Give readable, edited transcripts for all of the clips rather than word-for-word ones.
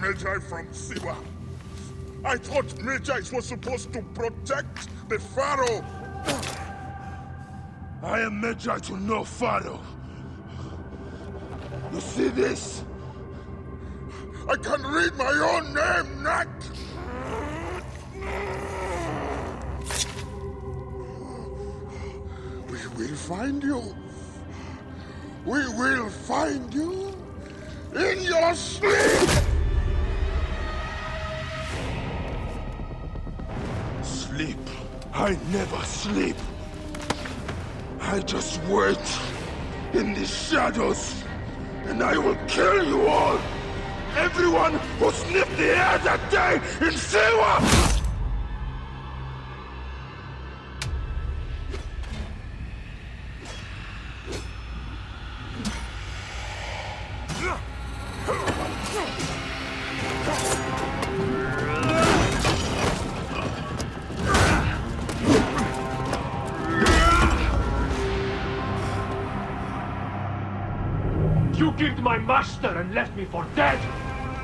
Medjay from Siwa. I thought Medjay was supposed to protect the Pharaoh. I am Medjay to no Pharaoh. You see this? I can read my own name, Nat! We will find you. We will find you in your sleep! Sleep. I never sleep. I just wait in the shadows, and I will kill you all. Everyone who sniffed the air that day in Siwa! You killed my master and left me for dead!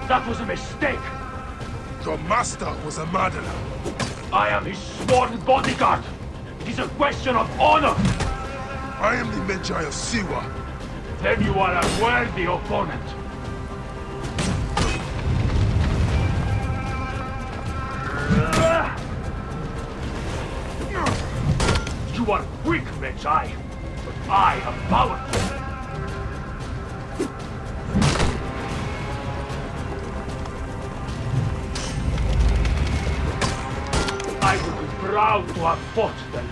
That was a mistake! Your master was a murderer. I am his sworn bodyguard! It is a question of honor! I am the Medjay of Siwa. Then you are a worthy opponent. You are weak, Medjay, but I am powerful. I would be proud to have fought them.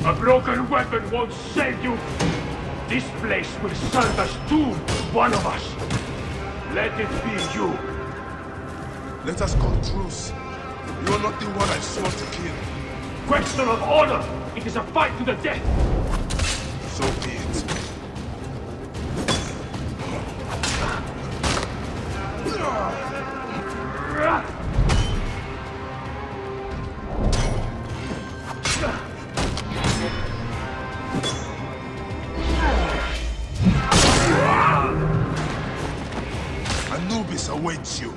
A broken weapon won't save you! This place will serve as tomb to one of us! Let it be you! Let us call truce. You are not the one I swore to kill. Question of honor! It is a fight to the death! So be it. Anubis awaits you.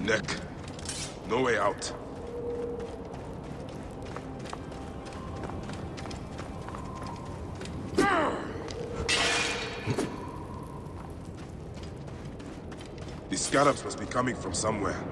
Neck. No way out. These scarabs must be coming from somewhere.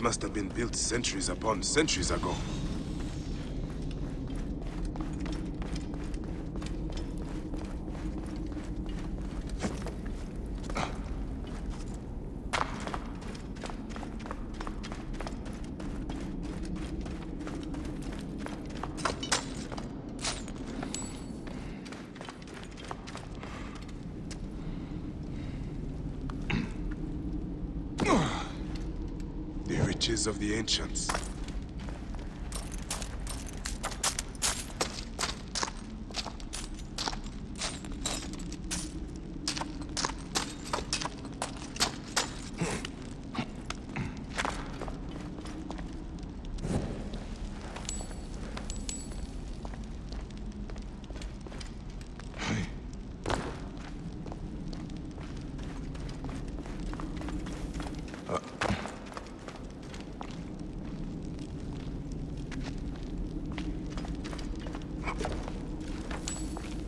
must have been built centuries upon centuries ago. The riches of the ancients.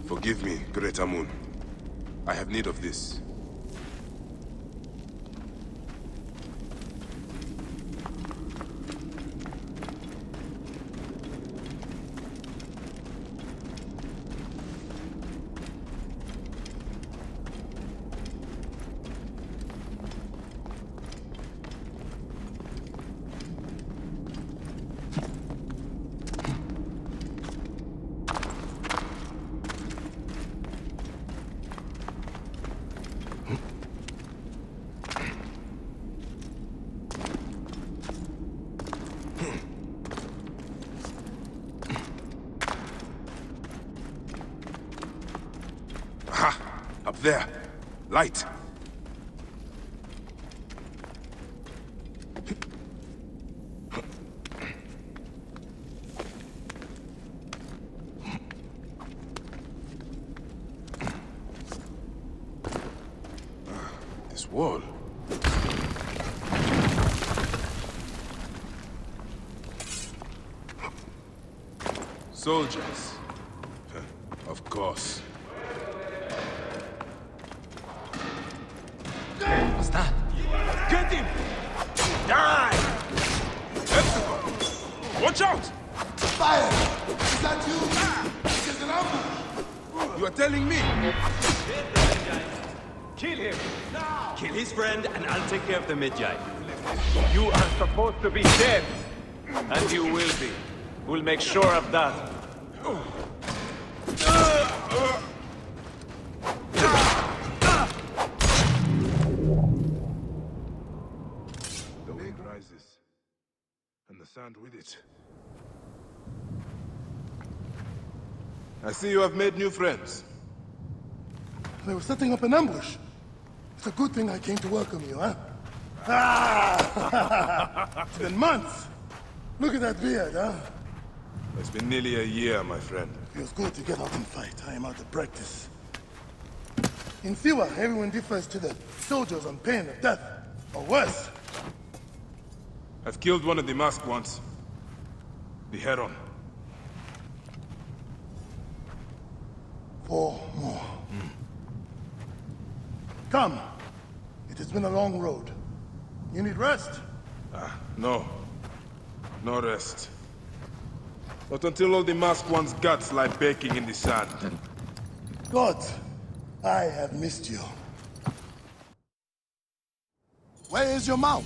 Forgive me, Great Amun. I have need of this. Up there. Light. This wall. Soldiers. Of course. What's that? Get him! Die! Watch out! Fire! Is that you? This is an ambush! You are telling me? Kill him! Kill his friend, and I'll take care of the Medjay. You are supposed to be dead. And you will be. We'll make sure of that. The wind rises, and the sand with it. I see you have made new friends. They were setting up an ambush. It's a good thing I came to welcome you, huh? Ah! It's been months. Look at that beard, huh? It's been nearly a year, my friend. Feels good to get out and fight. I am out of practice. In Siwa, everyone differs to the soldiers on pain of death, or worse. I've killed one of the masked ones. The Heron. 4 more. Come. It has been a long road. You need rest? No. No rest. Not until all the masked one's guts lie baking in the sand. God, I have missed you. Where is your mount?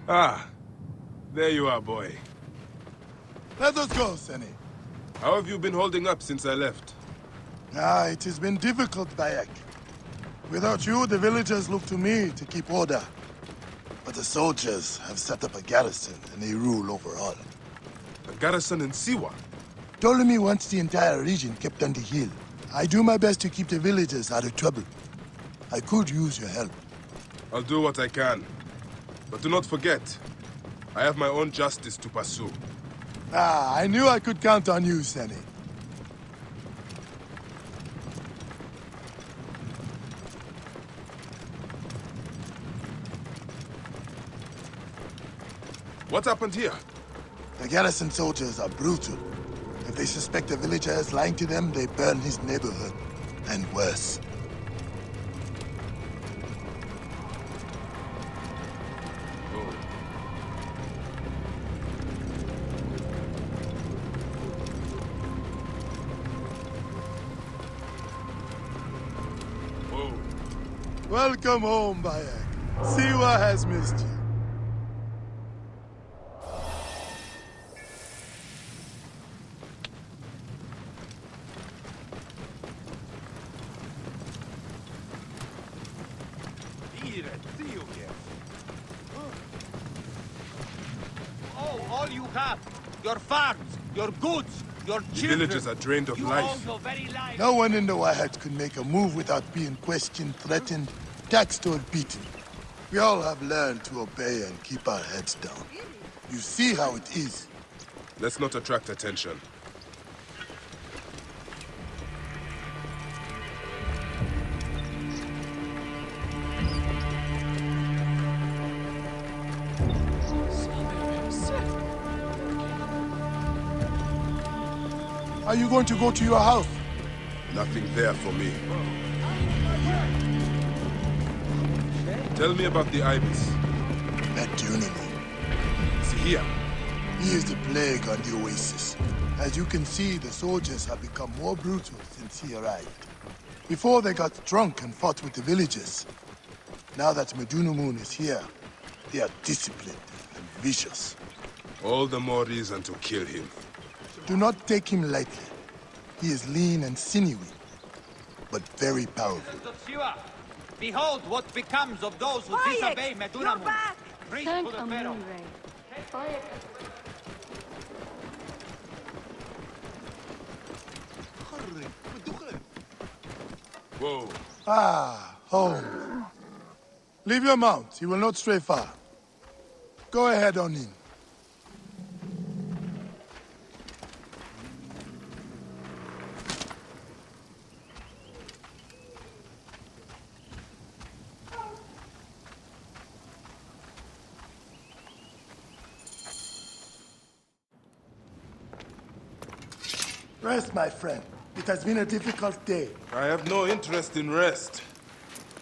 Ah, there you are, boy. Let us go, Seni. How have you been holding up since I left? It has been difficult, Bayek. Without you, the villagers look to me to keep order. But the soldiers have set up a garrison, and they rule over all. A garrison in Siwa? Ptolemy wants the entire region kept under heel. I do my best to keep the villagers out of trouble. I could use your help. I'll do what I can. But do not forget, I have my own justice to pursue. I knew I could count on you, Seni. What happened here? The garrison soldiers are brutal. If they suspect a villager is lying to them, they burn his neighborhood. And worse. Welcome home, Bayek. Siwa has missed you. Oh, all you have. Your farms, your goods, your The children. villagers are drained of You life. owe your very life. No one in the Wahat could make a move without being questioned, threatened, taxed, or beaten. We all have learned to obey and keep our heads down. You see how it is. Let's not attract attention. Are you going to go to your house? Nothing there for me. Tell me about the Ibis. Medjay. See here. He is the plague on the oasis. As you can see, the soldiers have become more brutal since he arrived. Before they got drunk and fought with the villagers. Now that Medjay is here, they are disciplined and vicious. All the more reason to kill him. Do not take him lightly. He is lean and sinewy, but very powerful. Of Siwa, behold what becomes of those who disobey Medjay. Preach Thank to the Amun Pharaoh. Ray. Whoa. Ah, home. Leave your mount. He will not stray far. Go ahead on in. Rest, my friend. It has been a difficult day. I have no interest in rest.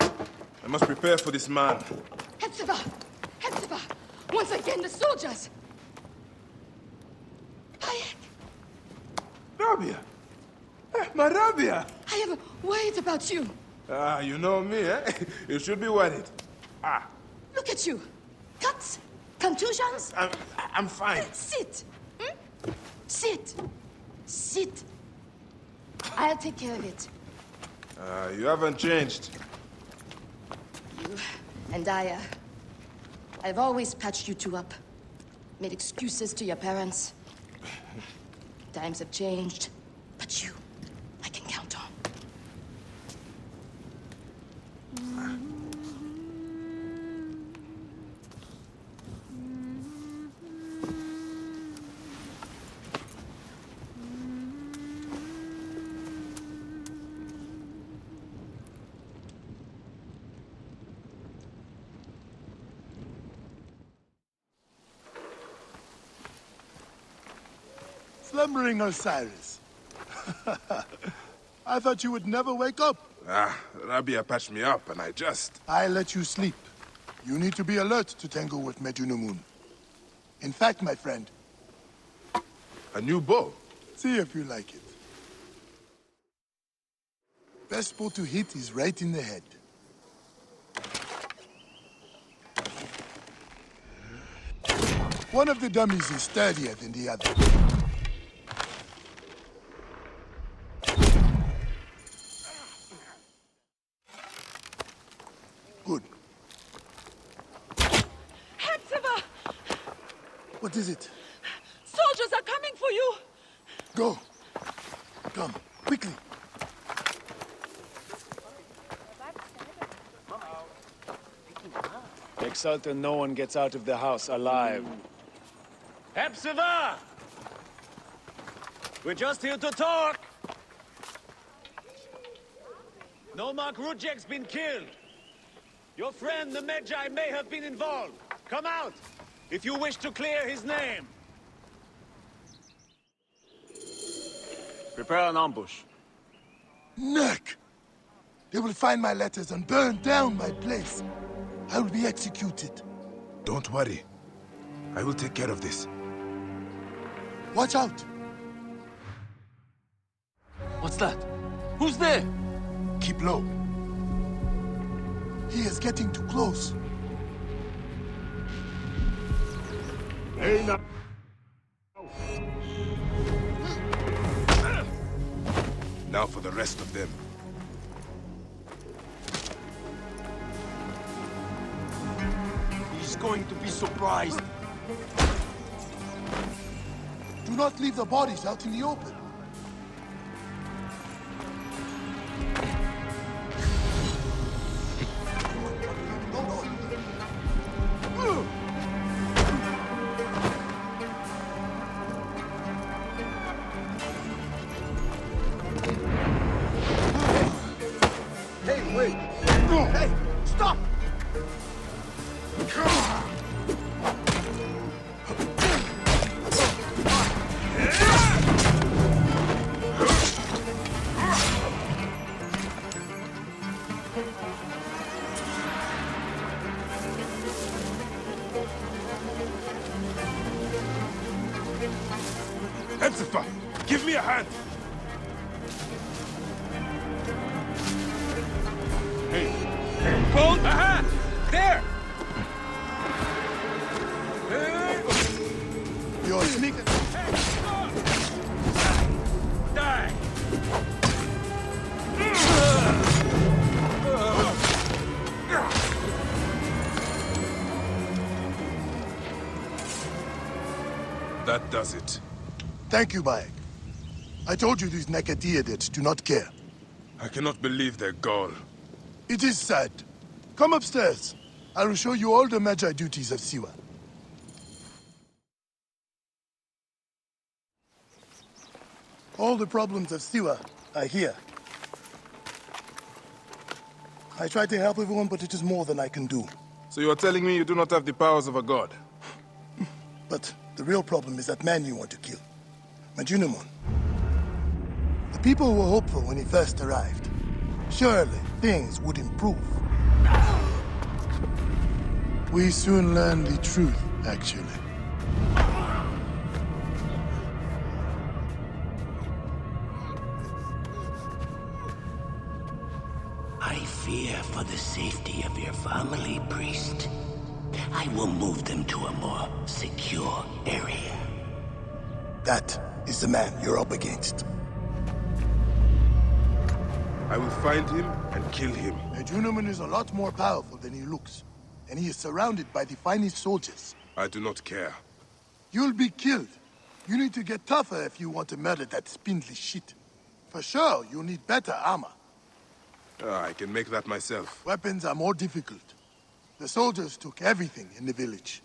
I must prepare for this man. Hetsiva! Hetsiva! Once again, the soldiers! Bayek! Rabia! My Rabia! I have worried about you. Ah, you know me, eh? You should be worried. Ah, Look at you. Cuts? Contusions? I'm fine. Sit! Hmm? Sit! Sit! I'll take care of it. You haven't changed. You and Aya. I've always patched you two up. Made excuses to your parents. Times have changed. But you, I can count on. Slumbering Osiris. I thought you would never wake up. Ah, Rabia patched me up and I just... I let you sleep. You need to be alert to tangle with Medjay. In fact, my friend, A new bow. see if you like it. Best spot to hit is right in the head. One of the dummies is sturdier than the other. Good. Hetsiva! What is it? Soldiers are coming for you! Go. Come, quickly. Exultant, no one gets out of the house alive. Hepsiva! We're just here to talk. Nomak Rujek's been killed. Your friend, the Medjay, may have been involved. Come out, if you wish to clear his name. Prepare an ambush. Neck! They will find my letters and burn down my place. I will be executed. Don't worry. I will take care of this. Watch out! What's that? Who's there? Keep low. He is getting too close. Hey, now. Now for the rest of them. He's going to be surprised. Do not leave the bodies out in the open. Hey, wait! Hey, stop! Hepzibah, give me a hand! Hold! Aha! There! You're sneaking. Die! That does it. Thank you, Bayek. I told you these Nekadiadids do not care. I cannot believe their gall. It is sad. Come upstairs. I will show you all the Medjay duties of Siwa. All the problems of Siwa are here. I try to help everyone, but it is more than I can do. So you are telling me you do not have the powers of a god? But the real problem is that man you want to kill. Majunimon. The people were hopeful when he first arrived. Surely, things would improve. We soon learned the truth, actually. I fear for the safety of your family, priest. I will move them to a more secure area. That is the man you're up against. I will find him and kill him. Majunimon is a lot more powerful than he looks. And he is surrounded by the finest soldiers. I do not care. You'll be killed. You need to get tougher if you want to murder that spindly shit. For sure, you'll need better armor. I can make that myself. Weapons are more difficult. The soldiers took everything in the village.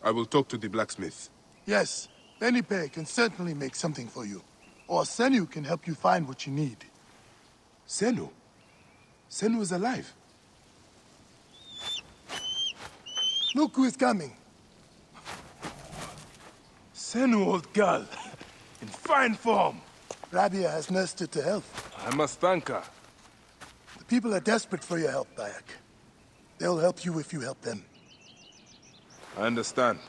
I will talk to the blacksmith. Yes, Benipe can certainly make something for you. Or Senu can help you find what you need. Senu? Senu is alive. Look who is coming. Senu, old girl. In fine form. Rabia has nursed her to health. I must thank her. The people are desperate for your help, Bayek. They'll help you if you help them. I understand.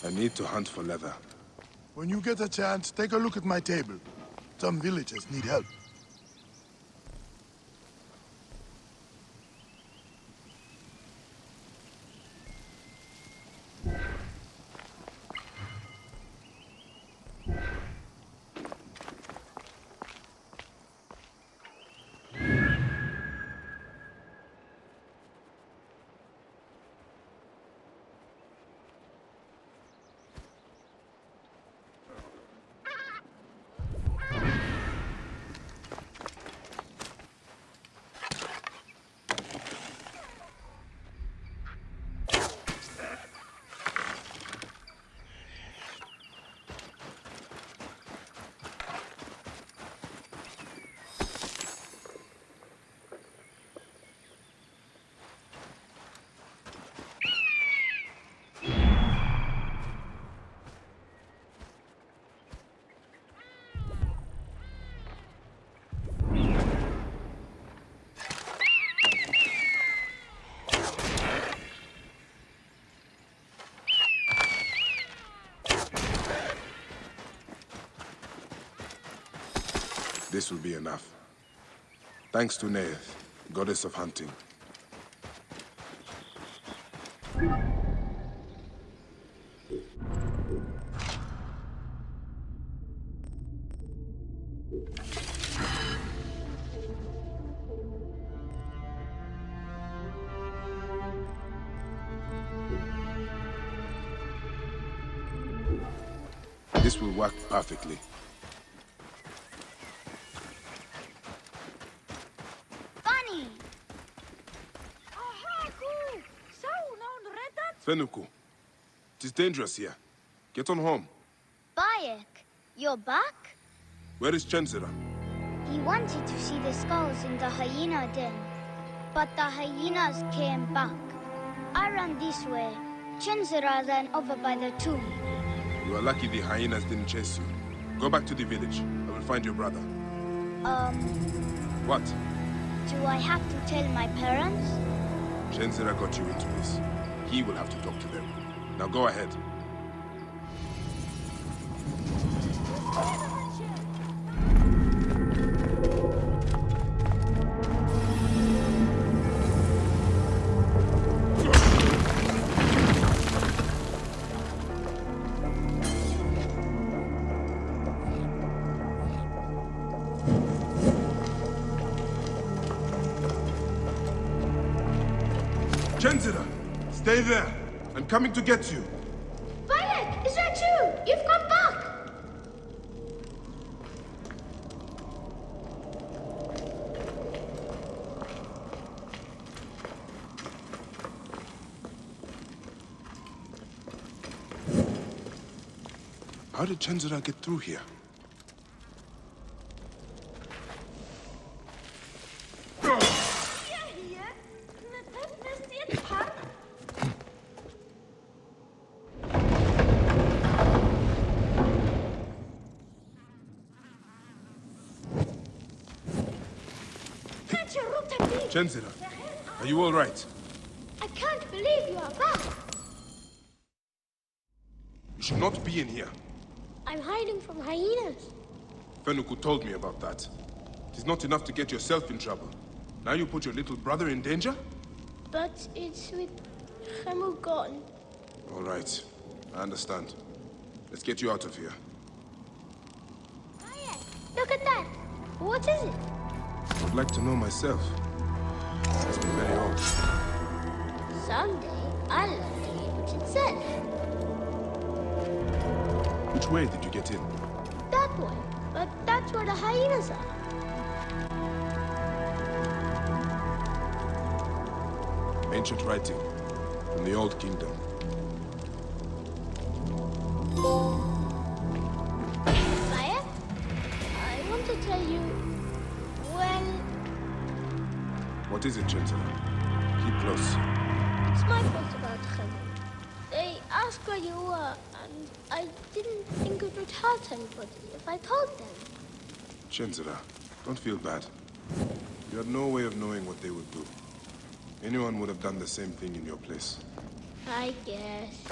I need to hunt for leather. When you get a chance, take a look at my table. Some villagers need help. This will be enough. Thanks to Neith, goddess of hunting. This will work perfectly. Funny! Fenuku, it is dangerous here. Get on home. Bayek, you're back? Where is Chenzira? He wanted to see the skulls in the hyena den, but the hyenas came back. I ran this way. Chenzira ran over by the tomb. You are lucky the hyenas didn't chase you. Go back to the village. I will find your brother. What? Do I have to tell my parents? Chenzira got you into this. He will have to talk to them. Now go ahead. Chenzira, stay there. I'm coming to get you. Bayek, is that you? You've come back! How did Chenzira get through here? Chenzira, are you all right? I can't believe you are back! You should not be in here. I'm hiding from hyenas. Fenuku told me about that. It is not enough to get yourself in trouble. Now you put your little brother in danger? But it's with Hemu gone. All right, I understand. Let's get you out of here. Look at that! What is it? I'd like to know myself. It's been very old. Someday, I'll learn to eat what it says. Which way did you get in? That way. But that's where the hyenas are. Ancient writing from the Old Kingdom. Bayek, I want to tell you, well, What is it, Chenzira? Keep close. it's my fault about Hemu. They asked where you were, and I didn't think it would hurt anybody if I told them. Chenzira, don't feel bad. You had no way of knowing what they would do. Anyone would have done the same thing in your place. I guess.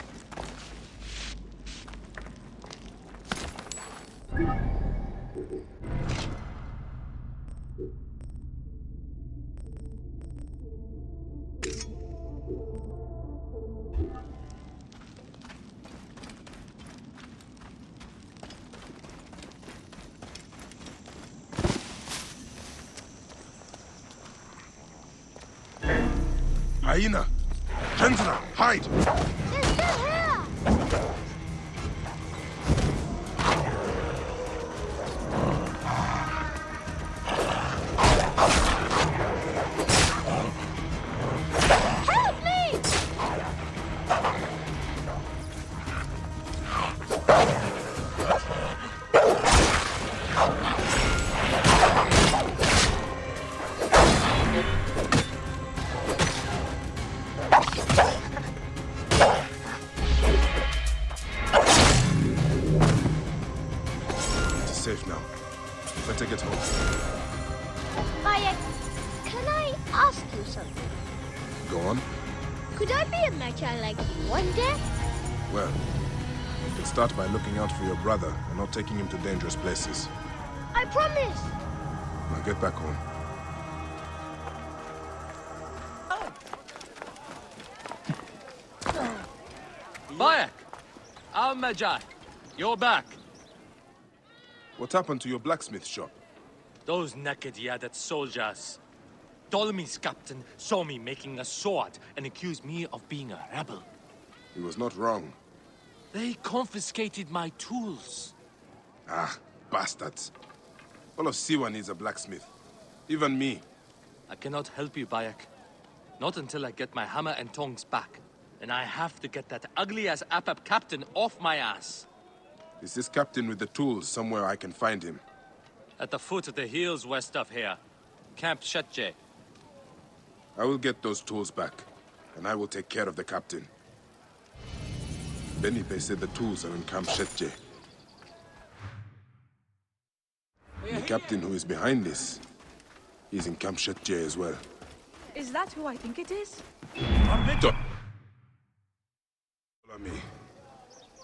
Hyena! Chenzira, hide! They're still here! Help me! Safe now. Better get home. Bayek, can I ask you something? Go on. Could I be a Medjay like you one day? Well, you can start by looking out for your brother and not taking him to dangerous places. I promise! Now get back home. Bayek! I'm Medjay. You're back. What happened to your blacksmith shop? Those naked yadded soldiers. Ptolemai's captain saw me making a sword and accused me of being a rebel. He was not wrong. They confiscated my tools. Ah, bastards. All of Siwa needs a blacksmith. Even me. I cannot help you, Bayek. Not until I get my hammer and tongs back. And I have to get that ugly-ass Apap captain off my ass. Is this captain with the tools somewhere I can find him? At the foot of the hills west of here. Camp Medjay. I will get those tools back, and I will take care of the captain. Benipe said the tools are in Camp Medjay. The captain who is behind this, is in Camp Medjay as well. Is that who I think it is? Follow me.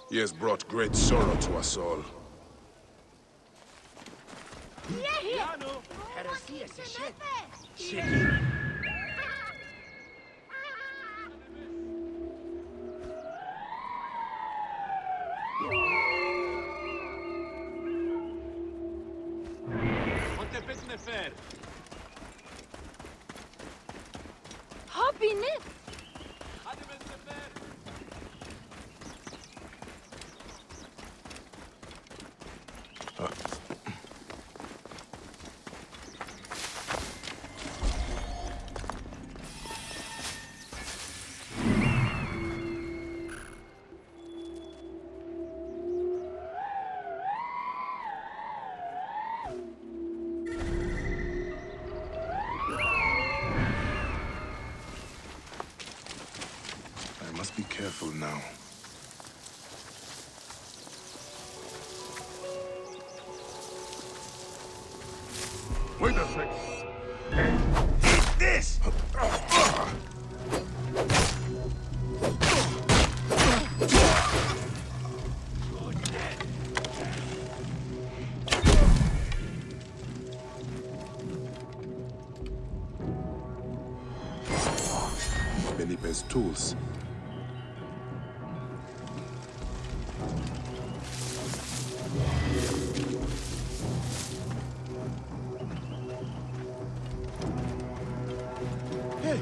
He has brought great sorrow to us all. Hobby Nip! I must be careful now. Wait a sec. Eat this! Benipe's tools. Hey!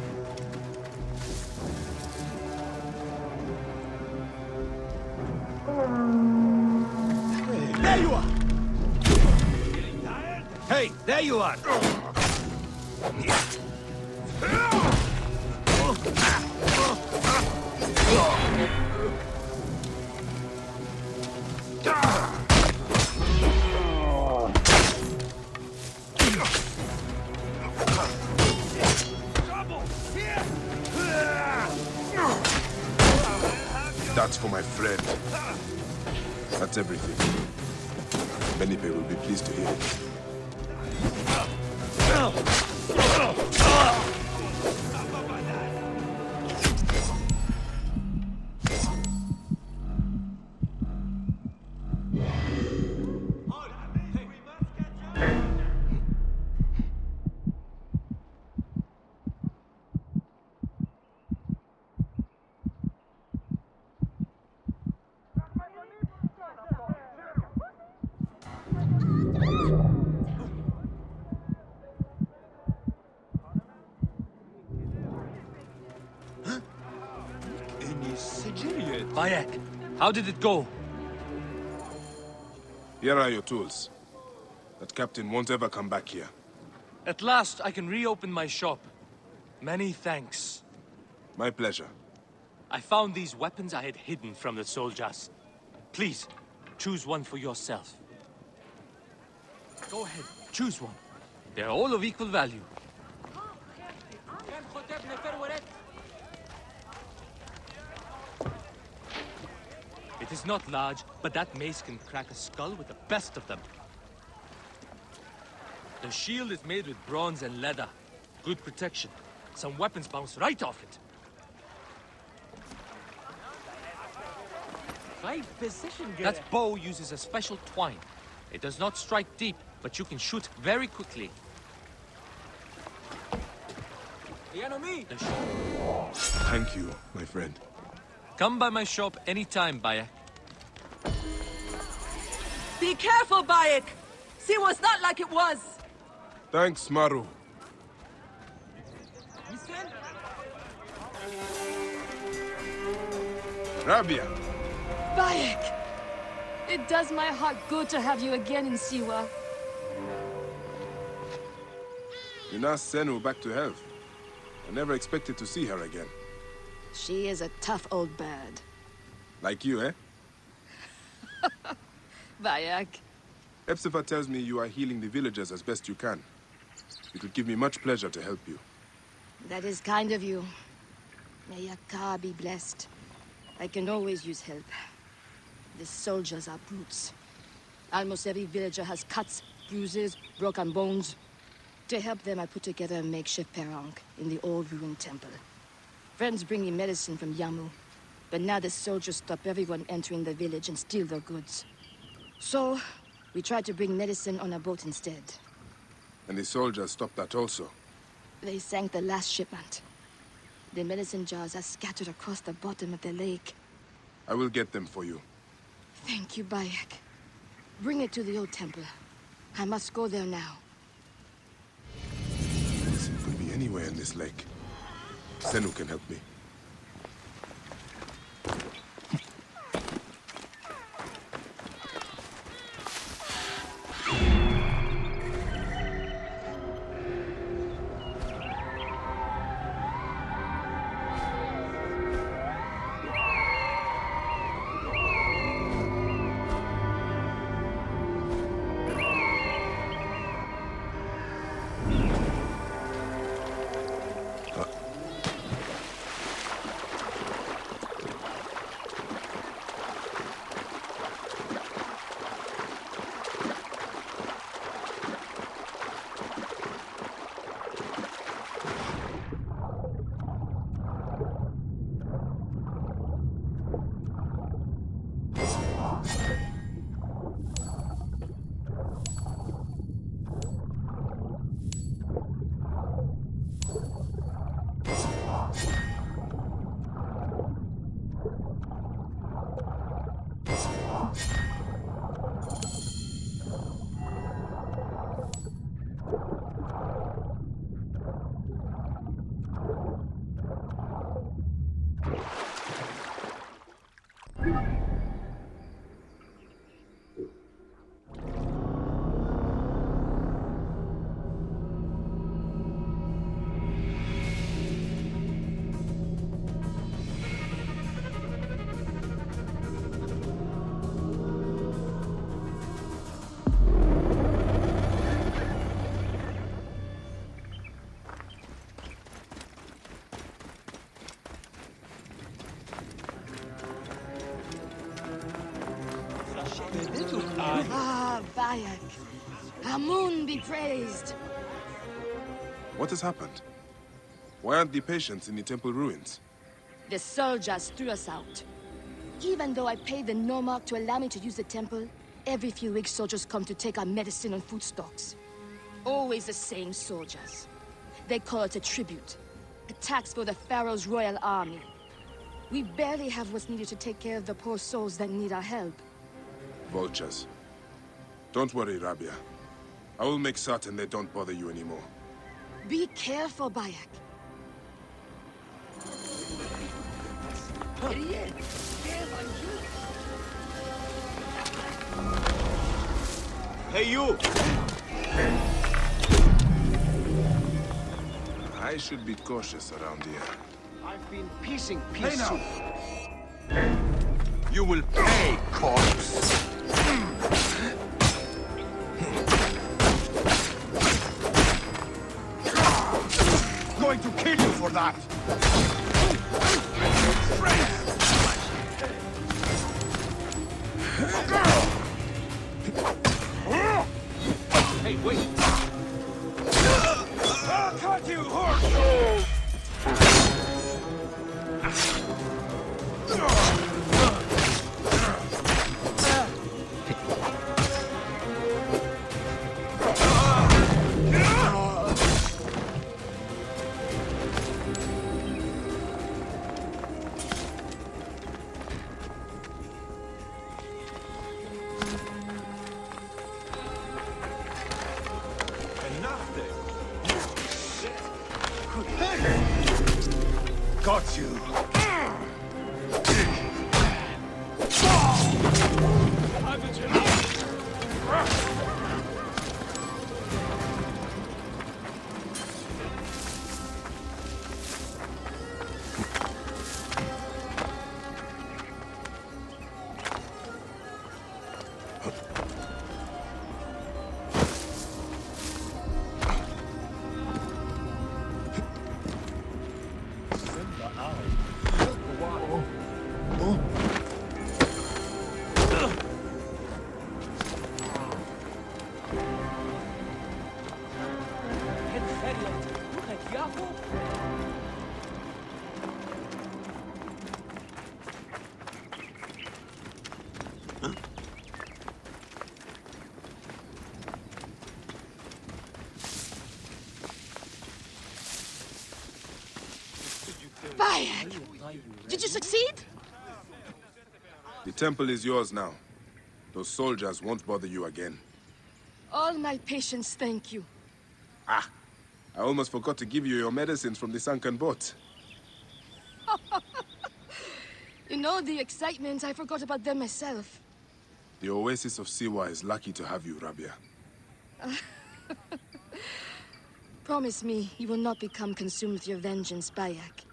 There you are! Hey, there you are! That's for my friend. That's everything. Benipe will be pleased to hear it. Bayek, how did it go? Here are your tools. That captain won't ever come back here. At last, I can reopen my shop. Many thanks. My pleasure. I found these weapons I had hidden from the soldiers. Please, choose one for yourself. Go ahead, choose one. They're all of equal value. It is not large, but that mace can crack a skull with the best of them. The shield is made with bronze and leather. Good protection. Some weapons bounce right off it. That bow uses a special twine. It does not strike deep, but you can shoot very quickly. The enemy! The shop. Thank you, my friend. Come by my shop anytime, Bayek. Be careful, Bayek! Siwa's not like it was! Thanks, Maru. Rabia! Bayek! It does my heart good to have you again in Siwa. You nursed Senu back to health. I never expected to see her again. She is a tough old bird. Like you, eh? Bayek. Epsifa tells me you are healing the villagers as best you can. It would give me much pleasure to help you. That is kind of you. May your car be blessed. I can always use help. The soldiers are brutes. Almost every villager has cuts, bruises, broken bones. To help them, I put together a makeshift perang in the old ruined temple. Friends bring me medicine from Yamu, but now the soldiers stop everyone entering the village and steal their goods. So, we tried to bring medicine on a boat instead. And the soldiers stopped that also. They sank the last shipment. The medicine jars are scattered across the bottom of the lake. I will get them for you. Thank you, Bayek. Bring it to the old temple. I must go there now. Medicine could be anywhere in this lake. Senu can help me. Ah, Bayek. Amun be praised. What has happened? Why aren't the patients in the temple ruins? The soldiers threw us out. Even though I paid the Nomarch to allow me to use the temple, every few weeks soldiers come to take our medicine and food stocks. Always the same soldiers. They call it a tribute. A tax for the Pharaoh's royal army. We barely have what's needed to take care of the poor souls that need our help. Vultures. Don't worry, Rabia. I will make certain they don't bother you anymore. Be careful, Bayek. Hey, you! I should be cautious around here. I've been piecing peace soup. You will pay, corpse! Going to kill you for that! Hey, wait! I'll cut you, horse! Did you succeed? The temple is yours now. Those soldiers won't bother you again. All my patience, thank you. Ah! I almost forgot to give you your medicines from the sunken boat. You know, the excitement, I forgot about them myself. The Oasis of Siwa is lucky to have you, Rabia. Promise me you will not become consumed with your vengeance, Bayek.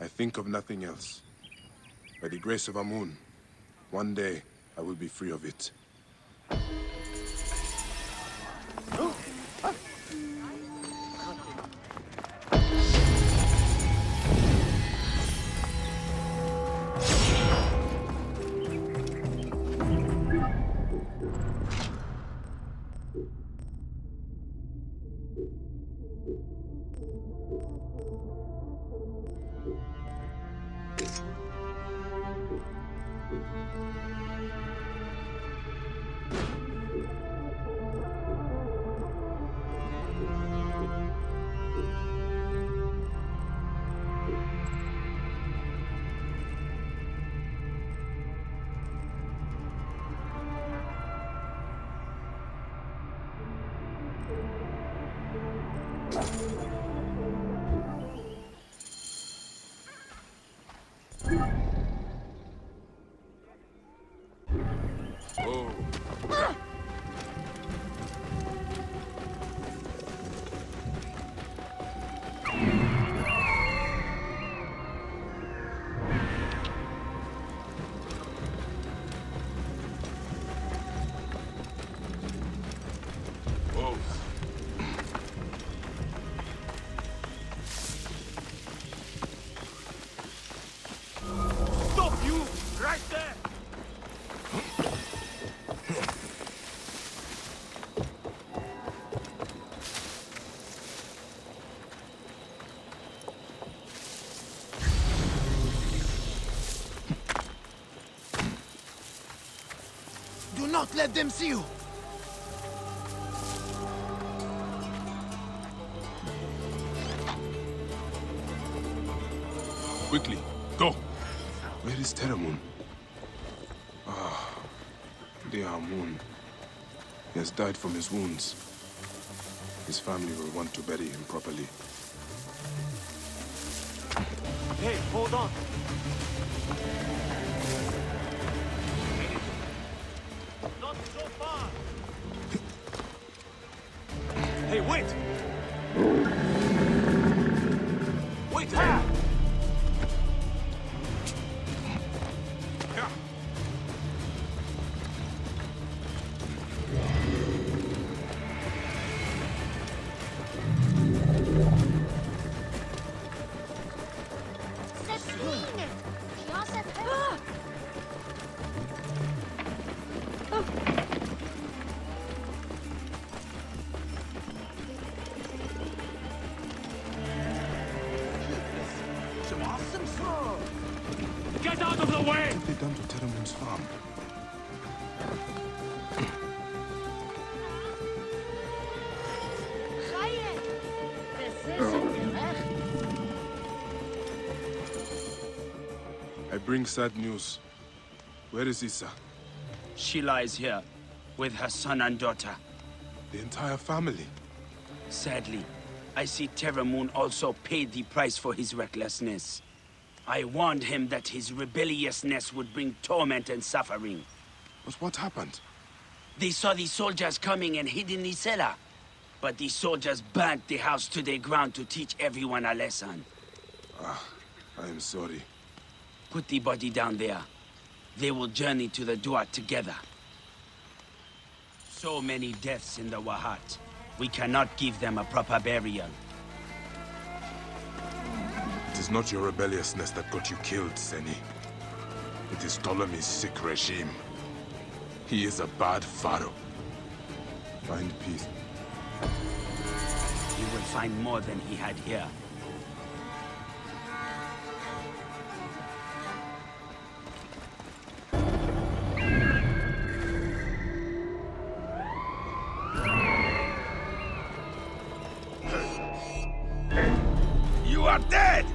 I think of nothing else. By the grace of Amun, one day I will be free of it. Do not let them see you! Quickly, go! Where is Teramun? Ah, dear Amun. He has died from his wounds. His family will want to bury him properly. Hey, hold on. Not so far. Hey, wait! Wait! Ah! Get out of the way! What have they done to Teramun's farm? I bring sad news. Where is Issa? She lies here, with her son and daughter. The entire family? Sadly, I see Teramun also paid the price for his recklessness. I warned him that his rebelliousness would bring torment and suffering. But what happened? They saw the soldiers coming and hid in the cellar. But the soldiers burnt the house to the ground to teach everyone a lesson. Ah, I am sorry. Put the body down there. They will journey to the Duat together. So many deaths in the Wahat. We cannot give them a proper burial. It is not your rebelliousness that got you killed, Seni. It is Ptolemy's sick regime. He is a bad pharaoh. Find peace. He will find more than he had here. You are dead!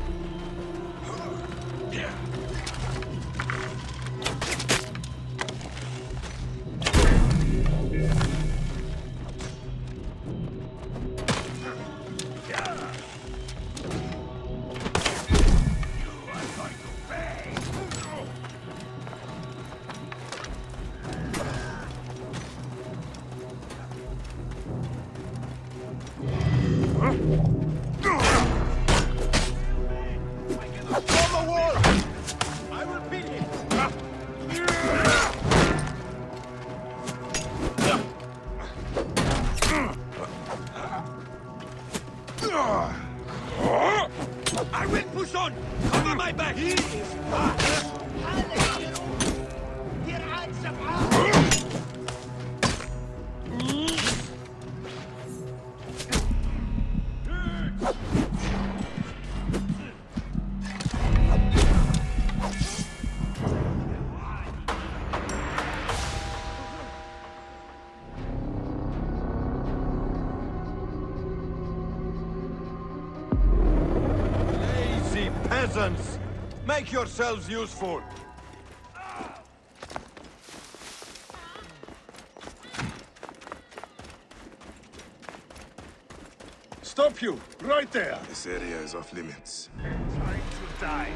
Peasants! Make yourselves useful! Stop you! Right there! This area is off limits. Time to die,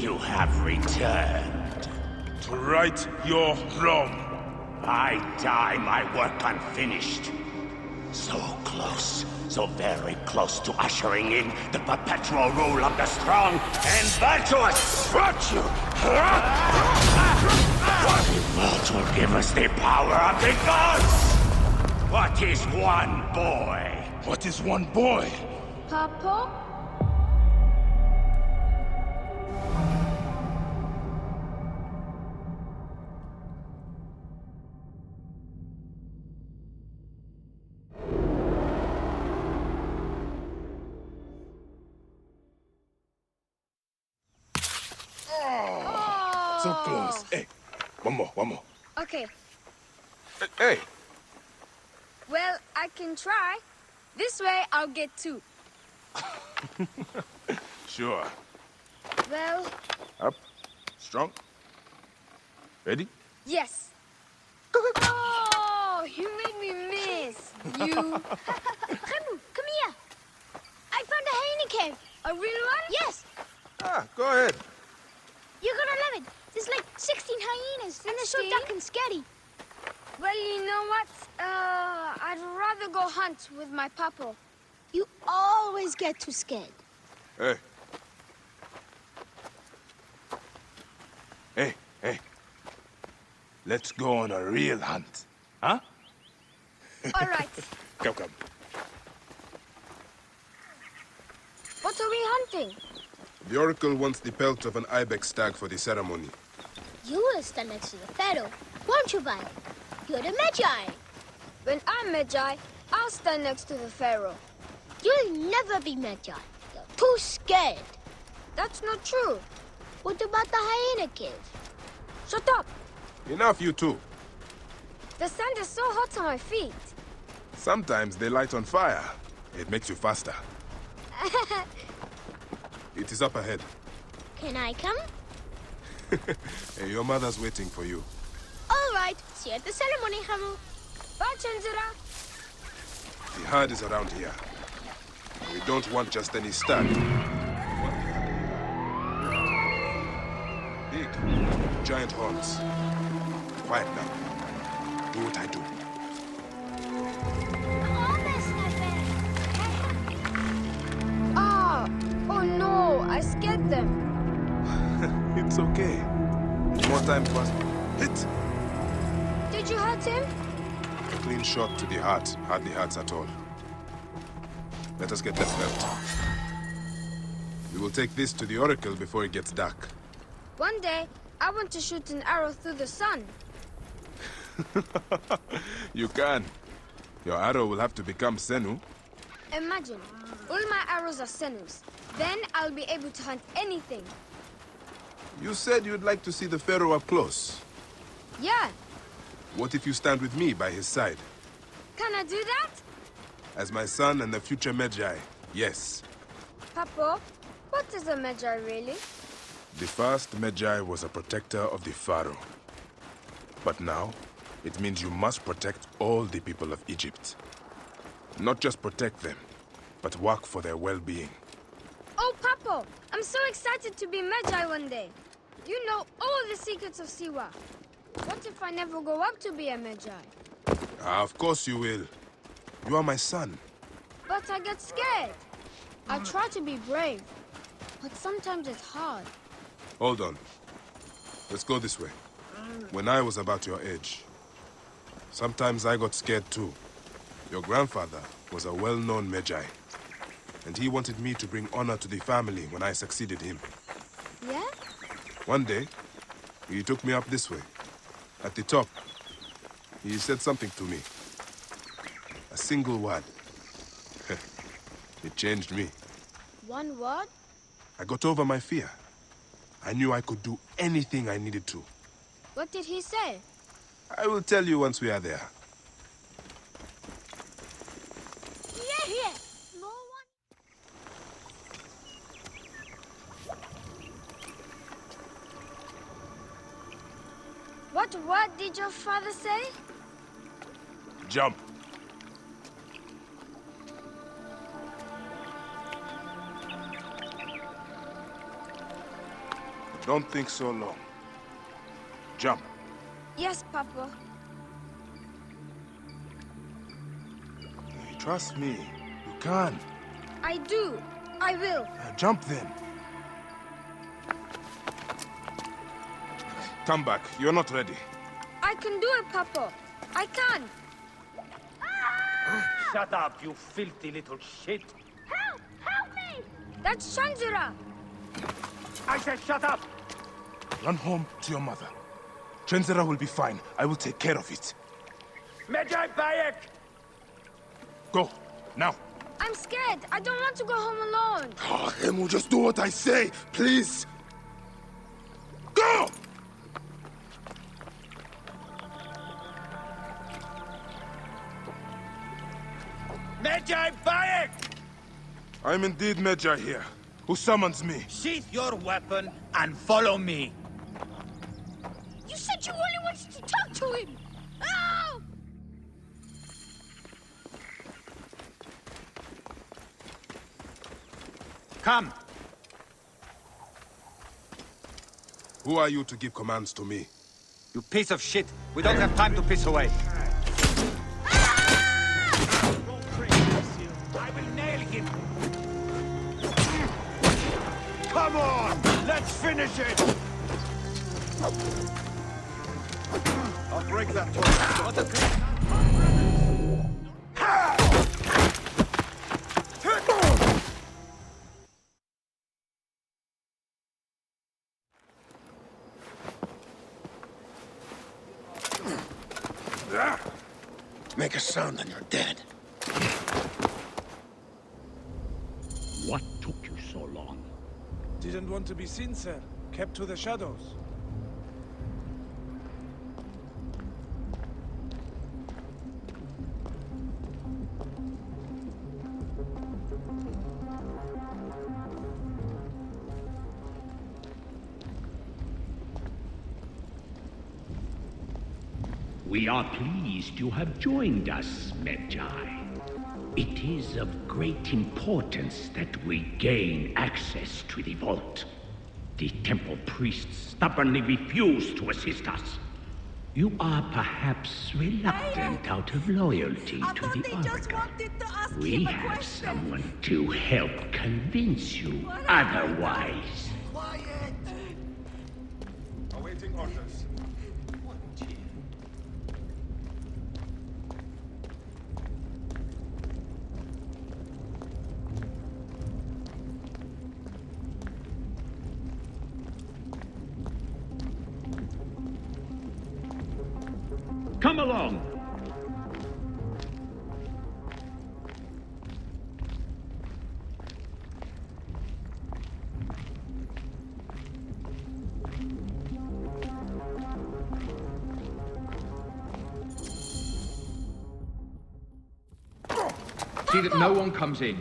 You have returned. To right your wrong. I die my work unfinished. So close, so very close to ushering in the perpetual rule of the strong and virtuous! Virtue! What will give us the power of the gods? What is one boy? What is one boy? Papa? So close. Hey, one more. Okay. Hey! Well, I can try. This way, I'll get two. Sure. Well... Up. Strong. Ready? Yes. Oh, you made me miss. You... Remu, come here. I found a hyena cave. A real one? Yes. Ah, go ahead. You're gonna love it. There's like 16 hyenas, and they're so dark and scary. Well, you know what? I'd rather go hunt with my papa. You always get too scared. Hey. Hey. Let's go on a real hunt. Huh? All right. Come. What are we hunting? The Oracle wants the pelt of an ibex stag for the ceremony. You will stand next to the Pharaoh, won't you, Bayek? You're the Medjay. When I'm Medjay, I'll stand next to the Pharaoh. You'll never be Medjay. You're too scared. That's not true. What about the hyena cave? Shut up. Enough, you two. The sand is so hot on my feet. Sometimes they light on fire. It makes you faster. It is up ahead. Can I come? Hey, your mother's waiting for you. All right. See you at the ceremony, Hamu. Bye, Chenzura. The herd is around here. We don't want just any stag. Big, giant horns. Quiet now. Do what I do. Ah! Oh no, I scared them. It's okay. More time for us. Hit! Did you hurt him? A clean shot to the heart. Hardly hurts at all. Let us get that belt. We will take this to the Oracle before it gets dark. One day, I want to shoot an arrow through the sun. You can. Your arrow will have to become Senu. Imagine, all my arrows are Senus. Then I'll be able to hunt anything. You said you'd like to see the Pharaoh up close. Yeah. What if you stand with me by his side? Can I do that? As my son and the future Medjay, yes. Papa, what is a Medjay really? The first Medjay was a protector of the Pharaoh. But now, it means you must protect all the people of Egypt. Not just protect them, but work for their well-being. Oh, Papa, I'm so excited to be Medjay one day. You know all the secrets of Siwa. What if I never grow up to be a Medjay? Of course you will. You are my son. But I get scared. I try to be brave, but sometimes it's hard. Hold on. Let's go this way. When I was about your age, sometimes I got scared too. Your grandfather was a well-known Medjay, and he wanted me to bring honor to the family when I succeeded him. Yeah? One day, he took me up this way. At the top, he said something to me. A single word. It changed me. One word? I got over my fear. I knew I could do anything I needed to. What did he say? I will tell you once we are there. Yeah. No one. What word did your father say? Jump. Don't think so long. Jump. Yes, Papa. Trust me. You can. I do. I will. Jump then. Come back. You're not ready. I can do it, Papa. I can. Shut up, you filthy little shit. Help! Help me! That's Shanzira. I said shut up! Run home to your mother. Trenzera will be fine. I will take care of it. Medjay Bayek! Go, now. I'm scared. I don't want to go home alone. Oh, Emu, just do what I say, please. Go! Medjay Bayek! I'm indeed Medjay here. Who summons me? Sheath your weapon and follow me. You said you only wanted to talk to him. Oh! Come. Who are you to give commands to me? You piece of shit. We don't have time to piss away. I will nail him. Come on! Let's finish it! I'll break that torch. What a Make a sound and you're dead. What took you so long? Didn't want to be seen, sir. Kept to the shadows. We are pleased you have joined us, Medjay. It is of great importance that we gain access to the vault. The temple priests stubbornly refuse to assist us. You are perhaps reluctant out of loyalty to the Order. We have someone to help convince you otherwise. Quiet! Awaiting orders. Come along! See that no one comes in.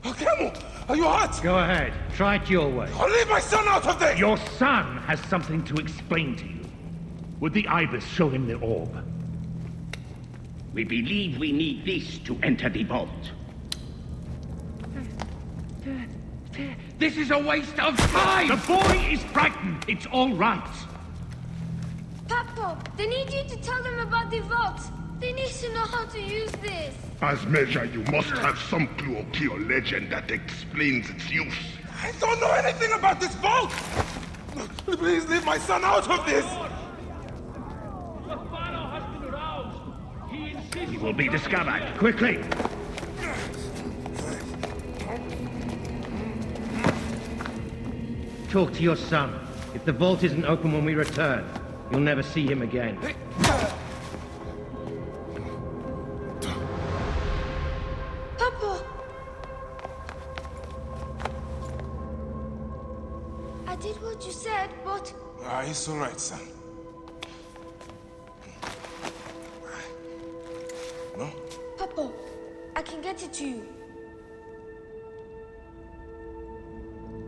Camel, are you hurt? Go ahead. Try it your way. I'll leave my son out of this! Your son has something to explain to you. Would the Ibis show him the orb? We believe we need this to enter the vault. This is a waste of time! The boy is frightened. It's all right. Papa, they need you to tell them about the vault. They need to know how to use this. As Medjay, you must have some clue or legend that explains its use. I don't know anything about this vault! Please leave my son out of this! Your father has been aroused. He insists. He will be discovered. Quickly! Talk to your son. If the vault isn't open when we return, you'll never see him again. Papa! I did what you said, but... It's all right, son. No? Papa, I can get it to you.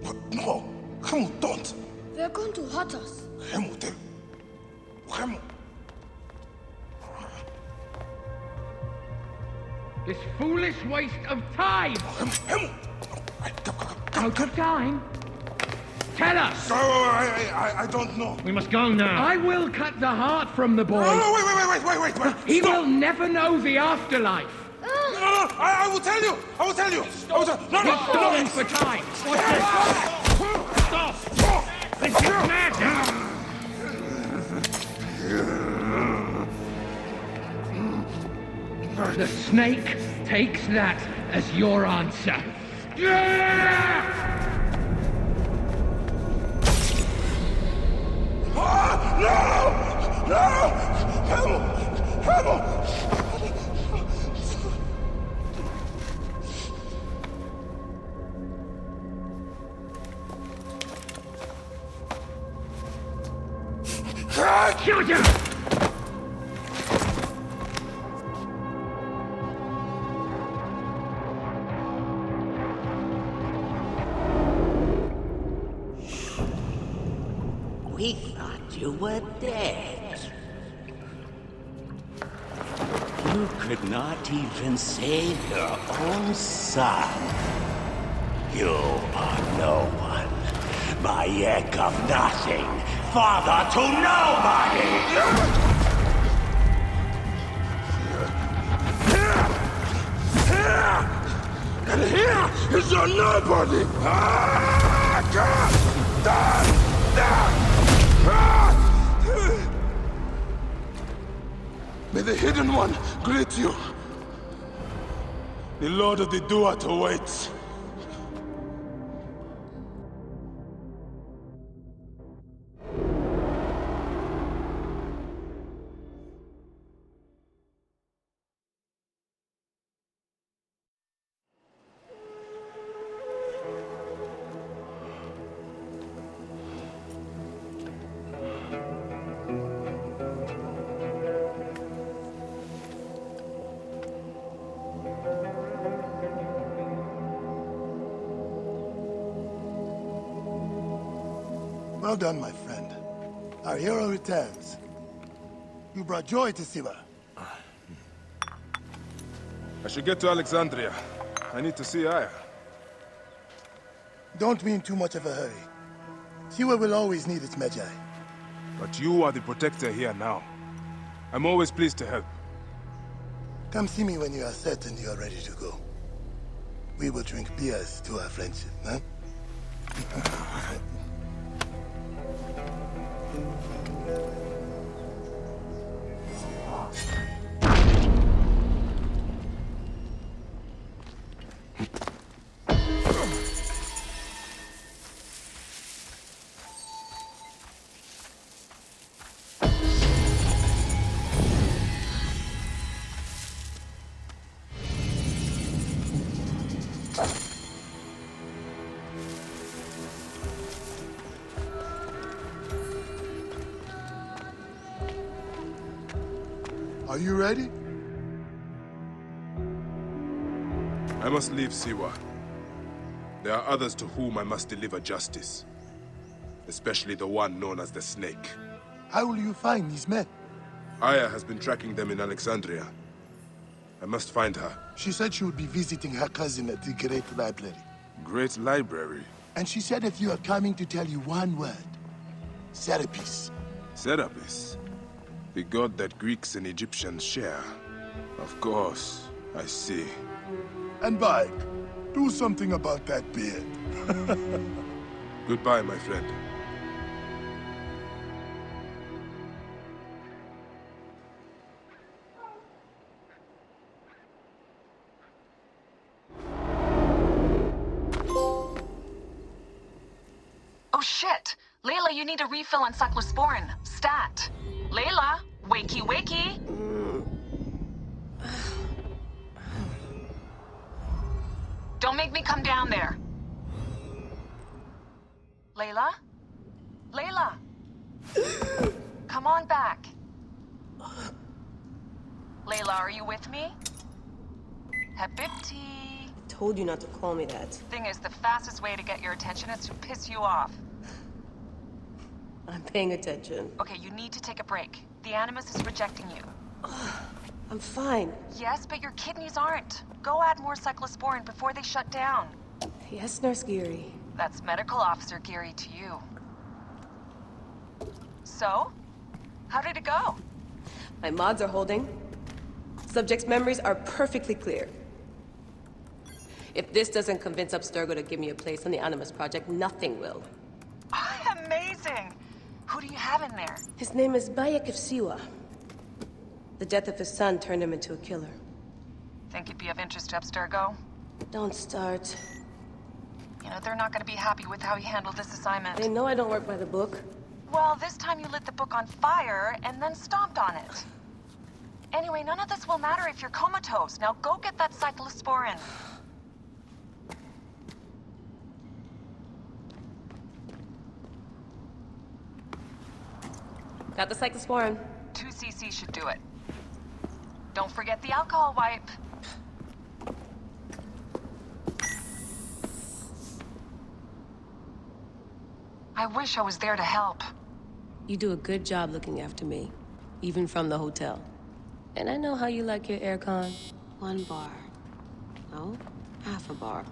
What? No! Camel, don't! They're going to hurt us. Camel, Camel! This foolish waste of time! Camel! Out of time? Tell us! I don't know. We must go now. I will cut the heart from the boy. No, wait. He will never know the afterlife. No, I will tell you. I will tell you. He's stalling for time. Stop! This is madness! The snake takes that as your answer. Camel! Shoot him! We thought you were dead. You could not even save your own son. You are no one. Bayek of nothing. Father to nobody! And here is your nobody! May the Hidden One greet you. The Lord of the Duat awaits. Well done, my friend. Our hero returns. You brought joy to Siwa. I should get to Alexandria. I need to see Aya. Don't be in too much of a hurry. Siwa will always need its Medjay. But you are the protector here now. I'm always pleased to help. Come see me when you are certain you are ready to go. We will drink beers to our friendship, huh? Are you ready? I must leave Siwa. There are others to whom I must deliver justice. Especially the one known as the Snake. How will you find these men? Aya has been tracking them in Alexandria. I must find her. She said she would be visiting her cousin at the Great Library. Great Library? And she said if you are coming to tell you one word. Serapis. Serapis? The god that Greeks and Egyptians share. Of course, I see. And Bayek, do something about that beard. Goodbye, my friend. Oh shit! Layla, you need a refill on cyclosporin. Stat. Layla, wakey wakey! Don't make me come down there. Layla? Layla! Come on back. Layla, are you with me? Habibti. Told you not to call me that. Thing is, the fastest way to get your attention is to piss you off. I'm paying attention. Okay, you need to take a break. The Animus is rejecting you. I'm fine. Yes, but your kidneys aren't. Go add more cyclosporin before they shut down. Yes, Nurse Geary. That's Medical Officer Geary to you. So? How did it go? My mods are holding. Subject's memories are perfectly clear. If this doesn't convince Abstergo to give me a place on the Animus project, nothing will. Amazing! Who do you have in there? His name is Bayek of Siwa. The death of his son turned him into a killer. Think it'd be of interest to Abstergo? Don't start. You know, they're not gonna be happy with how he handled this assignment. They know I don't work by the book. Well, this time you lit the book on fire and then stomped on it. Anyway, none of this will matter if you're comatose. Now go get that cyclosporin. Got the cyclosporin. 2 cc should do it. Don't forget the alcohol wipe. I wish I was there to help. You do a good job looking after me, even from the hotel. And I know how you like your aircon. 1 bar. No, half a bar.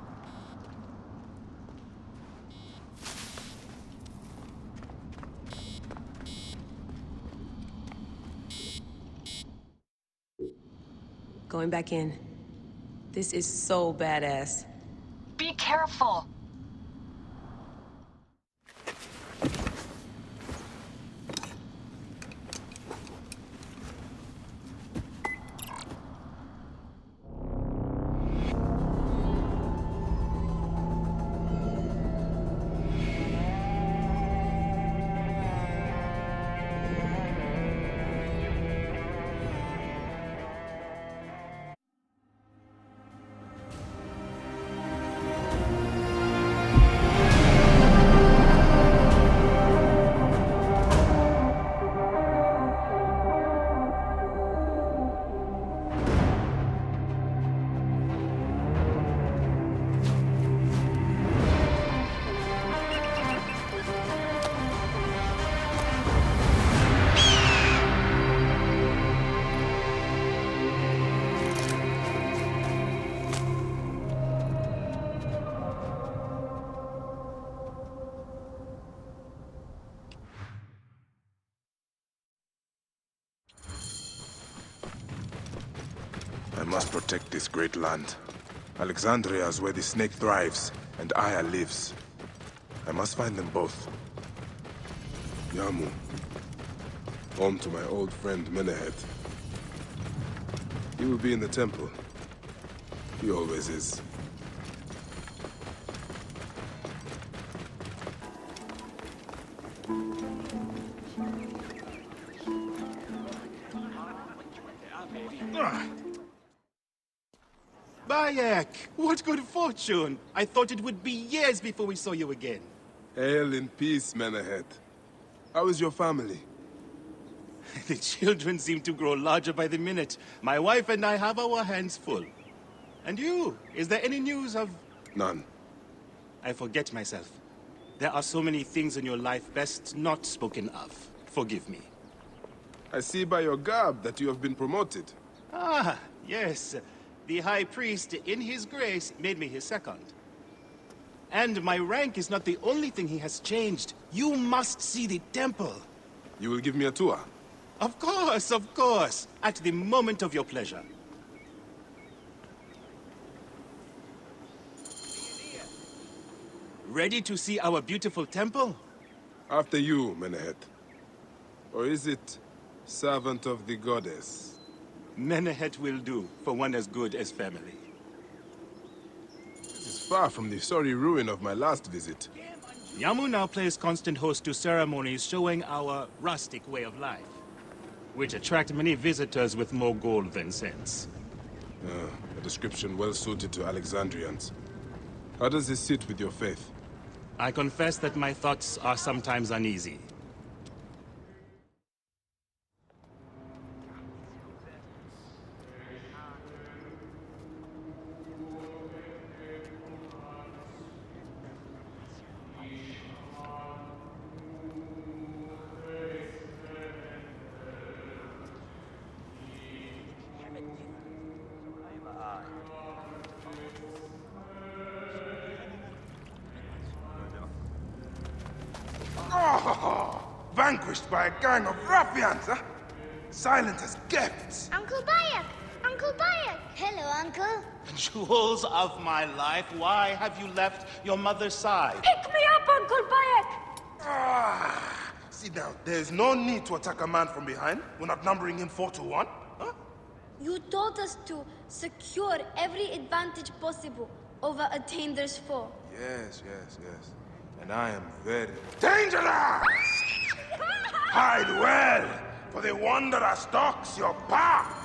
Going back in. This is so badass. Be careful! must protect this great land. Alexandria is where the snake thrives, and Aya lives. I must find them both. Yamu. Home to my old friend Menehet. He will be in the temple. He always is. Bayek! What good fortune! I thought it would be years before we saw you again. Hail in peace, Menehet. How is your family? The children seem to grow larger by the minute. My wife and I have our hands full. And you? Is there any news of... None. I forget myself. There are so many things in your life best not spoken of. Forgive me. I see by your garb that you have been promoted. Ah, yes. The High Priest, in his grace, made me his second. And my rank is not the only thing he has changed. You must see the temple. You will give me a tour? Of course. At the moment of your pleasure. Ready to see our beautiful temple? After you, Menehet. Or is it servant of the goddess? Menehet will do, for one as good as family. This is far from the sorry ruin of my last visit. Yamu now plays constant host to ceremonies showing our rustic way of life, which attract many visitors with more gold than sense. A description well suited to Alexandrians. How does this sit with your faith? I confess that my thoughts are sometimes uneasy. Vanquished by a gang of ruffians, huh? Silent as gifts. Uncle Bayek! Uncle Bayek! Hello, Uncle. Jewels of my life, why have you left your mother's side? Pick me up, Uncle Bayek! Sit down. There's no need to attack a man from behind. We're not numbering him 4-1. Huh? You told us to secure every advantage possible over a Tander's foe. Yes. And I am very dangerous! Hide well, for the wanderer stalks your path!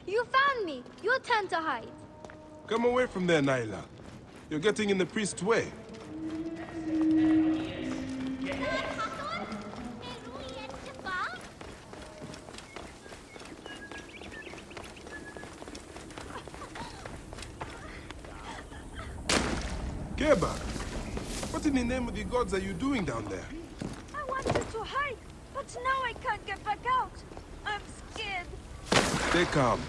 You found me. Your turn to hide. Come away from there, Layla. You're getting in the priest's way. Keba, what in the name of the gods are you doing down there? I wanted to hide, but now I can't get back out. I'm scared. Stay calm.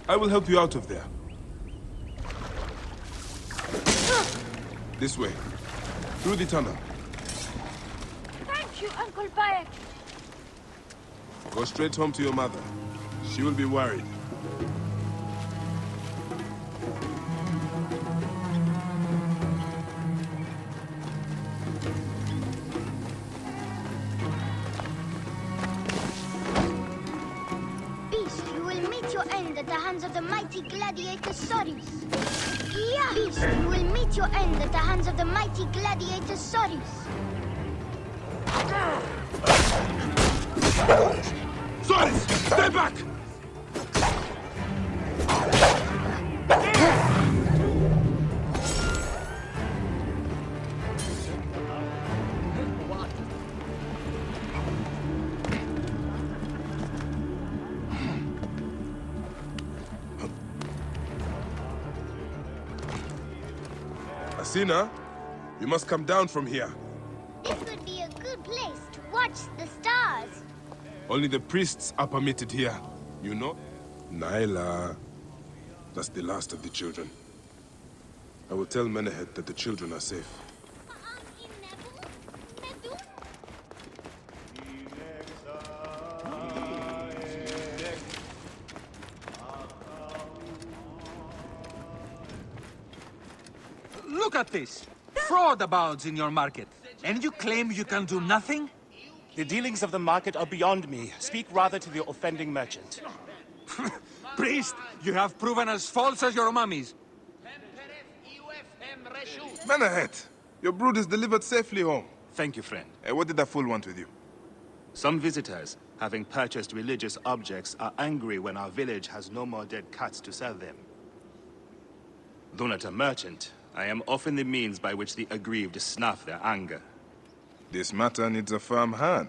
I will help you out of there. This way. Through the tunnel. Thank you, Uncle Bayek. Go straight home to your mother. She will be worried. At the hands of the mighty gladiator Soris. Yeah! Beast, you will meet your end at the hands of the mighty gladiator Soris. Soris! Stay back! Asina, you must come down from here. This would be a good place to watch the stars. Only the priests are permitted here, you know? Layla, that's the last of the children. I will tell Menehet that the children are safe. Look at this! Fraud abounds in your market, and you claim you can do nothing? The dealings of the market are beyond me. Speak rather to the offending merchant. Priest, you have proven as false as your mummies. Menehet, your brood is delivered safely home. Thank you, friend. What did that fool want with you? Some visitors, having purchased religious objects, are angry when our village has no more dead cats to sell them. Though not a merchant, I am often the means by which the aggrieved snuff their anger. This matter needs a firm hand.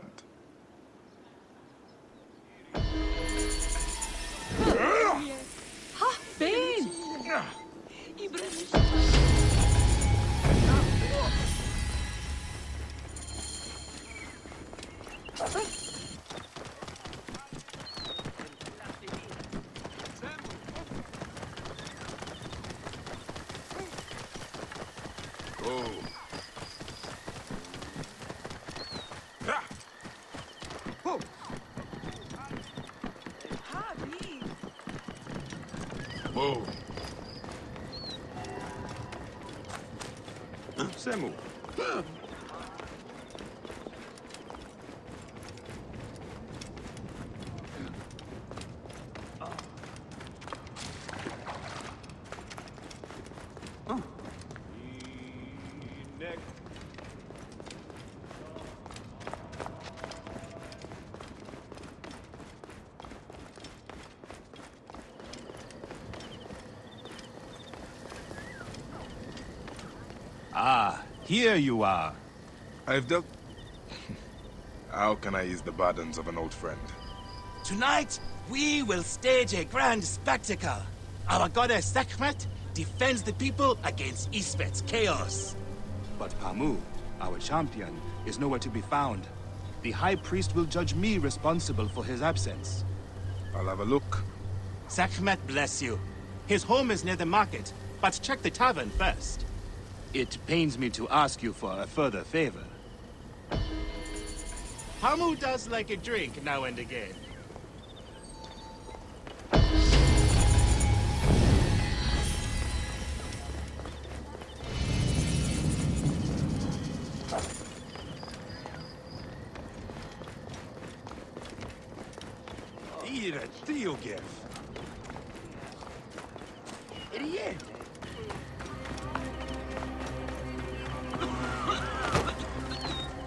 Ben! Whoa. Semu. Ah, here you are. I've dealt... How can I ease the burdens of an old friend? Tonight, we will stage a grand spectacle. Our goddess Sekhmet defends the people against Isfet's chaos. But Pamu, our champion, is nowhere to be found. The High Priest will judge me responsible for his absence. I'll have a look. Sekhmet bless you. His home is near the market, but check the tavern first. It pains me to ask you for a further favor. Pamu does like a drink now and again.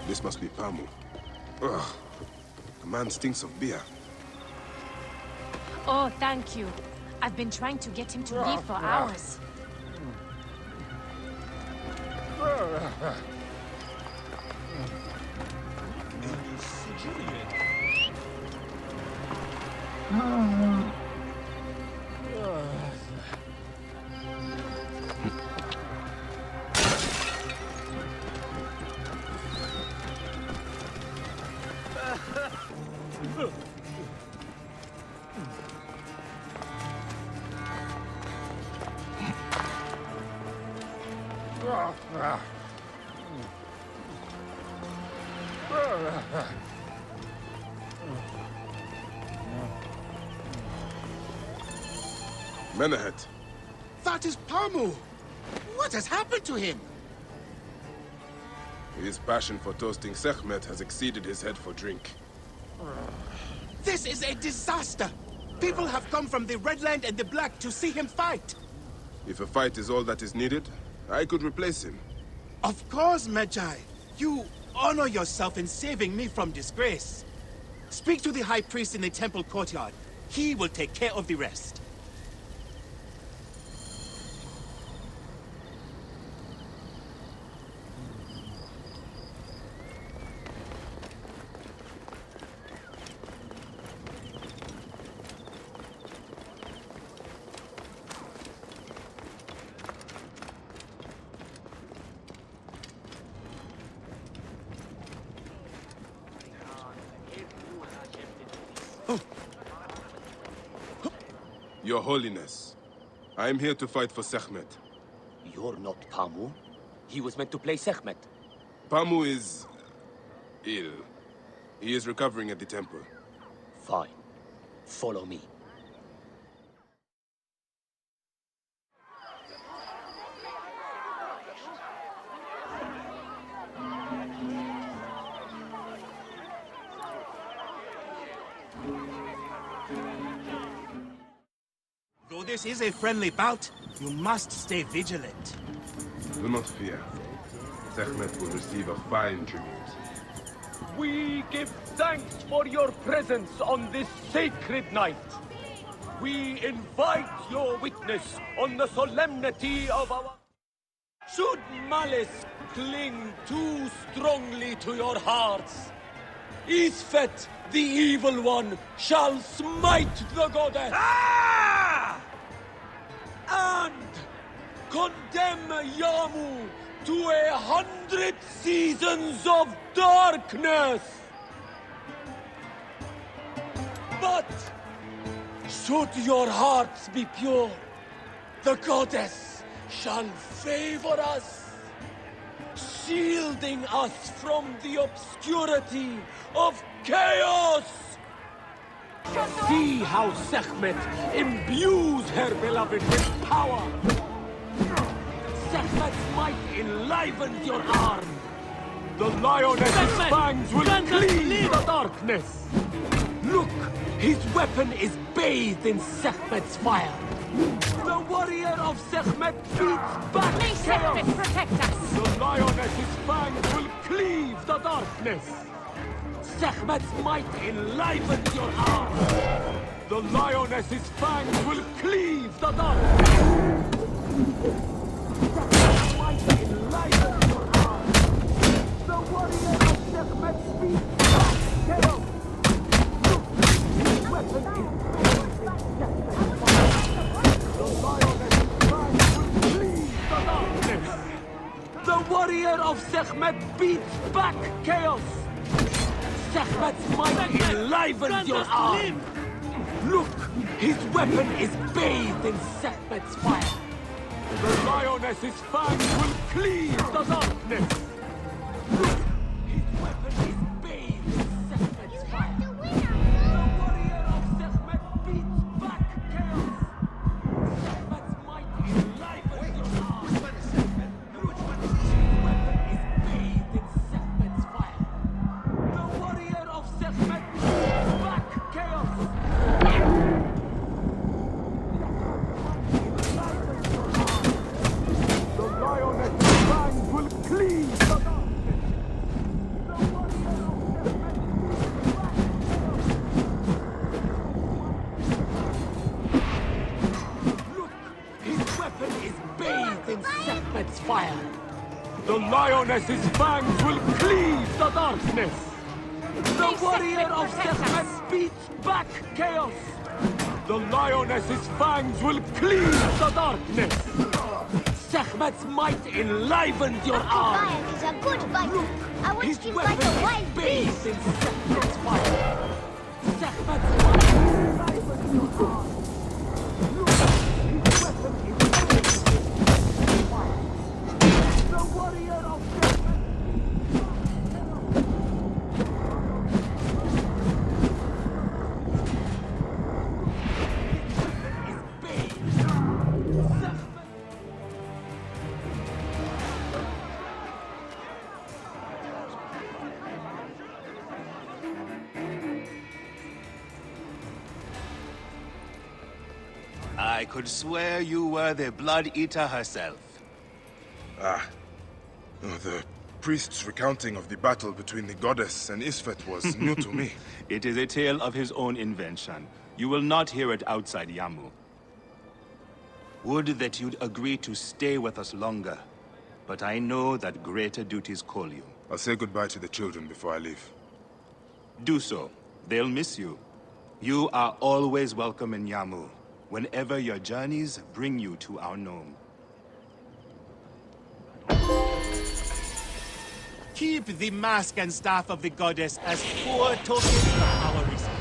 This must be Pamu. Ugh. The man stinks of beer. Oh, thank you. I've been trying to get him to leave for hours. Menehet. That is Pamu! What has happened to him? His passion for toasting Sekhmet has exceeded his head for drink. This is a disaster! People have come from the Red Land and the Black to see him fight! If a fight is all that is needed, I could replace him. Of course, Medjay. You honor yourself in saving me from disgrace. Speak to the High Priest in the temple courtyard. He will take care of the rest. Your Holiness, I am here to fight for Sekhmet. You're not Pamu. He was meant to play Sekhmet. Pamu is... ill. He is recovering at the temple. Fine. Follow me. Though this is a friendly bout, you must stay vigilant. Do not fear. Sekhmet will receive a fine tribute. We give thanks for your presence on this sacred night. We invite your witness on the solemnity of our... Should malice cling too strongly to your hearts, Isfet, the evil one, shall smite the goddess. And condemn Yamu to 100 seasons of darkness. But should your hearts be pure, the goddess shall favor us, shielding us from the obscurity of chaos. See how Sekhmet imbues her beloved with power. Sekhmet's might enlivens your arm. The lioness's fangs will cleave the darkness. Look, his weapon is bathed in Sekhmet's fire. The warrior of Sekhmet beats back May chaos. Sekhmet protect us! The lioness's fangs will cleave the darkness. Sekhmet's might enlivens your arm. The lioness's fangs will cleave the darkness. Sekhmet's might enlivens your arm. The warrior of Sekhmet beats back chaos. Look, his weapon is bathed in Sekhmet's fire. The lioness's fangs will cleave the darkness. The warrior of Sekhmet beats back chaos. Sekhmet's might enlivens your arm. Look, his weapon is bathed in Sekhmet's fire. The lioness's fangs will cleave the darkness. Look, his weapon is bathed in Sekhmet's fire. The warrior of Sekhmet beats back chaos. Sekhmet's might enlivens your arm. Look, his weapon is bathed in Sekhmet's fire. The warrior of Sekhmet beats back chaos. The lioness's fangs will cleave the darkness. The warrior of Sekhmet. Look, his weapon is bathed in Sekhmet's fire. The lioness's fangs will cleave the darkness. The warrior of Sekhmet beats back chaos. The lioness's fangs will cleave the darkness. Sekhmet's might enlivens your arm. Bayek is a good fighter. I watched him fight a wild beast. In Sekhmet's fire. Sekhmet's might enlivens your arm. Look, his weapon is bathed in Sekhmet's fire. The warrior of Sekhmet. I could swear you were the Blood Eater herself. Ah. Oh, the priest's recounting of the battle between the goddess and Isfet was new to me. It is a tale of his own invention. You will not hear it outside Yamu. Would that you'd agree to stay with us longer. But I know that greater duties call you. I'll say goodbye to the children before I leave. Do so. They'll miss you. You are always welcome in Yamu, whenever your journeys bring you to our gnome. Keep the mask and staff of the goddess as poor tokens of our respect.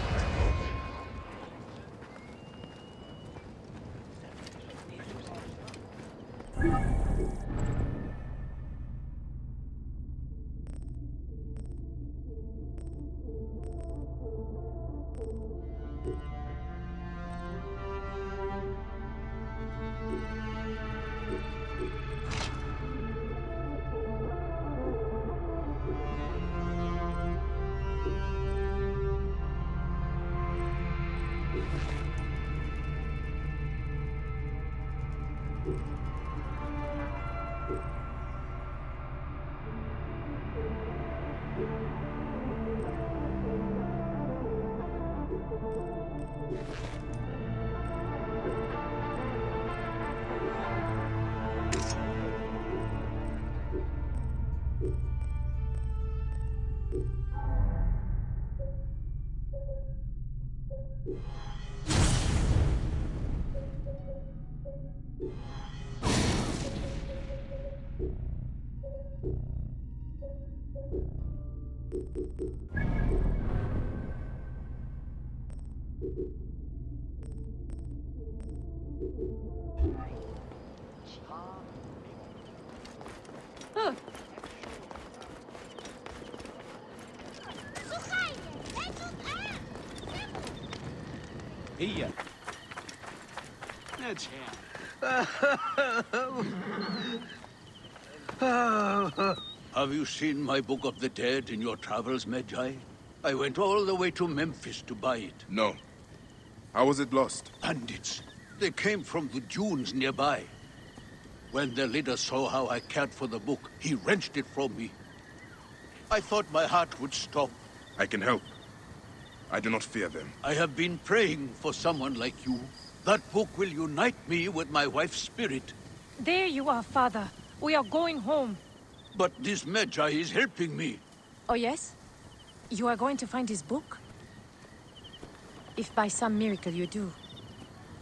Here. Have you seen my Book of the Dead in your travels, Medjay? I went all the way to Memphis to buy it. No. How was it lost? Bandits. They came from the dunes nearby. When their leader saw how I cared for the book, he wrenched it from me. I thought my heart would stop. I can help. I do not fear them. I have been praying for someone like you. That book will unite me with my wife's spirit. There you are, Father. We are going home. But this Medjay is helping me. Oh, yes? You are going to find his book? If by some miracle you do,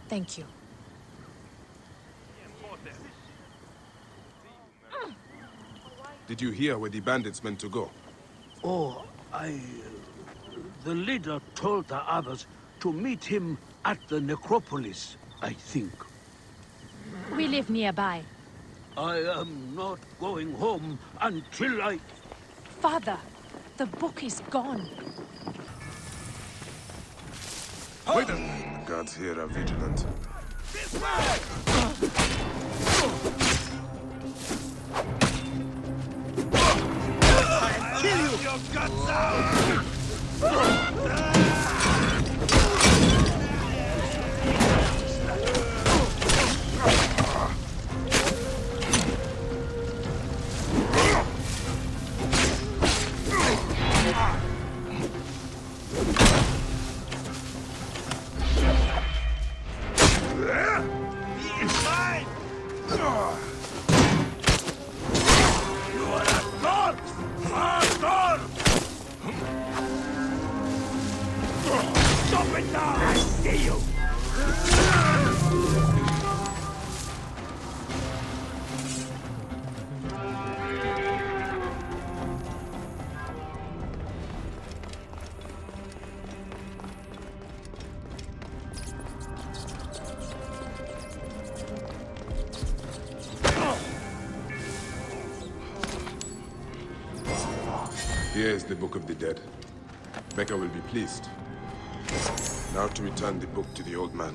thank you. Did you hear where the bandits meant to go? Oh, the leader told the others to meet him at the necropolis, I think. We live nearby. I am not going home until I... Father, the book is gone. Wait a minute. The guards here are vigilant. This way! I'll kill you! Your guts out! Here is the Book of the Dead. Becca will be pleased. Now to return the book to the old man.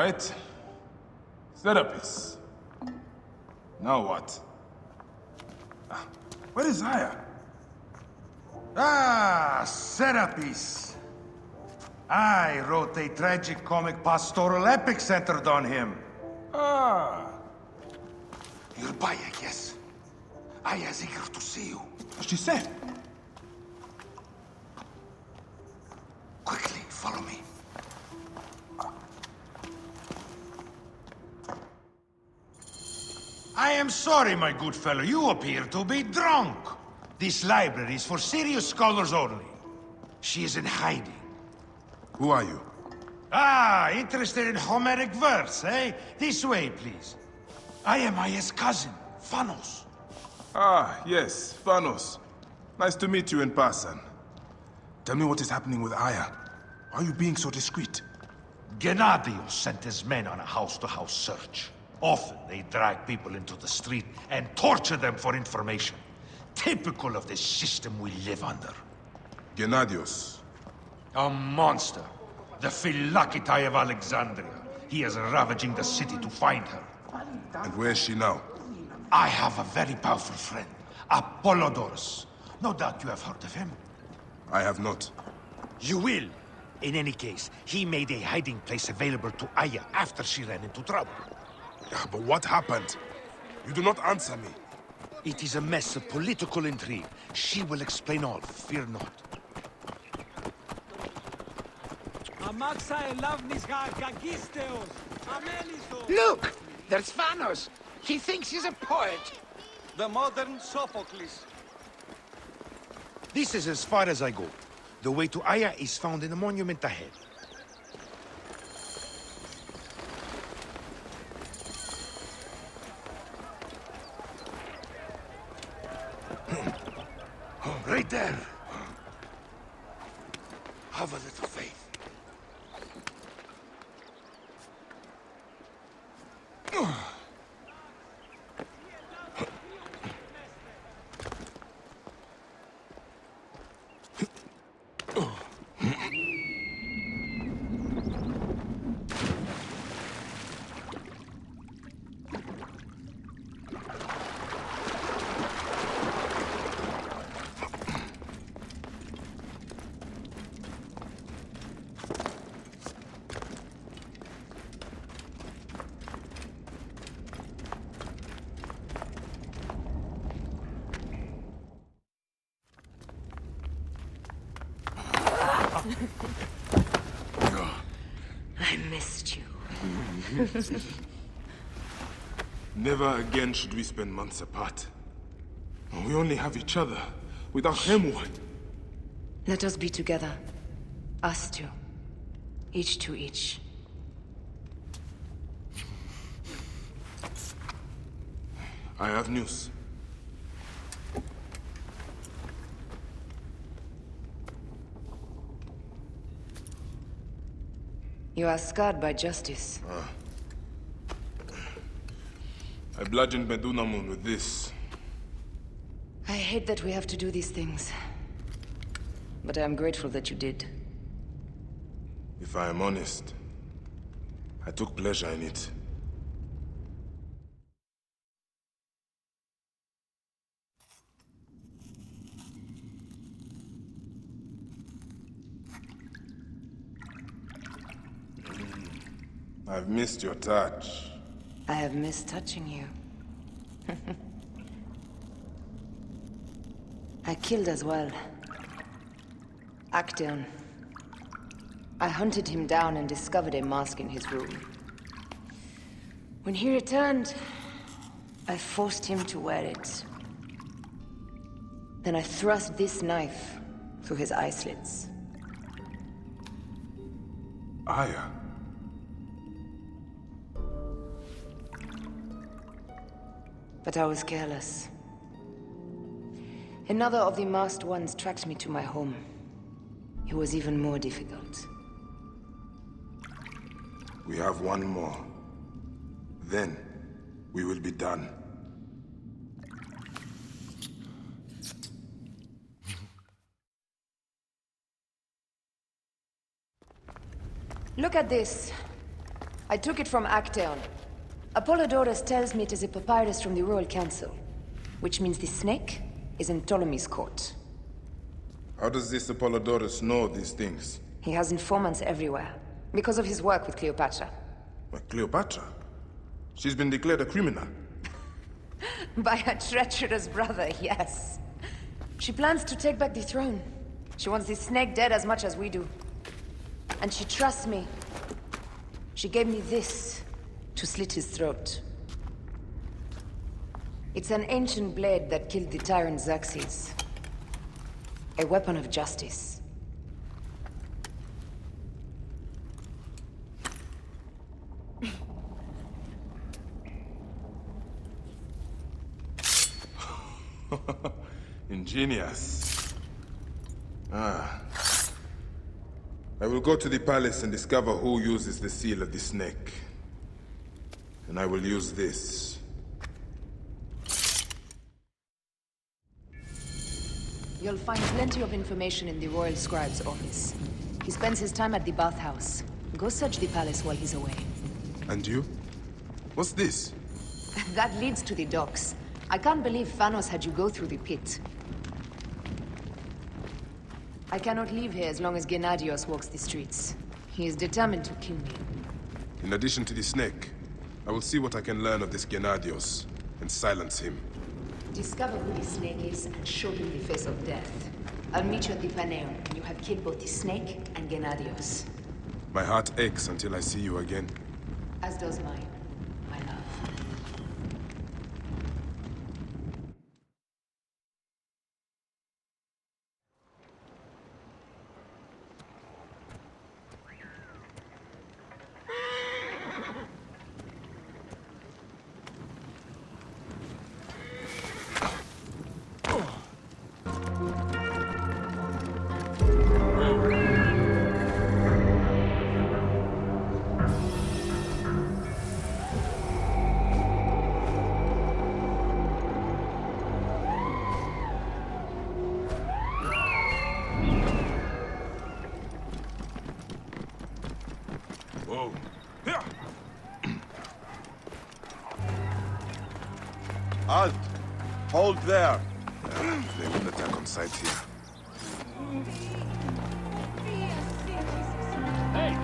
right. Serapis. Now what? Where is Aya? Ah, Serapis. I wrote a tragic comic pastoral epic centered on him. Ah. You're Bayek, yes? Aya's eager to see you. She said. Quickly, follow me. I am sorry, my good fellow. You appear to be drunk. This library is for serious scholars only. She is in hiding. Who are you? Ah, interested in Homeric verse, eh? This way, please. I am Aya's cousin, Phanos. Ah, yes, Phanos. Nice to meet you in person. Tell me what is happening with Aya. Why are you being so discreet? Gennadios sent his men on a house-to-house search. Often they drag people into the street and torture them for information. Typical of the system we live under. Gennadios. A monster. The Phylakitae of Alexandria. He is ravaging the city to find her. And where is she now? I have a very powerful friend, Apollodorus. No doubt you have heard of him. I have not. You will. In any case, he made a hiding place available to Aya after she ran into trouble. But what happened? You do not answer me. It is a mess of political intrigue. She will explain all, fear not. Look! There's Phanos! He thinks he's a poet! The modern Sophocles. This is as far as I go. The way to Aya is found in the monument ahead. Right there. Have a little faith. I missed you. Never again should we spend months apart. We only have each other. Without him, what? Let us be together. Us two. Each to each. I have news. You are scarred by justice. I bludgeoned Medunamun with this. I hate that we have to do these things. But I am grateful that you did. If I am honest, I took pleasure in it. I've missed your touch. I have missed touching you. I killed as well. Actaeon. I hunted him down and discovered a mask in his room. When he returned, I forced him to wear it. Then I thrust this knife through his eye slits. Aya. But I was careless. Another of the masked ones tracked me to my home. It was even more difficult. We have one more. Then, we will be done. Look at this. I took it from Actaeon. Apollodorus tells me it is a papyrus from the Royal Council, which means the snake is in Ptolemy's court. How does this Apollodorus know these things? He has informants everywhere, because of his work with Cleopatra. But Cleopatra? She's been declared a criminal. By her treacherous brother, yes. She plans to take back the throne. She wants the snake dead as much as we do. And she trusts me. She gave me this to slit his throat. It's an ancient blade that killed the tyrant Xerxes. A weapon of justice. Ingenious. I will go to the palace and discover who uses the seal of the snake. And I will use this. You'll find plenty of information in the Royal Scribe's office. He spends his time at the bathhouse. Go search the palace while he's away. And you? What's this? That leads to the docks. I can't believe Thanos had you go through the pit. I cannot leave here as long as Gennadios walks the streets. He is determined to kill me. In addition to the snake, I will see what I can learn of this Gennadios and silence him. Discover who the snake is and show him the face of death. I'll meet you at the Paneum when you have killed both the snake and Gennadios. My heart aches until I see you again. As does mine, my love. Whoa. Halt! Hold there! They wouldn't attack on sight here. Hey!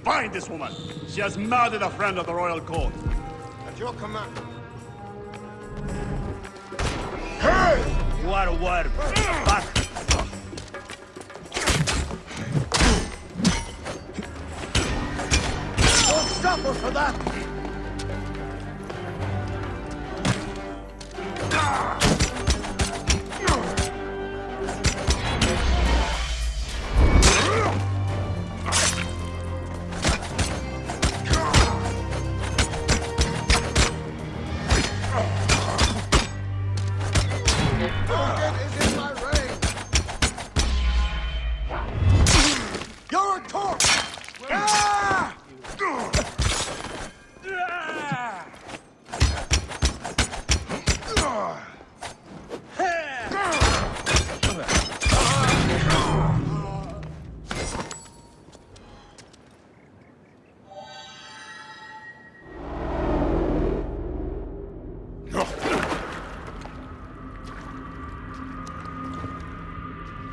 Find this woman! She has murdered a friend of the royal court. At your command. Hey! You are a worm. Back! Don't suffer for that!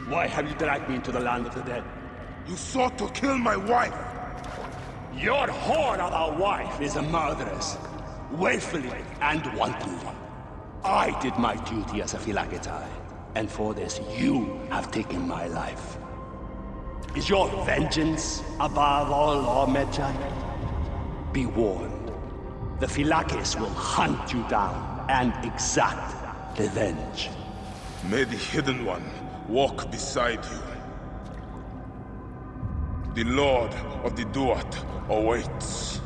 Why have you dragged me into the land of the dead? You sought to kill my wife! Your whore of a wife is a murderess, willfully and wantonly. I did my duty as a Phylagitai, and for this you have taken my life. Is your vengeance above all law, Medjay? Be warned. The Phylakes will hunt you down and exact revenge. May the Hidden One walk beside you. The Lord of the Duat awaits.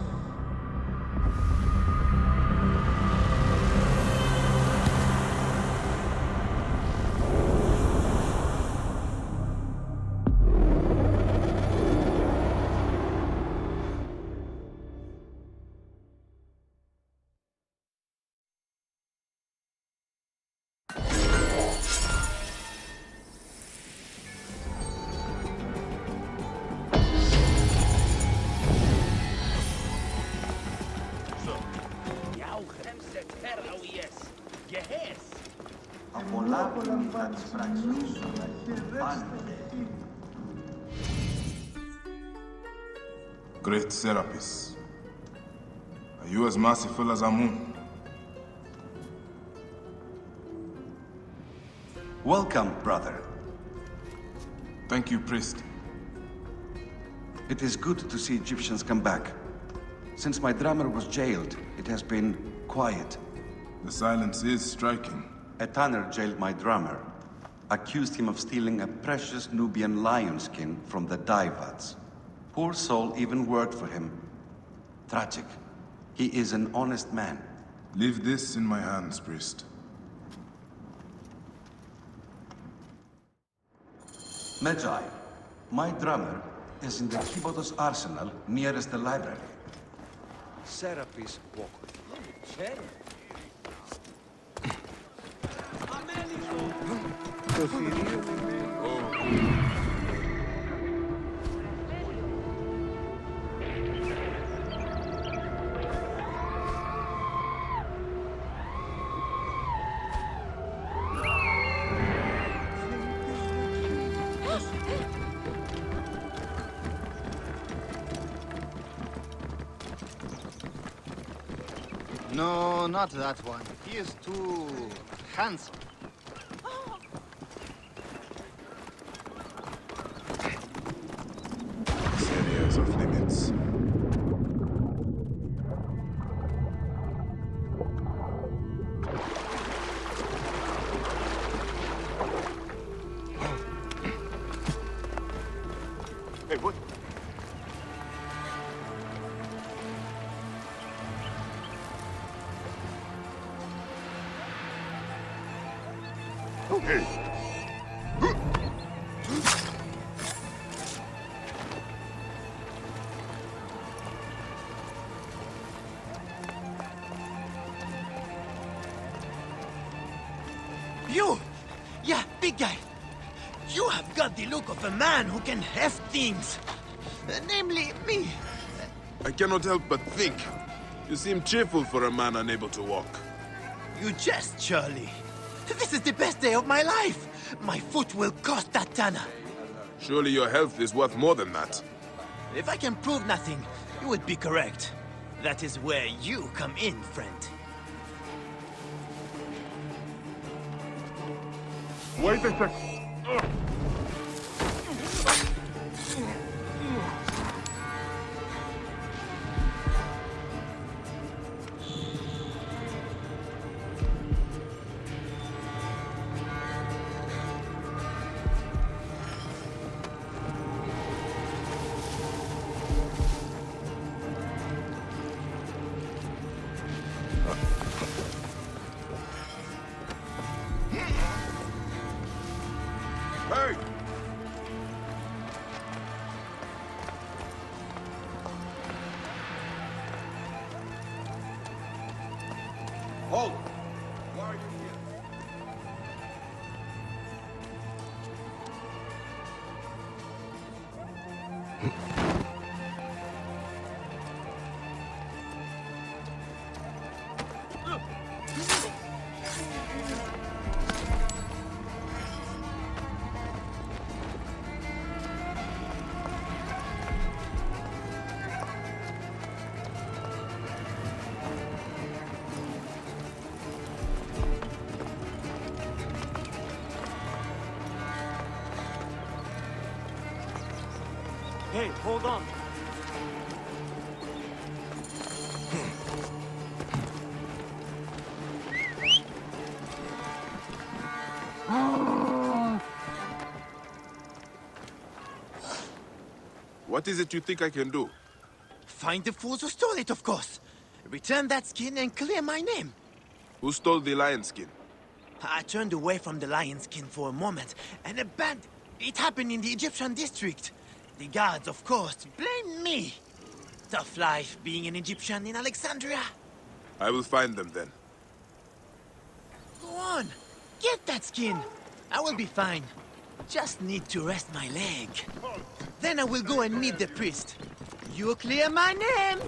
Great Serapis, are you as merciful as Amun? Welcome, brother. Thank you, priest. It is good to see Egyptians come back. Since my drummer was jailed, it has been quiet. The silence is striking. A tanner jailed my drummer, accused him of stealing a precious Nubian lion skin from the Daivads. Poor soul even worked for him. Tragic. He is an honest man. Leave this in my hands, priest. Medjay, my drummer is in the Kibotos arsenal nearest the library. Serapis walk. No, not that one. He is too handsome. This area is off limits. Hey, what? Hey! You! Yeah, big guy. You have got the look of a man who can heft things. Namely, me. I cannot help but think. You seem cheerful for a man unable to walk. You jest, Charlie. This is the best day of my life. My foot will cost that tanner. Surely your health is worth more than that. If I can prove nothing, you would be correct. That is where you come in, friend. Wait a sec. Hey! Hold! Why are you here? Hey, hold on. What is it you think I can do? Find the fools who stole it, of course. Return that skin and clear my name. Who stole the lion skin? I turned away from the lion skin for a moment, and it happened in the Egyptian district. The guards, of course, blame me. Tough life being an Egyptian in Alexandria. I will find them then. Go on, get that skin. I will be fine. Just need to rest my leg. Then I will go and meet the priest. You clear my name.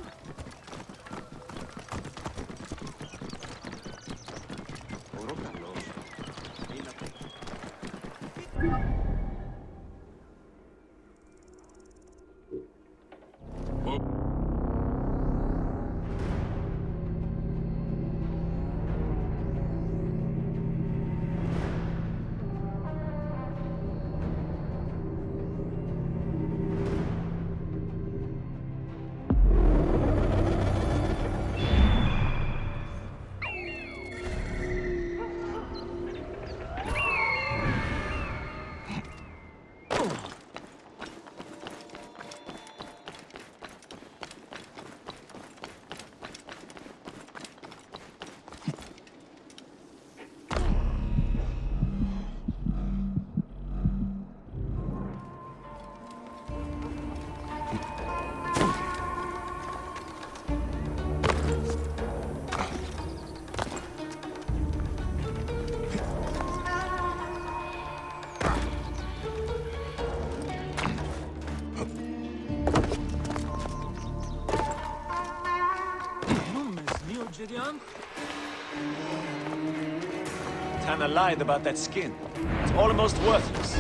Tana lied about that skin. It's almost worthless.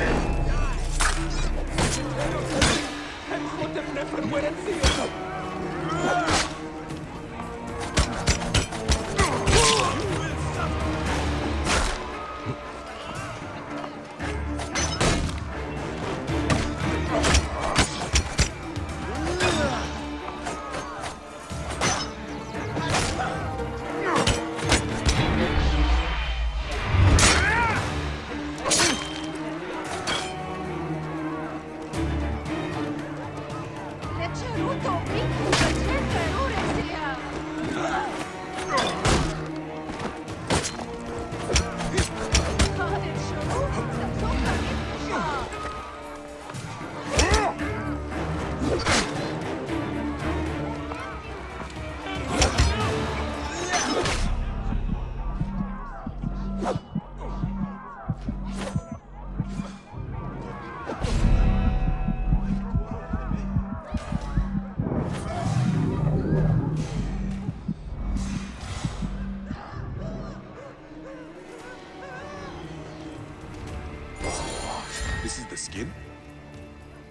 This is the skin?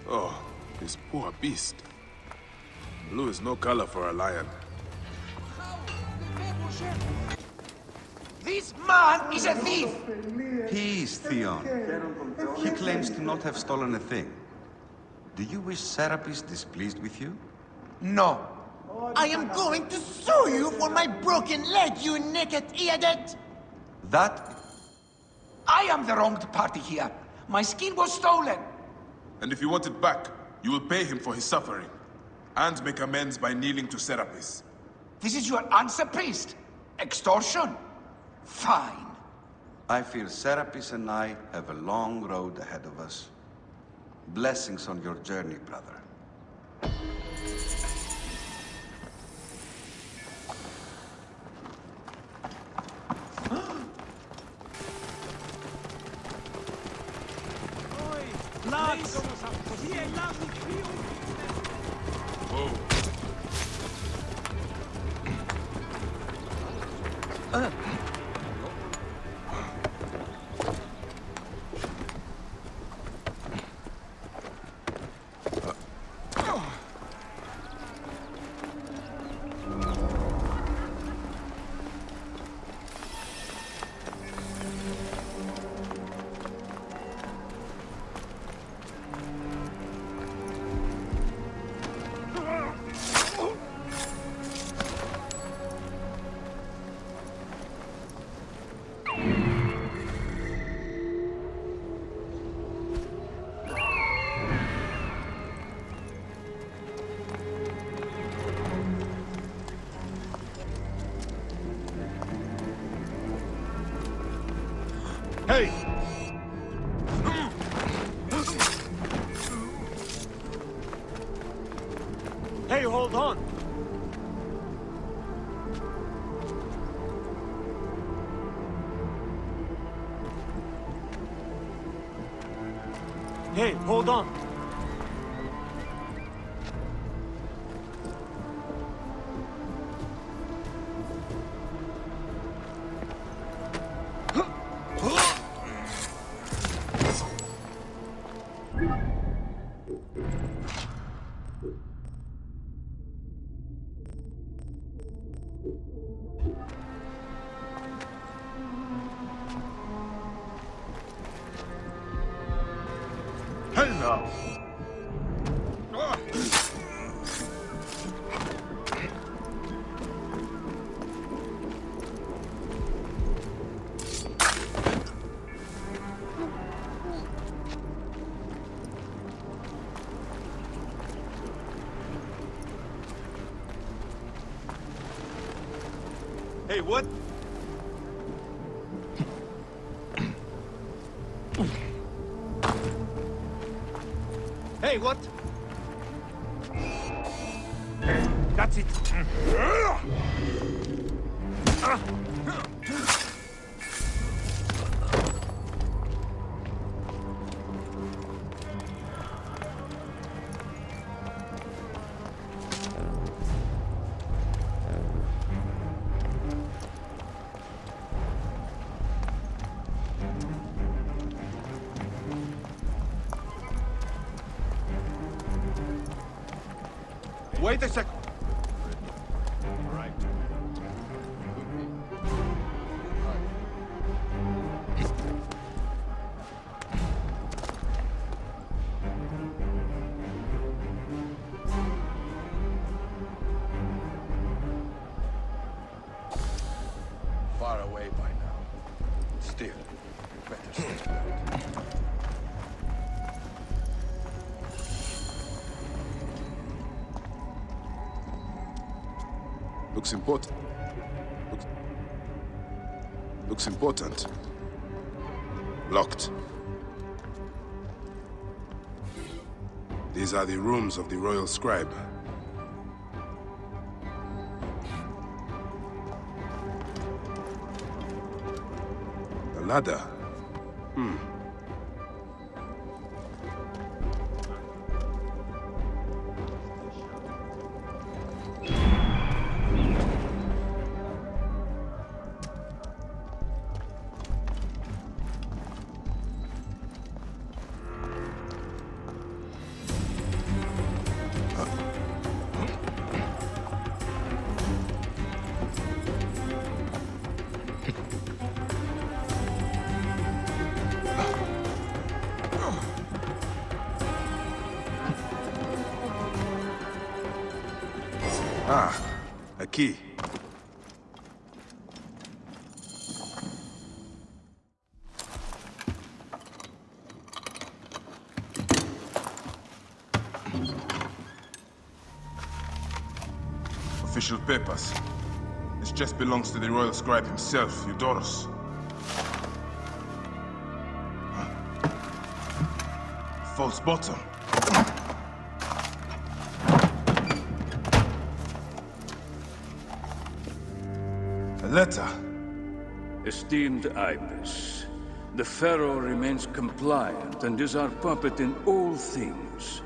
Oh, this poor beast. Blue is no color for a lion. This man is a thief! Peace, Theon. He claims to not have stolen a thing. Do you wish Serapis displeased with you? No. I am going to sue you for my broken leg, you naked idiot! That... I am the wronged party here. My skin was stolen. And if you want it back, you will pay him for his suffering. And make amends by kneeling to Serapis. This is your answer, priest? Extortion? Fine. I fear Serapis and I have a long road ahead of us. Blessings on your journey, brother. Hey! Hey, hold on! Hey, hold on! Hell no! Hey, what? Hey, what? That's it. Wait a second. Far away by now. Still, better stay alert. Looks important. Looks important. Locked. These are the rooms of the Royal Scribe. A ladder. Ah, a key. Official papers. This chest belongs to the Royal Scribe himself, Eudoros. False bottom. A letter. Esteemed Ibis, the Pharaoh remains compliant and is our puppet in all things.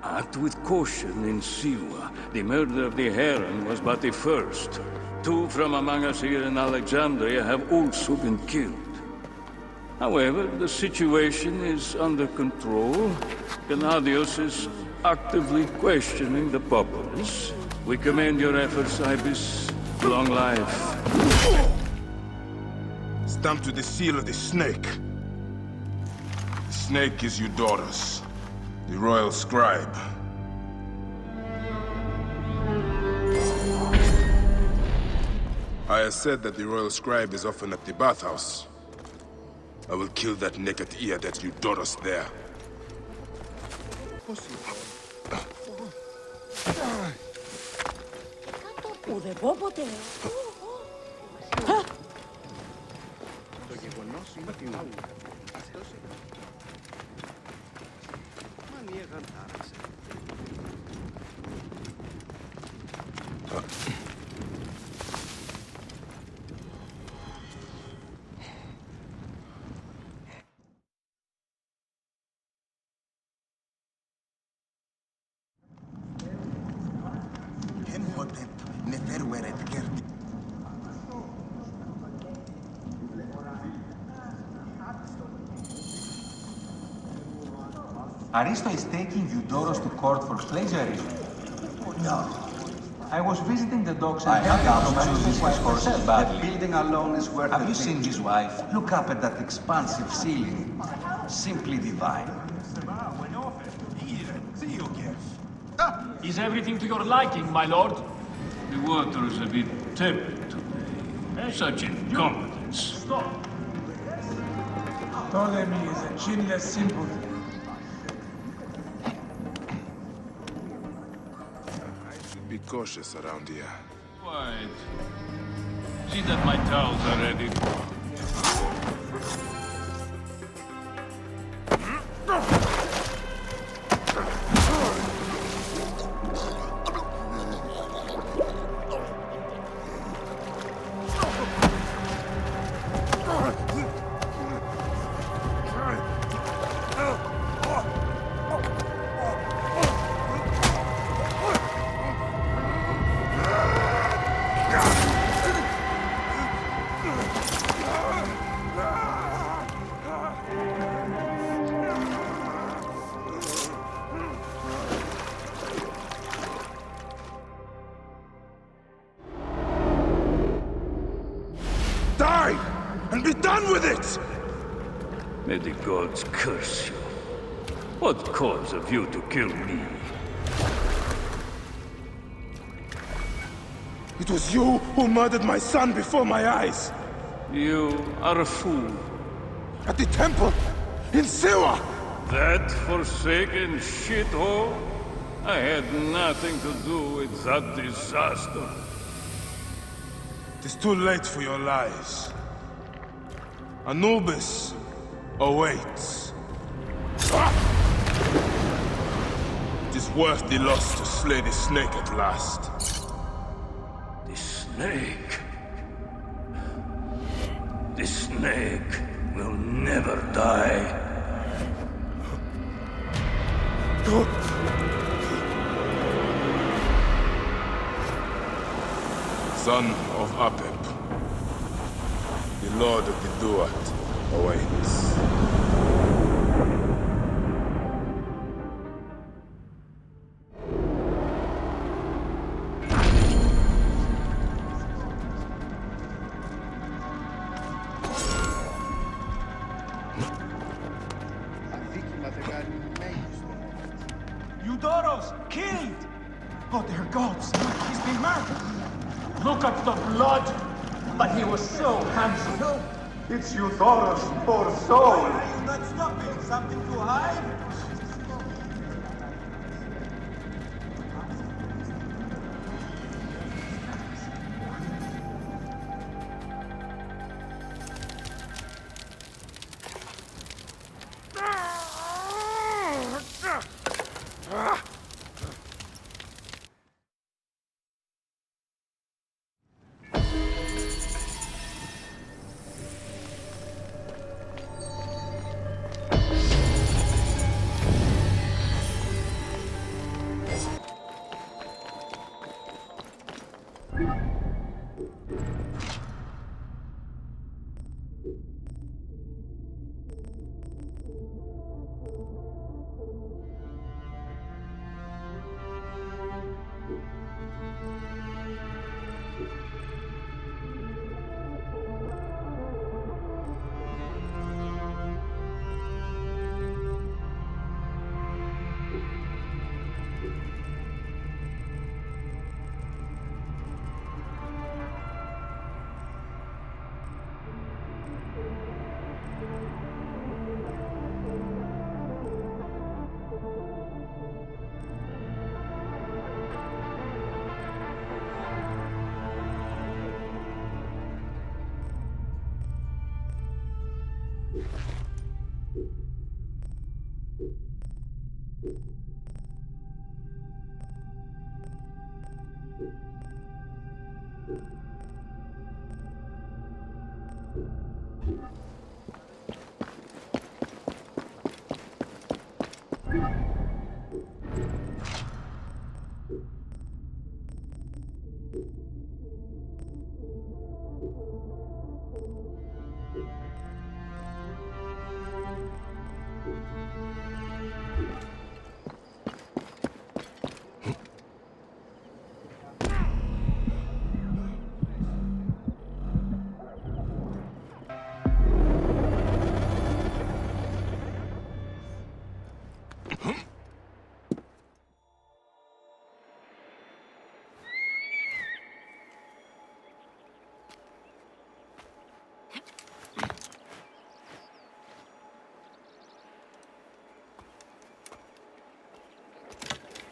Act with caution in Siwa. The murder of the Heron was but the first. 2 from among us here in Alexandria have also been killed. However, the situation is under control. Gennadios is actively questioning the populace. We commend your efforts, Ibis. Long life. Stamped with the seal of the snake. The snake is Eudoros, the Royal Scribe. Aya said that the Royal Scribe is often at the bathhouse. I will kill that naked ear that Eudoros there. Aristo is taking Eudoros to court for plagiarism. No. I was visiting the docks and I have heard to choose his these horses myself. badly. The building alone is worth Have the you thing. seen his wife? Look up at that expansive ceiling. Simply divine. Is everything to your liking, my lord? The water is a bit tepid today. Such incompetence. Ptolemy is a chinless simpleton. Be cautious around here. Quiet. See that my towels are ready. Die! And be done with it! May the gods curse you. What cause have you to kill me? It was you who murdered my son before my eyes! You are a fool. At the temple! In Siwa! That forsaken shithole? I had nothing to do with that disaster. It is too late for your lies. Anubis awaits. It is worth the loss to slay the snake at last. The snake? The snake will never die. Son of Apep, the Lord of the Duat awaits. Eudoros, killed! Oh, dear gods, he's been murdered! Look at the blood! But he was so handsome! It's Eudoros, poor soul! Why are you not stopping? Something to hide?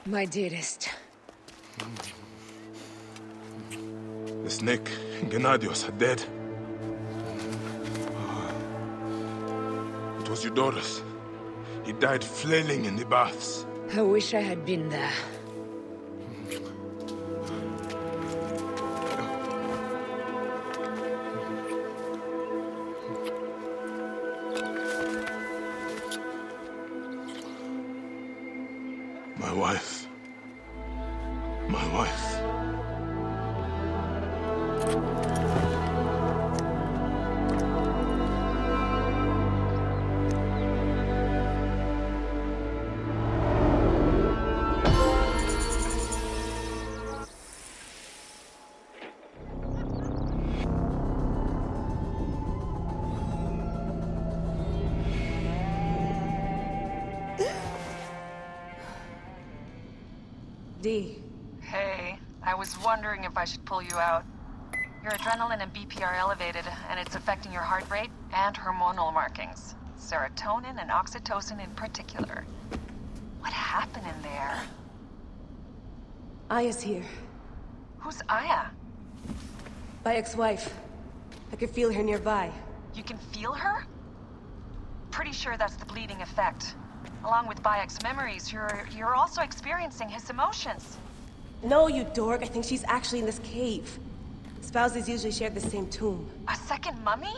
My dearest. The snake and Gennadios are dead. It was Eudoros. He died flailing in the baths. I wish I had been there. My wife. My wife. D. Hey, I was wondering if I should pull you out. Your adrenaline and BP are elevated, and it's affecting your heart rate and hormonal markings. Serotonin and oxytocin in particular. What happened in there? Aya's here. Who's Aya? Bayek's wife. I could feel her nearby. You can feel her? Pretty sure that's the bleeding effect. Along with Bayek's memories, you're also experiencing his emotions. No, you dork. I think she's actually in this cave. Spouses usually share the same tomb. A second mummy?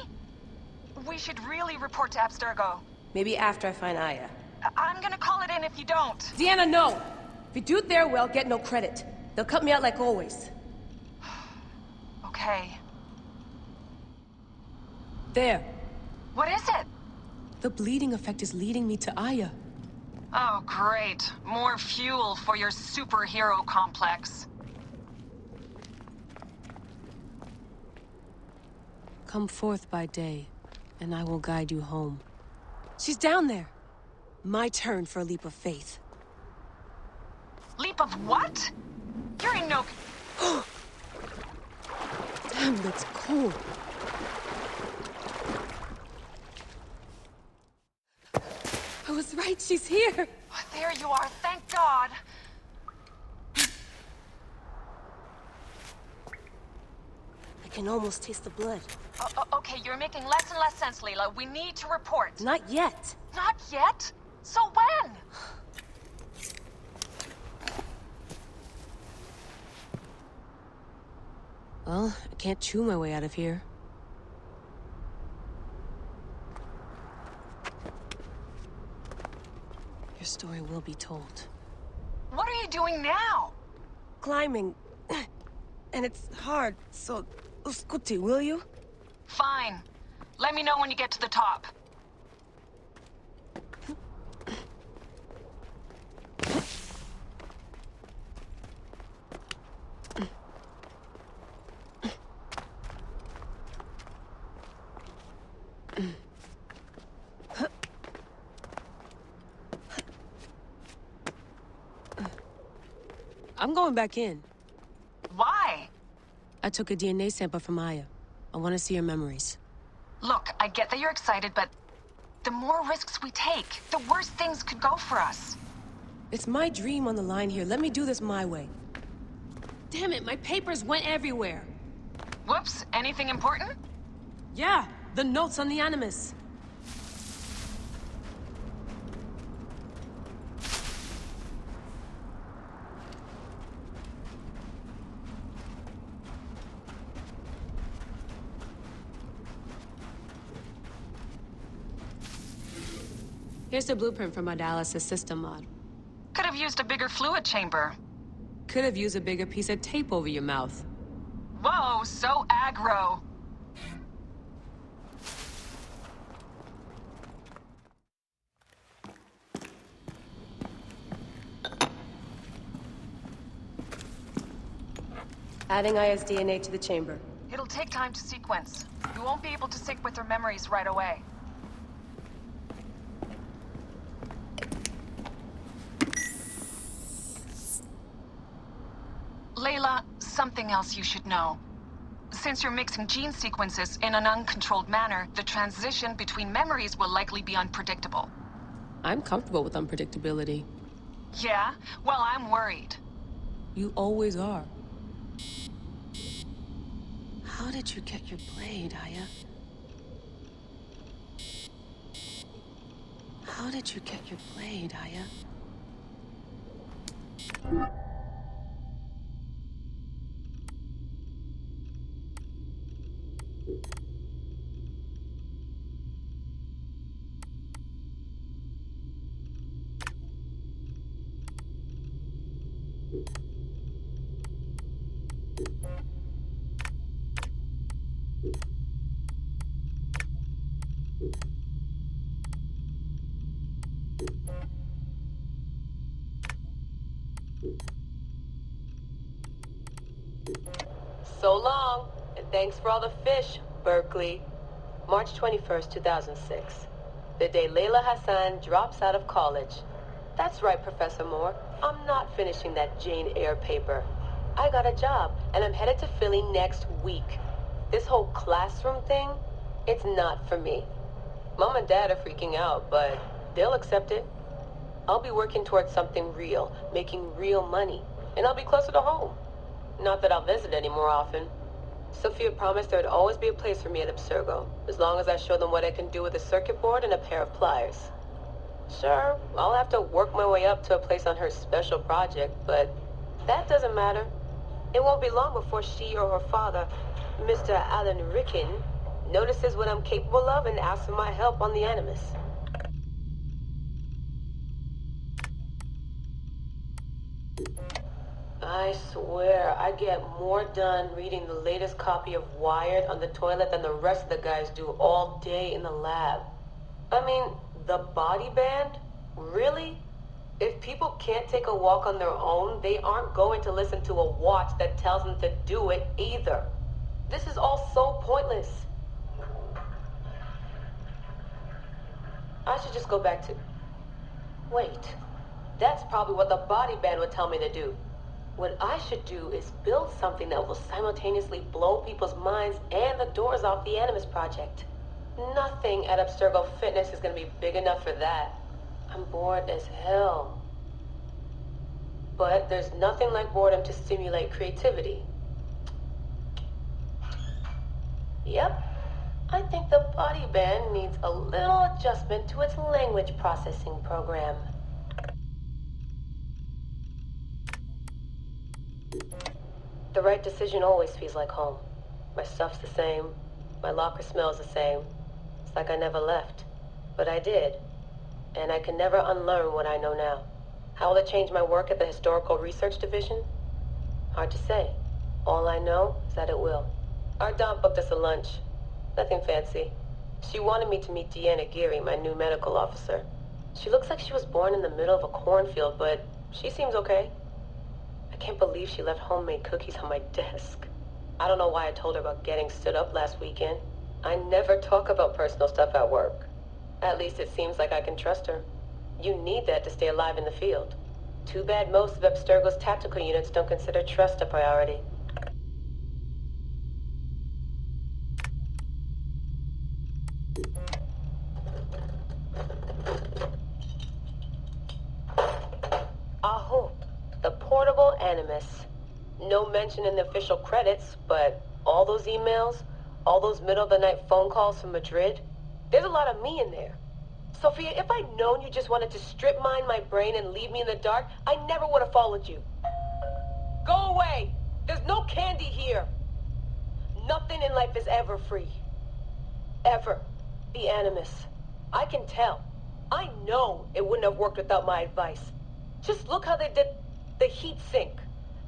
We should really report to Abstergo. Maybe after I find Aya. I'm gonna call it in if you don't. Deanna, no! If you do it there, well, get no credit. They'll cut me out like always. Okay. There. What is it? The bleeding effect is leading me to Aya. Oh, great. More fuel for your superhero complex. Come forth by day, and I will guide you home. She's down there. My turn for a leap of faith. Leap of what? You're in no... Damn, that's cold. I was right, she's here! Oh, there you are, thank God! I can almost taste the blood. Okay, you're making less and less sense, Layla. We need to report. Not yet. Not yet? So when? Well, I can't chew my way out of here. Your story will be told. What are you doing now? Climbing. And it's hard, so... Scuti, will you? Fine. Let me know when you get to the top. I'm going back in. Why? I took a DNA sample from Aya. I want to see her memories. Look, I get that you're excited, but the more risks we take, the worse things could go for us. It's my dream on the line here. Let me do this my way. Damn it, my papers went everywhere. Whoops, anything important? Yeah, the notes on the Animus. Here's the blueprint for my dialysis system mod. Could have used a bigger fluid chamber. Could have used a bigger piece of tape over your mouth. Whoa, so aggro. Adding Aya's DNA to the chamber. It'll take time to sequence. You won't be able to sync with her memories right away. Layla, something else you should know. Since you're mixing gene sequences in an uncontrolled manner, the transition between memories will likely be unpredictable. I'm comfortable with unpredictability. Yeah? Well, I'm worried. You always are. How did you get your blade, Aya? How did you get your blade, Aya? So long, and thanks for all the fish, Berkeley. March 21st, 2006. The day Layla Hassan drops out of college. That's right, Professor Moore. I'm not finishing that Jane Eyre paper. I got a job, and I'm headed to Philly next week. This whole classroom thing, it's not for me. Mom and Dad are freaking out, but they'll accept it. I'll be working towards something real, making real money, and I'll be closer to home. Not that I'll visit any more often. Sophia promised there'd always be a place for me at Abstergo, as long as I show them what I can do with a circuit board and a pair of pliers. Sure, I'll have to work my way up to a place on her special project, but that doesn't matter. It won't be long before she or her father, Mr. Alan Ricken, notices what I'm capable of and asks for my help on the Animus. I swear, I get more done reading the latest copy of Wired on the toilet than the rest of the guys do all day in the lab. I mean, the body band? Really? If people can't take a walk on their own, they aren't going to listen to a watch that tells them to do it either. This is all so pointless. I should just go back to... Wait. That's probably what the body band would tell me to do. What I should do is build something that will simultaneously blow people's minds and the doors off the Animus project. Nothing at Abstergo Fitness is going to be big enough for that. I'm bored as hell. But there's nothing like boredom to stimulate creativity. Yep. I think the body band needs a little adjustment to its language processing program. The right decision always feels like home. My stuff's the same. My locker smells the same. It's like I never left. But I did. And I can never unlearn what I know now. How will it change my work at the Historical Research Division? Hard to say. All I know is that it will. Our Dom booked us a lunch. Nothing fancy. She wanted me to meet Deanna Geary, my new medical officer. She looks like she was born in the middle of a cornfield, but she seems okay. I can't believe she left homemade cookies on my desk. I don't know why I told her about getting stood up last weekend. I never talk about personal stuff at work. At least it seems like I can trust her. You need that to stay alive in the field. Too bad most of Abstergo's tactical units don't consider trust a priority. Aho, the portable Animus. No mention in the official credits, but all those emails, all those middle-of-the-night phone calls from Madrid, there's a lot of me in there. Sophia, if I'd known you just wanted to strip mine my brain and leave me in the dark, I never would have followed you. Go away! There's no candy here! Nothing in life is ever free. Ever. The Animus. I can tell. I know it wouldn't have worked without my advice. Just look how they did the heat sink,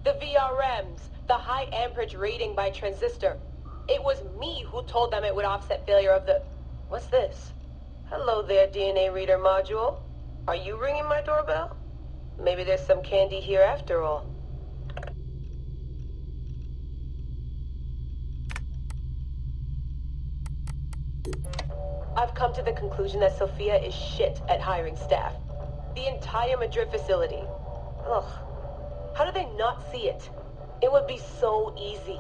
the VRMs, the high amperage rating by transistor. It was me who told them it would offset failure of the... What's this? Hello there, DNA reader module. Are you ringing my doorbell? Maybe there's some candy here after all. I've come to the conclusion that Sophia is shit at hiring staff. The entire Madrid facility. Ugh. How do they not see it? It would be so easy.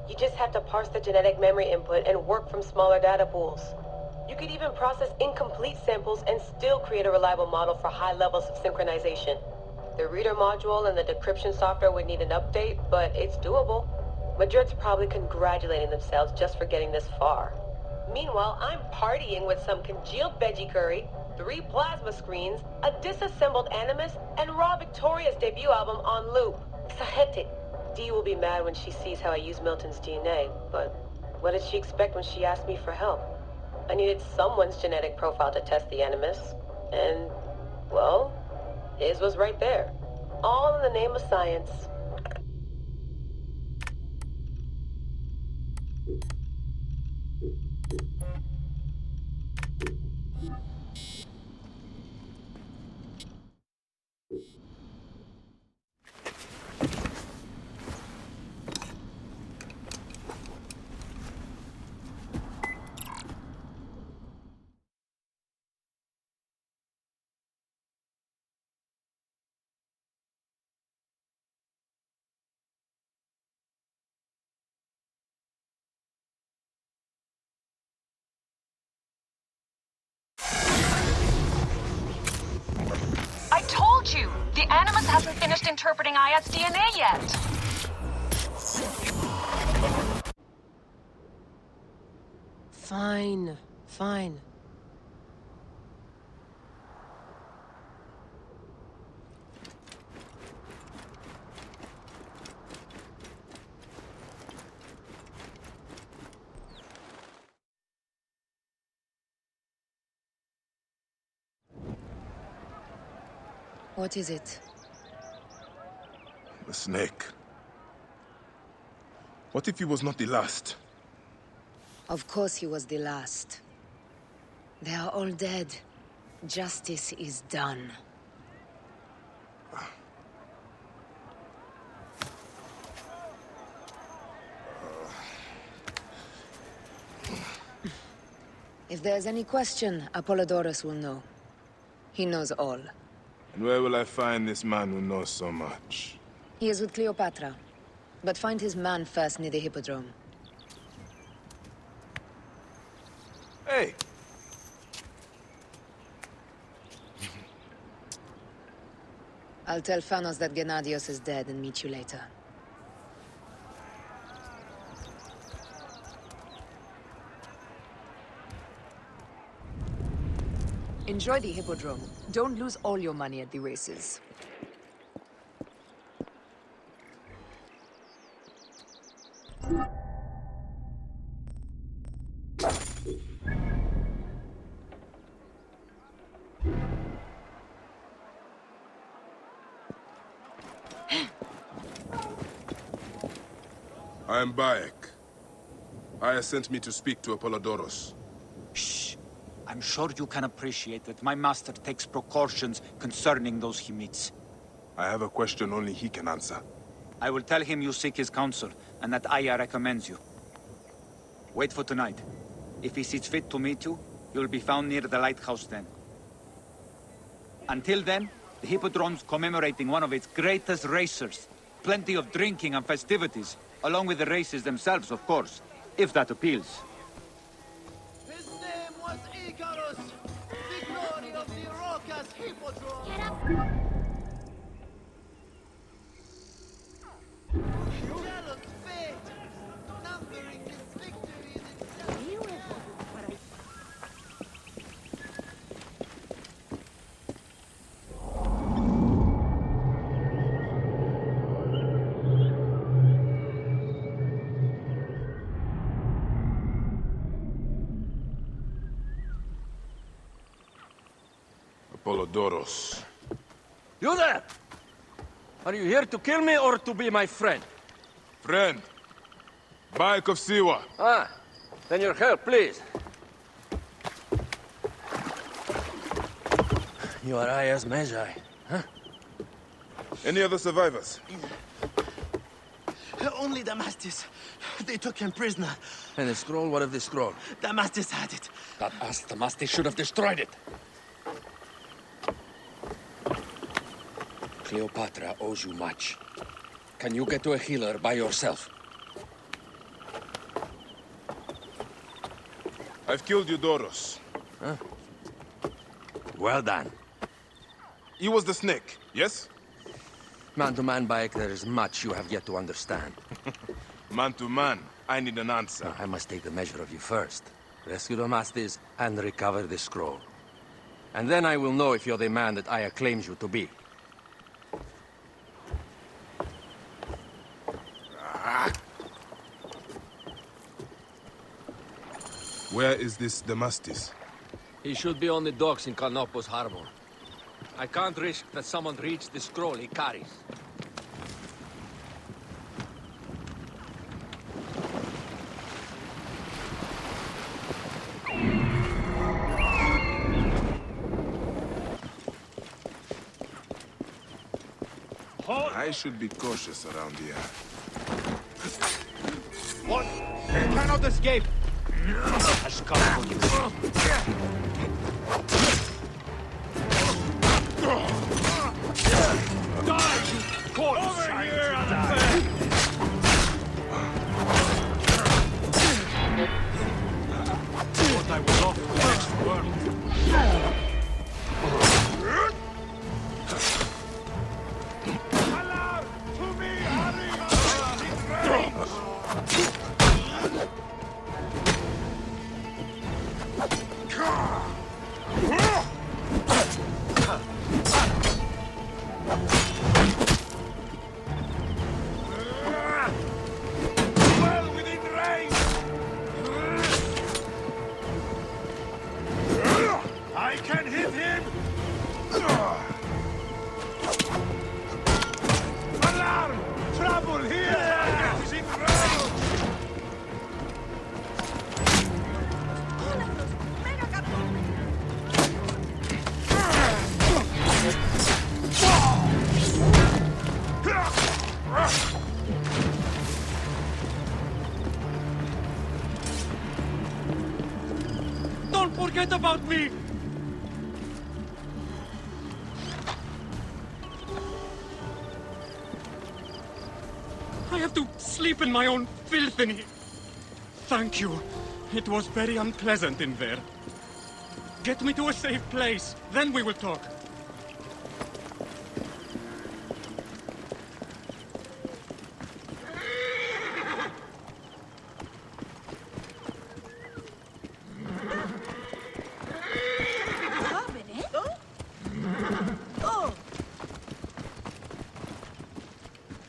You just have to parse the genetic memory input and work from smaller data pools. You could even process incomplete samples and still create a reliable model for high levels of synchronization. The reader module and the decryption software would need an update, but it's doable. Madrid's probably congratulating themselves just for getting this far. Meanwhile, I'm partying with some congealed veggie curry, 3 plasma screens, a disassembled Animus, and Raw Victoria's debut album on loop. It's hectic. Dee will be mad when she sees how I use Milton's DNA, but what did she expect when she asked me for help? I needed someone's genetic profile to test the Animus, and, well, his was right there. All in the name of science. I told you! The Animus hasn't finished interpreting Aya's DNA yet! Fine, fine. What is it? The snake. What if he was not the last? Of course he was the last. They are all dead. Justice is done. If there's any question, Apollodorus will know. He knows all. And where will I find this man who knows so much? He is with Cleopatra. But find his man first near the Hippodrome. Hey! I'll tell Phanos that Gennadios is dead and meet you later. Enjoy the Hippodrome. Don't lose all your money at the races. I am Bayek. Aya sent me to speak to Apollodorus. Shh. I'm sure you can appreciate that my master takes precautions concerning those he meets. I have a question only he can answer. I will tell him you seek his counsel, and that Aya recommends you. Wait for tonight. If he sees fit to meet you, he will be found near the lighthouse then. Until then, the Hippodrome's commemorating one of its greatest racers. Plenty of drinking and festivities, along with the races themselves, of course, if that appeals. His name was Icarus, the glory of the Rocas Hippodrome. Get up! Jealous fate, numbering his victories itself. Apollodorus. You there! Are you here to kill me or to be my friend? Friend. Bayek of Siwa. Ah, then your help, please. You are Aya's Medjay, huh? Any other survivors? Only Damastis. They took him prisoner. And the scroll? What of the scroll? Damastis had it. That us Damastis should have destroyed it. Cleopatra owes you much. Can you get to a healer by yourself? I've killed Eudoros. Huh? Well done. He was the snake, yes? Man to man, Bayek, there is much you have yet to understand. Man to man, I need an answer. I must take the measure of you first. Rescue the Masters and recover the scroll. And then I will know if you're the man that Aya claims you to be. Where is this Damastis? He should be on the docks in Canopus Harbor. I can't risk that someone reads the scroll he carries. I should be cautious around here. What? You cannot escape! Has come for you. Die, you corpse! Over here, Thought I was off to the next world. Don't forget about me! I have to sleep in my own filth in here. Thank you. It was very unpleasant in there. Get me to a safe place, then we will talk.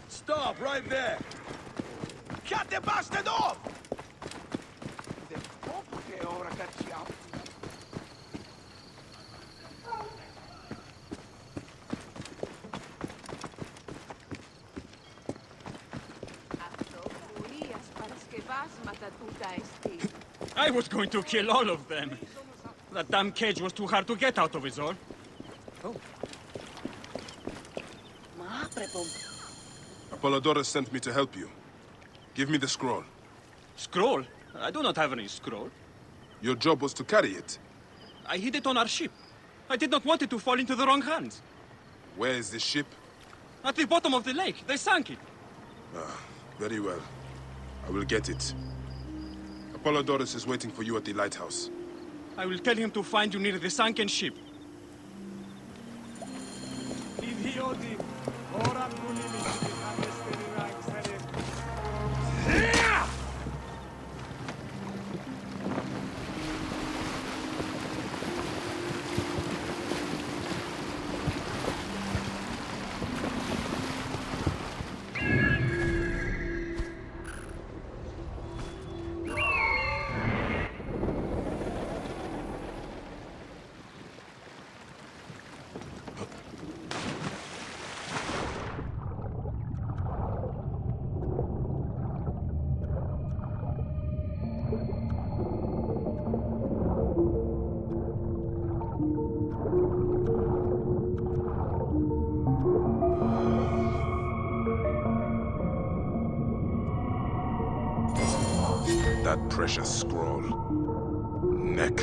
Stop right there! Cut the bastard off! I was going to kill all of them. That damn cage was too hard to get out of, is all. Apollodorus sent me to help you. Give me the scroll. Scroll? I do not have any scroll. Your job was to carry it. I hid it on our ship. I did not want it to fall into the wrong hands. Where is the ship? At the bottom of the lake. They sank it. Ah, very well. I will get it. Apollodorus is waiting for you at the lighthouse. I will tell him to find you near the sunken ship. precious scroll. Neck.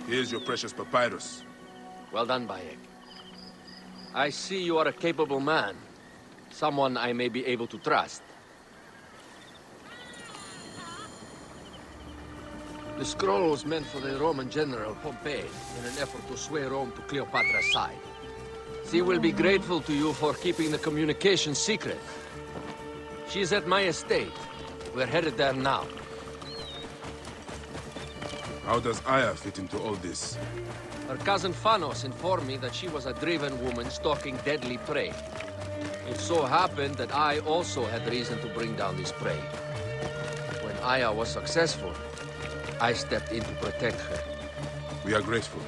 Here's your precious papyrus. Well done, Bayek. I see you are a capable man. Someone I may be able to trust. The scroll was meant for the Roman general Pompey in an effort to sway Rome to Cleopatra's side. She will be grateful to you for keeping the communication secret. She is at my estate. We're headed there now. How does Aya fit into all this? Her cousin Phanos informed me that she was a driven woman stalking deadly prey. It so happened that I also had reason to bring down this prey. When Aya was successful, I stepped in to protect her. We are grateful.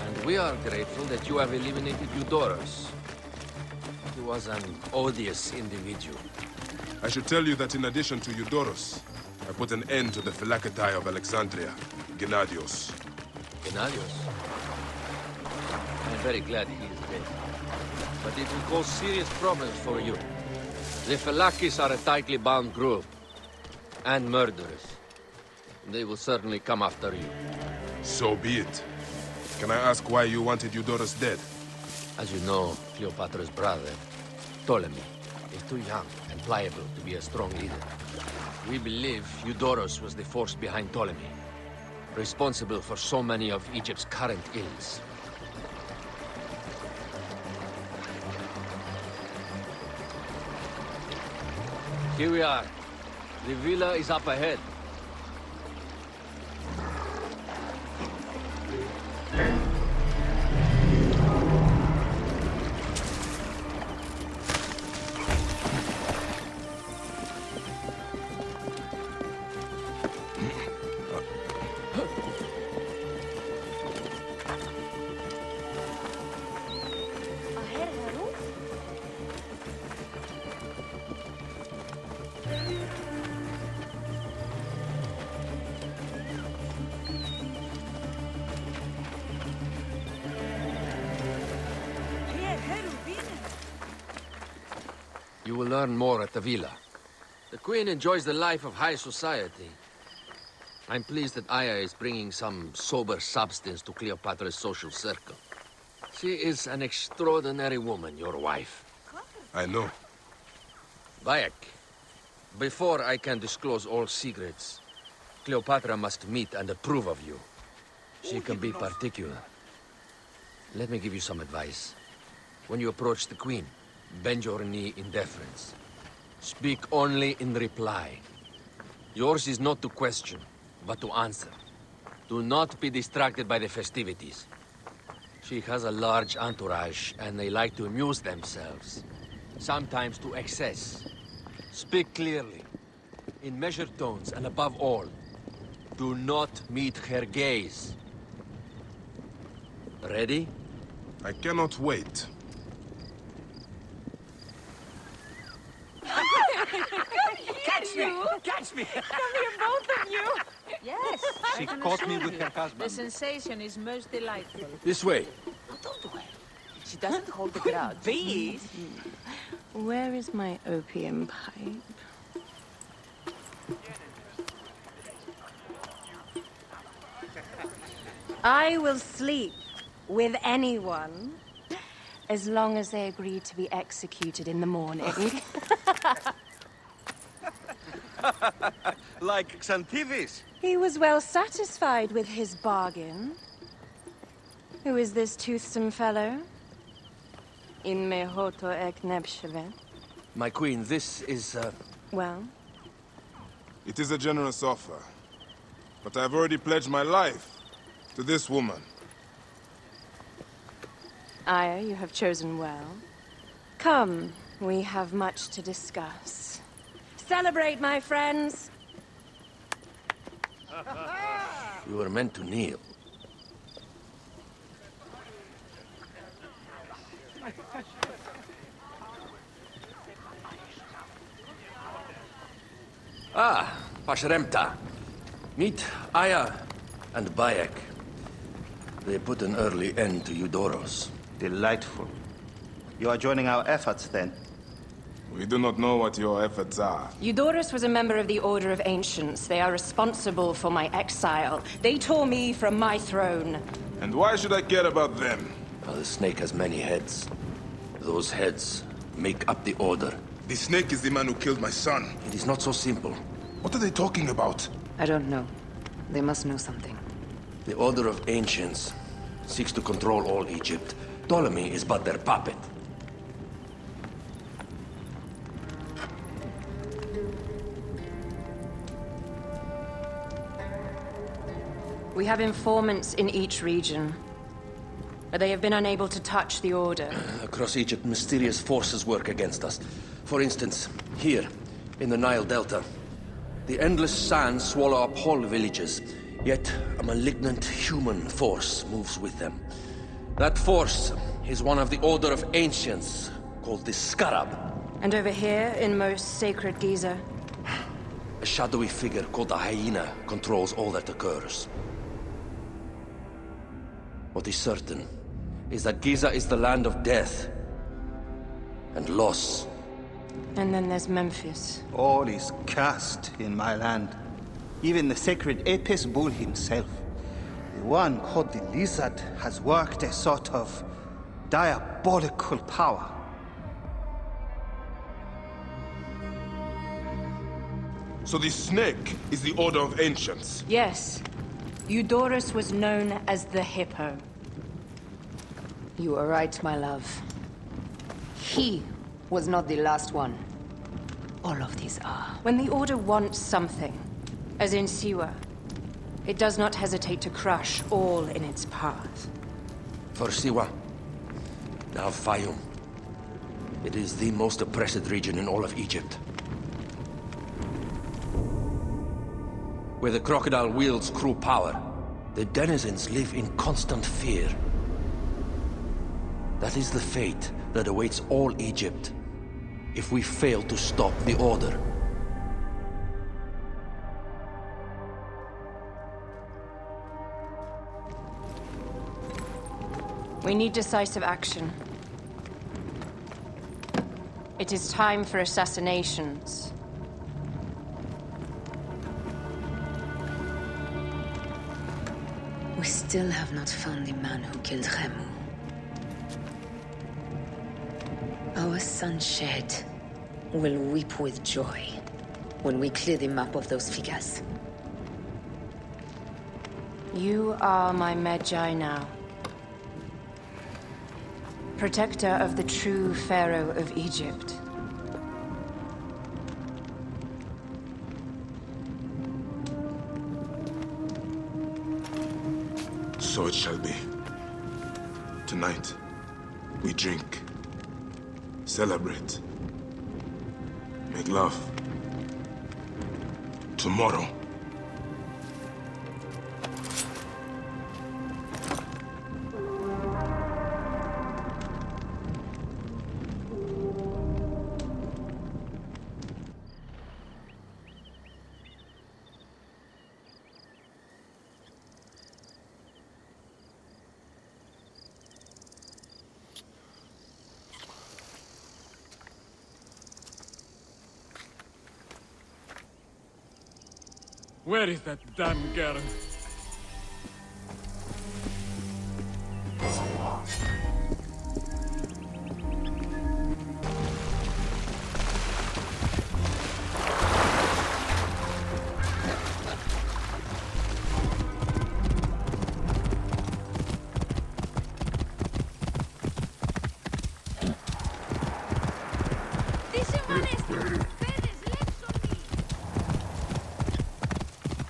And we are grateful that you have eliminated Eudorus. He was an odious individual. I should tell you that in addition to Eudorus, I put an end to the Phylacetae of Alexandria, Gennadios. Gennadios? I'm very glad he is dead. But it will cause serious problems for you. The Phylakis are a tightly bound group. And murderers. They will certainly come after you. So be it. Can I ask why you wanted Eudorus dead? As you know, Cleopatra's brother, Ptolemy, is too young and pliable to be a strong leader. We believe Eudorus was the force behind Ptolemy, responsible for so many of Egypt's current ills. Here we are. The villa is up ahead. You will learn more at the villa. The Queen enjoys the life of high society. I'm pleased that Aya is bringing some sober substance to Cleopatra's social circle. She is an extraordinary woman, your wife. I know. Bayek, before I can disclose all secrets, Cleopatra must meet and approve of you. She can be particular. Let me give you some advice. When you approach the Queen, bend your knee in deference. Speak only in reply. Yours is not to question, but to answer. Do not be distracted by the festivities. She has a large entourage, and they like to amuse themselves. Sometimes to excess. Speak clearly, in measured tones, and above all, do not meet her gaze. Ready? I cannot wait. Catch me! Catch me! Come here, both of you! Yes. She caught me with her husband. The sensation is most delightful. This way. She doesn't hold the grudge. Please. Where is my opium pipe? I will sleep with anyone as long as they agree to be executed in the morning. Like Xantivis. He was well satisfied with his bargain. Who is this toothsome fellow? In mehoto ek nebshevet. My queen, this is, Well? It is a generous offer. But I've already pledged my life to this woman. Aya, you have chosen well. Come, we have much to discuss. Celebrate, my friends! You were meant to kneel. Ah, Pashremta. Meet Aya and Bayek. They put an early end to Eudoros. Delightful. You are joining our efforts, then? We do not know what your efforts are. Eudoros was a member of the Order of Ancients. They are responsible for my exile. They tore me from my throne. And why should I care about them? Well, the snake has many heads. Those heads make up the Order. The snake is the man who killed my son. It is not so simple. What are they talking about? I don't know. They must know something. The Order of Ancients seeks to control all Egypt. Ptolemy is but their puppet. We have informants in each region, but they have been unable to touch the Order. Across Egypt, mysterious forces work against us. For instance, here, in the Nile Delta, the endless sands swallow up whole villages, yet a malignant human force moves with them. That force is one of the Order of Ancients, called the Scarab. And over here, in most sacred Giza? A shadowy figure called the Hyena controls all that occurs. What is certain is that Giza is the land of death and loss. And then there's Memphis. All is cursed in my land. Even the sacred Apis bull himself. The one called the Lizard has worked a sort of diabolical power. So the snake is the Order of Ancients? Yes. Eudoros was known as the Hippo. You are right, my love. He was not the last one. All of these are. When the Order wants something, as in Siwa, it does not hesitate to crush all in its path. For Siwa, now Fayum. It is the most oppressed region in all of Egypt. Where the crocodile wields cruel power, the denizens live in constant fear. That is the fate that awaits all Egypt if we fail to stop the Order. We need decisive action. It is time for assassinations. We still have not found the man who killed Khemu. Our son Shed will weep with joy when we clear the map of those figures. You are my Medjay now. Protector of the true Pharaoh of Egypt. So it shall be. Tonight, we drink, celebrate, make love. Tomorrow, Where is that damn girl?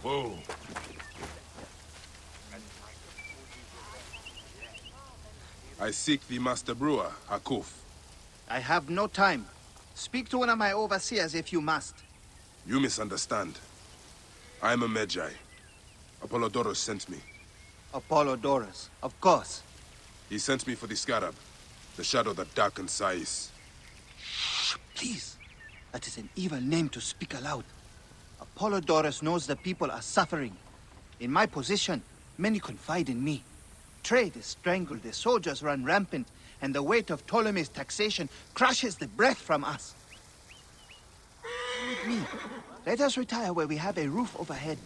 whoa. I seek the Master Brewer, Hakuf. I have no time. Speak to one of my overseers if you must. You misunderstand. I am a Medjay. Apollodorus sent me. Apollodorus, of course. He sent me for the Scarab, the shadow that darkens Sais. Shh, please. That is an evil name to speak aloud. Apollodorus knows the people are suffering. In my position, many confide in me. Trade is strangled, the soldiers run rampant, and the weight of Ptolemai's taxation crushes the breath from us. With me, let us retire where we have a roof overhead.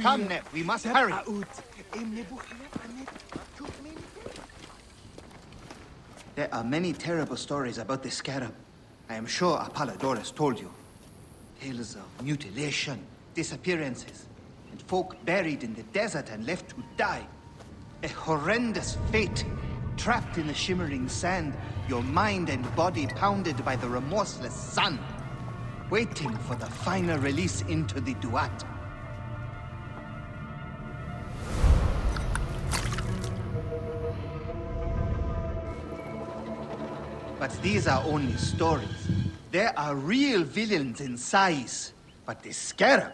Come, Neb, we must hurry. There are many terrible stories about the Scarab. I am sure Apollodorus told you. Tales of mutilation, disappearances, and folk buried in the desert and left to die. A horrendous fate, trapped in the shimmering sand, your mind and body pounded by the remorseless sun, waiting for the final release into the Duat. But these are only stories. There are real villains in Sais. But the Scarab,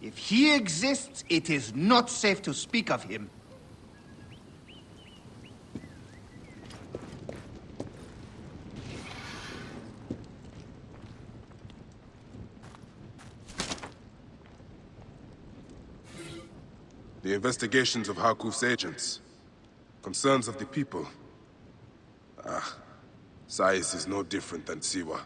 if he exists, it is not safe to speak of him. The investigations of Hakuf's agents. Concerns of the people. Sais is no different than Siwa.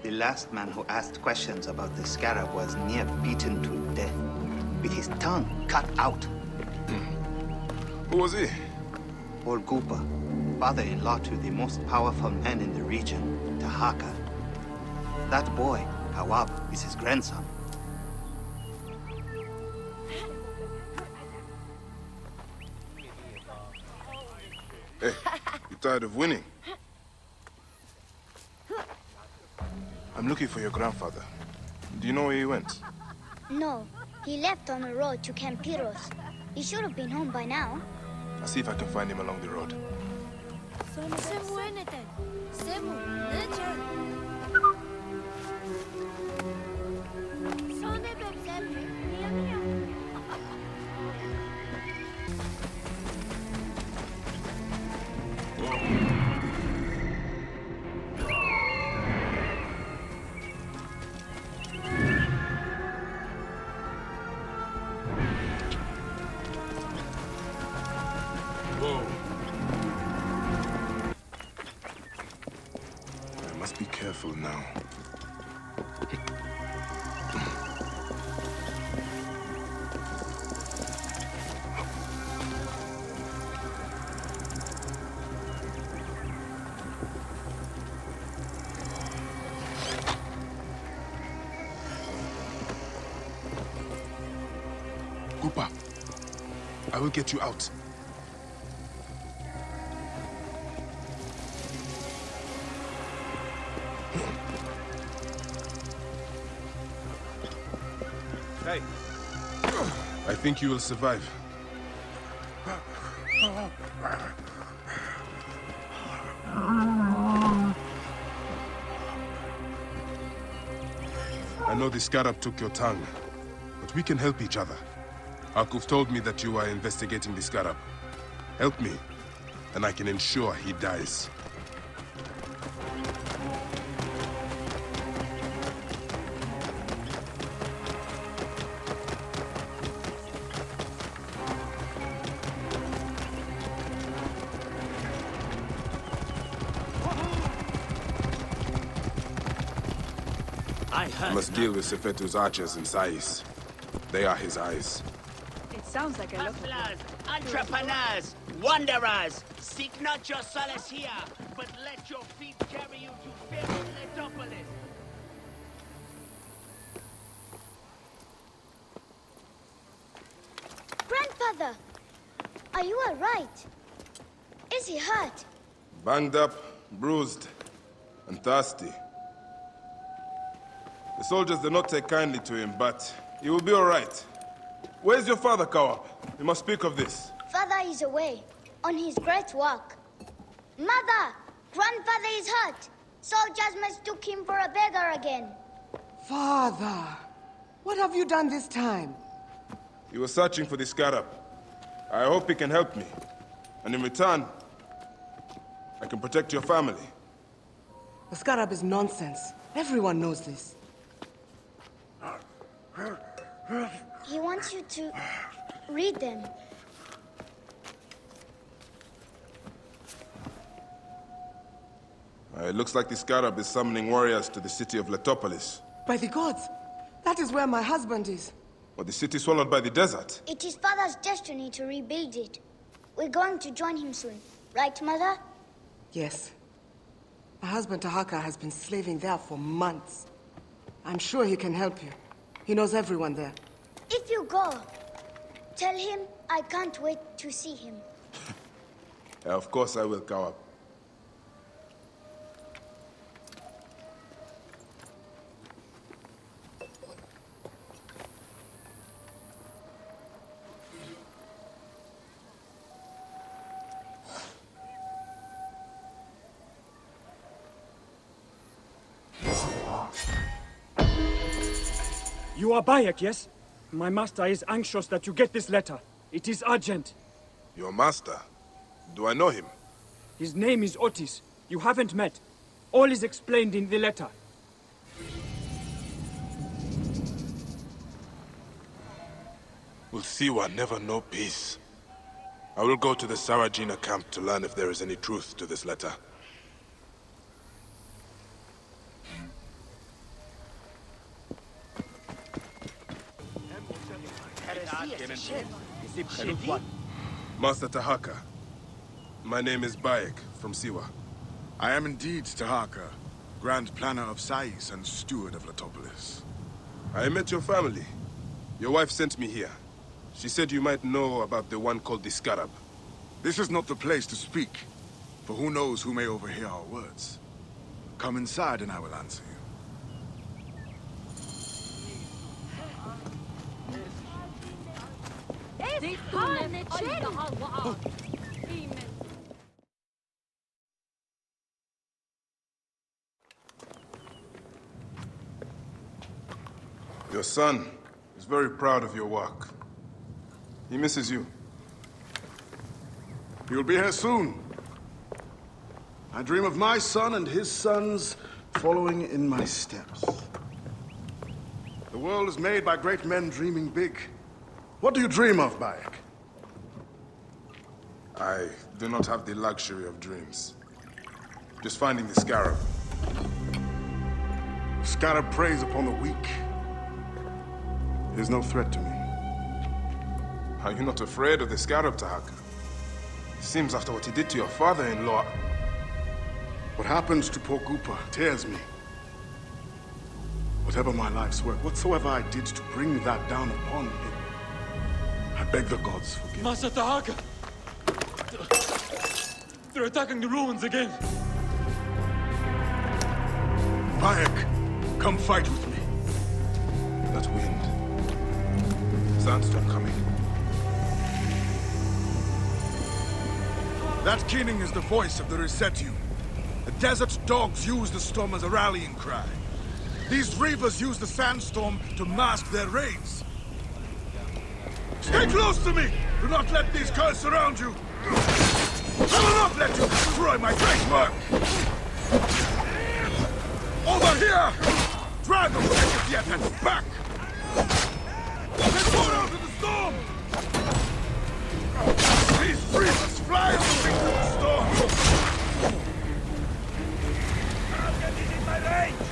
The last man who asked questions about the Scarab was near beaten to death, with his tongue cut out. Who was he? Olgupa, father-in-law to the most powerful man in the region, Tahaka. That boy, Hawab, is his grandson. Hey, you tired of winning? I'm looking for your grandfather. Do you know where he went? No, he left on the road to Camp Piros. He should have been home by now. I'll see if I can find him along the road. I must be careful now. Gupa, I will get you out. Hey. I think you will survive. I know the Scarab took your tongue, but we can help each other. Hakuf told me that you are investigating the Scarab. Help me, and I can ensure he dies. I heard. I must deal with Sefetu's archers in Sais. They are his eyes. It sounds like a local. Hustlers, entrepreneurs, wanderers, seek not your solace here, but let your feet carry you to fair Letopolis. Grandfather, are you all right? Is he hurt? Banged up, bruised, and thirsty. The soldiers do not take kindly to him, but he will be all right. Where's your father, Kawap? We must speak of this. Father is away, on his great work. Mother! Grandfather is hurt! Soldiers mistook him for a beggar again. Father! What have you done this time? He was searching for the scarab. I hope he can help me. And in return, I can protect your family. The scarab is nonsense. Everyone knows this. He wants you to read them. It looks like the scarab is summoning warriors to the city of Letopolis. By the gods! That is where my husband is. Or the city swallowed by the desert. It is Father's destiny to rebuild it. We're going to join him soon. Right, Mother? Yes. My husband Tahaka has been slaving there for months. I'm sure he can help you. He knows everyone there. If you go, tell him I can't wait to see him. Of course I will, Kawap. You are Bayek, yes? My master is anxious that you get this letter. It is urgent. Your master? Do I know him? His name is Otis. You haven't met. All is explained in the letter. Will Siwa never know peace? I will go to the Sarajina camp to learn if there is any truth to this letter. Master Tahaka, my name is Bayek from Siwa. I am indeed Tahaka, Grand Planner of Sais and Steward of Letopolis. I met your family. Your wife sent me here. She said you might know about the one called the Scarab. This is not the place to speak, for who knows who may overhear our words. Come inside and I will answer you. Your son is very proud of your work. He misses you. You'll be here soon. I dream of my son and his sons following in my steps. The world is made by great men dreaming big. What do you dream of, Bayek? I do not have the luxury of dreams. Just finding the Scarab. The Scarab preys upon the weak. It is no threat to me. Are you not afraid of the Scarab, Tahaka? It seems after what he did to your father-in-law... What happens to poor Gupa tears me. Whatever my life's work, whatsoever I did to bring that down upon him, I beg the gods forgive me. Master Tahaka! They're attacking the ruins again! Bayek, come fight with me. That wind. Sandstorm coming. That keening is the voice of the Resetu. The desert dogs use the storm as a rallying cry. These reavers use the sandstorm to mask their raids. Stay close to me! Do not let these curs surround you! I will not let you destroy my great work! Over here! Drive the Syndicate back! Let's go out of the storm! These reavers fly on the wings of the storm! I'll get it in my range!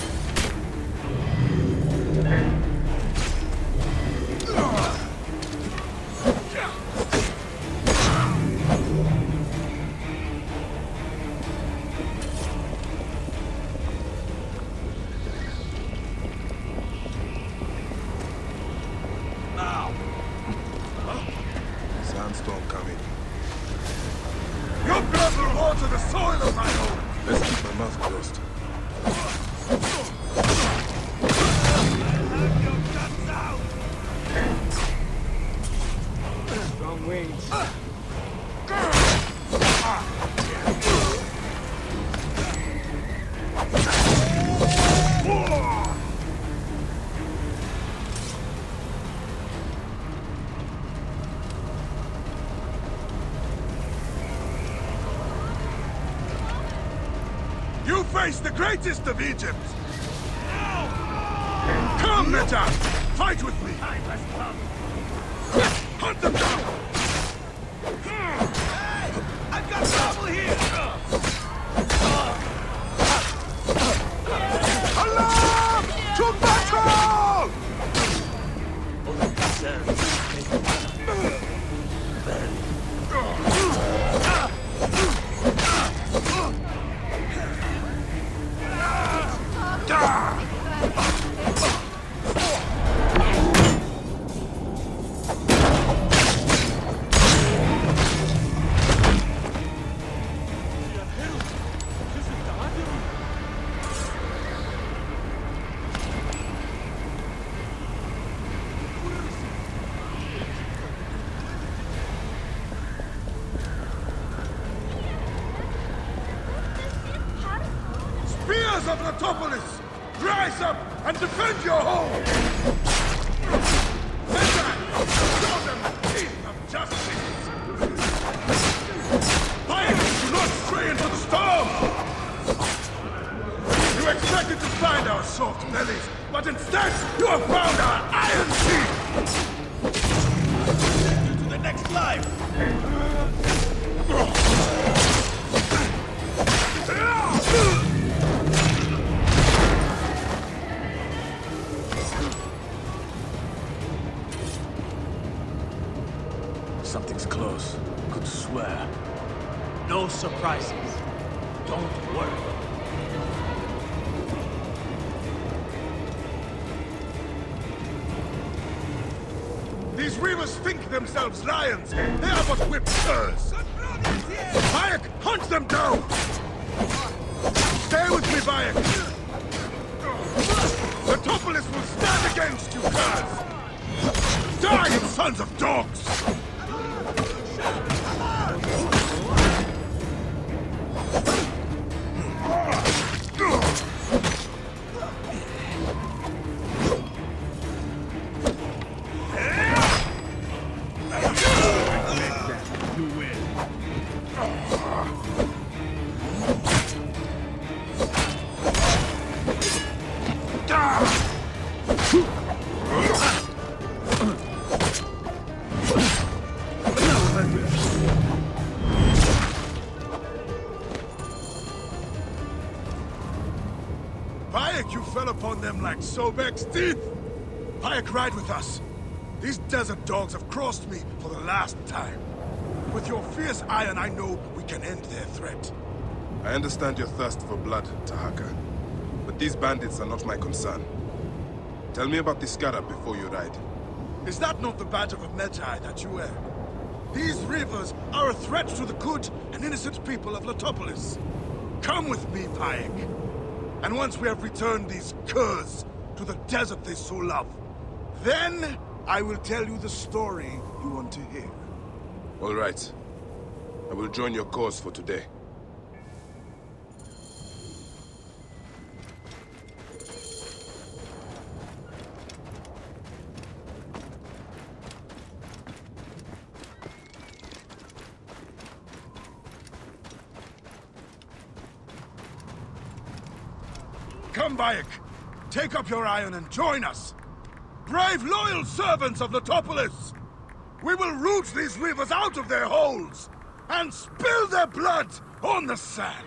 Let's keep my mouth closed. Strong wings. You face the greatest of Egypt! Come, Medjay! Fight with me! Hunt them down! I've got trouble here! Alarm! To battle! Spears of Letopolis! Rise up and defend your home! Medjay! Show them the teeth of justice! Bayek, do not stray into the storm! You expected to find our soft bellies, but instead you have found our iron teeth! To the next life! Something's close. Could swear. No surprises. Don't worry. These reavers think themselves lions. They are but whipped curs. Bayek, hunt them down! Stay with me, Bayek. Letopolis will stand against you, curs! Die, you sons of dogs! Bayek, you fell upon them like Sobek's teeth! Bayek, ride with us. These desert dogs have crossed me for the last time. With your fierce iron, I know we can end their threat. I understand your thirst for blood, Tahaka. But these bandits are not my concern. Tell me about the scarab before you ride. Is that not the badge of a Medjay that you wear? These rivers are a threat to the good and innocent people of Letopolis. Come with me, Bayek. And once we have returned these curs to the desert they so love, then I will tell you the story you want to hear. All right. I will join your cause for today. Come, Bayek. Take up your iron and join us. Brave, loyal servants of Letopolis! We will root these rivers out of their holes and spill their blood on the sand.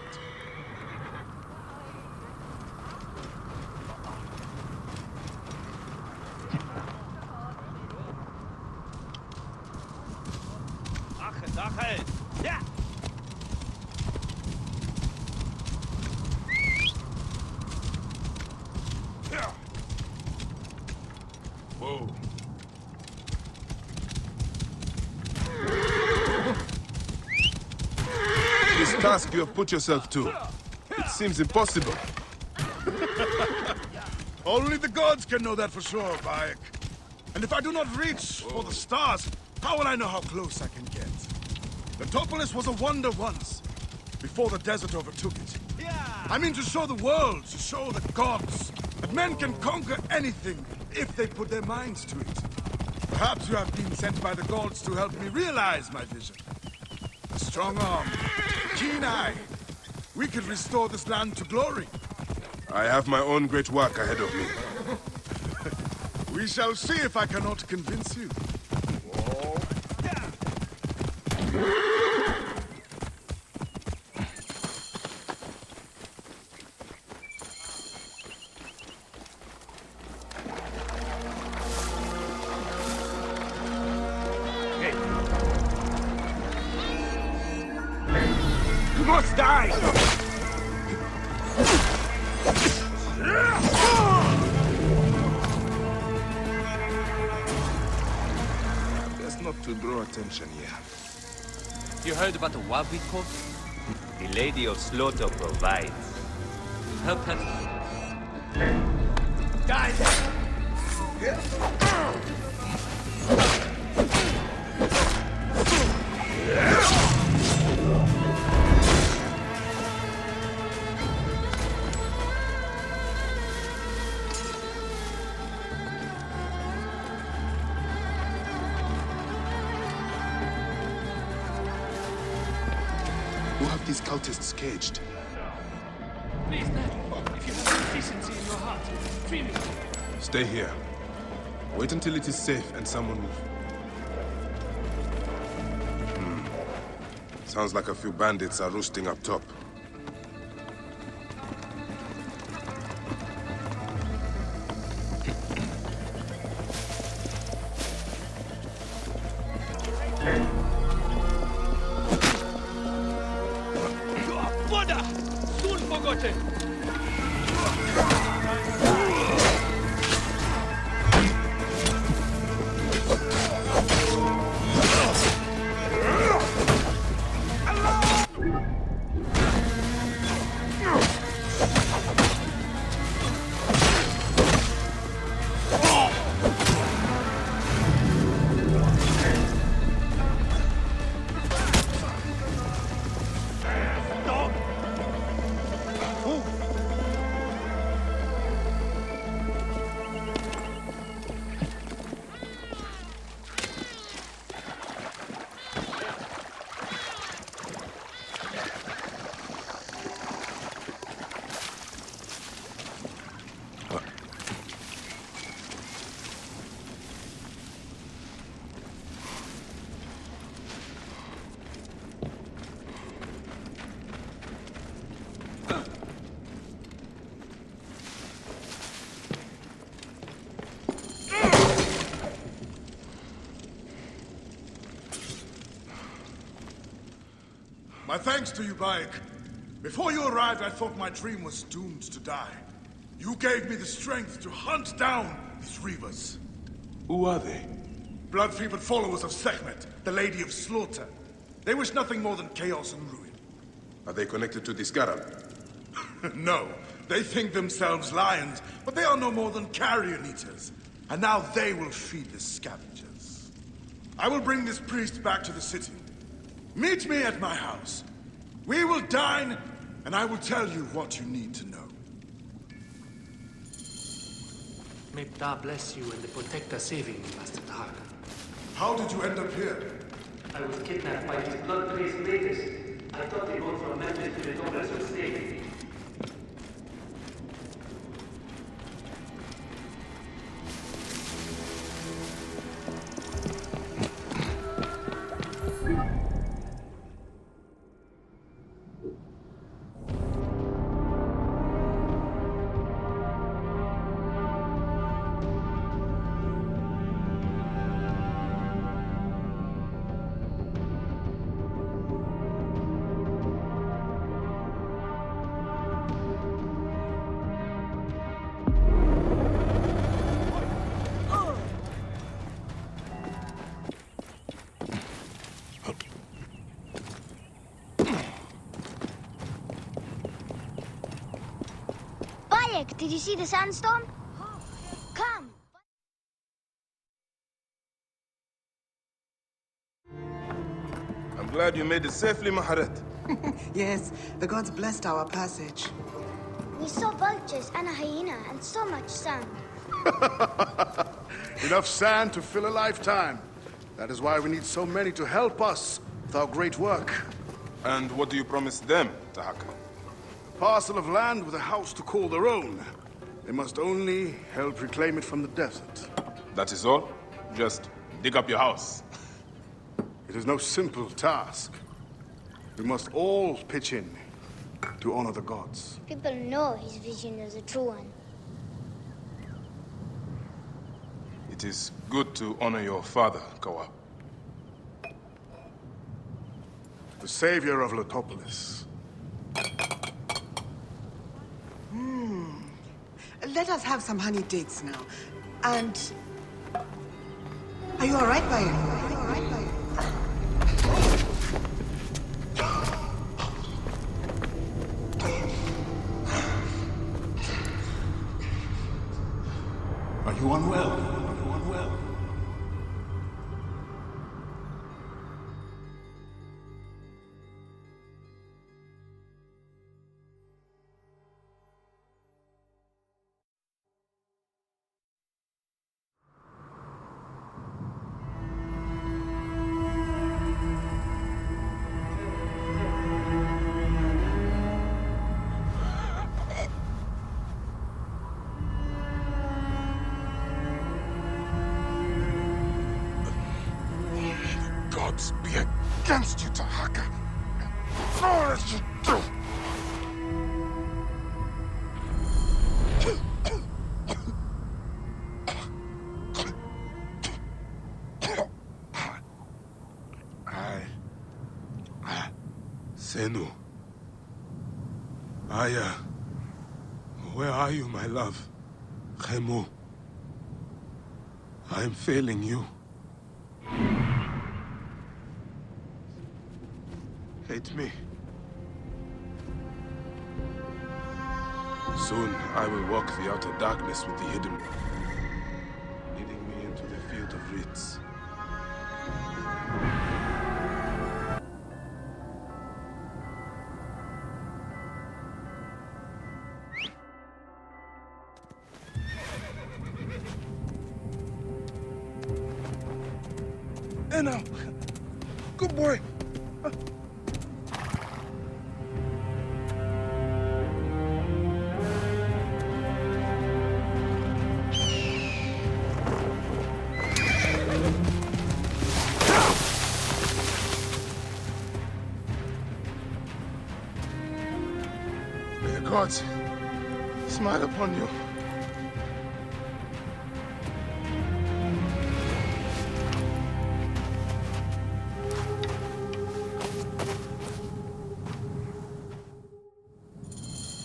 Whoa. This task you have put yourself to. It seems impossible. Only the gods can know that for sure, Bayek. And if I do not reach for the stars, how will I know how close I can get? The Topolis was a wonder once, before the desert overtook it. I mean to show the world, to show the gods, that men can conquer anything if they put their minds to it. Perhaps you have been sent by the gods to help me realize my vision. A strong arm, a keen eye. We could restore this land to glory. I have my own great work ahead of me. We shall see if I cannot convince you. You must die! Best not to draw attention here. You heard about the Wabi cult? The Lady of Slaughter provides. Help her. Die! Who have these cultists caged? Please, Dad, if you have decency in your heart, free me. Stay here. Wait until it is safe and someone will... Sounds like a few bandits are roosting up top. Buddha! Soon forgotten! My thanks to you, Bayek. Before you arrived, I thought my dream was doomed to die. You gave me the strength to hunt down these Reavers. Who are they? Blood-fevered followers of Sekhmet, the Lady of Slaughter. They wish nothing more than chaos and ruin. Are they connected to this Scarab? No. They think themselves lions, but they are no more than carrion eaters. And now they will feed the scavengers. I will bring this priest back to the city. Meet me at my house. We will dine, and I will tell you what you need to know. May Ptah bless you and the Protector saving you, Master Tahaka. How did you end up here? I was kidnapped by these blood-crazed raiders. I thought they rode from Memphis to the Tobless of State. Bayek, did you see the sandstorm? Come! I'm glad you made it safely, Maharet. Yes, the gods blessed our passage. We saw vultures and a hyena and so much sand. Enough sand to fill a lifetime. That is why we need so many to help us with our great work. And what do you promise them, Tahaka? A parcel of land with a house to call their own. They must only help reclaim it from the desert. That is all? Just dig up your house. It is no simple task. We must all pitch in to honor the gods. People know his vision is a true one. It is good to honor your father, Kawa. The savior of Letopolis. Let us have some honey dates now. And... Are you all right, Bayek? Are you all right, Bayek? Are you unwell? Are you unwell? Gods be against you, Tahaka. All that you do. Senu. Aya. Where are you, my love? Khemu. I am failing you. Hate me. Soon I will walk the outer darkness with the hidden, leading me into the field of reeds. Now, good boy. May the gods smile upon you.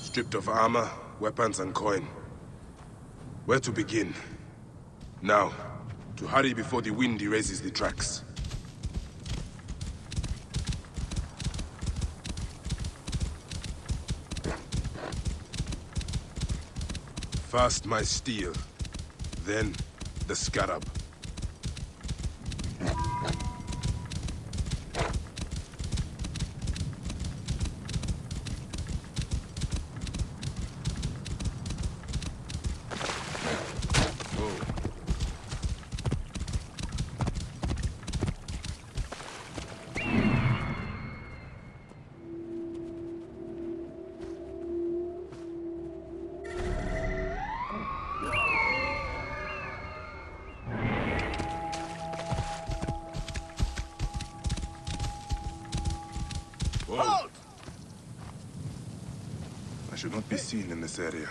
Stripped of armor, weapons, and coin. Where to begin? Now, to hurry before the wind erases the tracks. First my steel, then the scarab. Halt! I should not be seen in this area.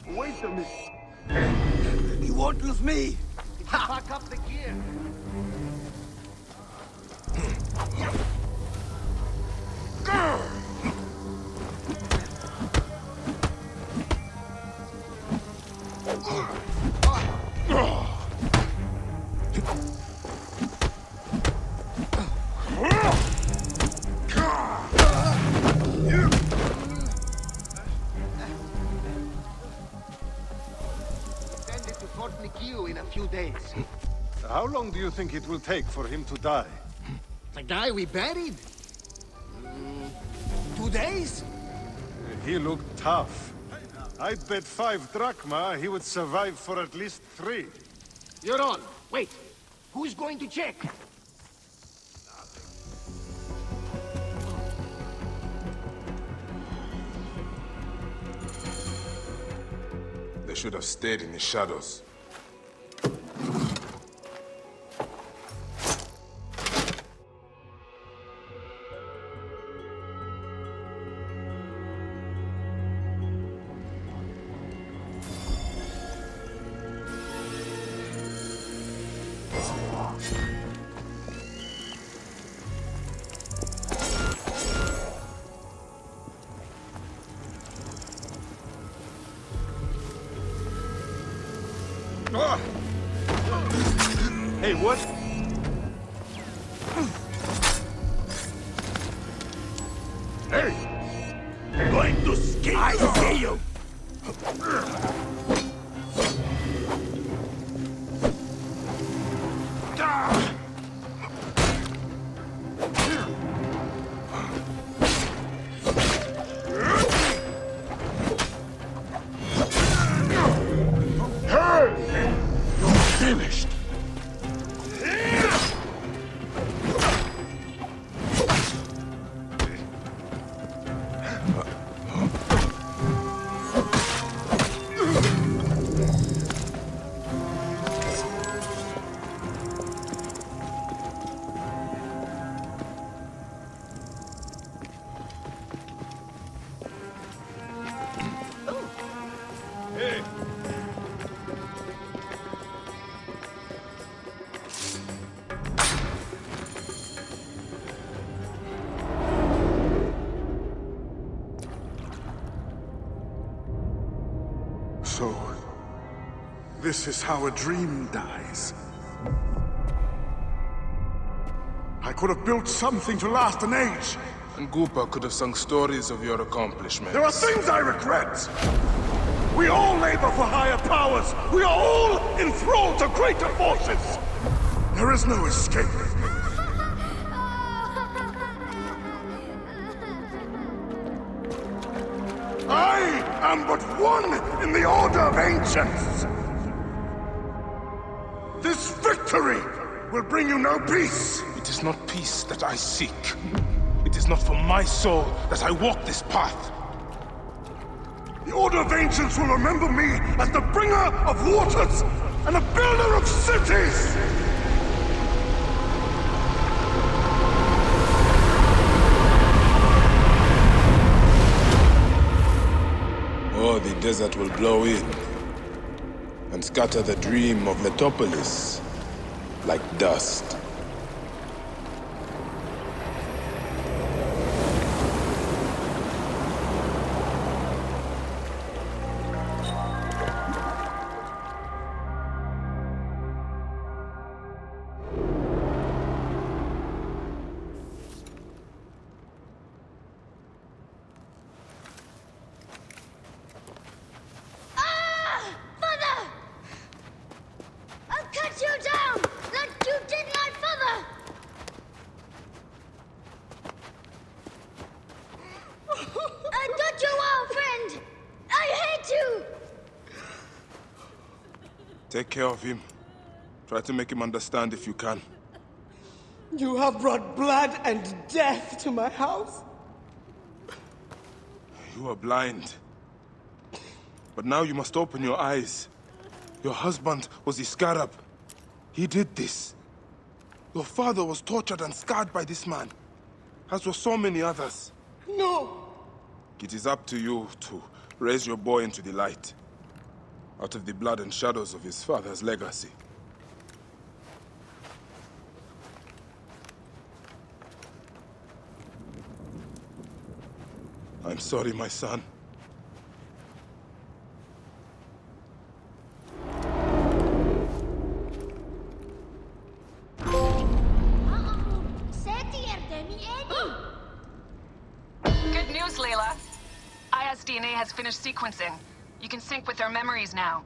Wait a minute. You won't lose me. Pack up the gear. days. How long do you think it will take for him to die? The guy we buried? 2 days? He looked tough. I'd bet 5 drachma he would survive for at least 3. You're on. Wait. Who's going to check? They should have stayed in the shadows. Hey, what? Hey! I'm going to skin I see you! Finished. So, this is how a dream dies. I could have built something to last an age. And Goopa could have sung stories of your accomplishments. There are things I regret. We all labor for higher powers. We are all enthralled to greater forces. There is no escape. I am but one in the Order of Ancients. This victory will bring you no peace. It is not peace that I seek. It is not for my soul that I walk this path. The Order of Ancients will remember me as the bringer of waters and the builder of cities! Or the desert will blow in and scatter the dream of Metropolis like dust. Take care of him. Try to make him understand if you can. You have brought blood and death to my house. You are blind. But now you must open your eyes. Your husband was the scarab. He did this. Your father was tortured and scarred by this man, as were so many others. No! It is up to you to raise your boy into the light, out of the blood and shadows of his father's legacy. I'm sorry, my son. Good news, Layla. Aya's DNA has finished sequencing. You can sync with their memories now.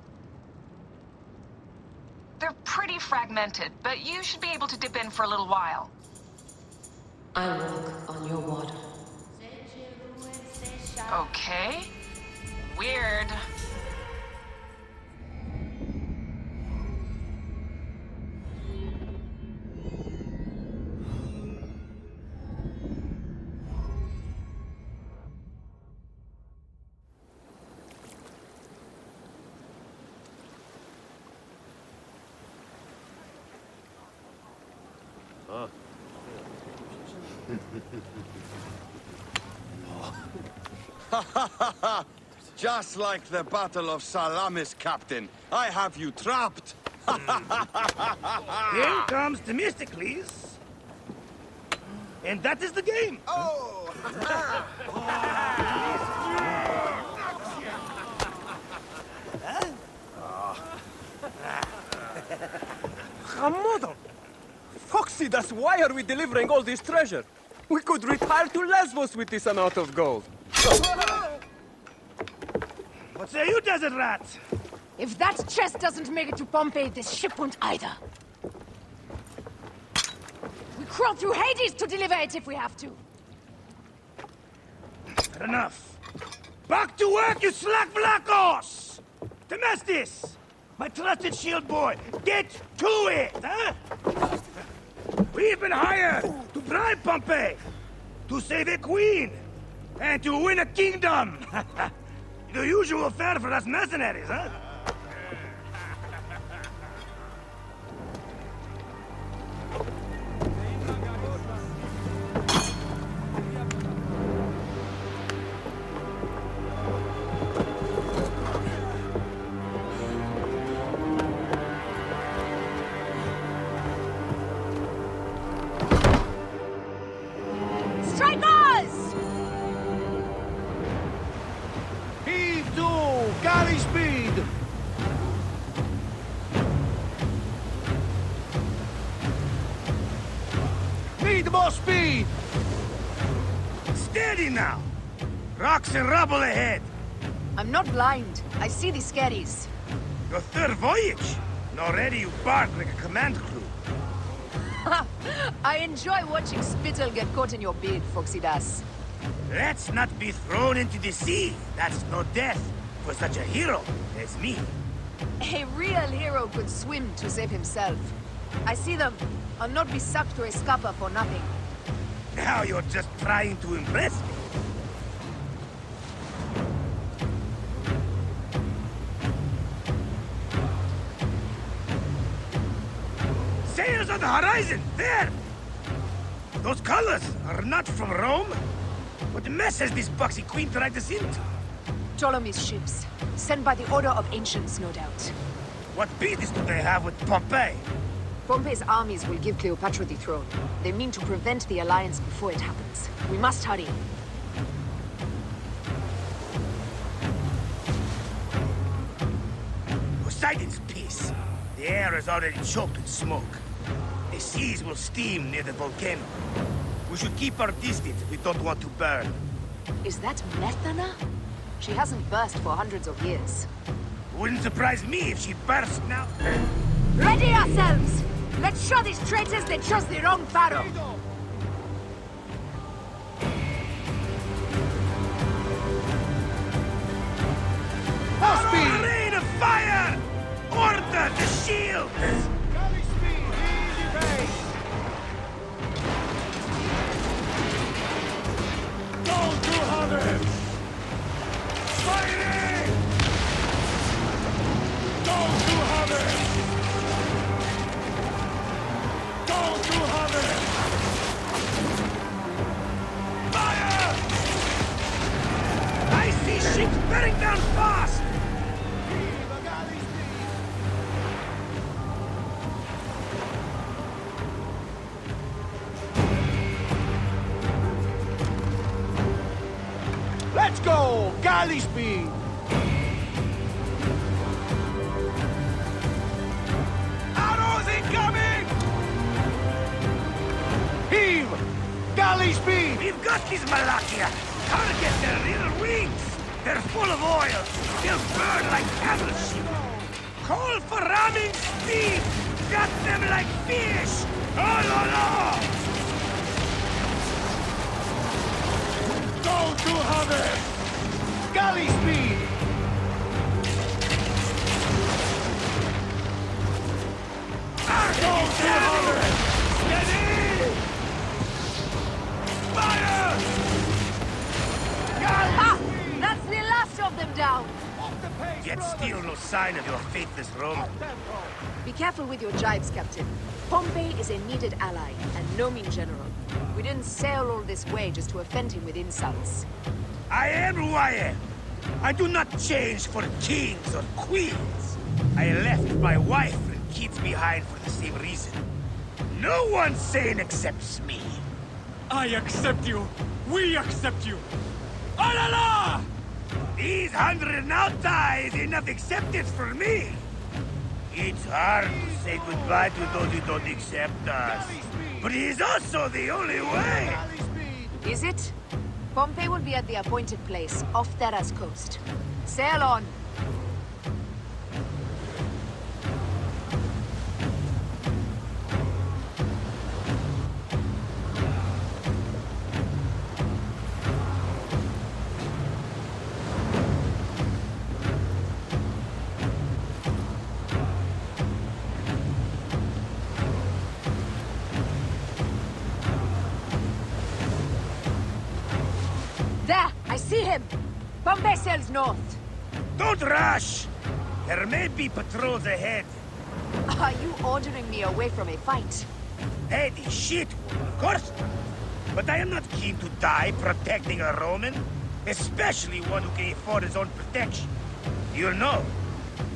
They're pretty fragmented, but you should be able to dip in for a little while. I walk on your water. Okay. Weird. Just like the Battle of Salamis, Captain. I have you trapped. Here comes Themistocles. And that is the game. Oh! Hamodo! Foxidas, why are we delivering all this treasure? We could retire to Lesbos with this amount of gold. What say you, desert rat? If that chest doesn't make it to Pompeii, this ship won't either. We crawl through Hades to deliver it if we have to. Enough. Back to work, you slack black horse! Temestis! My trusted shield boy, get to it, huh? We've been hired to bribe Pompeii, to save a queen, and to win a kingdom. The usual fare for us mercenaries, huh? Strikers! Heave to! Galley speed! Need more speed! Steady now! Rocks and rubble ahead! I'm not blind. I see the scaries. Your third voyage! And already you bark like a command crew. I enjoy watching spittle get caught in your beard, Foxidas. Let's not be thrown into the sea. That's no death for such a hero as me. A real hero could swim to save himself. I see them. I'll not be sucked to a scupper for nothing. Now you're just trying to impress me. Sails on the horizon! There! Those colors are not from Rome. What mess has this boxy queen dragged us into? Ptolemy's ships. Sent by the Order of Ancients, no doubt. What business do they have with Pompeii? Pompeii's armies will give Cleopatra the throne. They mean to prevent the alliance before it happens. We must hurry. Poseidon's peace. The air is already choked with smoke. The seas will steam near the volcano. We should keep our distance if we don't want to burn. Is that Methana? She hasn't burst for hundreds of years. Wouldn't surprise me if she bursts now. Ready ourselves! Let's show these traitors they chose the wrong pharaoh! A rain of fire! Order the shields! Galley speed! Easy base! Go to others! Fighting! Go to others! Go to others! Fire! I see ships bearing down fast! Let's go! Galley speed! Arrows incoming! Heave! Galley speed! We've got these Malakia! Target their rear wings! They're full of oil! They'll burn like cattle sheep! Call for ramming speed! Gut them like fish! Oh, no, no! Go to harvest! Galley speed! Go to harvest! Steady! Fire! Ha! That's the last of them down! Yet still no sign of your faithless Roman. Be careful with your jibes, Captain. Pompey is a needed ally, and no mean general. We didn't sail all this way just to offend him with insults. I am who I am. I do not change for kings or queens. I left my wife and kids behind for the same reason. No one sane accepts me. I accept you. We accept you. Oh la la! These 100 nauta is enough acceptance for me. It's hard to say goodbye to those who don't accept us. But it is also the only way. Is it? Pompey will be at the appointed place, off Terra's coast. Sail on! There! I see him! Pompey sails north. Don't rush! There may be patrols ahead. Are you ordering me away from a fight? Hey, the shit, of course not. But I am not keen to die protecting a Roman. Especially one who can afford his own protection. You know,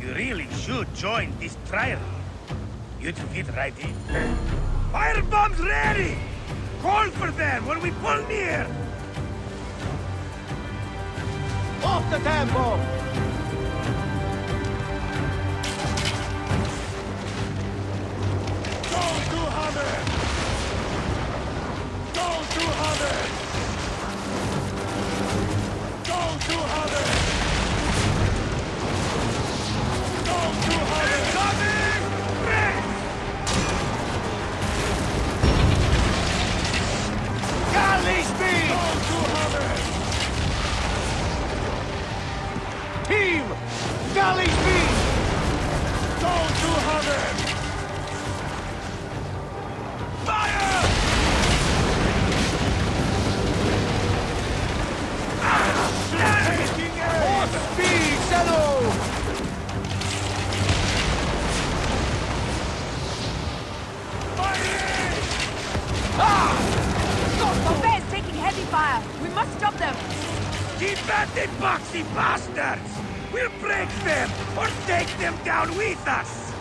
you really should join this trial. You'd fit right in. Firebombs ready! Call for them when we pull near! Off the tempo! Go to harvest! Go to harvest! Go to harvest! Go to harvest! Galley speed! Go to harvest! Team! Galley speed! Go to harvest! Fire! Taking aim! Horse speed, Shadow! Firing! Pompey is taking heavy fire! We must stop them! Keep at the boxy bastards! We'll break them, or take them down with us!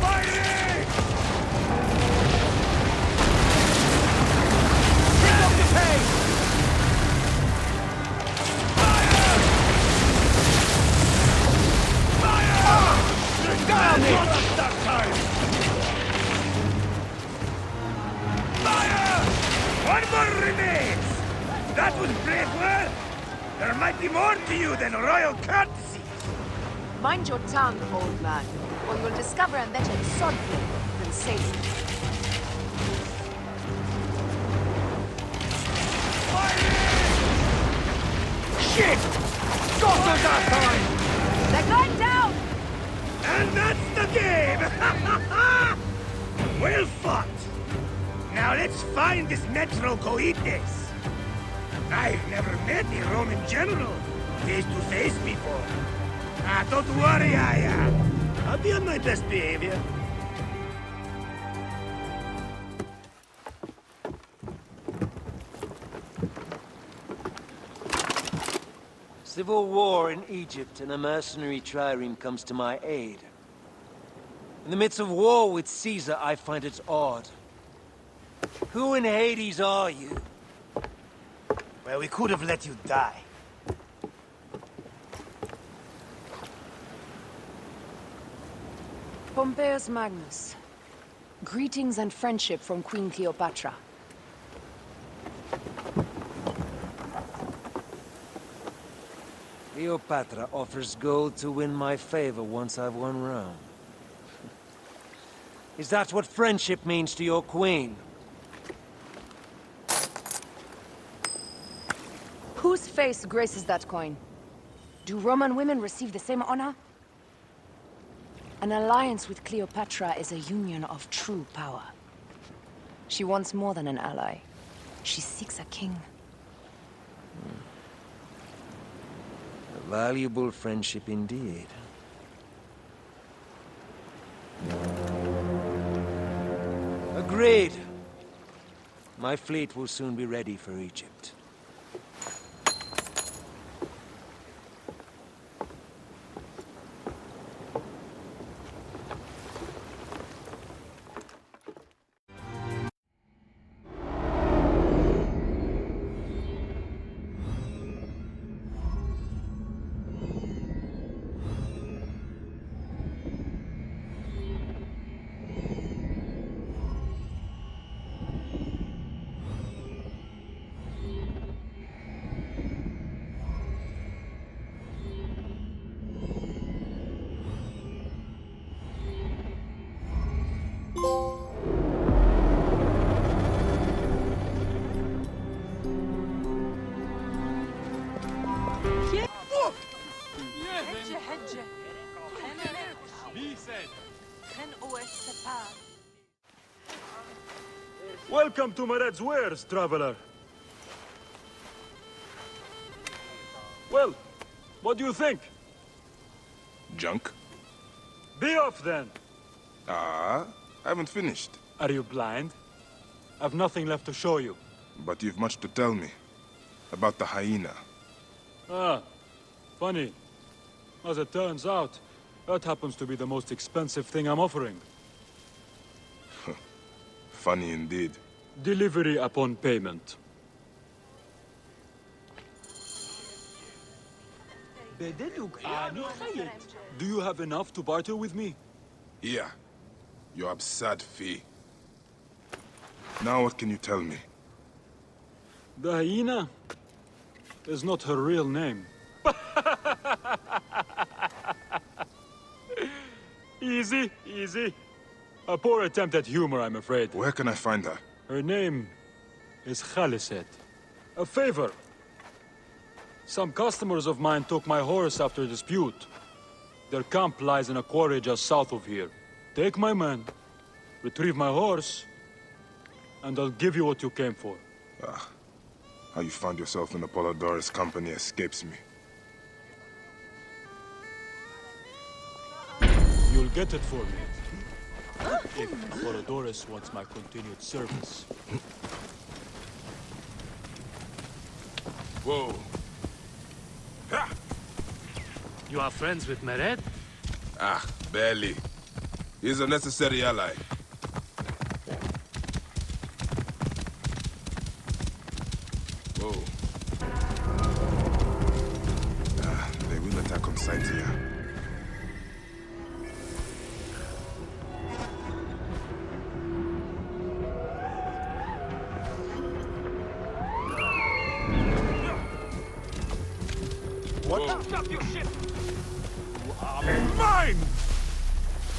Firing! Pick up the pace! Fire! Fire! Down it! That time! Fire! One more remains! That was brave well! There might be more to you than royal courtesy! Mind your tongue, old man, or you'll discover a better swordplay than sailing. Shit! Got us that time! They're going down! And that's the game! Well fought! Now let's find this Metro Coites. I've never met a Roman general face to face before. Don't worry, Aya. I'll be on my best behavior. Civil war in Egypt, and a mercenary trireme comes to my aid. In the midst of war with Caesar, I find it odd. Who in Hades are you? Well, we could have let you die. Pompeius Magnus. Greetings and friendship from Queen Cleopatra. Cleopatra offers gold to win my favor once I've won Rome. Is that what friendship means to your queen? Whose face graces that coin? Do Roman women receive the same honor? An alliance with Cleopatra is a union of true power. She wants more than an ally. She seeks a king. A valuable friendship indeed. Agreed. My fleet will soon be ready for Egypt. Welcome to Mered's wares, traveler. Well, what do you think? Junk? Be off then! I haven't finished. Are you blind? I've nothing left to show you. But you've much to tell me. About the hyena. Ah, funny. As it turns out, that happens to be the most expensive thing I'm offering. Funny indeed. Delivery upon payment. Do you have enough to barter with me? Here. Your absurd fee. Now what can you tell me? The hyena is not her real name. Easy, easy. A poor attempt at humor, I'm afraid. Where can I find her? Her name is Khaliset. A favor. Some customers of mine took my horse after a dispute. Their camp lies in a quarry just south of here. Take my man, retrieve my horse, and I'll give you what you came for. How you found yourself in Apollodorus' company escapes me. You'll get it for me. If Apollodorus wants my continued service. Whoa. Ha! You are friends with Mered? Barely. He's a necessary ally. Whoa. They will attack on sight here. What the? Stop your shit! You are mine!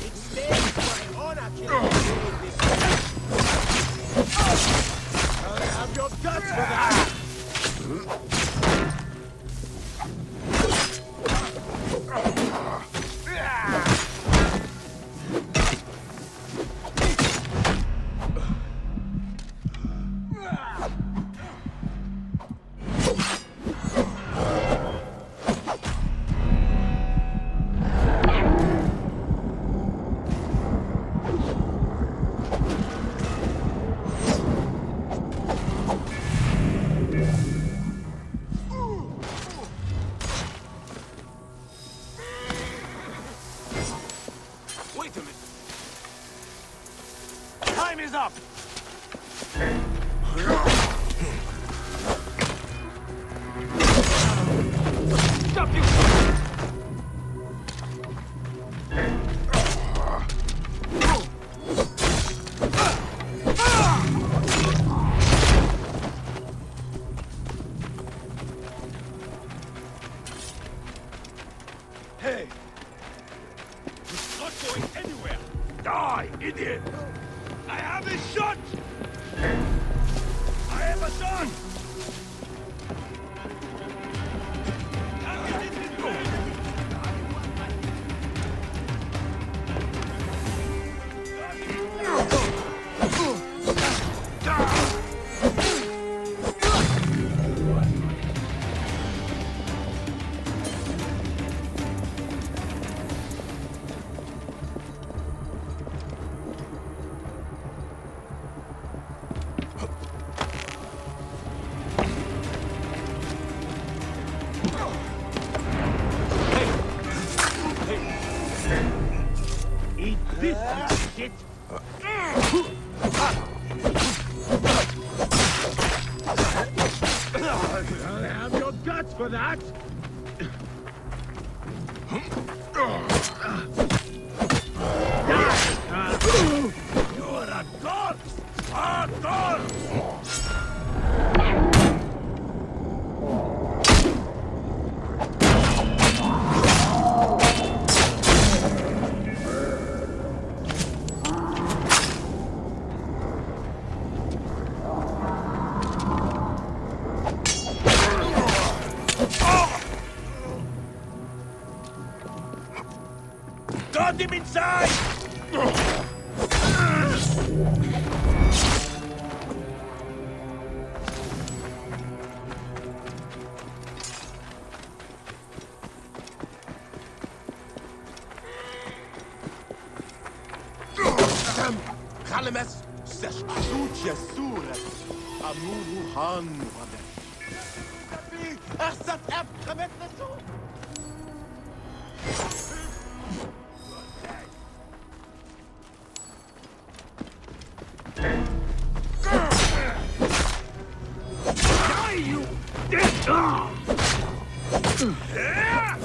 It stands my honor, I have your guts for that! I have a shot! I have a shot! Eat this, you shit! I'll have your guts for that! You're a corpse! A corpse! Got him inside! Animus, you dead!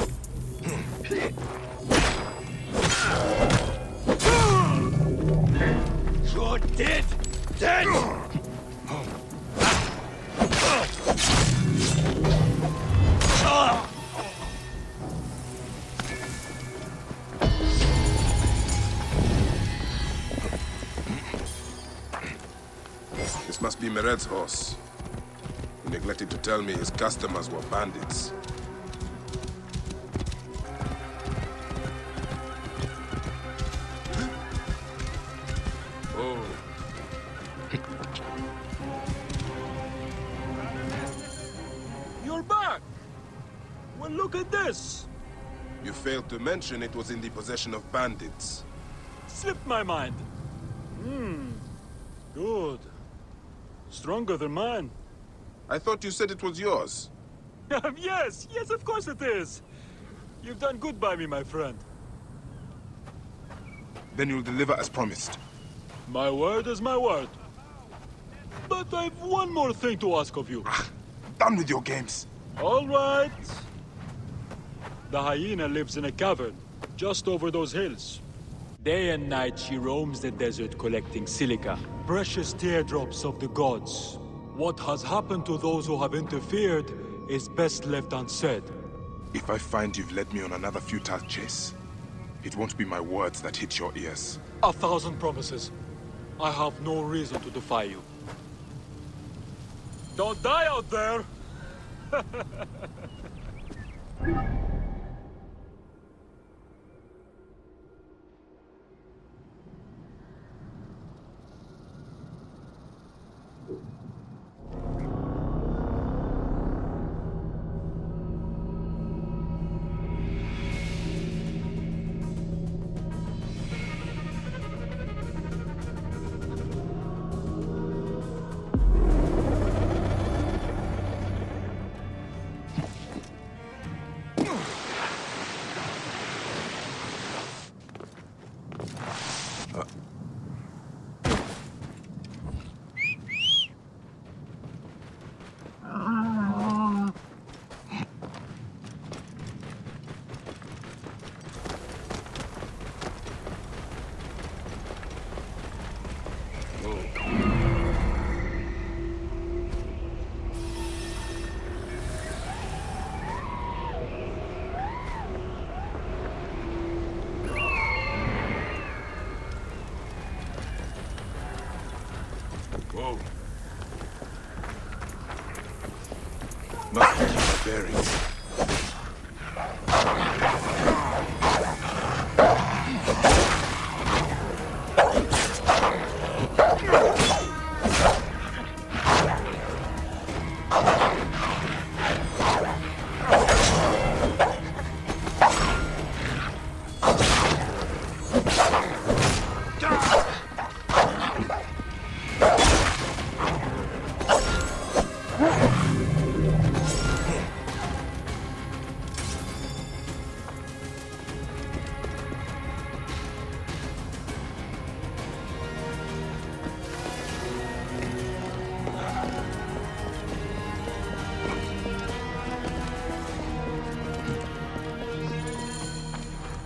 You're dead! Dead! This must be Mered's horse. He neglected to tell me his customers were bandits. Oh. You're back! Well, look at this! You failed to mention it was in the possession of bandits. Slipped my mind. Good. Stronger than mine. I thought you said it was yours. Yes, of course it is. You've done good by me, my friend. Then you'll deliver as promised. My word is my word. But I've one more thing to ask of you. Done with your games. All right. The hyena lives in a cavern, just over those hills. Day and night she roams the desert collecting silica, precious teardrops of the gods. What has happened to those who have interfered is best left unsaid. If I find you've led me on another futile chase, it won't be my words that hit your ears. 1,000 promises. I have no reason to defy you. Don't die out there! bearings.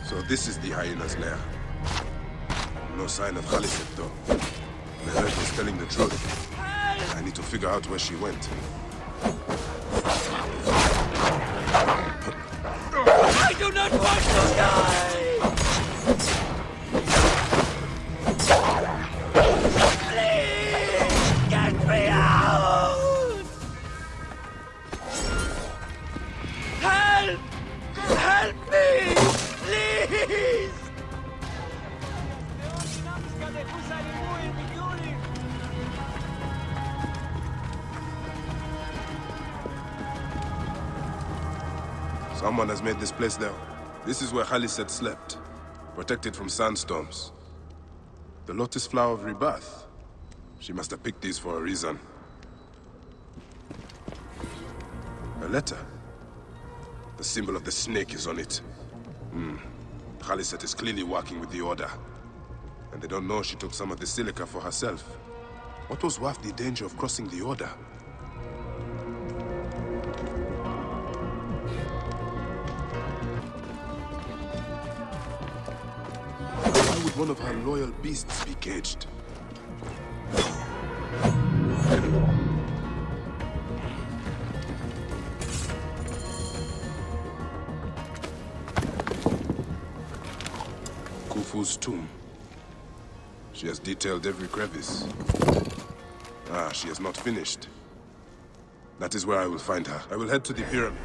So this is the hyena's lair. No sign of Khaliset, though. Medjay was telling the truth. I need to figure out where she went. I do not want to die! Please, get me out! Help! Help me! Please! Someone has made this place now. This is where Khaliset slept, protected from sandstorms. The lotus flower of rebirth. She must have picked these for a reason. A letter. The symbol of the snake is on it. Khaliset is clearly working with the Order. And they don't know she took some of the silica for herself. What was worth the danger of crossing the Order? Why would one of her loyal beasts be caged? Khufu's tomb. She has detailed every crevice. Ah, she has not finished. That is where I will find her. I will head to the pyramid.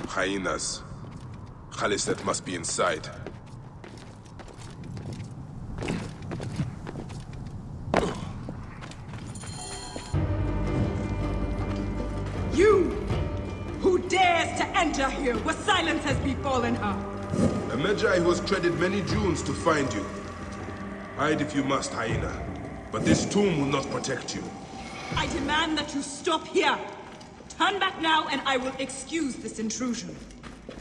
Hyenas. Khaliset must be inside. You! Who dares to enter here where silence has befallen her? A Medjay who has treaded many dunes to find you. Hide if you must, hyena. But this tomb will not protect you. I demand that you stop here. Turn back now and I will excuse this intrusion.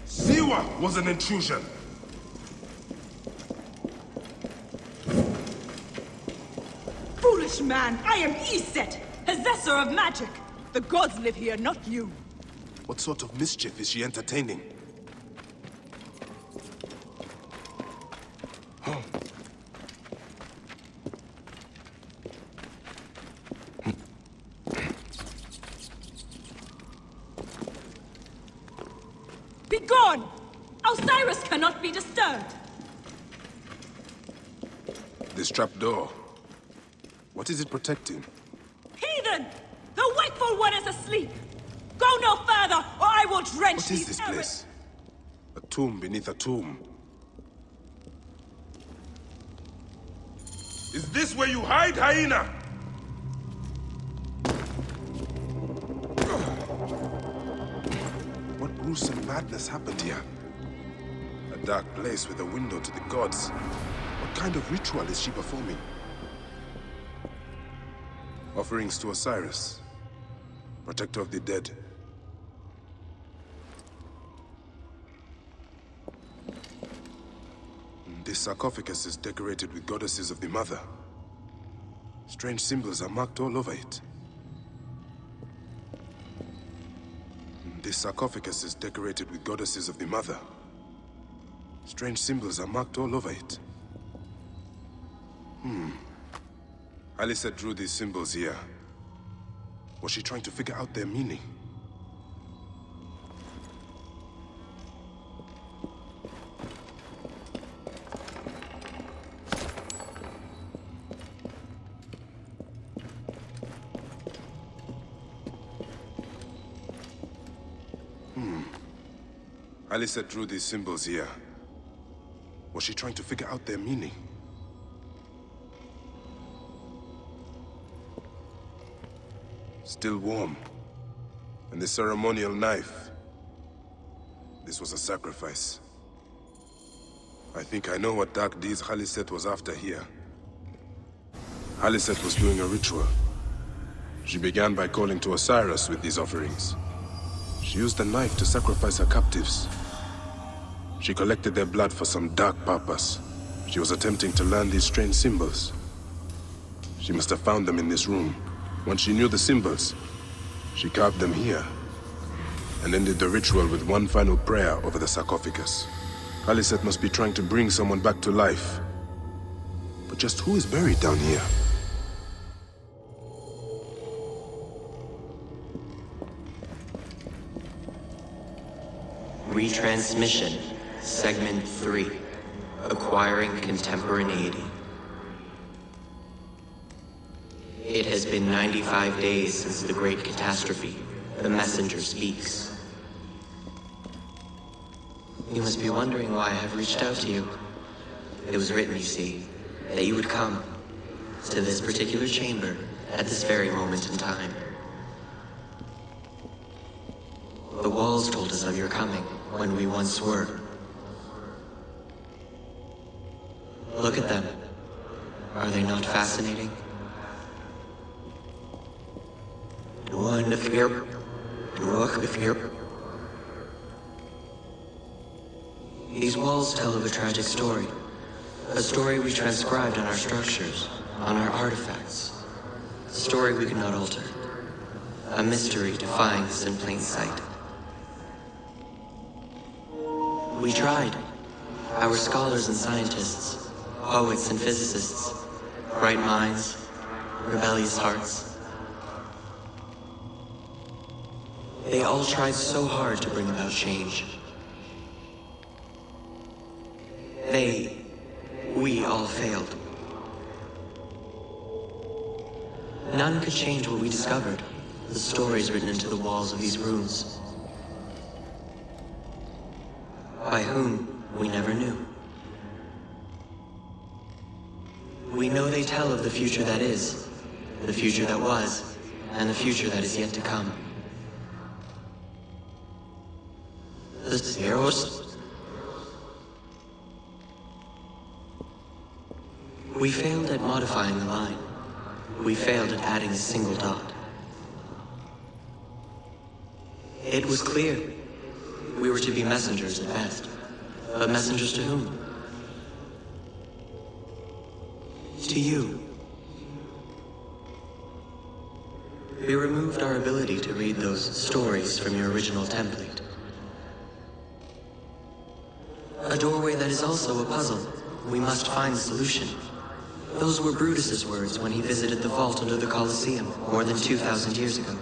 Siwa was an intrusion. Foolish man, I am Iset, possessor of magic. The gods live here, not you. What sort of mischief is she entertaining? Begone! Osiris cannot be disturbed. this trapdoor. What is it protecting? Heathen! The wakeful one is asleep! Go no further, or I will drench What is this place? A tomb beneath a tomb. Is this where you hide, hyena? What gruesome madness happened here? A dark place with a window to the gods. What kind of ritual is she performing? Offerings to Osiris, protector of the dead. This sarcophagus is decorated with goddesses of the Mother. Strange symbols are marked all over it. This sarcophagus is decorated with goddesses of the Mother. Strange symbols are marked all over it. Alyssa drew these symbols here. Was she trying to figure out their meaning? Alyssa drew these symbols here. Was she trying to figure out their meaning? Still warm. And the ceremonial knife. This was a sacrifice. I think I know what dark deeds Khaliset was after here. Khaliset was doing a ritual. She began by calling to Osiris with these offerings. She used the knife to sacrifice her captives. She collected their blood for some dark purpose. She was attempting to learn these strange symbols. She must have found them in this room. Once she knew the symbols, she carved them here, and ended the ritual with one final prayer over the sarcophagus. Khaliset must be trying to bring someone back to life. But just who is buried down here? Retransmission, Segment 3, Acquiring Contemporaneity. It has been 95 days since the Great Catastrophe. The messenger speaks. You must be wondering why I have reached out to you. It was written, you see, that you would come to this particular chamber at this very moment in time. The walls told us of your coming when we once were. Look at them. Are they not fascinating? These walls tell of a tragic story. A story we transcribed on our structures, on our artifacts. A story we could not alter. A mystery defying us in plain sight. We tried. Our scholars and scientists, poets and physicists, bright minds, rebellious hearts. They all tried so hard to bring about change. We all failed. None could change what we discovered, the stories written into the walls of these rooms. By whom, we never knew. We know they tell of the future that is, the future that was, and the future that is yet to come. The Zeros. We failed at modifying the line. We failed at adding a single dot. It was clear. We were to be messengers at best. But messengers to whom? To you. We removed our ability to read those stories from your original template. A doorway that is also a puzzle. We must find the solution. Those were Brutus's words when he visited the vault under the Colosseum more than 2,000 years ago.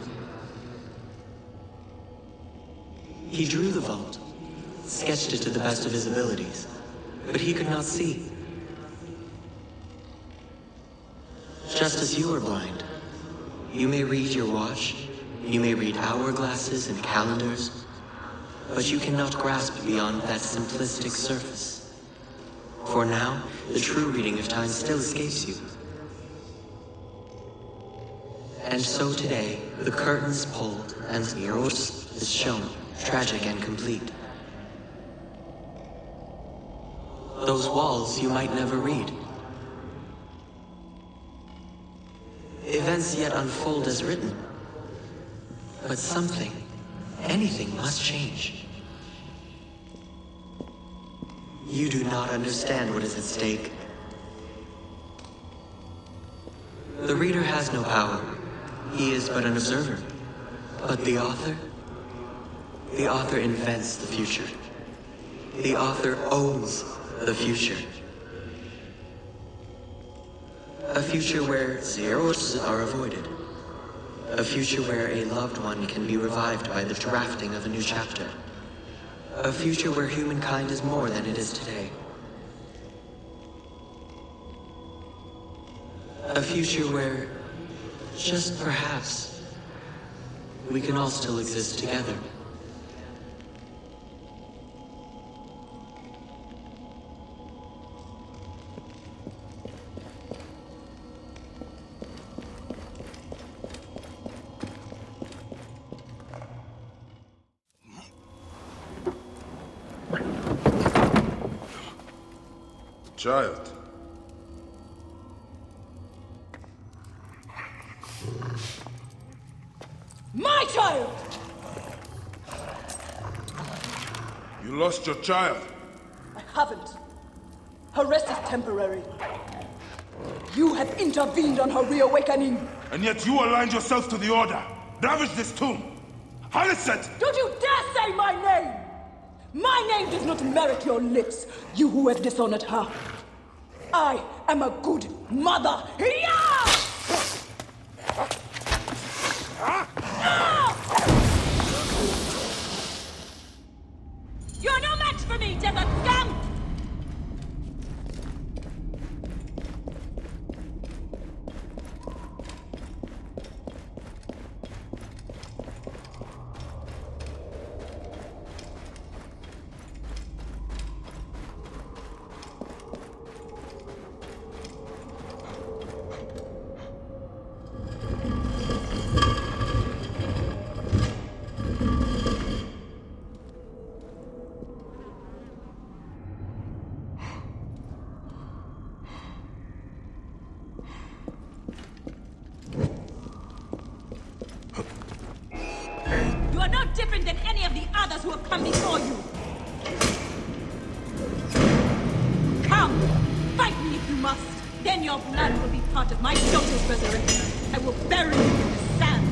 He drew the vault, sketched it to the best of his abilities, but he could not see. just as you are blind. You may read your watch, you may read hourglasses and calendars, but you cannot grasp beyond that simplistic surface. For now, the true reading of time still escapes you. And so today, the curtains pulled and Eros is shown, tragic and complete. Those walls you might never read. Events yet unfold as written. But something, anything must change. You do not understand what is at stake. The reader has no power. He is but an observer. But the author invents the future. The author owns the future. A future where zeros are avoided. A future where a loved one can be revived by the drafting of a new chapter. A future where humankind is more than it is today. A future where, just perhaps, we can all still exist together. Child. My child! You lost your child. I haven't. Her rest is temporary. You have intervened on her reawakening. And yet you aligned yourself to the Order. Ravage this tomb. Haliset! Don't you dare say my name! My name does not merit your lips, you who have dishonored her. I am a good mother. You're no match for me, desert scum! You are no different than any of the others who have come before you. Come, fight me if you must. Then your blood will be part of my daughter's resurrection. I will bury you in the sand.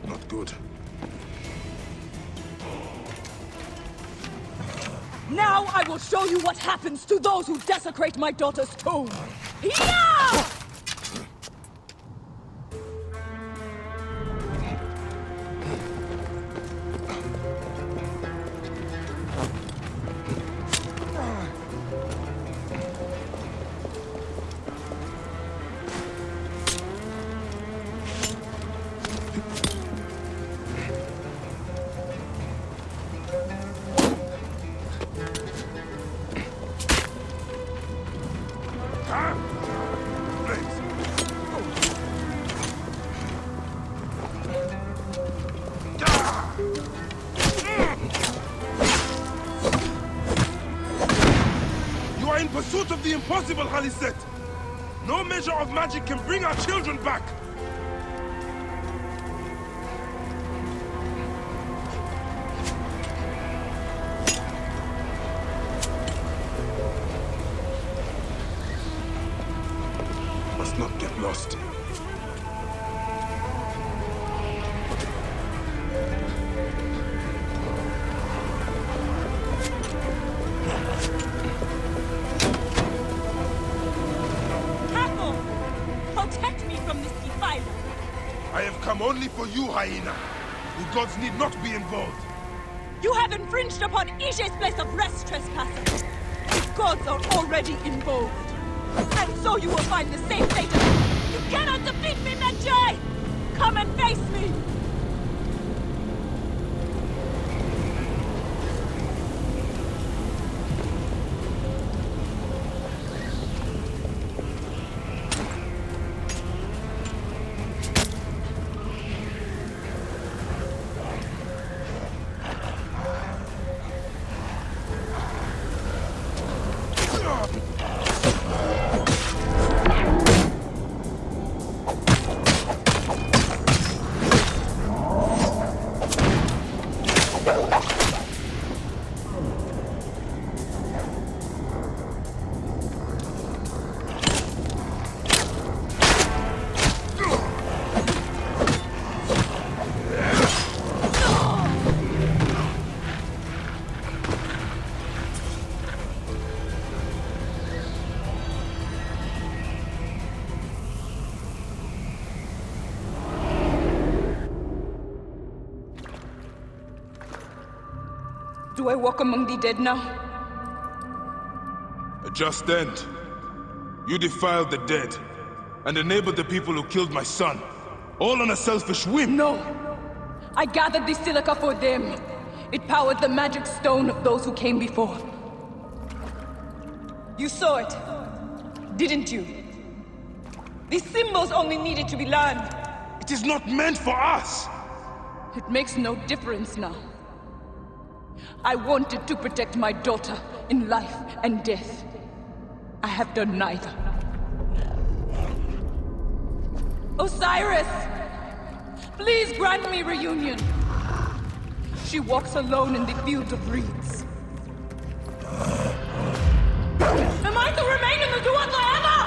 Not good. Now I will show you what happens to those who desecrate my daughter's tomb. Yeah! You are in pursuit of the impossible, Haliset! No measure of magic can bring our children back! Must not get lost. only for you, hyena. The gods need not be involved. You have infringed upon Ijé's place of rest, trespasser. The gods are already involved. And so you will find the same fate. You cannot defeat me, Medjay! Come and face me! Do I walk among the dead now? A just end. You defiled the dead, and enabled the people who killed my son. All on a selfish whim. No! I gathered the silica for them. It powered the magic stone of those who came before. You saw it, didn't you? These symbols only needed to be learned. It is not meant for us! It makes no difference now. I wanted to protect my daughter in life and death. I have done neither. Osiris! Please grant me reunion. She walks alone in the fields of reeds. Am I to remain in the Duat forever?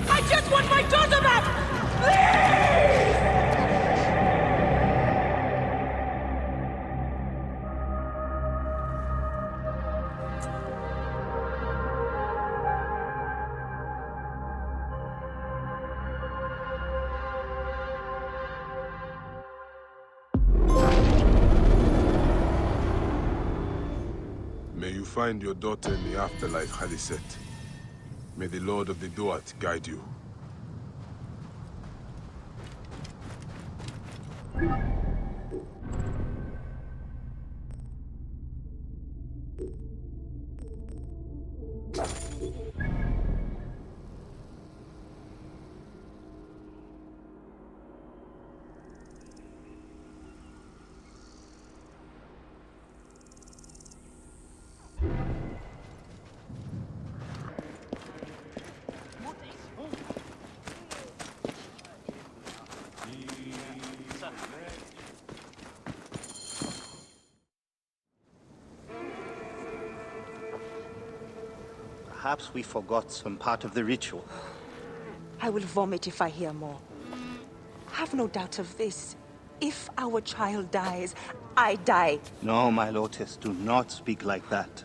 I just want my daughter back! Please! May you find your daughter in the afterlife, Khaliset. May the Lord of the Duat guide you. Perhaps we forgot some part of the ritual. I will vomit if I hear more. Have no doubt of this. If our child dies, I die. No, my Lotus, do not speak like that.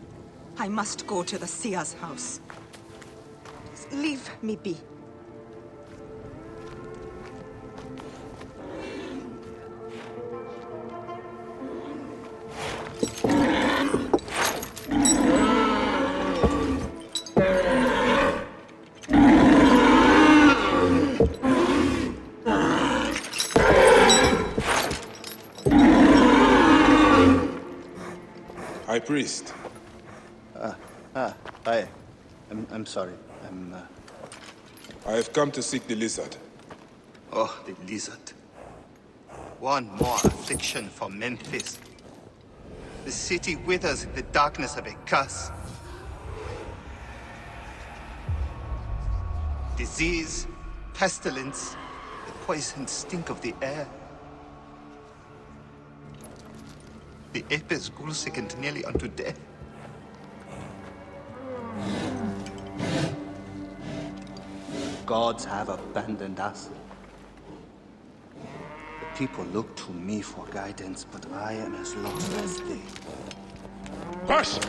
I must go to the seer's house. Leave me be. High Priest. I'm sorry. I have come to seek the lizard. Oh, the lizard. One more affliction for Memphis. The city withers in the darkness of a curse. Disease, pestilence, the poison stink of the air. The Apis ghoul sickened nearly unto death. Gods have abandoned us. The people look to me for guidance, but I am as lost as they. Hush!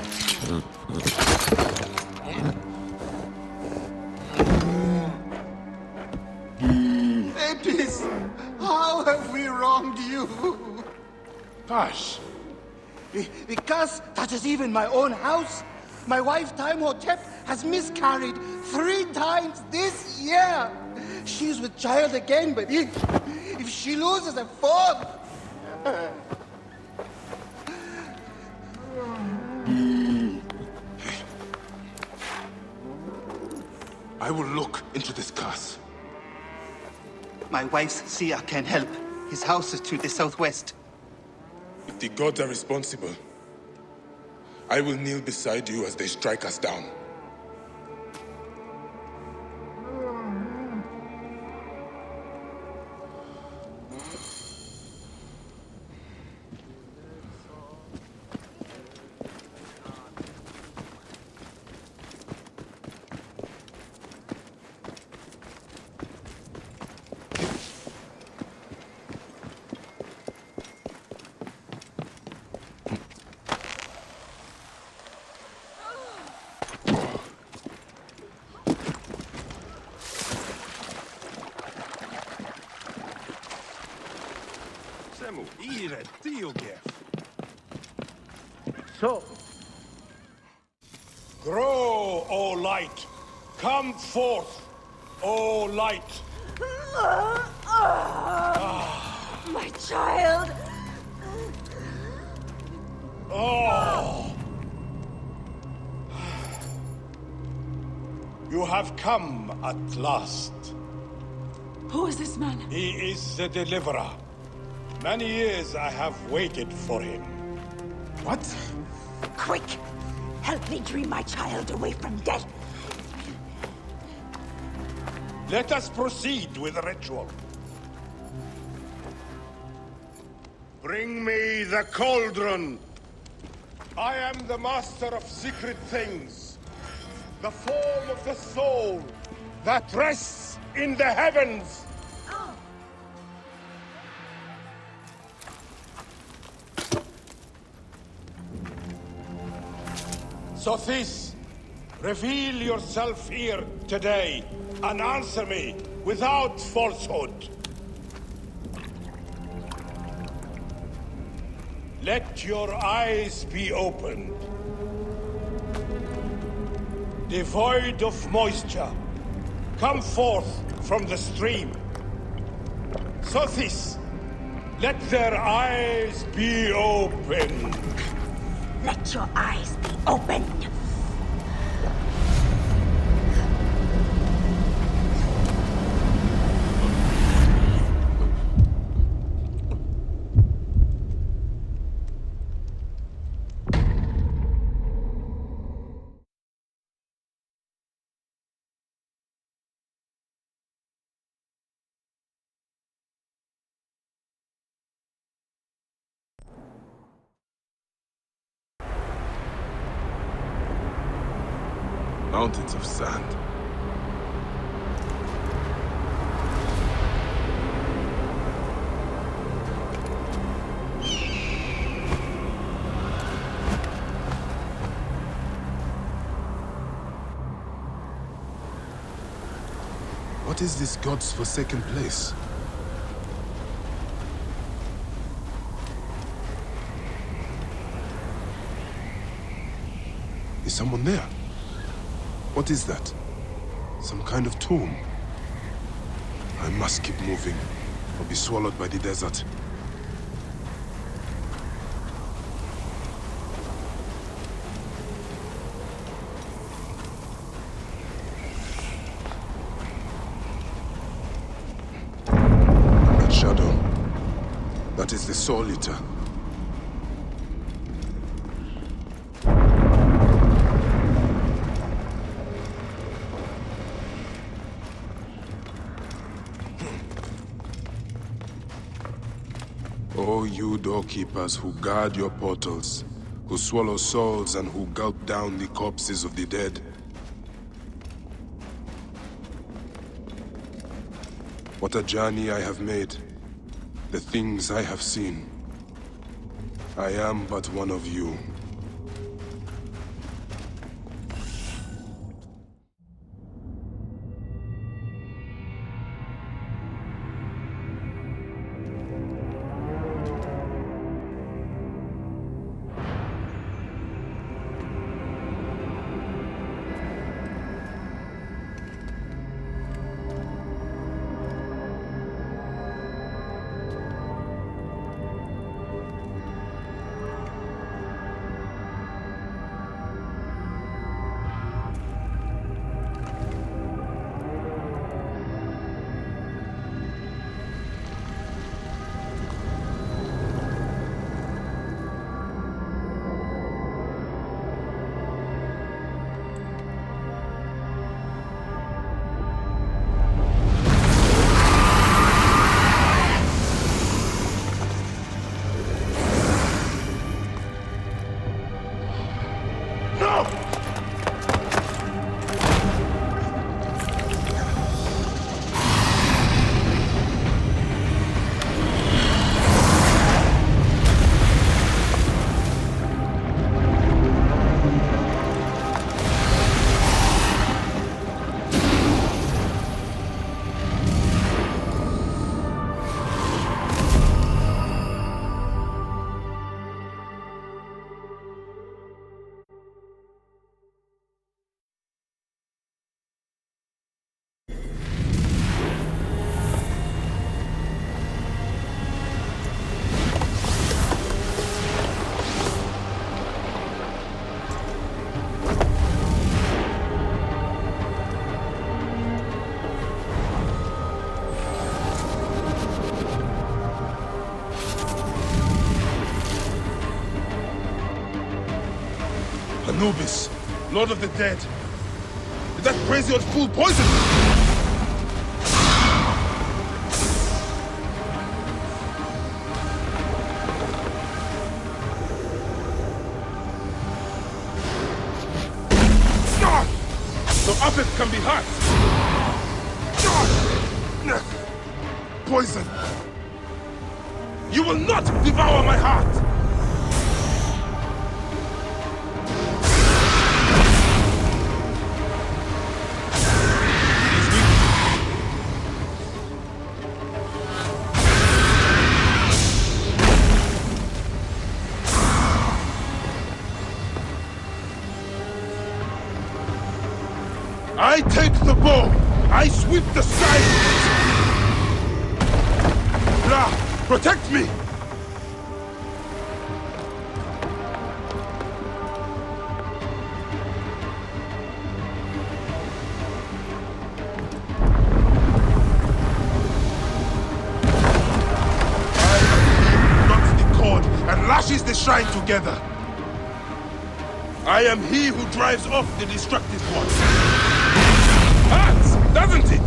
wronged you. Hush. Because that is even my own house. My wife, Timehotep, has miscarried 3 times this year. She's with child again, but if she loses a 4th... I will look into this curse. My wife's seer can help. His house is to the southwest. If the gods are responsible, I will kneel beside you as they strike us down. So, grow, O light. Come forth, O light. My child! Oh! You have come at last. Who is this man? He is the deliverer. Many years I have waited for him. What? Quick! Help me dream my child away from death! Let us proceed with the ritual. Bring me the cauldron. I am the master of secret things. The form of the soul that rests in the heavens. Sothis, reveal yourself here today and answer me without falsehood. Let your eyes be opened. Devoid of moisture, come forth from the stream. Sothis, let their eyes be opened. Let your eyes be open! Mountains of sand. What is this god's forsaken place? Is someone there? What is that? Some kind of tomb? I must keep moving, or be swallowed by the desert. That shadow, that is the Soul Eater. O you doorkeepers who guard your portals, who swallow souls and who gulp down the corpses of the dead. What a journey I have made, the things I have seen. I am but one of you. Anubis, Lord of the Dead. Did that crazy old fool poison me? So Apis can be hurt. Poison. You will not devour my heart. I take the bow! I sweep the sky with it! Ra, protect me! I the cord and lashes the shrine together. I am he who drives off the destructive one. Hurts, doesn't it?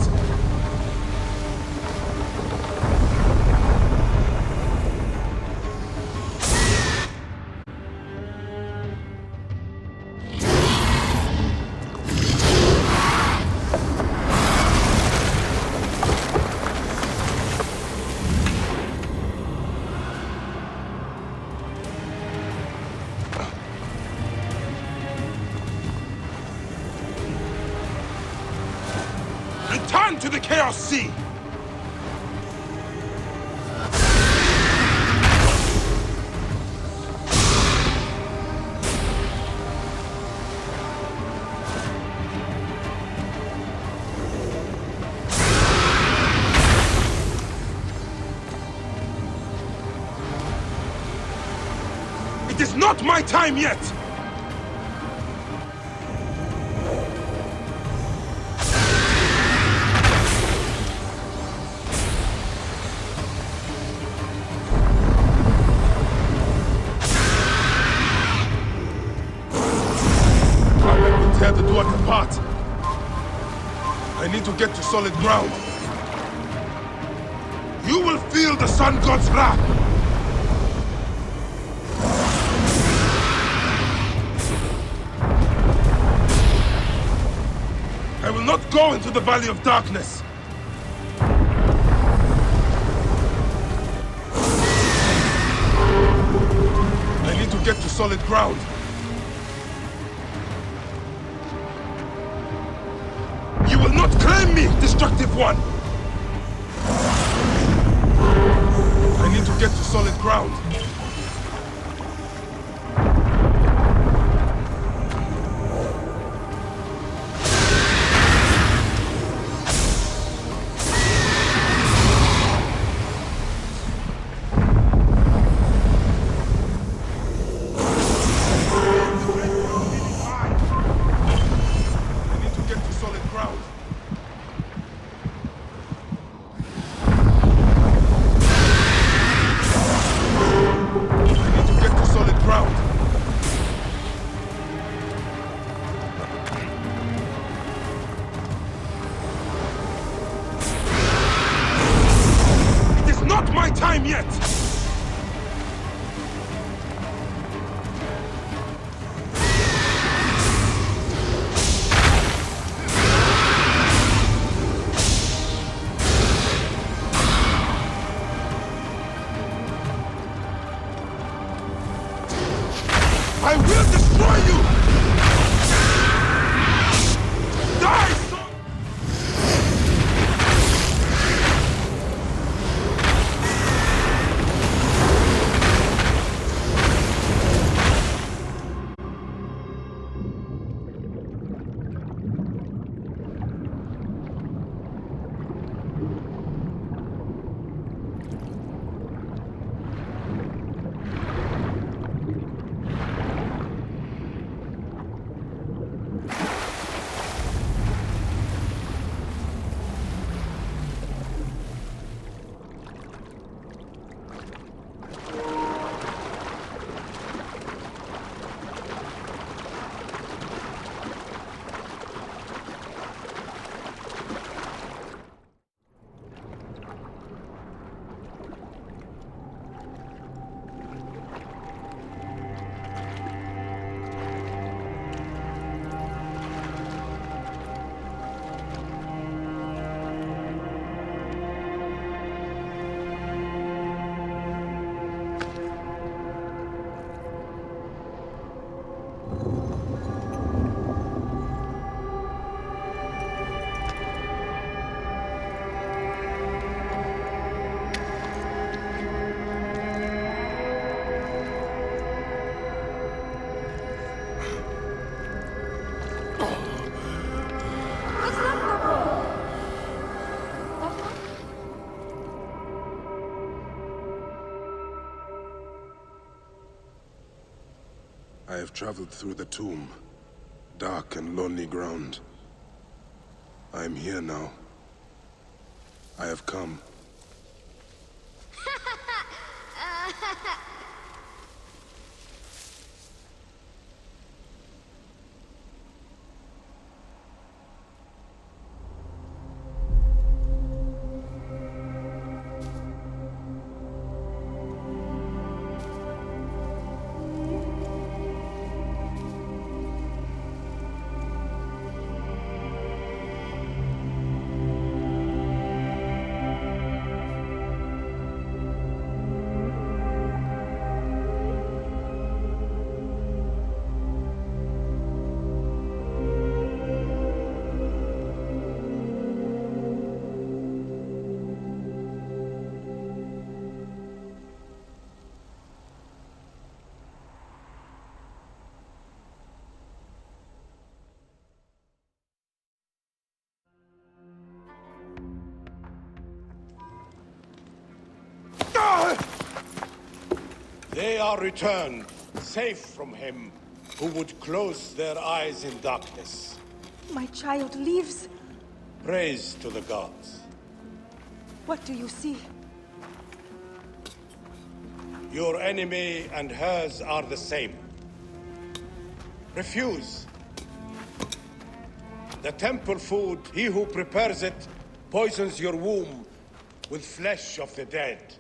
Return to the Chaos Sea! It is not my time yet! I need to get to solid ground. You will feel the Sun God's wrath. I will not go into the Valley of Darkness. I need to get to solid ground. You will not claim me, destructive one! I need to get to solid ground. Yet! I will destroy you! Die, son! I have traveled through the tomb. Dark and lonely ground. I am here now. I have come. They are returned, safe from him, who would close their eyes in darkness. My child lives. Praise to the gods. What do you see? Your enemy and hers are the same. Refuse. The temple food, he who prepares it, poisons your womb with flesh of the dead.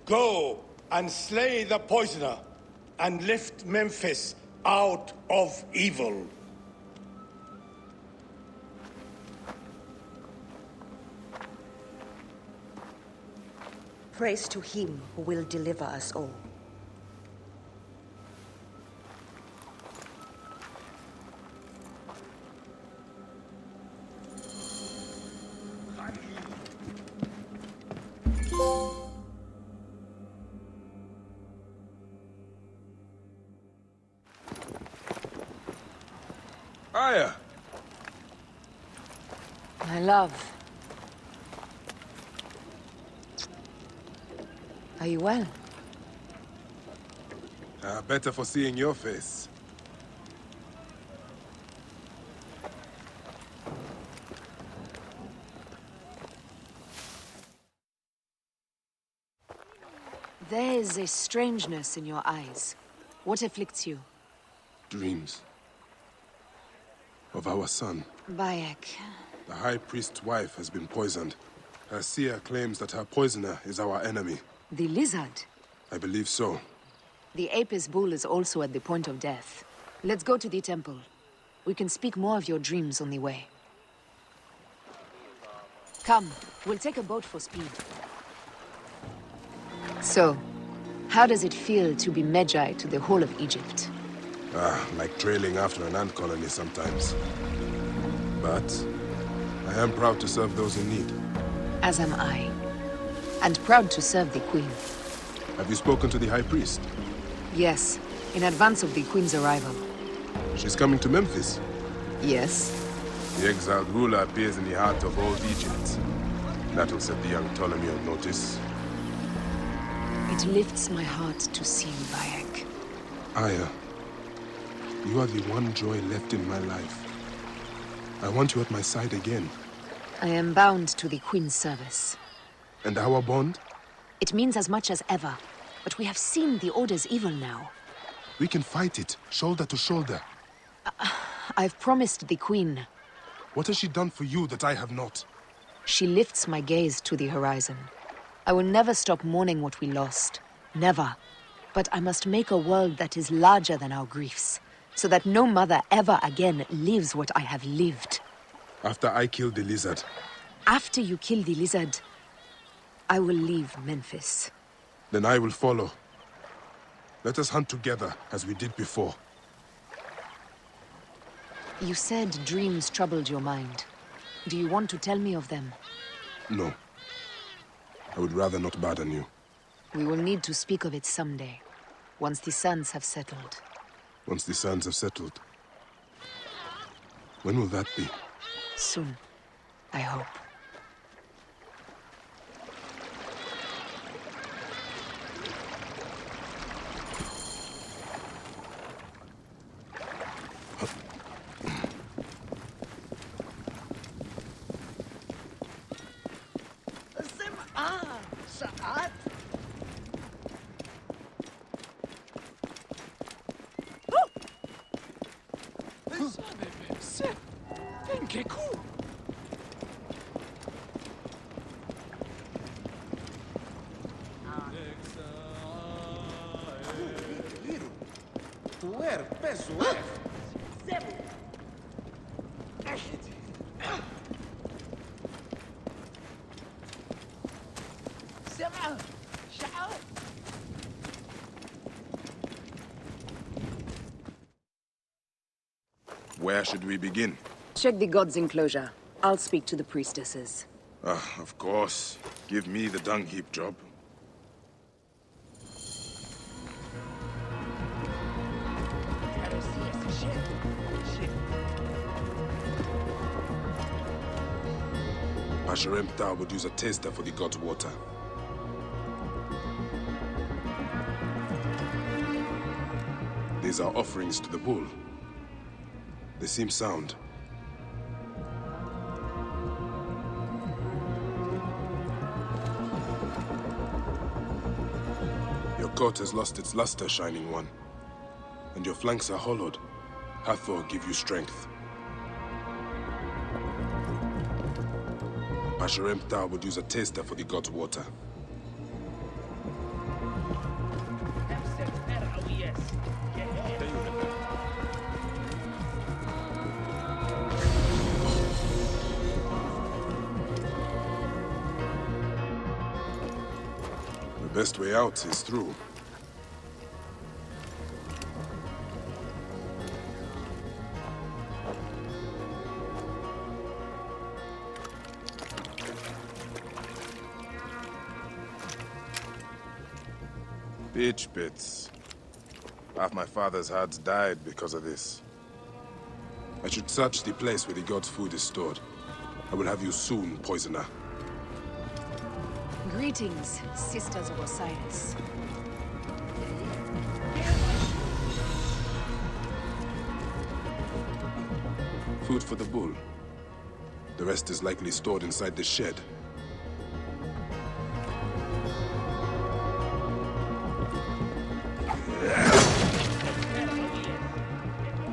Go and slay the poisoner, and lift Memphis out of evil. Praise to him who will deliver us all. Aya! My love. Are you well? Better for seeing your face. There is a strangeness in your eyes. What afflicts you? Dreams. Of our son. Bayek. The High Priest's wife has been poisoned. Her seer claims that her poisoner is our enemy. The lizard? I believe so. The Apis bull is also at the point of death. Let's go to the temple. We can speak more of your dreams on the way. Come, we'll take a boat for speed. So, how does it feel to be Medjay to the whole of Egypt? Like trailing after an ant colony sometimes. But I am proud to serve those in need. As am I. And proud to serve the Queen. Have you spoken to the High Priest? Yes, in advance of the Queen's arrival. She's coming to Memphis? Yes. The exiled ruler appears in the heart of old Egypt. That will set the young Ptolemy on notice. It lifts my heart to see you, Bayek. Aya, you are the one joy left in my life. I want you at my side again. I am bound to the Queen's service. And our bond? It means as much as ever. But we have seen the Order's evil now. We can fight it, shoulder to shoulder. I've promised the Queen. What has she done for you that I have not? She lifts my gaze to the horizon. I will never stop mourning what we lost. Never. But I must make a world that is larger than our griefs, so that no mother ever again lives what I have lived. After I kill the lizard. After you kill the lizard, I will leave Memphis. Then I will follow. Let us hunt together, as we did before. You said dreams troubled your mind. Do you want to tell me of them? No. I would rather not burden you. We will need to speak of it someday, once the suns have settled. Once the suns have settled. When will that be? Soon, I hope. Puer, pesuer. Where should we begin? Check the god's enclosure. I'll speak to the priestesses. Of course. Give me the dung heap job. Pasharemta would use a taster for the god's water. These are offerings to the bull. They seem sound. Your coat has lost its luster, Shining One. And your flanks are hollowed. Hathor give you strength. Pasharemta would use a taster for the god's water. The best way out is through. Bitch bits. Half my father's herds died because of this. I should search the place where the god's food is stored. I will have you soon, poisoner. Greetings, sisters of Osiris. Food for the bull. The rest is likely stored inside the shed.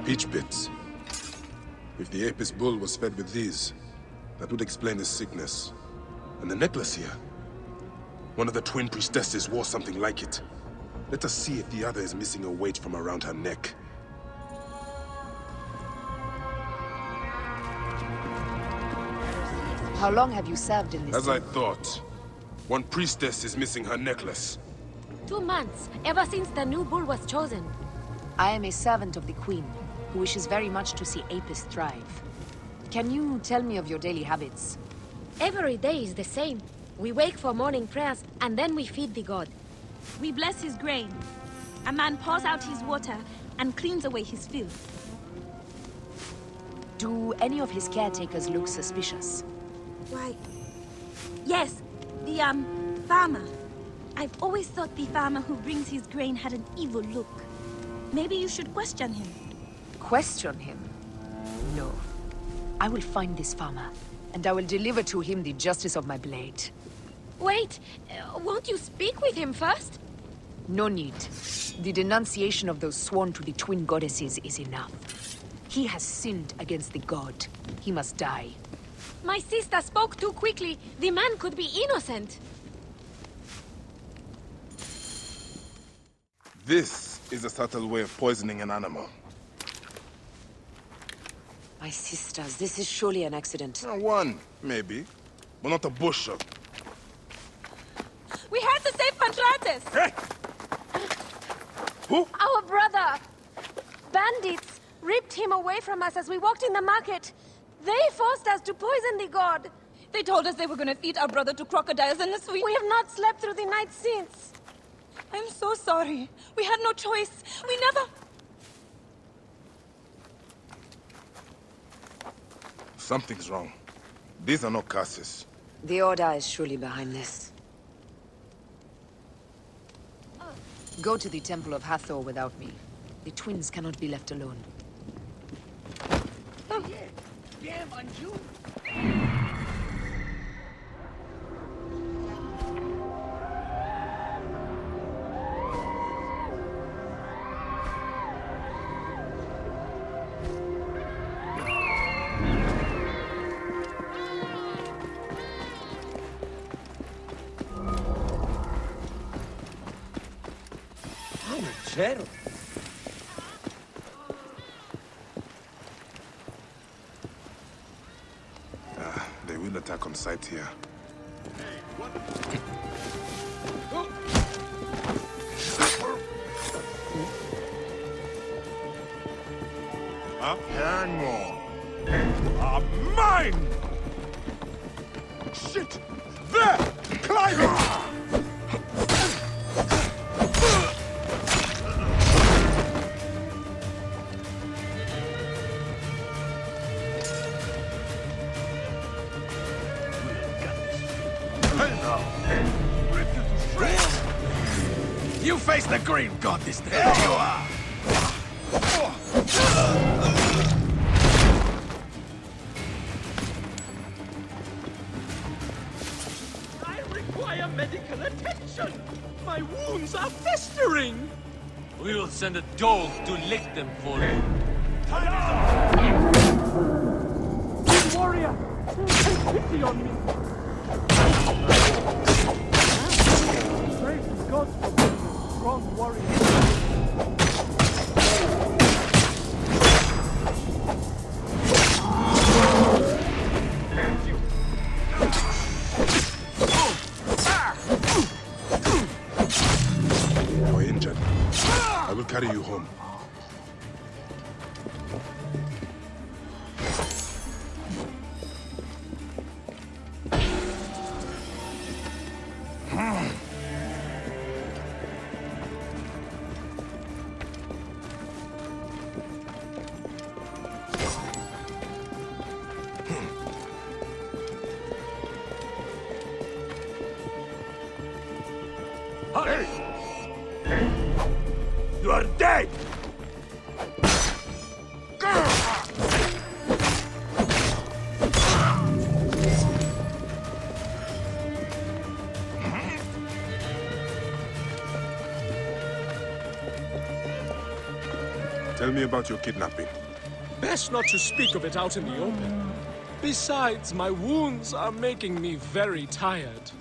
Peach bits. If the Apis bull was fed with these, that would explain his sickness. And the necklace here. One of the twin priestesses wore something like it. Let us see if the other is missing a weight from around her neck. How long have you served in this? As I thought. One priestess is missing her necklace. 2 months, ever since the new bull was chosen. I am a servant of the Queen, who wishes very much to see Apis thrive. Can you tell me of your daily habits? Every day is the same. We wake for morning prayers, and then we feed the god. We bless his grain. A man pours out his water and cleans away his filth. Do any of his caretakers look suspicious? Why? Yes, the, farmer. I've always thought the farmer who brings his grain had an evil look. Maybe you should question him. Question him? No. I will find this farmer, and I will deliver to him the justice of my blade. Wait, won't you speak with him first? No need. The denunciation of those sworn to the twin goddesses is enough. He has sinned against the god. He must die. My sister spoke too quickly. The man could be innocent. This is a subtle way of poisoning an animal. My sisters, this is surely an accident. One, maybe. But not a bushel. We had to save Pantrates! Hey! Who? Our brother! Bandits ripped him away from us as we walked in the market. They forced us to poison the god. They told us they were gonna feed our brother to crocodiles in the sweet. We have not slept through the night since. I'm so sorry. We had no choice. We never... Something's wrong. These are not curses. The Order is surely behind this. Go to the Temple of Hathor without me. The twins cannot be left alone. attack on sight here. Hang on. Are mine! Shit! There! Climb it! You face the green god this day. There you are! I require medical attention! My wounds are festering! We will send a dog to lick them for you. Warrior! Take pity on me! Praise the gods for being a strong warrior. You are injured. I will carry you home. You are dead! Tell me about your kidnapping. Best not to speak of it out in the open. Besides, my wounds are making me very tired.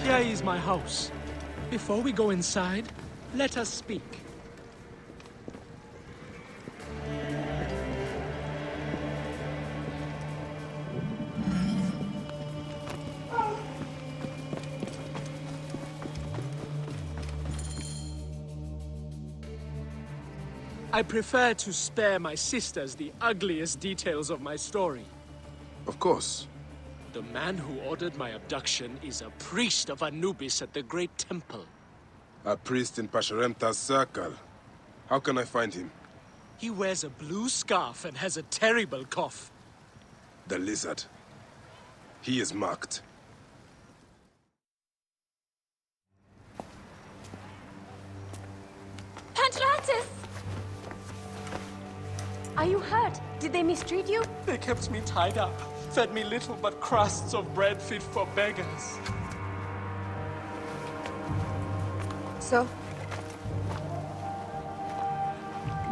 Here is my house. Before we go inside, let us speak. I prefer to spare my sisters the ugliest details of my story. Of course. The man who ordered my abduction is a priest of Anubis at the Great Temple. A priest in Pasharemta's circle. How can I find him? He wears a blue scarf and has a terrible cough. The lizard. He is marked. Pantalatus! Are you hurt? Did they mistreat you? They kept me tied up, fed me little but crusts of bread fit for beggars. So?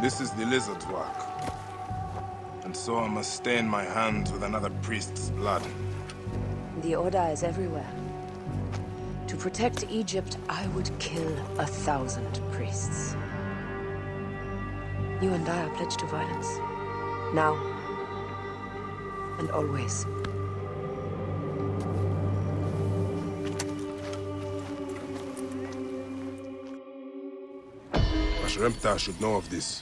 This is the lizard's work. And so I must stain my hands with another priest's blood. The Order is everywhere. To protect Egypt, I would kill 1,000 priests. You and I are pledged to violence. Now. And always. Pasharemta should know of this.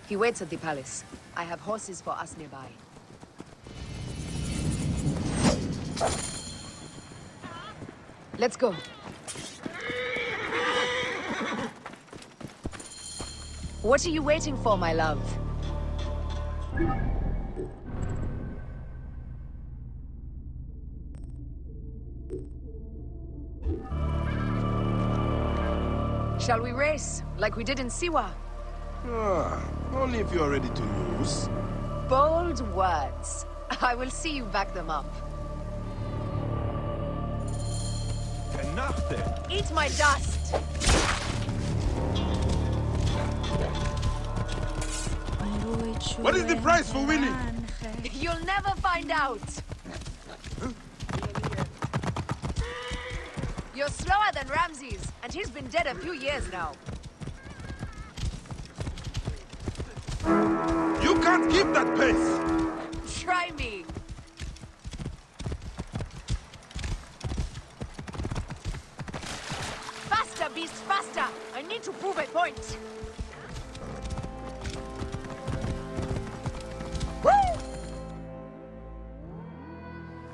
He waits at the palace. I have horses for us nearby. Let's go. What are you waiting for, my love? Shall we race, like we did in Siwa? Only if you are ready to lose. Bold words. I will see you back them up. Enough then. Eat my dust! What is the price for winning? You'll never find out! You're slower than Ramses, and he's been dead a few years now. You can't keep that pace! Try me. Faster, beast, faster! I need to prove a point.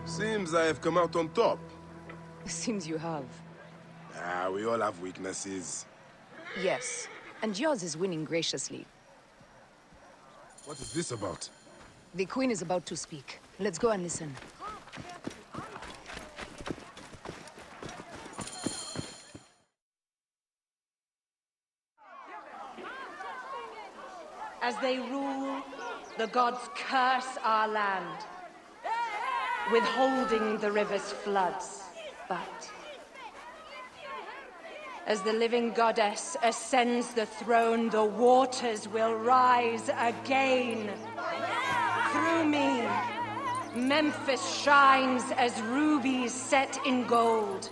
Seems I have come out on top. Seems you have. Ah, we all have weaknesses. Yes, and yours is winning graciously. What is this about? The Queen is about to speak. Let's go and listen. As they rule, the gods curse our land, withholding the river's floods. But as the living goddess ascends the throne, the waters will rise again. Through me, Memphis shines as rubies set in gold.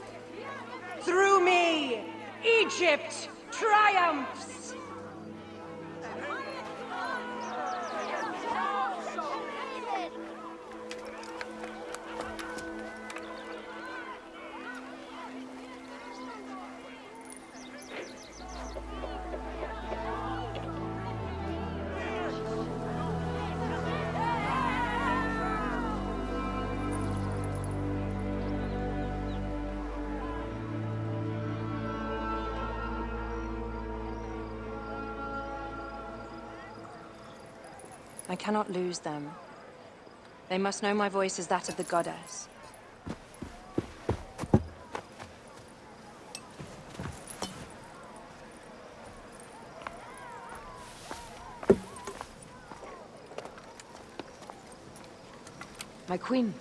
Through me, Egypt triumphs. I cannot lose them. They must know my voice is that of the goddess. My queen.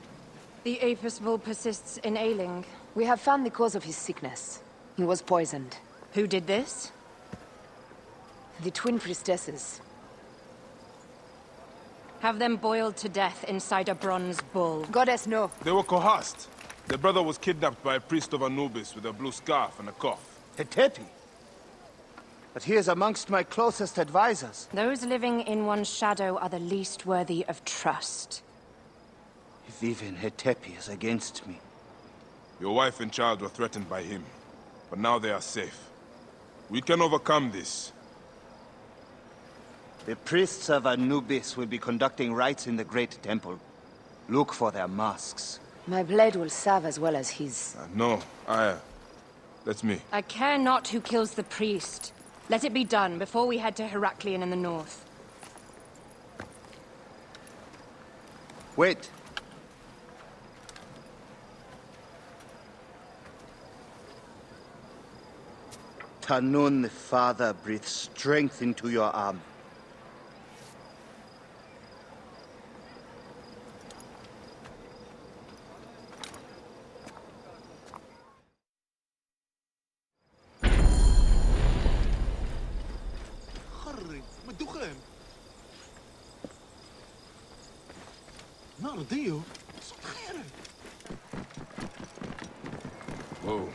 The Apis bull persists in ailing. We have found the cause of his sickness. He was poisoned. Who did this? The twin priestesses. Have them boiled to death inside a bronze bull. Goddess, no. They were coerced. Their brother was kidnapped by a priest of Anubis with a blue scarf and a cough. Hetepi? But he is amongst my closest advisors. Those living in one's shadow are the least worthy of trust. If even Hetepi is against me. Your wife and child were threatened by him, but now they are safe. We can overcome this. The priests of Anubis will be conducting rites in the Great Temple. Look for their masks. My blade will serve as well as his. No, Aya. That's me. I care not who kills the priest. Let it be done before we head to Heraklion in the north. Wait. Tanun the Father breathes strength into your arm. Whoa.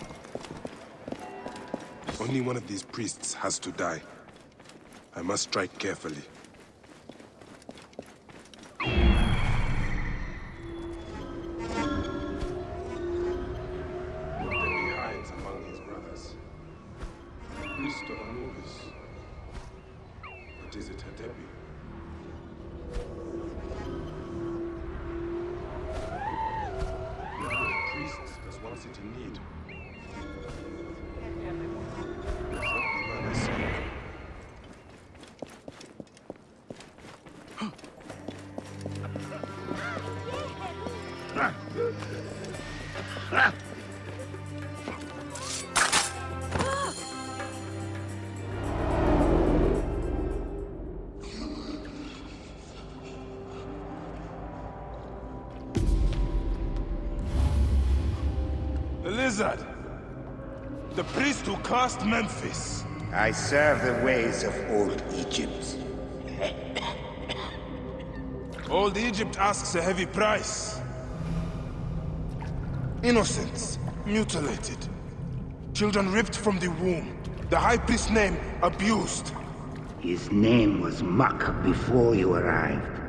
Only one of these priests has to die. I must strike carefully. He hides among his brothers. Priest of Anubis. But is it Hetepi? Priests does one sit in need. The lizard! The priest who cursed Memphis! I serve the ways of old Egypt. Old Egypt asks a heavy price. Innocents, mutilated, Children ripped from the womb. The High Priest's name abused. His name was Muck before you arrived.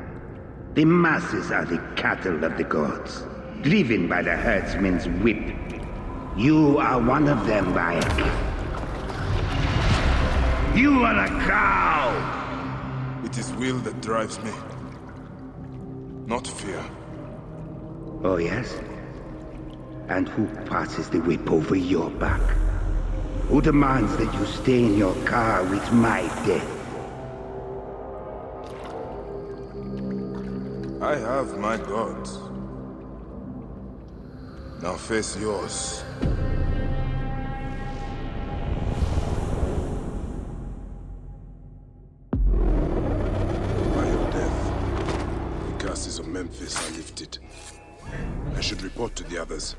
The masses are the cattle of the gods, driven by the herdsman's whip. You are one of them, Bayek. You are a cow! It is will that drives me, not fear. Oh, yes? And who passes the whip over your back? Who demands that you stay in your car with my death? I have my gods. Now face yours. By your death, the curses of Memphis are lifted. I should report to the others.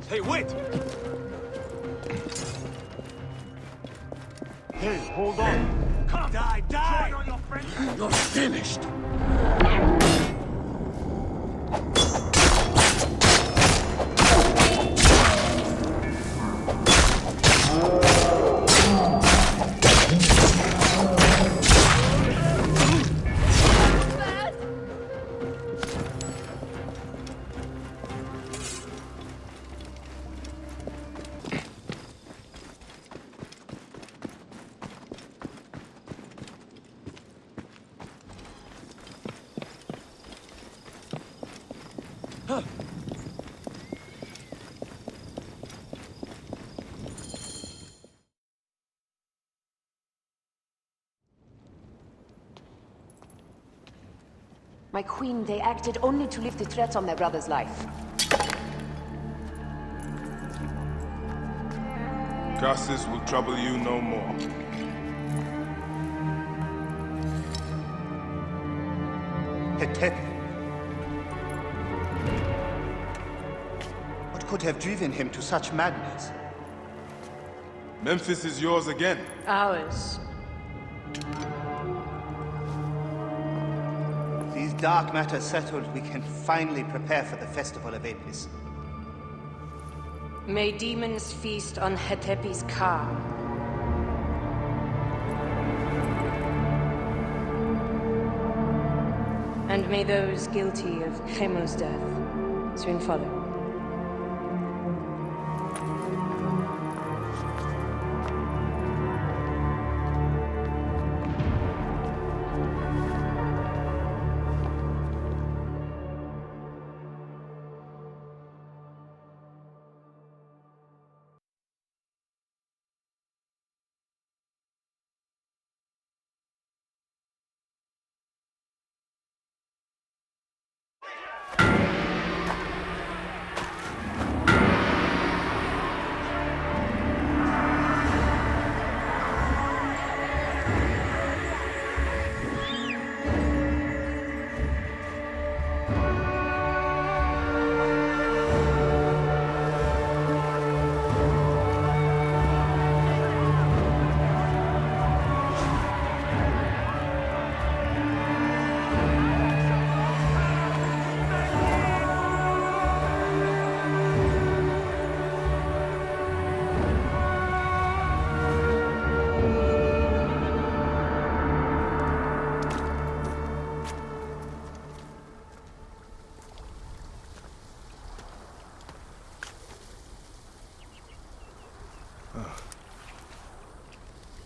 Hey, wait! Hey, hold on. Come. Die, die! On your friend. You're finished! My queen, they acted only to lift the threat on their brother's life. Curses will trouble you no more. What could have driven him to such madness? Memphis is yours again. Ours. These dark matters settled, we can finally prepare for the Festival of Apis. May demons feast on Hetepi's car. And may those guilty of Chemo's death soon follow.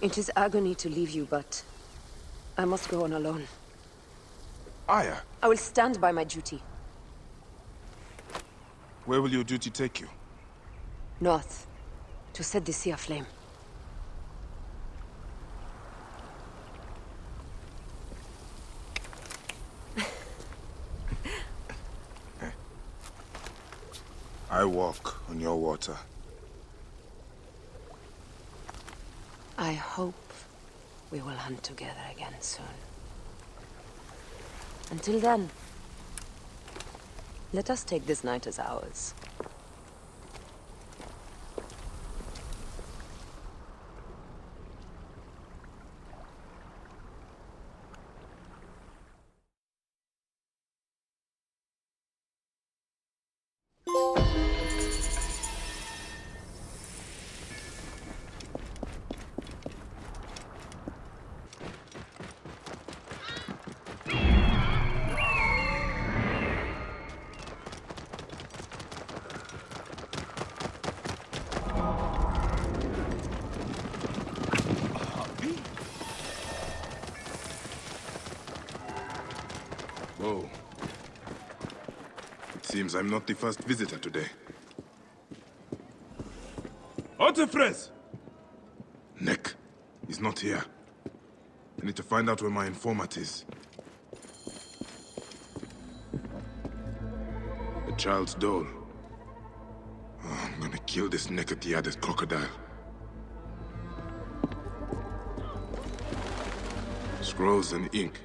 It is agony to leave you, but I must go on alone. Aya, I will stand by my duty. where will your duty take you? North, to set the sea aflame. I walk on your water. I hope we will hunt together again soon. Until then, let us take this night as ours. Seems I'm not the first visitor today. Otefres! Nick, he's not here. I need to find out where my informant is. The child's doll. Oh, I'm gonna kill this naked-eared crocodile. Scrolls and ink.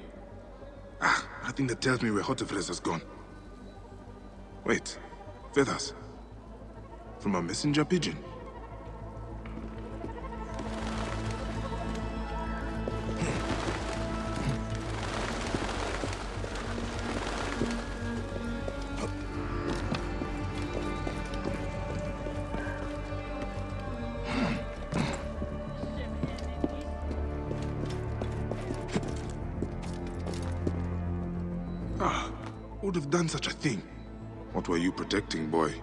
Nothing that tells me where Otefres has gone. Wait, feathers. From a messenger pigeon. Who would have done such a thing? What were you protecting, boy?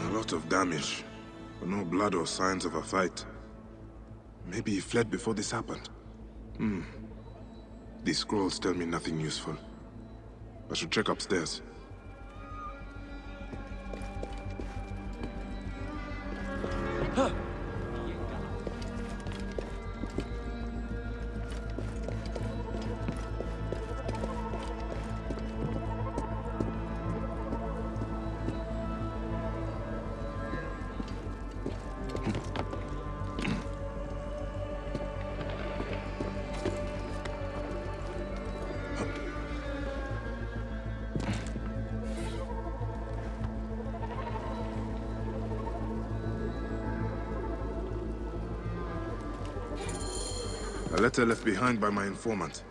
A lot of damage, but no blood or signs of a fight. Maybe he fled before this happened. These scrolls tell me nothing useful. I should check upstairs. A letter left behind by my informant.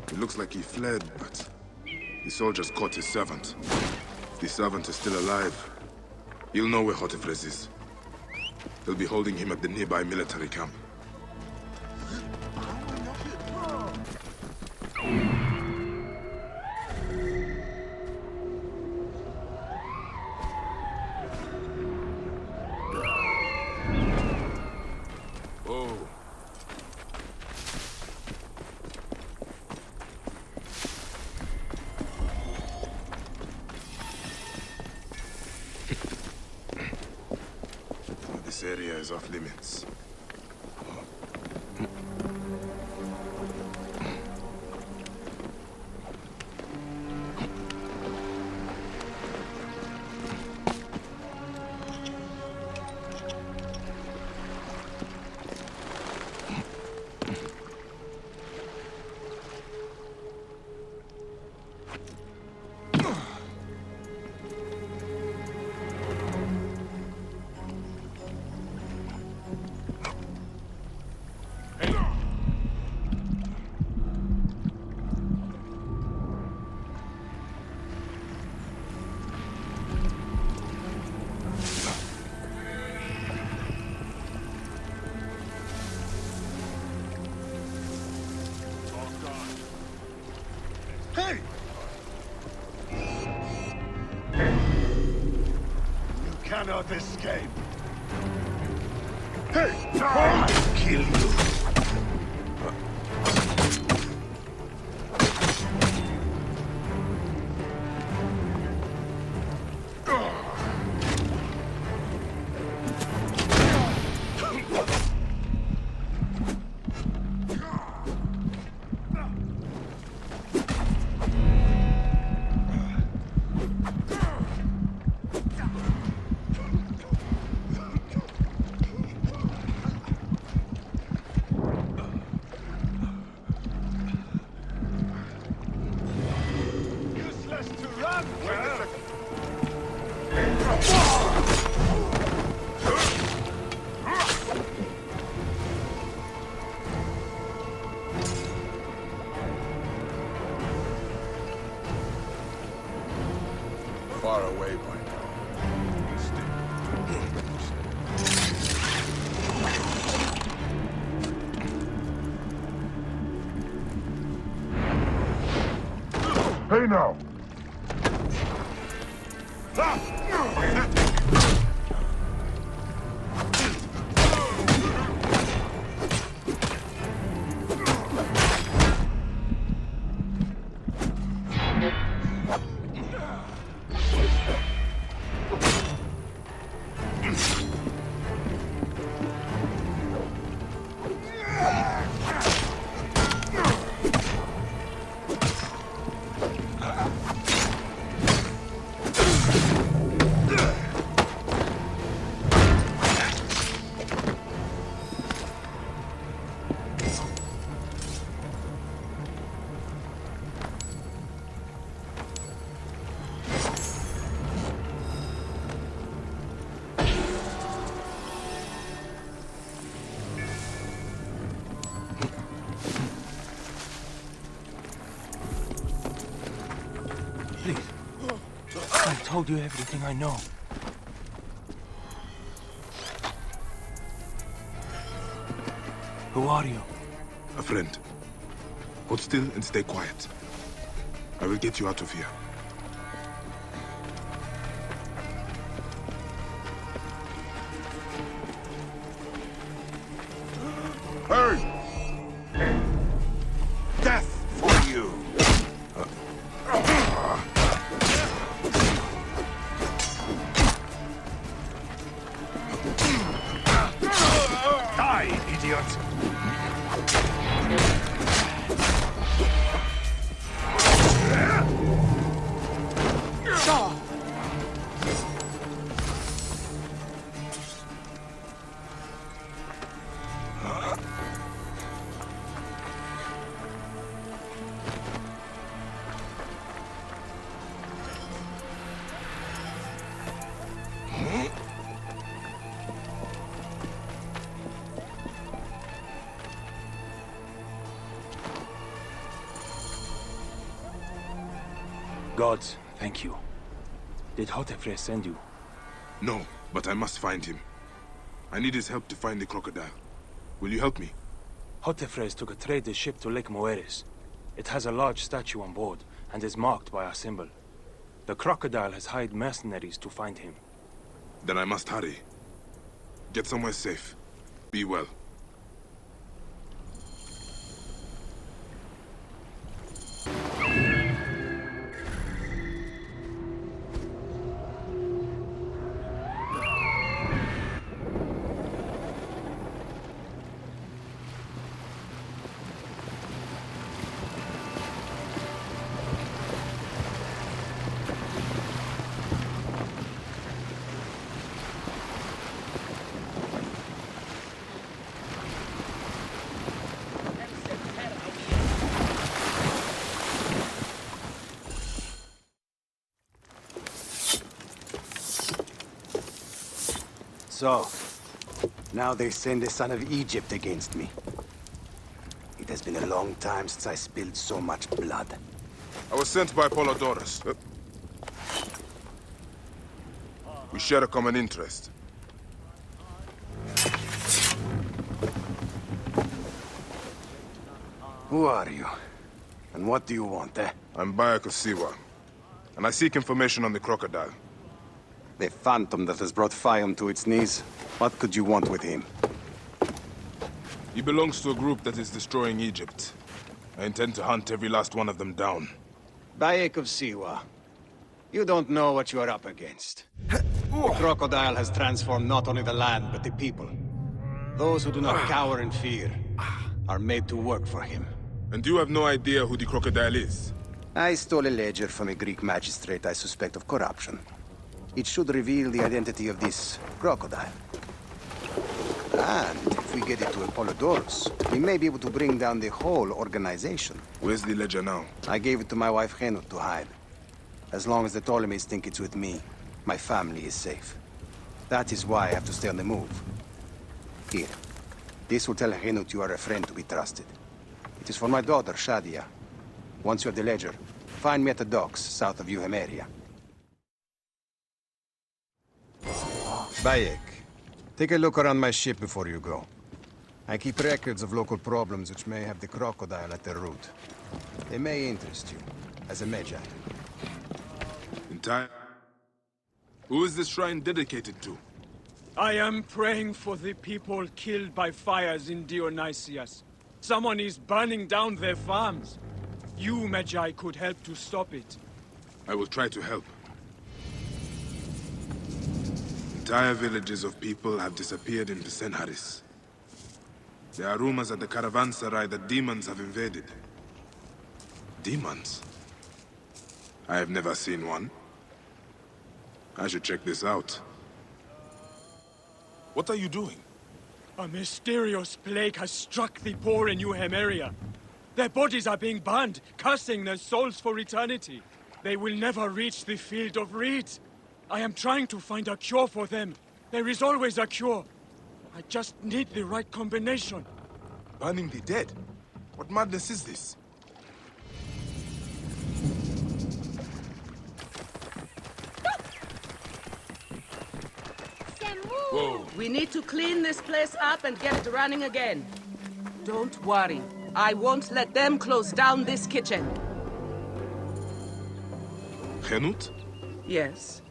It looks like he fled, but the soldiers caught his servant. If the servant is still alive, he'll know where Otefres is. They'll be holding him at the nearby military camp. This area is off limits. Hey! You cannot escape. Hey! I'll kill you. Far away by now. Hey now! told you everything I know. Who are you? A friend. Hold still and stay quiet. I will get you out of here. Hey! Death for you! Die, idiot! Gods, thank you. Did Hotefre send you? No, but I must find him. I need his help to find the crocodile. Will you help me? Hotefres took a trader ship to Lake Moeris. It has a large statue on board, and is marked by our symbol. The crocodile has hired mercenaries to find him. Then I must hurry. Get somewhere safe. Be well. So, now they send the son of Egypt against me. It has been a long time since I spilled so much blood. I was sent by Polydorus. We share a common interest. Who are you? And what do you want, eh? I'm Bayek of Siwa, and I seek information on the crocodile. The phantom that has brought Fiam to its knees. What could you want with him? He belongs to a group that is destroying Egypt. I intend to hunt every last one of them down. Bayek of Siwa. You don't know what you are up against. The crocodile has transformed not only the land, but the people. Those who do not cower in fear are made to work for him. And you have no idea who the crocodile is? I stole a ledger from a Greek magistrate I suspect of corruption. It should reveal the identity of this crocodile. And if we get it to Apollodorus, we may be able to bring down the whole organization. Where's the ledger now? I gave it to my wife Henut to hide. As long as the Ptolemies think it's with me, my family is safe. That is why I have to stay on the move. Here. This will tell Henut you are a friend to be trusted. It is for my daughter, Shadia. Once you have the ledger, find me at the docks south of Euhemeria. Bayek, take a look around my ship before you go. I keep records of local problems which may have the crocodile at their root. They may interest you, as a Medjay. Entire? Who is this shrine dedicated to? I am praying for the people killed by fires in Dionysius. Someone is burning down their farms. You, Medjay, could help to stop it. I will try to help. Entire villages of people have disappeared in Senharis. There are rumors at the caravanserai that demons have invaded. Demons? I have never seen one. I should check this out. What are you doing? A mysterious plague has struck the poor in Euhemeria. Their bodies are being burned, cursing their souls for eternity. They will never reach the field of reeds. I am trying to find a cure for them. There is always a cure. I just need the right combination. Burning the dead? What madness is this? Whoa. We need to clean this place up and get it running again. Don't worry. I won't let them close down this kitchen. Henut? Yes?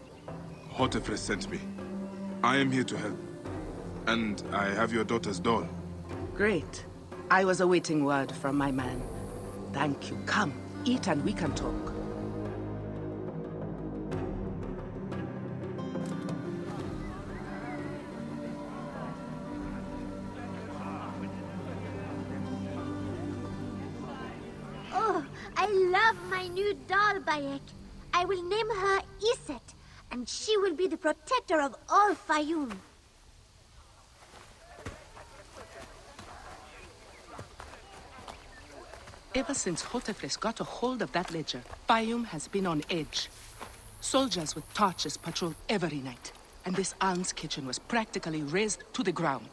Hotefres sent me. I am here to help. And I have your daughter's doll. Great. I was awaiting word from my man. Thank you. Come, eat and we can talk. Oh, I love my new doll, Bayek. I will name her Iset, and she will be the protector of all Fayum. Ever since Hotefres got a hold of that ledger, Fayum has been on edge. Soldiers with torches patrol every night, and this alms kitchen was practically razed to the ground.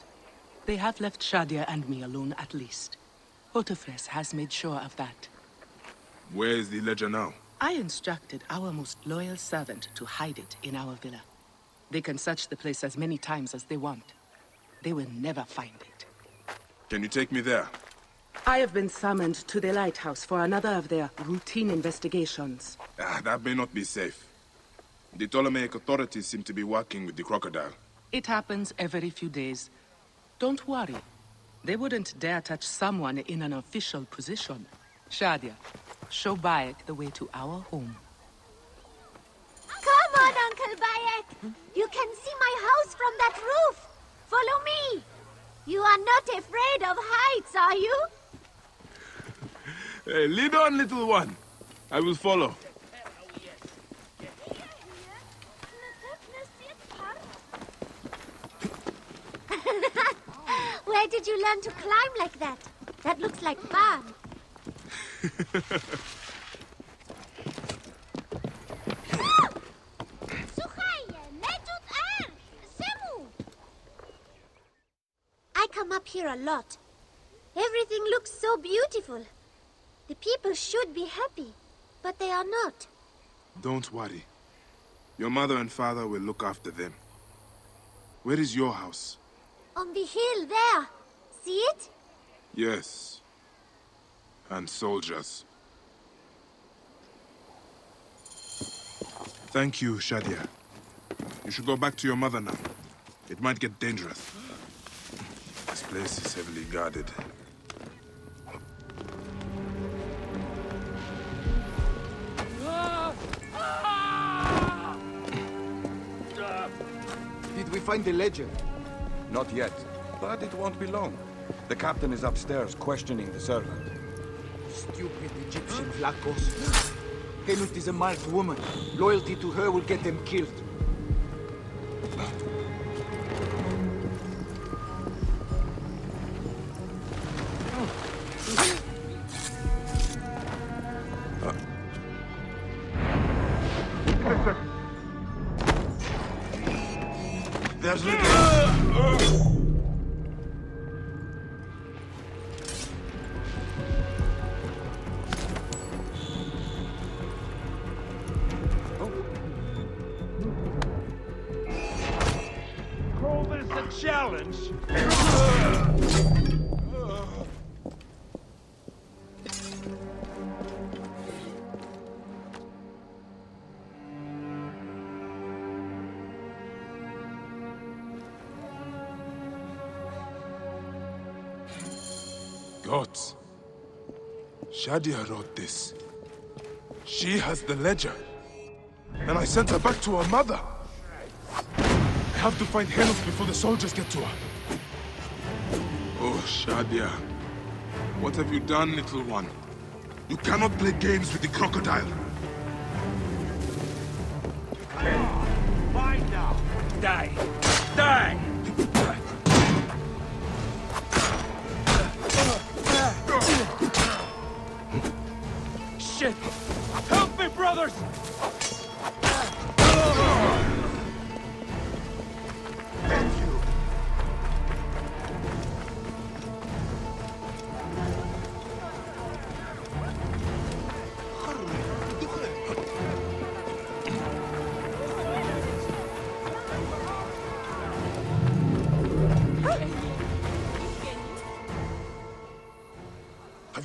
They have left Shadia and me alone at least. Hotefres has made sure of that. Where is the ledger now? I instructed our most loyal servant to hide it in our villa. They can search the place as many times as they want. They will never find it. Can you take me there? I have been summoned to the lighthouse for another of their routine investigations. That may not be safe. The Ptolemaic authorities seem to be working with the crocodile. It happens every few days. Don't worry. They wouldn't dare touch someone in an official position. Shadia, show Bayek the way to our home. Come on, Uncle Bayek! You can see my house from that roof! Follow me! You are not afraid of heights, are you? Hey, lead on, little one. I will follow. Where did you learn to climb like that? That looks like fun. I come up here a lot. Everything looks so beautiful. The people should be happy, but they are not. Don't worry. Your mother and father will look after them. Where is your house? On the hill there. See it? Yes. And soldiers. Thank you, Shadia. You should go back to your mother now. It might get dangerous. This place is heavily guarded. Did we find the ledger? Not yet, but it won't be long. The captain is upstairs questioning the servant. Stupid Egyptian Vlachos. Henut is a marked woman. Loyalty to her will get them killed. There's little... Call this a challenge? Gods. Shadia wrote this. She has the ledger. And I sent her back to her mother. I have to find Henut before the soldiers get to her. Oh, Shadia. What have you done, little one? You cannot play games with the crocodile. Fine now. Die. Die! Shit! Help me, brothers!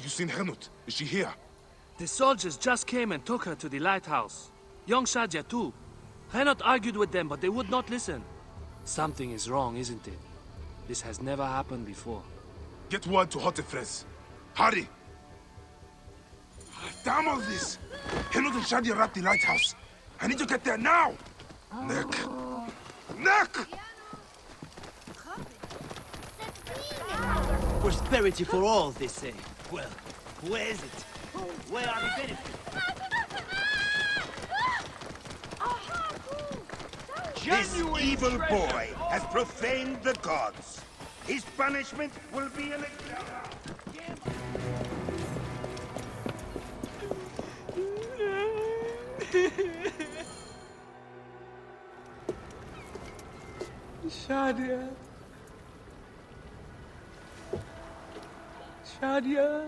you seen Henut? Is she here? The soldiers just came and took her to the lighthouse. Young Shadia too. Henut argued with them, but they would not listen. Something is wrong, isn't it? This has never happened before. Get word to Hotefres. Hurry! Damn all this! Henut and Shadia are at the lighthouse. I need to get there now! Neck! Neck! Prosperity for all, they say. Well, where is it? Where are the benefits? This evil boy has profaned the gods. His punishment will be an Shadia. Shadia.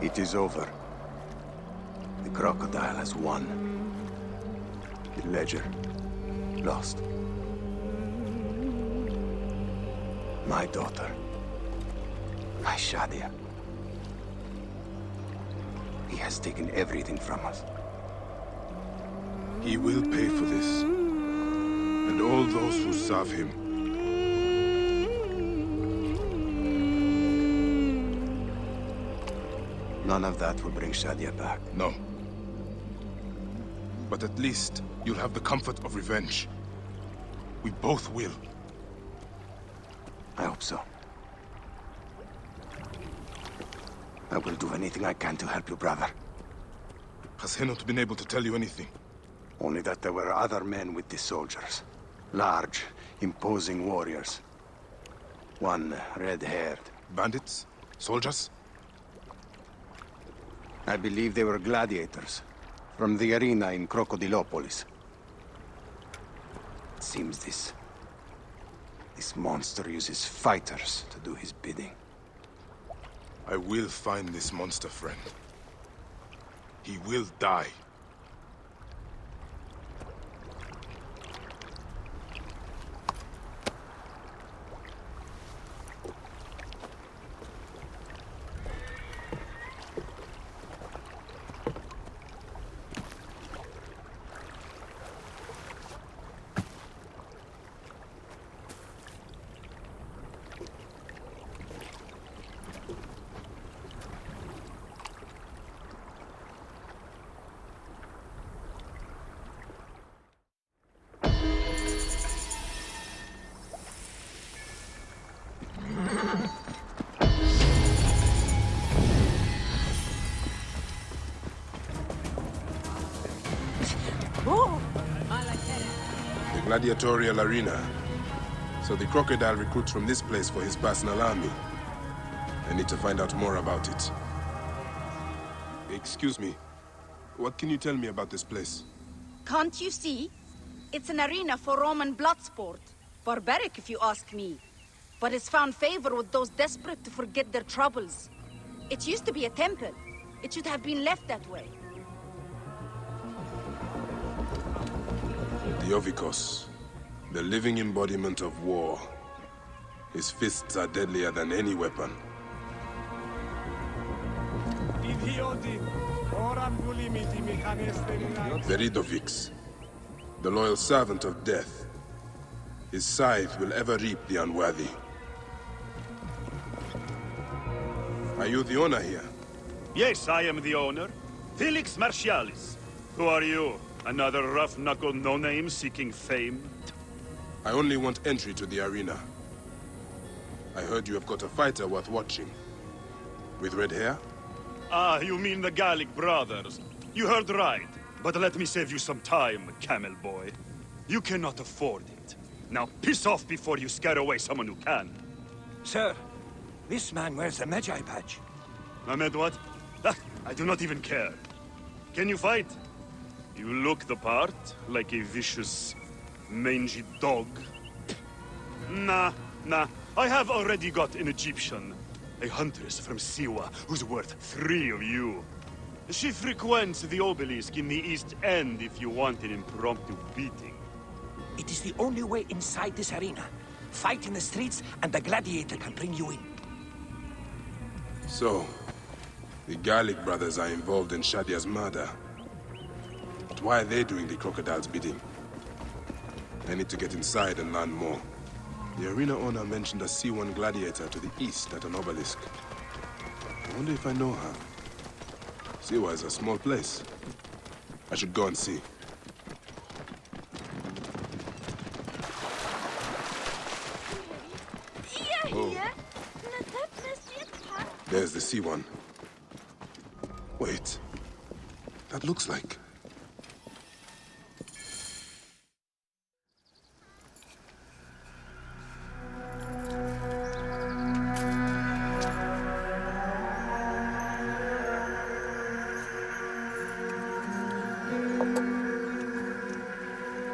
It is over. The crocodile has won. The ledger lost. My daughter. My Shadia. He has taken everything from us. He will pay for this. And all those who serve him. None of that will bring Shadia back. No. But at least you'll have the comfort of revenge. We both will. I hope so. I will do anything I can to help you, brother. Has Henut been able to tell you anything? Only that there were other men with the soldiers. Large, imposing warriors. One red-haired. Bandits? Soldiers? I believe they were gladiators. From the arena in Crocodilopolis. It seems this monster uses fighters to do his bidding. I will find this monster, friend. He will die. Gladiatorial arena. So the crocodile recruits from this place for his personal army. I need to find out more about it. Excuse me. What can you tell me about this place? Can't you see? It's an arena for Roman blood sport. Barbaric, if you ask me. But it's found favor with those desperate to forget their troubles. It used to be a temple. It should have been left that way. The Ovikos, the living embodiment of war. His fists are deadlier than any weapon. Veridovics, the loyal servant of death. His scythe will ever reap the unworthy. Are you the owner here? Yes, I am the owner. Felix Martialis. Who are you? Another rough-knuckle no-name seeking fame? I only want entry to the arena. I heard you have got a fighter worth watching. With red hair? Ah, you mean the Gallic brothers. You heard right. But let me save you some time, camel boy. You cannot afford it. Now piss off before you scare away someone who can. Sir, this man wears a Medjay badge. Ahmed what? Ah, I do not even care. Can you fight? You look the part, like a vicious, mangy dog. Nah. I have already got an Egyptian. A huntress from Siwa, who's worth 3 of you. She frequents the obelisk in the East End if you want an impromptu beating. It is the only way inside this arena. Fight in the streets, and the gladiator can bring you in. So, the Gallic brothers are involved in Shadia's murder. But why are they doing the crocodile's bidding? I need to get inside and learn more. The arena owner mentioned a C1 gladiator to the east at an obelisk. I wonder if I know her. Siwa is a small place. I should go and see. Oh. There's the C1. Wait. That looks like...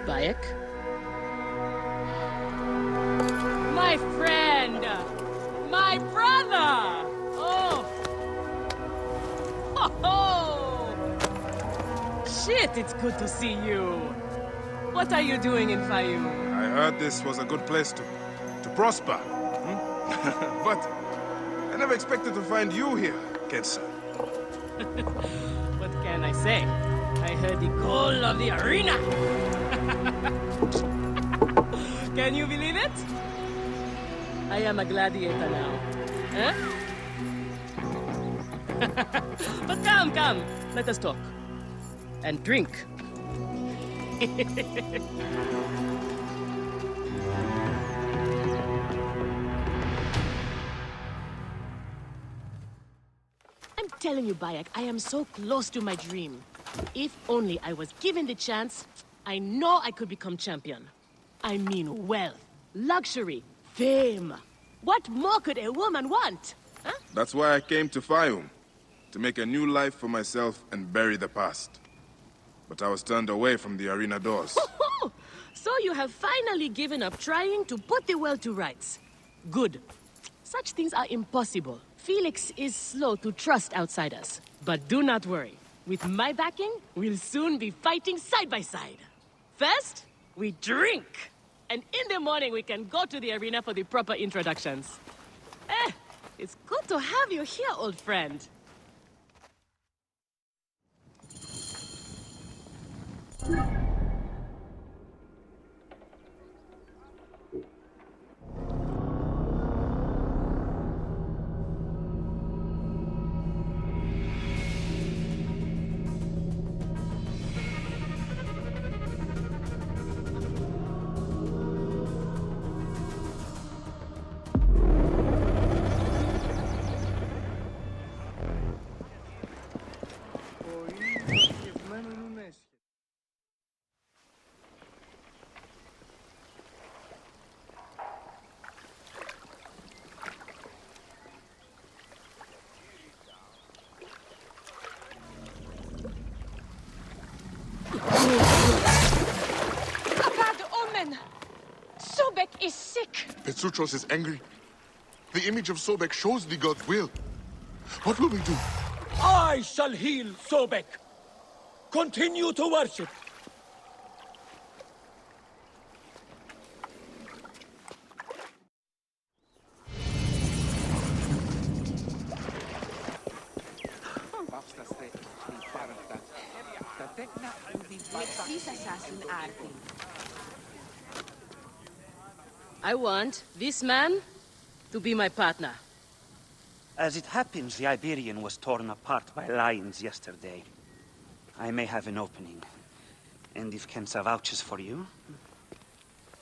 Bayek? My friend! My brother! Oh! Oh! Shit, it's good to see you. What are you doing in Fayum? I heard this was a good place to prosper. But I never expected to find you here, Kensa. What can I say? I heard the goal of the arena! Can you believe it? I am a gladiator now. Huh? But come, let us talk. And drink. I'm telling you, Bayek, I am so close to my dream. If only I was given the chance, I know I could become champion. I mean wealth, luxury, fame. What more could a woman want? Huh? That's why I came to Fayum. To make a new life for myself and bury the past. But I was turned away from the arena doors. So you have finally given up trying to put the world to rights. Good. Such things are impossible. Felix is slow to trust outsiders. But do not worry. With my backing, we'll soon be fighting side by side. First, we drink. And in the morning, we can go to the arena for the proper introductions. It's good to have you here, old friend. Sutros is angry. The image of Sobek shows the god's will. What will we do? I shall heal Sobek. Continue to worship. I want this man to be my partner. As it happens, the Iberian was torn apart by lions yesterday. I may have an opening. And if Kensa vouches for you?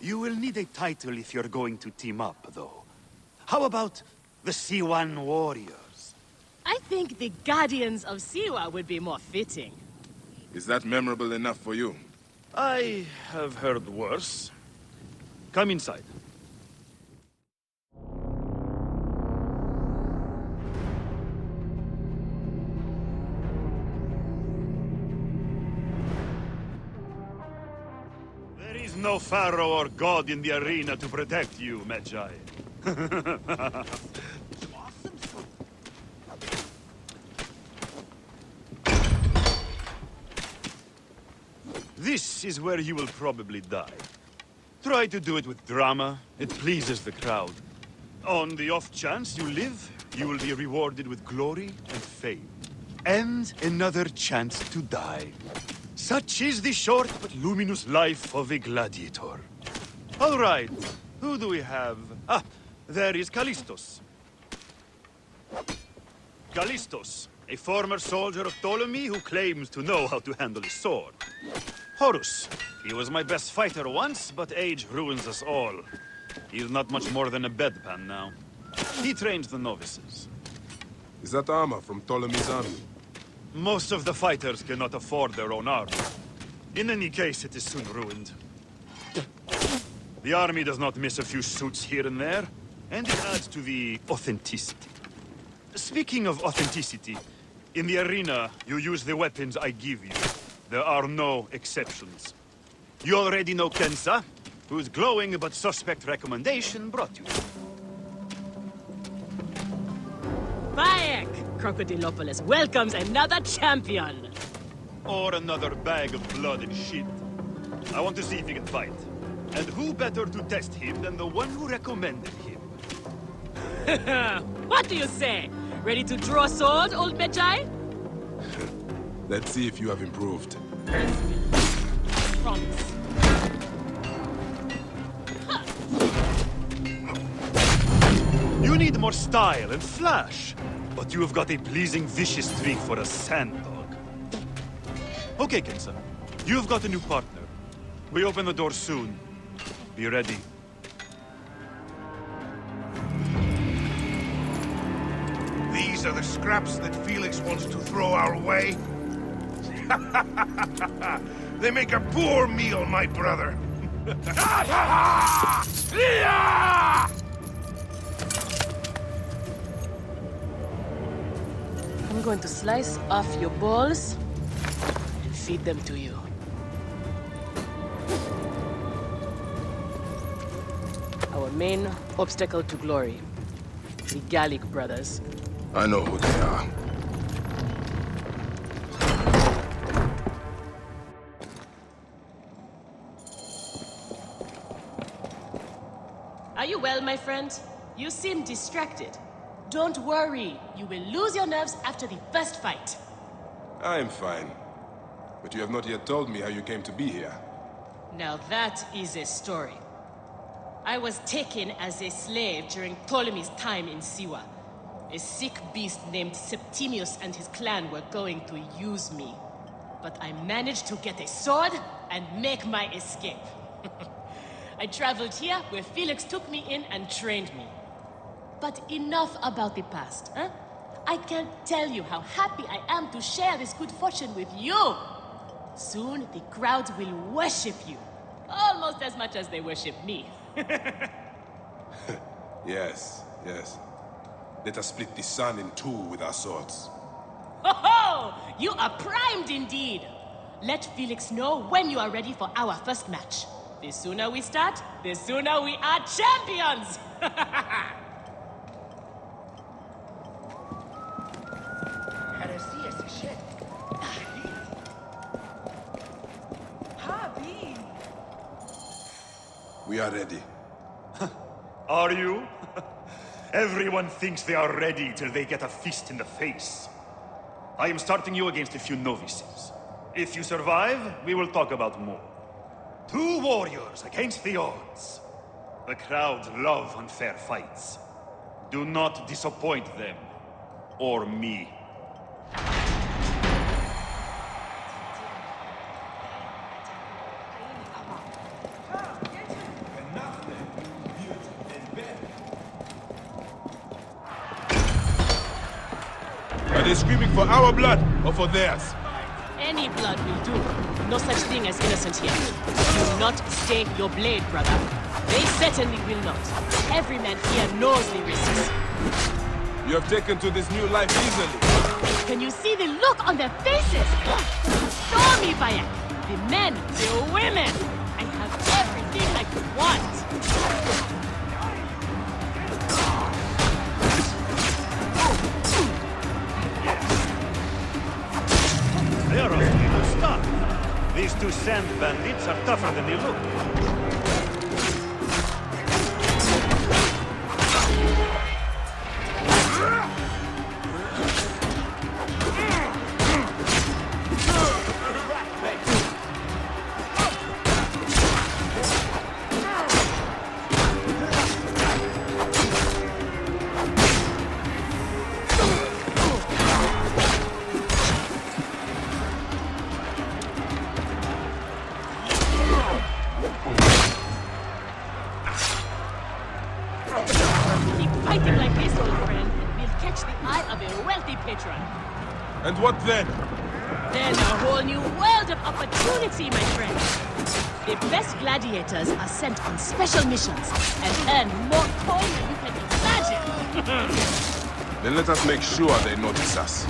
You will need a title if you're going to team up, though. How about the Siwan Warriors? I think the Guardians of Siwa would be more fitting. Is that memorable enough for you? I have heard worse. Come inside. There is no pharaoh or god in the arena to protect you, Medjay. This is where you will probably die. Try to do it with drama. It pleases the crowd. On the off chance you live, you will be rewarded with glory and fame. And another chance to die. Such is the short but luminous life of a gladiator. All right, who do we have? Ah, there is Callistos. Callistos, a former soldier of Ptolemy who claims to know how to handle a sword. Horus. He was my best fighter once, but age ruins us all. He's not much more than a bedpan now. He trains the novices. Is that armor from Ptolemy's army? Most of the fighters cannot afford their own armor. In any case, it is soon ruined. The army does not miss a few suits here and there, and it adds to the authenticity. Speaking of authenticity, in the arena, you use the weapons I give you. There are no exceptions. You already know Kensa, whose glowing but suspect recommendation brought you. Bayek! Crocodilopolis welcomes another champion! Or another bag of blood and shit. I want to see if he can fight. And who better to test him than the one who recommended him? What do you say? Ready to draw sword, old Medjay? Let's see if you have improved. Promise. You need more style and flash. But you have got a pleasing vicious streak for a sand dog. Okay, Kensa. You've got a new partner. We open the door soon. Be ready. These are the scraps that Felix wants to throw our way? They make a poor meal, my brother. I'm going to slice off your balls and feed them to you. Our main obstacle to glory. The Gallic brothers. I know who they are. Are you well, my friend? You seem distracted. Don't worry. You will lose your nerves after the first fight. I am fine. But you have not yet told me how you came to be here. Now that is a story. I was taken as a slave during Ptolemy's time in Siwa. A sick beast named Septimius and his clan were going to use me. But I managed to get a sword and make my escape. I traveled here where Felix took me in and trained me. But enough about the past, huh? I can't tell you how happy I am to share this good fortune with you. Soon the crowd will worship you. Almost as much as they worship me. Yes, yes. Let us split the sun in two with our swords. Ho ho! You are primed indeed! Let Felix know when you are ready for our first match. The sooner we start, the sooner we are champions! We are ready. Are you? Everyone thinks they are ready till they get a fist in the face. I am starting you against a few novices. If you survive, we will talk about more. 2 warriors against the odds. The crowd love unfair fights. Do not disappoint them. Or me. Are they screaming for our blood or for theirs? Any blood will do. No such thing as innocent here. Do not stay your blade, brother. They certainly will not. Every man here knows the risks. You have taken to this new life easily. Can you see the look on their faces? Show me, Bayek. The men, the women. I have everything I could want. They are asking to stop. These 2 sand bandits are tougher than they look. Fighting like this, old friend, will catch the eye of a wealthy patron. And what then? Then a whole new world of opportunity, my friend. The best gladiators are sent on special missions and earn more coin than you can imagine. Then let us make sure they notice us.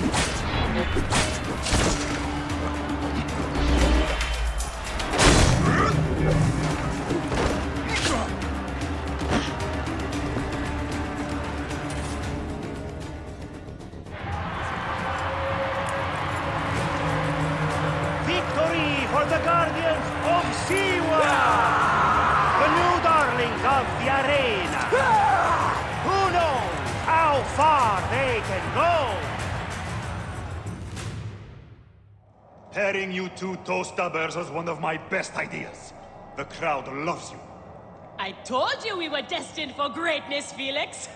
Victory for the Guardians of Siwa! The new darlings of the arena! Who knows how far they can go? Pairing you 2 toe-stubbers was one of my best ideas. The crowd loves you. I told you we were destined for greatness, Felix.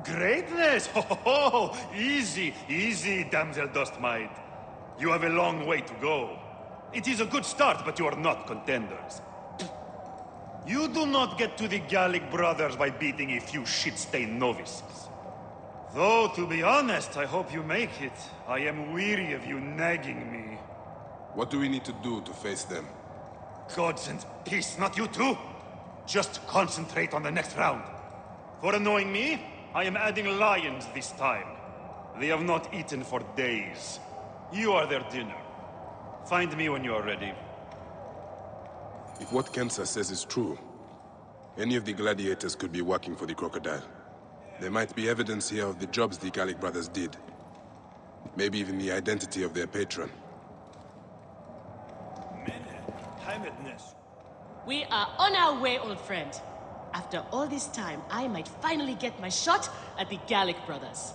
Greatness? Oh, easy, easy, damsel Dustmite. You have a long way to go. It is a good start, but you are not contenders. You do not get to the Gallic brothers by beating a few shit-stained novices. Though, to be honest, I hope you make it. I am weary of you nagging me. What do we need to do to face them? Gods and peace, not you too. Just concentrate on the next round. For annoying me, I am adding lions this time. They have not eaten for days. You are their dinner. Find me when you are ready. If what Kensa says is true, any of the gladiators could be working for the crocodile. There might be evidence here of the jobs the Gallic brothers did. Maybe even the identity of their patron. We are on our way, old friend. After all this time, I might finally get my shot at the Gallic brothers.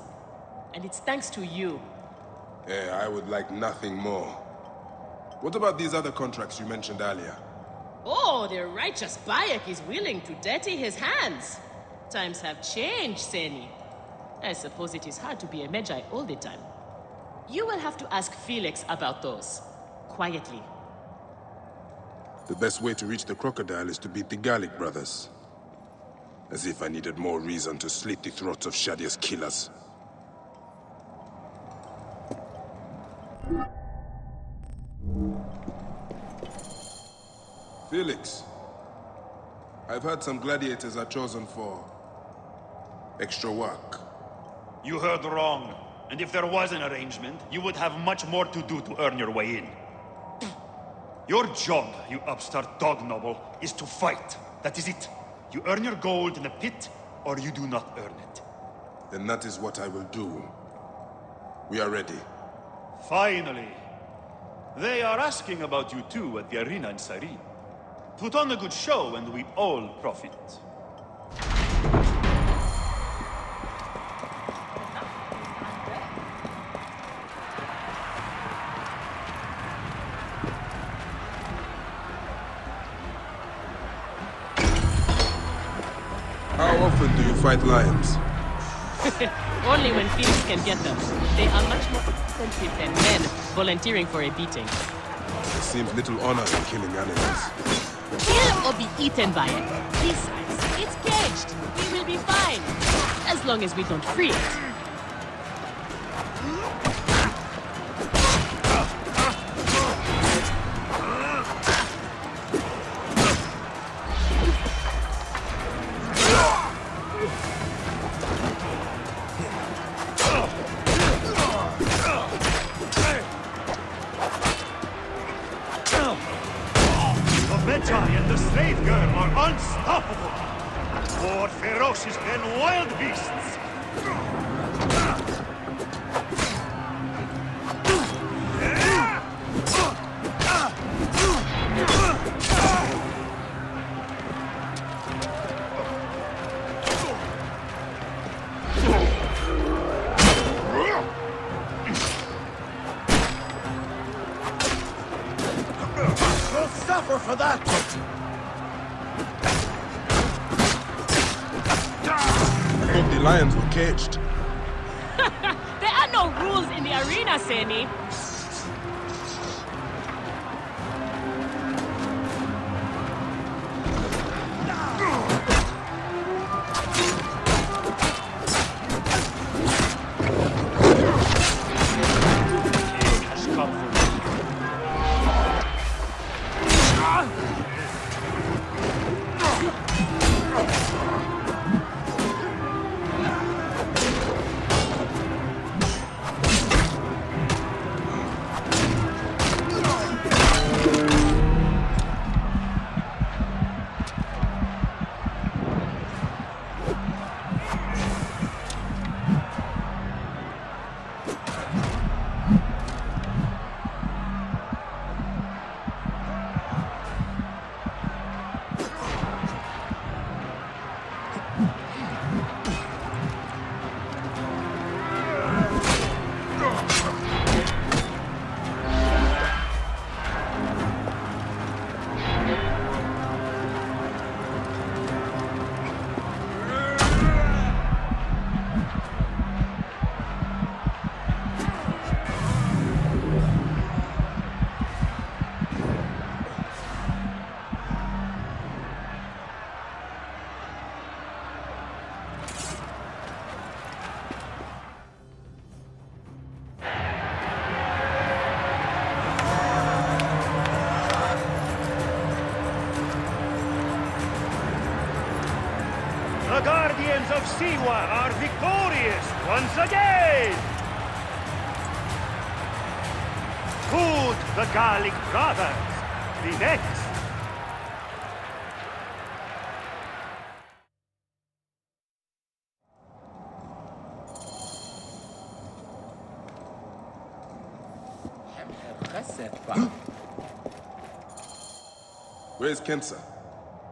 And it's thanks to you. I would like nothing more. What about these other contracts you mentioned earlier? Oh, the righteous Bayek is willing to dirty his hands. Times have changed, Seni. I suppose it is hard to be a Medjay all the time. You will have to ask Felix about those. Quietly. The best way to reach the crocodile is to beat the Gallic brothers. As if I needed more reason to slit the throats of Shadia's killers. Felix, I've heard some gladiators are chosen for extra work. You heard wrong. And if there was an arrangement, you would have much more to do to earn your way in. Your job, you upstart dog noble, is to fight. That is it. You earn your gold in the pit, or you do not earn it. Then that is what I will do. We are ready. Finally. They are asking about you too at the arena in Cyrene. Put on a good show and we all profit. How often do you fight lions? Only when Phoenix can get them. They are much more expensive than men volunteering for a beating. There seems little honor in killing animals. Kill or be eaten by it. Besides, it's caged. We will be fine. As long as we don't free it. Medjay and the slave girl are unstoppable! 4 ferocious and wild beasts! You'll suffer for that! I thought the lions were caged. There are no rules in the arena, Seni. The Guardians of Siwa are victorious once again! Good, the Gallic brothers. The next. Where's Kensa?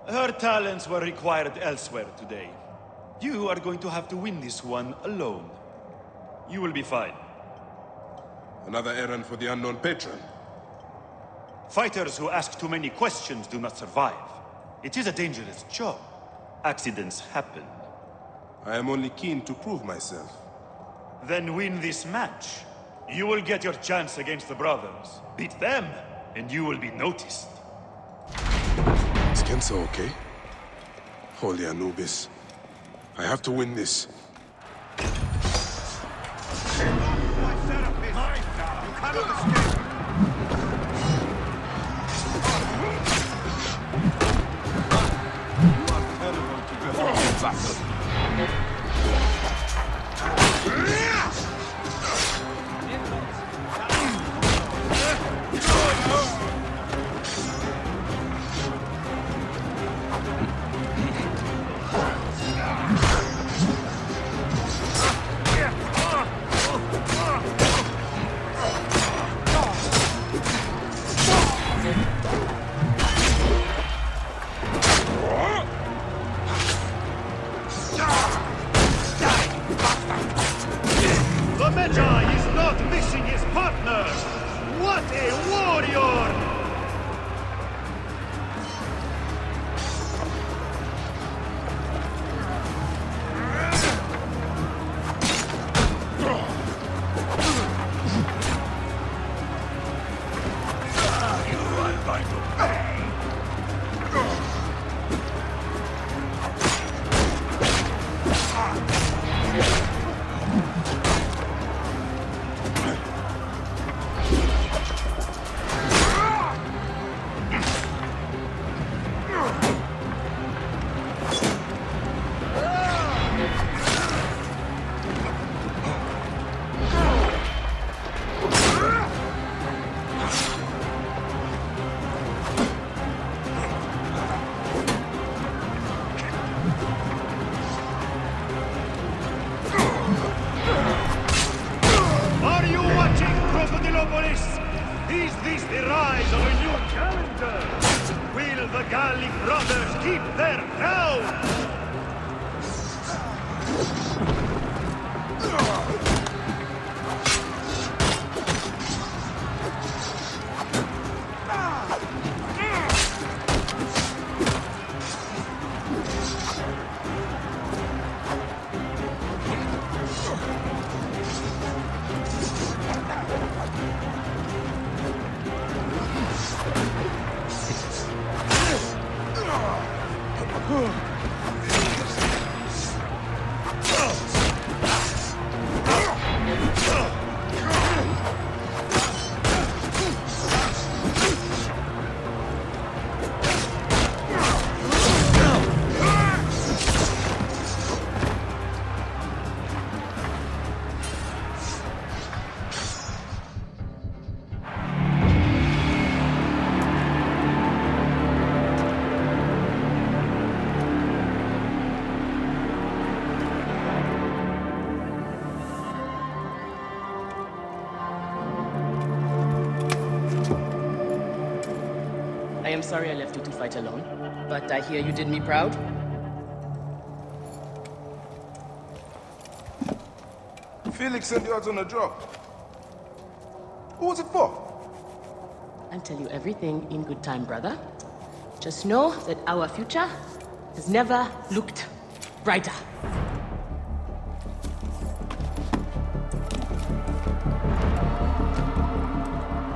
Her talents were required elsewhere today. You are going to have to win this one alone. You will be fine. Another errand for the unknown patron. Fighters who ask too many questions do not survive. It is a dangerous job. Accidents happen. I am only keen to prove myself. Then win this match. You will get your chance against the brothers. Beat them, and you will be noticed. Is Kensa okay? Holy Anubis. I have to win this. The Medjay is not missing his partner! What a warrior! Is this the rise of a new challenger? Will the Gallic brothers keep their crown? I am sorry I left you to fight alone, but I hear you did me proud. Felix sent you out on a job. Who was it for? I'll tell you everything in good time, brother. Just know that our future has never looked brighter.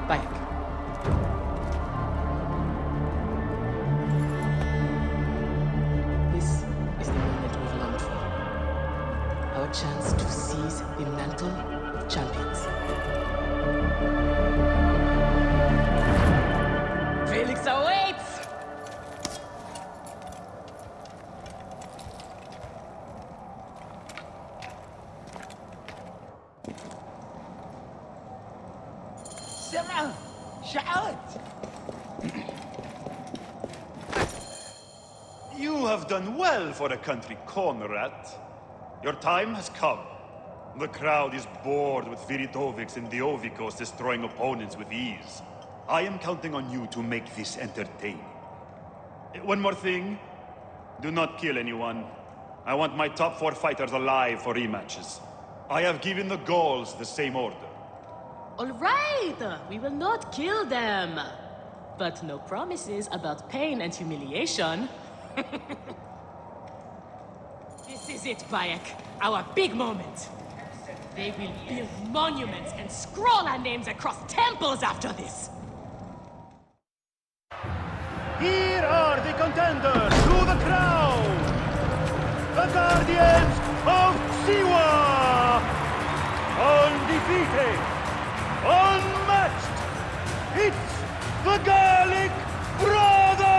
Bayek. This is the moment we've longed for. Our chance to seize the mantle of champions. Felix awaits! سمع شعرت. You have done well for a country corner rat. Your time has come. The crowd is bored with Viridovics and Diovikos destroying opponents with ease. I am counting on you to make this entertaining. One more thing. Do not kill anyone. I want my top 4 fighters alive for rematches. I have given the Gauls the same order. All right, we will not kill them. But no promises about pain and humiliation. This is it, Bayek. Our big moment. They will build monuments and scroll our names across temples after this. Here are the contenders to the crown! The Guardians of Siwa! Undefeated! Unmatched! It's the Gallic Brothers!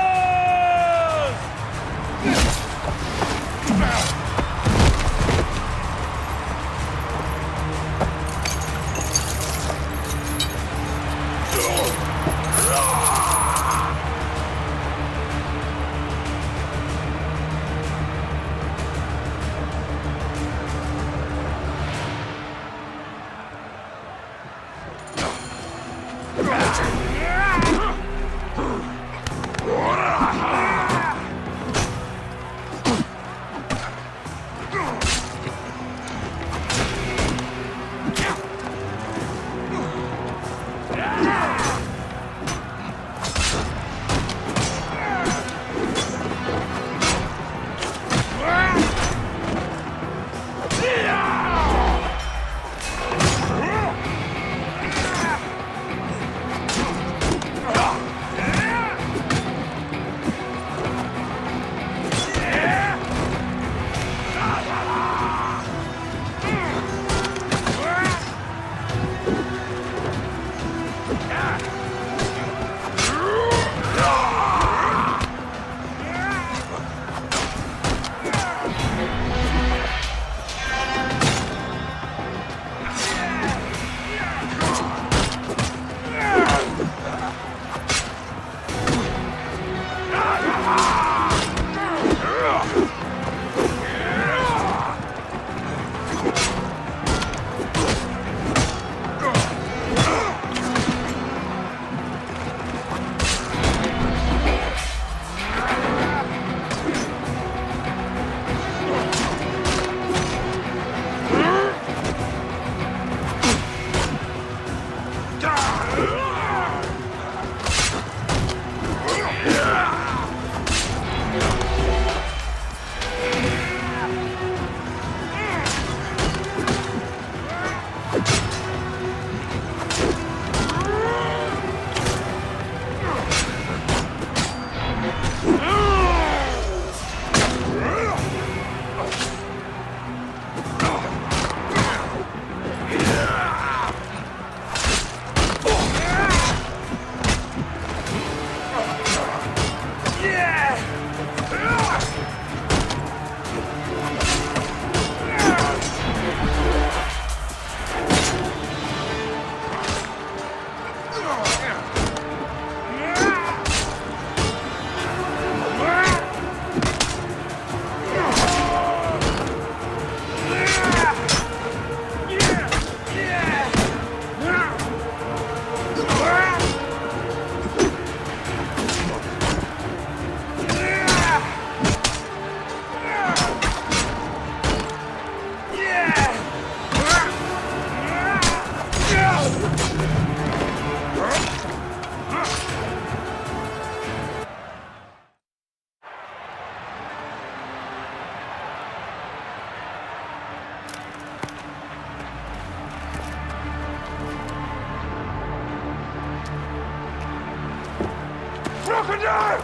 Order!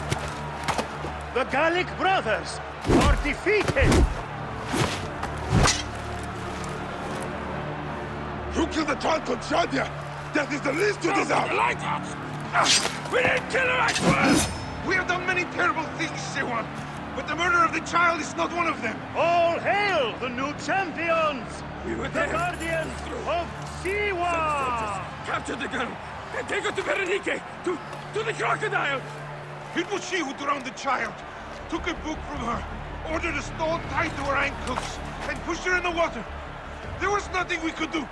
The Gallic brothers are defeated! You killed the child called Shadia! That is the least you deserve! The lighthouse! We didn't kill her, I swear! We have done many terrible things, Siwa, but the murder of the child is not one of them! All hail the new champions! We were the guardians of Siwa! Capture the girl! And take her to Berenice! To the crocodile! It was she who drowned the child, took a book from her, ordered a stone tied to her ankles, and pushed her in the water. There was nothing we could do.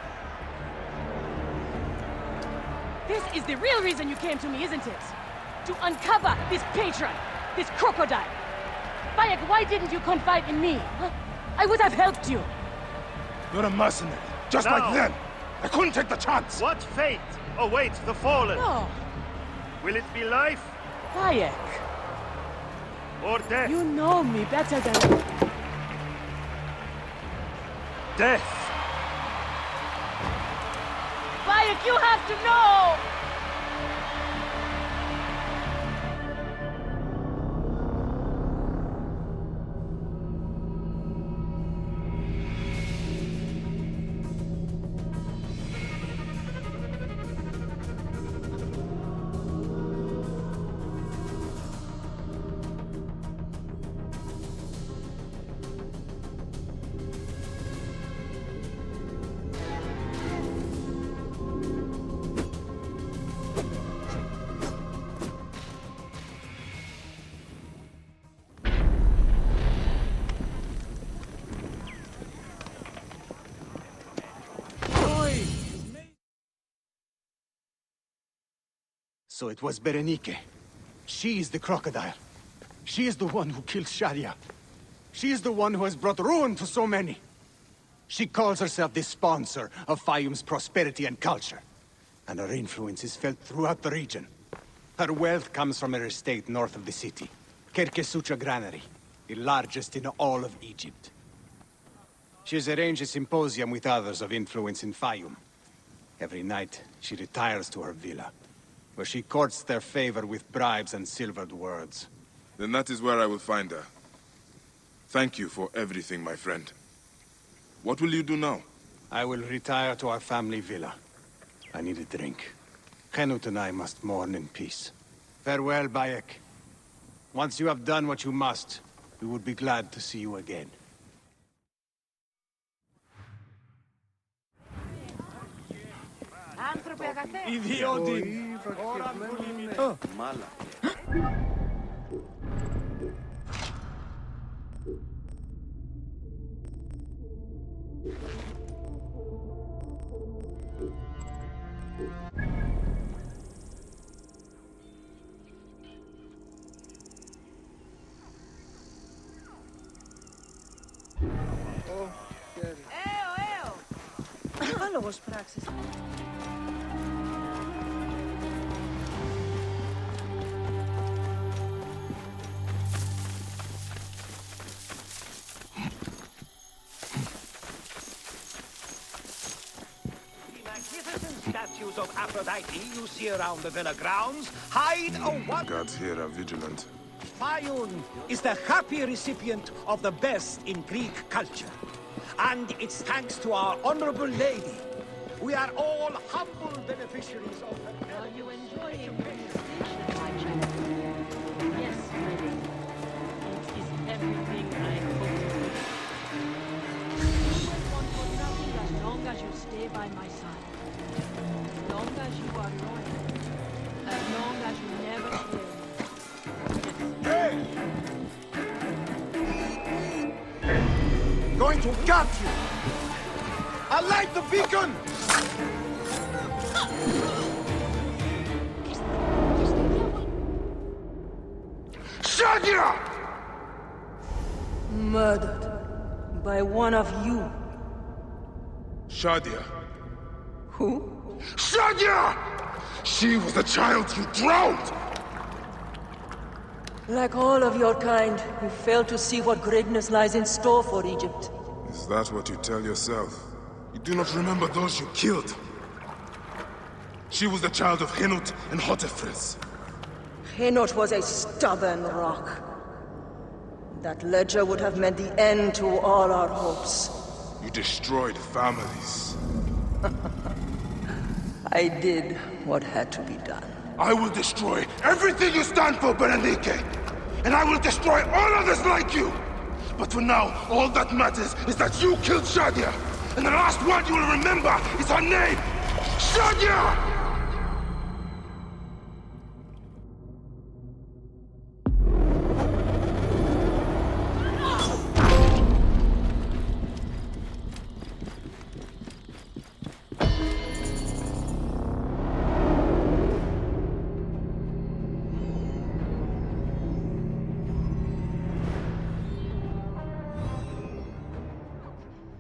This is the real reason you came to me, isn't it? To uncover this patron, this crocodile. Bayek, why didn't you confide in me? Huh? I would have helped you. You're a mercenary, just Now, like them. I couldn't take the chance. What fate awaits the fallen? No. Will it be life? Bayek. Or death? You know me better than... Death. Bayek, you have to know! So it was Berenice. She is the crocodile. She is the one who killed Shadia. She is the one who has brought ruin to so many. She calls herself the sponsor of Fayum's prosperity and culture. And her influence is felt throughout the region. Her wealth comes from her estate north of the city. Kerkesucha Granary, the largest in all of Egypt. She has arranged a symposium with others of influence in Fayum. Every night, she retires to her villa, where she courts their favor with bribes and silvered words. Then that is where I will find her. Thank you for everything, my friend. What will you do now? I will retire to our family villa. I need a drink. Henut and I must mourn in peace. Farewell, Bayek. Once you have done what you must, we would be glad to see you again. Diálogos praxis. Statues of Aphrodite you see around the villa grounds hide a one... Gods here are vigilant. Fayum is the happy recipient of the best in Greek culture. And it's thanks to our honorable lady. We are all humble beneficiaries of her... Are you enjoying your station, my child? Yes, lady. It is everything I hoped it would be. You will want for nothing as long as you stay by my side. As long as you are loyal. As long as you never fail. Hey! Going to gut you! I light the beacon! Shadia! Murdered by one of you. Shadia. Who? Shadia! She was the child you drowned! Like all of your kind, you fail to see what greatness lies in store for Egypt. Is that what you tell yourself? You do not remember those you killed. She was the child of Henut and Hotefres. Henot was a stubborn rock. That ledger would have meant the end to all our hopes. You destroyed families. I did what had to be done. I will destroy everything you stand for, Berenike! And I will destroy all others like you! But for now, all that matters is that you killed Shadia! And the last one you will remember is her name! Shadia!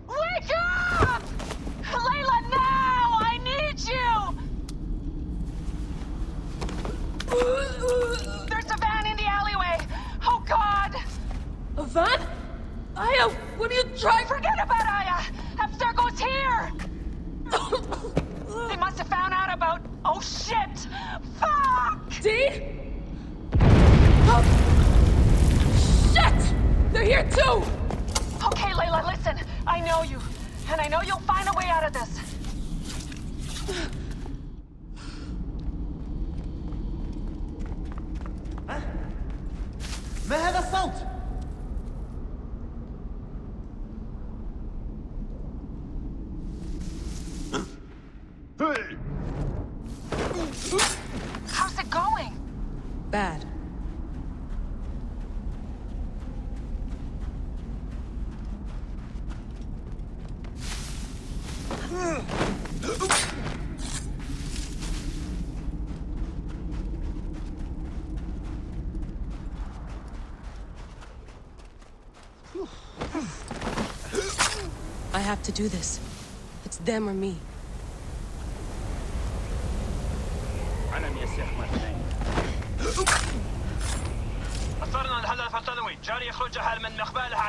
Wake up! Layla, now! I need you! There's a van in the alleyway! Oh, God! A van? Aya, what are you trying? Forget about Aya! Abstergo's here! They must have found out about... Oh, shit! Fuck! Dee? Oh. Shit! They're here too! Okay, Layla, listen. I know you. And I know you'll find a way out of this. ما هذا الصوت؟ How's it going? Bad. I have to do this. It's them or me.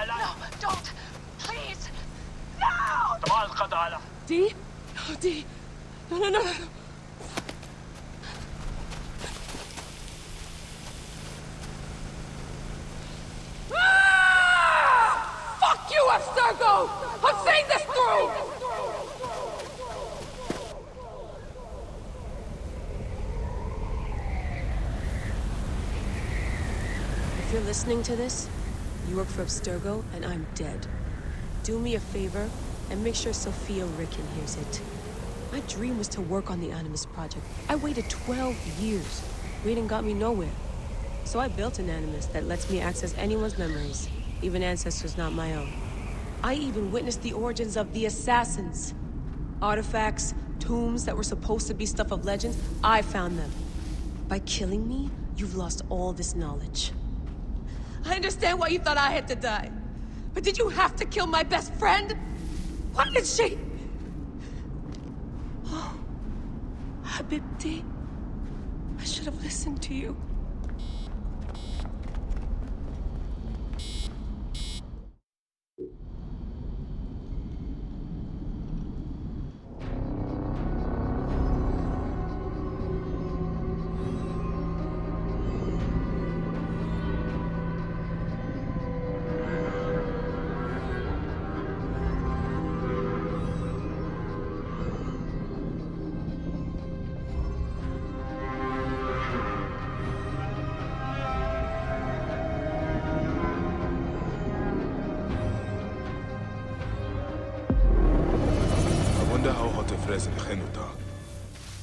No, don't! Please! No! Dee? Oh, Dee. No. Ah! Fuck you, Abstergo! I'm seeing this through! If you're listening to this, you work for Abstergo, and I'm dead. Do me a favor, and make sure Sophia Ricken hears it. My dream was to work on the Animus project. I waited 12 years. Waiting got me nowhere. So I built an Animus that lets me access anyone's memories, even ancestors not my own. I even witnessed the origins of the Assassins. Artifacts, tombs that were supposed to be stuff of legends, I found them. By killing me, you've lost all this knowledge. I understand why you thought I had to die. But did you have to kill my best friend? What did she... Oh, Habibti. I should have listened to you.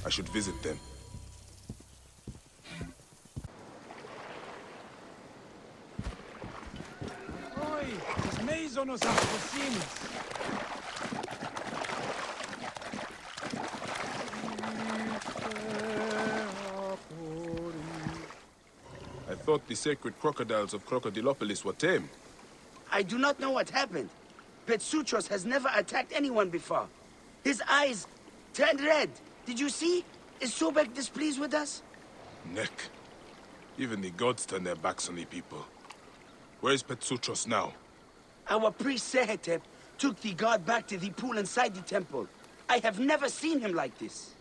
I should visit them. Oi, os meios nos aproximos. I thought the sacred crocodiles of Crocodilopolis were tame. I do not know what happened. Petsutros has never attacked anyone before. His eyes turned red. Did you see? Is Sobek displeased with us? Neck. Even the gods turn their backs on the people. Where is Petsutros now? Our priest Sehetep took the god back to the pool inside the temple. I have never seen him like this.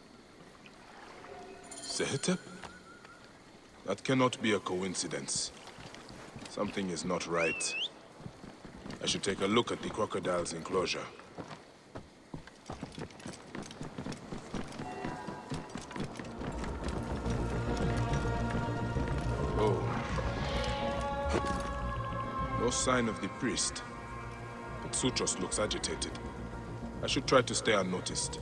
Sehetep? That cannot be a coincidence. Something is not right. I should take a look at the crocodile's enclosure. Oh. No sign of the priest. But Sutros looks agitated. I should try to stay unnoticed.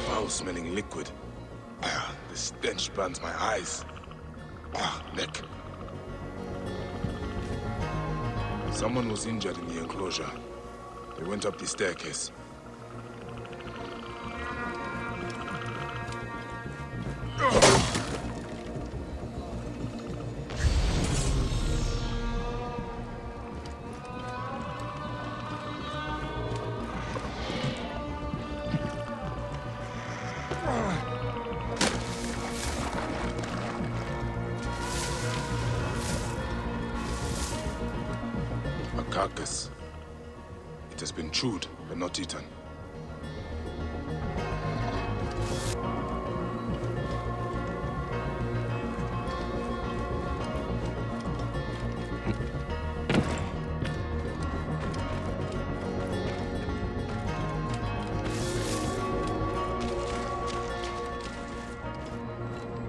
Foul-smelling liquid. The stench burns my eyes. Neck. Someone was injured in the enclosure. They went up the staircase. Carcass. It has been chewed, but not eaten.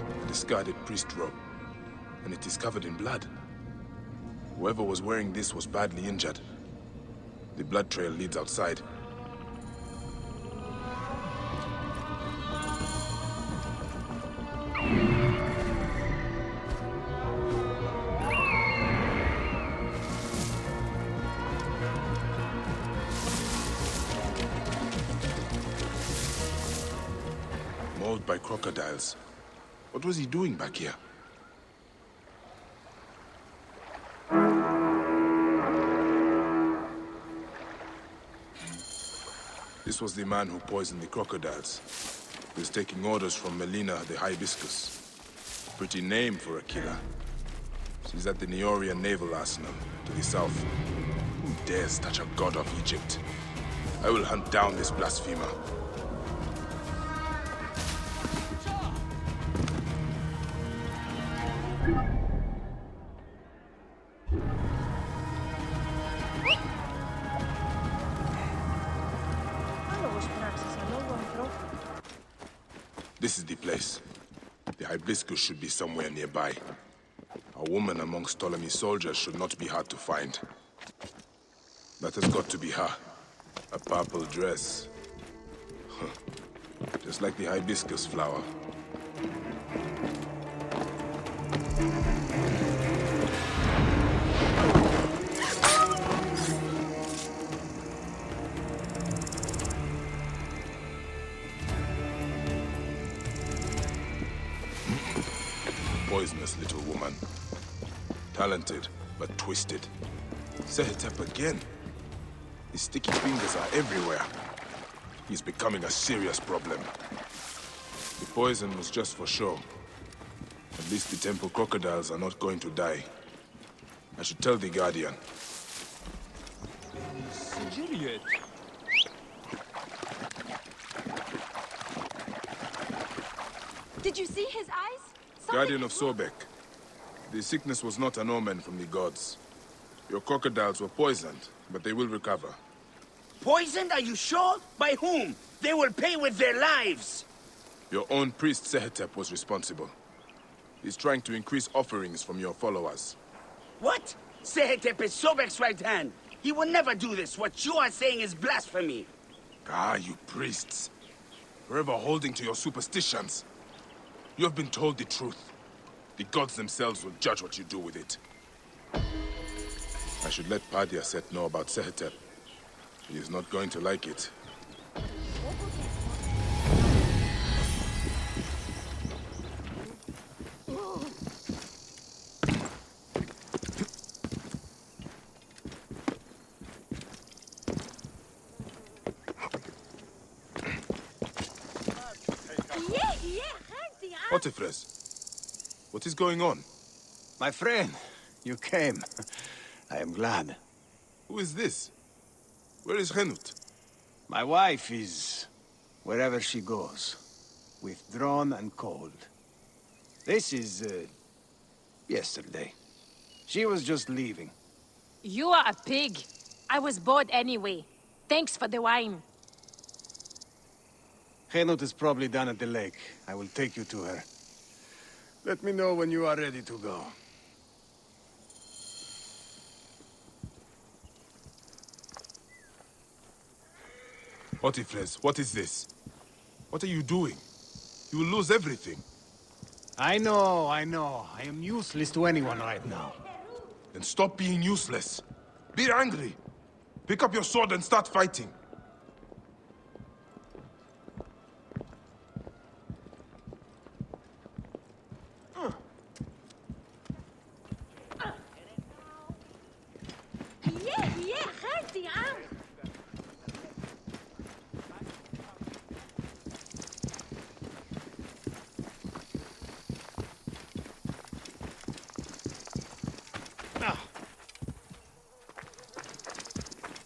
A discarded priest robe, and it is covered in blood. Whoever was wearing this was badly injured. The blood trail leads outside. Mauled by crocodiles. What was he doing back here? This was the man who poisoned the crocodiles. He was taking orders from Melina the Hibiscus. Pretty name for a killer. She's at the Neorian Naval Arsenal, to the south. Who dares touch a god of Egypt? I will hunt down this blasphemer. This is the place. The Hibiscus should be somewhere nearby. A woman amongst Ptolemy's soldiers should not be hard to find. That has got to be her. A purple dress. Just like the hibiscus flower. Poisonous little woman. Talented, but twisted. Sehetep again. His sticky fingers are everywhere. He's becoming a serious problem. The poison was just for show. At least the temple crocodiles are not going to die. I should tell the Guardian. Did you see his eyes? Guardian of Sobek. The sickness was not an omen from the gods. Your crocodiles were poisoned, but they will recover. Poisoned? Are you sure? By whom? They will pay with their lives! Your own priest Sehetep was responsible. He's trying to increase offerings from your followers. What? Sehetep is Sobek's right hand. He will never do this. What you are saying is blasphemy. Ah, you priests. Forever holding to your superstitions. You have been told the truth. The gods themselves will judge what you do with it. I should let Padiaset know about Sehetep. He is not going to like it. Potifres, What is going on? My friend, you came. I am glad. Who is this? Where is Henut? My wife is wherever she goes. Withdrawn and cold. This is, yesterday. She was just leaving. You are a pig. I was bored anyway. Thanks for the wine. Henut is probably down at the lake. I will take you to her. Let me know when you are ready to go. Potifles, what is this? What are you doing? You will lose everything. I know. I am useless to anyone right now. Then stop being useless. Be angry. Pick up your sword and start fighting.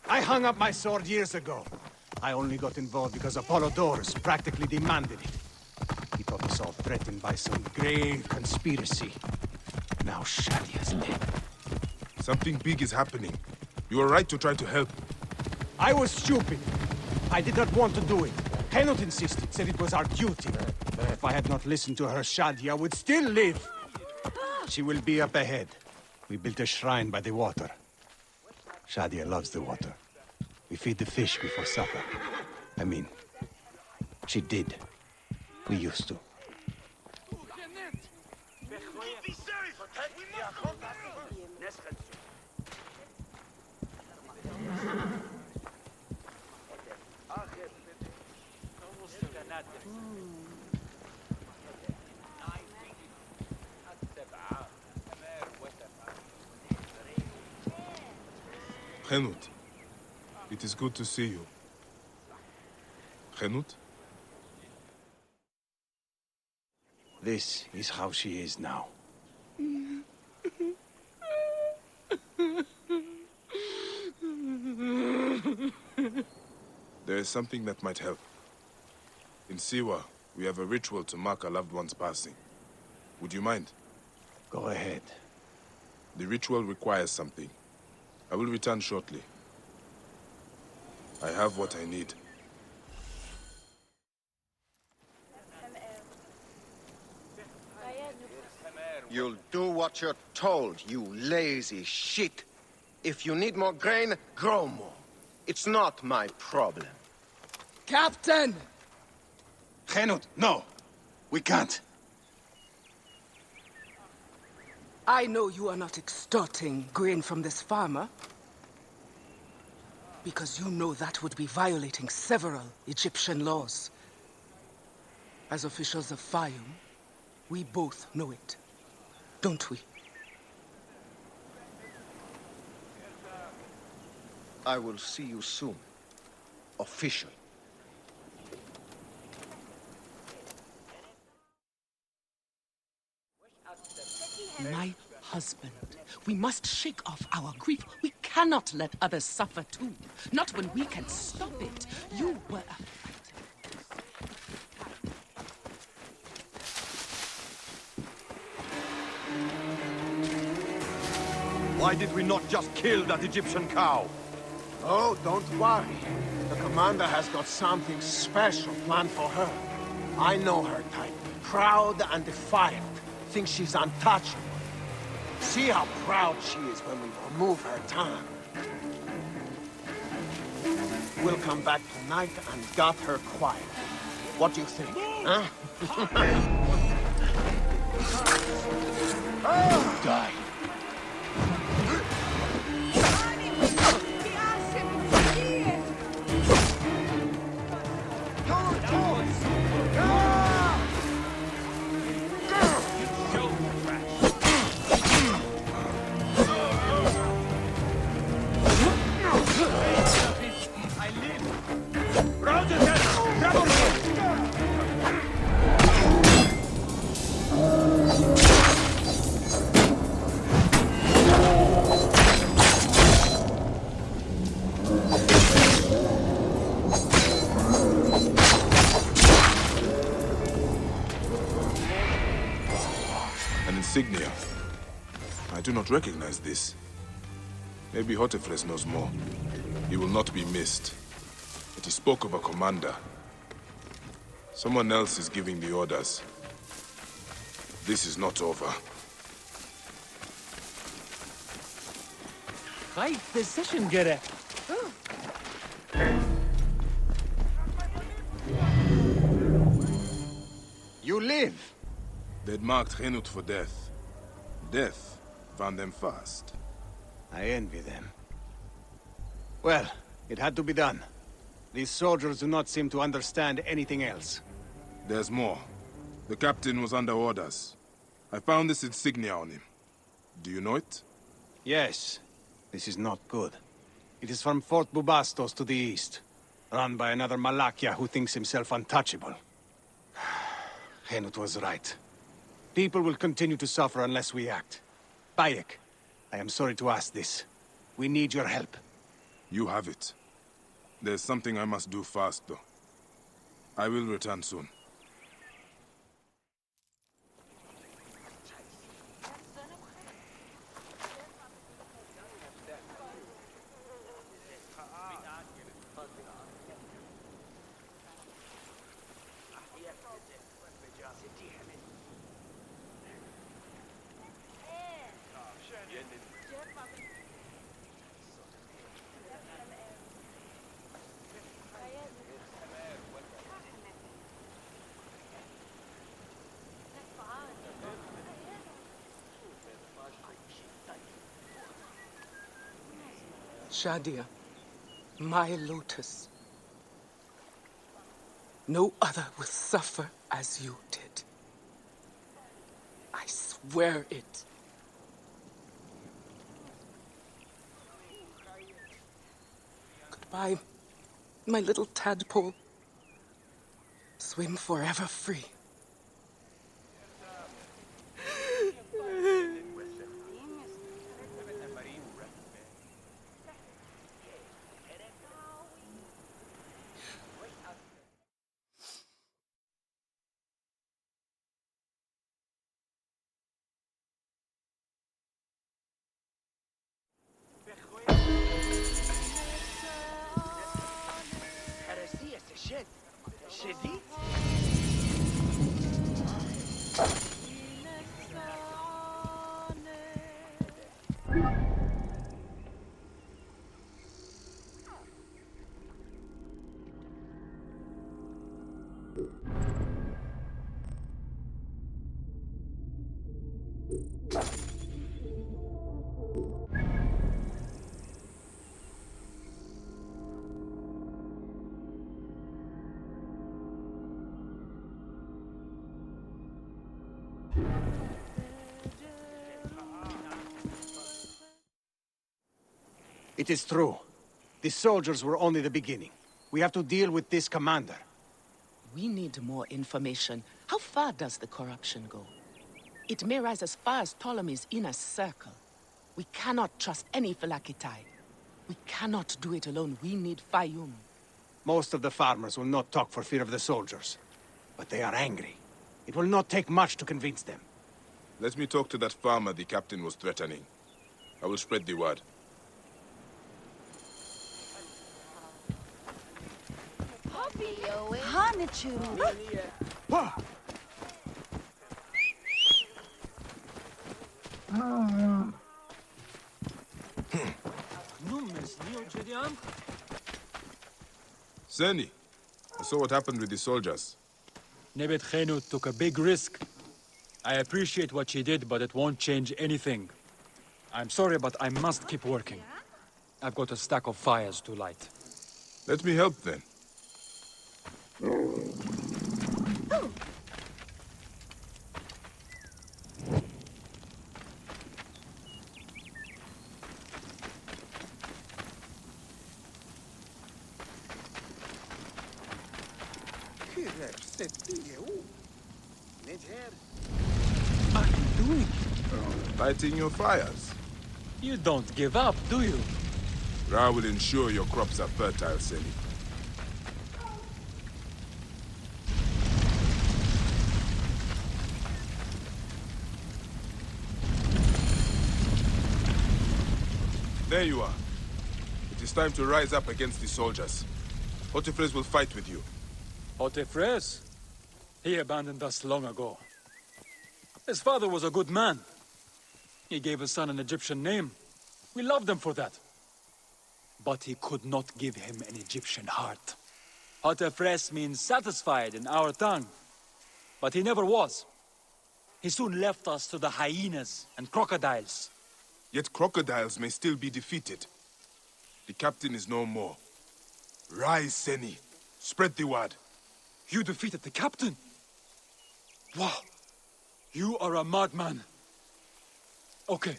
I hung up my sword years ago. I only got involved because Apollodorus practically demanded it. He thought us all threatened by some grave conspiracy. Now Shadia's dead. Something big is happening. You are right to try to help. I was stupid. I did not want to do it. Henut insisted, said it was our duty. If I had not listened to her, Shadia would still live. She will be up ahead. We built a shrine by the water. Shadia loves the water. We feed the fish before supper. I mean, she did. We used to. Henut, it is good to see you. Henut? This is how she is now. There is something that might help. In Siwa, we have a ritual to mark a loved one's passing. Would you mind? Go ahead. The ritual requires something. I will return shortly. I have what I need. You'll do what you're told, you lazy shit. If you need more grain, grow more. It's not my problem. Captain! Henut, no! We can't. I know you are not extorting grain from this farmer. Because you know that would be violating several Egyptian laws. As officials of Fayum, we both know it. Don't we? I will see you soon. Official. My husband. We must shake off our grief. We cannot let others suffer too. Not when we can stop it. You were a fighter. Why did we not just kill that Egyptian cow? Oh, don't worry. The commander has got something special planned for her. I know her type. Proud and defiant. Thinks she's untouchable. See how proud she is when we remove her tongue. We'll come back tonight and got her quiet. What do you think, huh? Oh, die. insignia. I do not recognize this. Maybe Hotefres knows more. He will not be missed. But he spoke of a commander. Someone else is giving the orders. This is not over. Right decision, Gere. You live! They'd marked Henut for death. Death found them fast. I envy them. Well, it had to be done. These soldiers do not seem to understand anything else. There's more. The captain was under orders. I found this insignia on him. Do you know it? Yes. This is not good. It is from Fort Bubastos to the east, run by another Malakia who thinks himself untouchable. Henut was right. People will continue to suffer unless we act. Bayek, I am sorry to ask this. We need your help. You have it. There's something I must do fast, though. I will return soon. Shadia, my lotus. No other will suffer as you did. I swear it. Goodbye, my little tadpole. Swim forever free. It is true. The soldiers were only the beginning. We have to deal with this commander. We need more information. How far does the corruption go? It may rise as far as Ptolemy's inner circle. We cannot trust any Phylakitai. We cannot do it alone. We need Fayum. Most of the farmers will not talk for fear of the soldiers. But they are angry. It will not take much to convince them. Let me talk to that farmer the captain was threatening. I will spread the word. Hanichu. Seni, I saw what happened with the soldiers. Nebet Henut took a big risk. I appreciate what she did, but it won't change anything. I'm sorry, but I must keep working. I've got a stack of fires to light. Let me help then. What are you doing? Lighting your fires. You don't give up, do you? Ra will ensure your crops are fertile, Seni. There you are. It is time to rise up against the soldiers. Hotephres will fight with you. Hotephres? He abandoned us long ago. His father was a good man. He gave his son an Egyptian name. We loved him for that. But he could not give him an Egyptian heart. Hotephres means satisfied in our tongue. But he never was. He soon left us to the hyenas and crocodiles. Yet crocodiles may still be defeated. The captain is no more. Rise, Seni. Spread the word. You defeated the captain? Wow. You are a madman. Okay.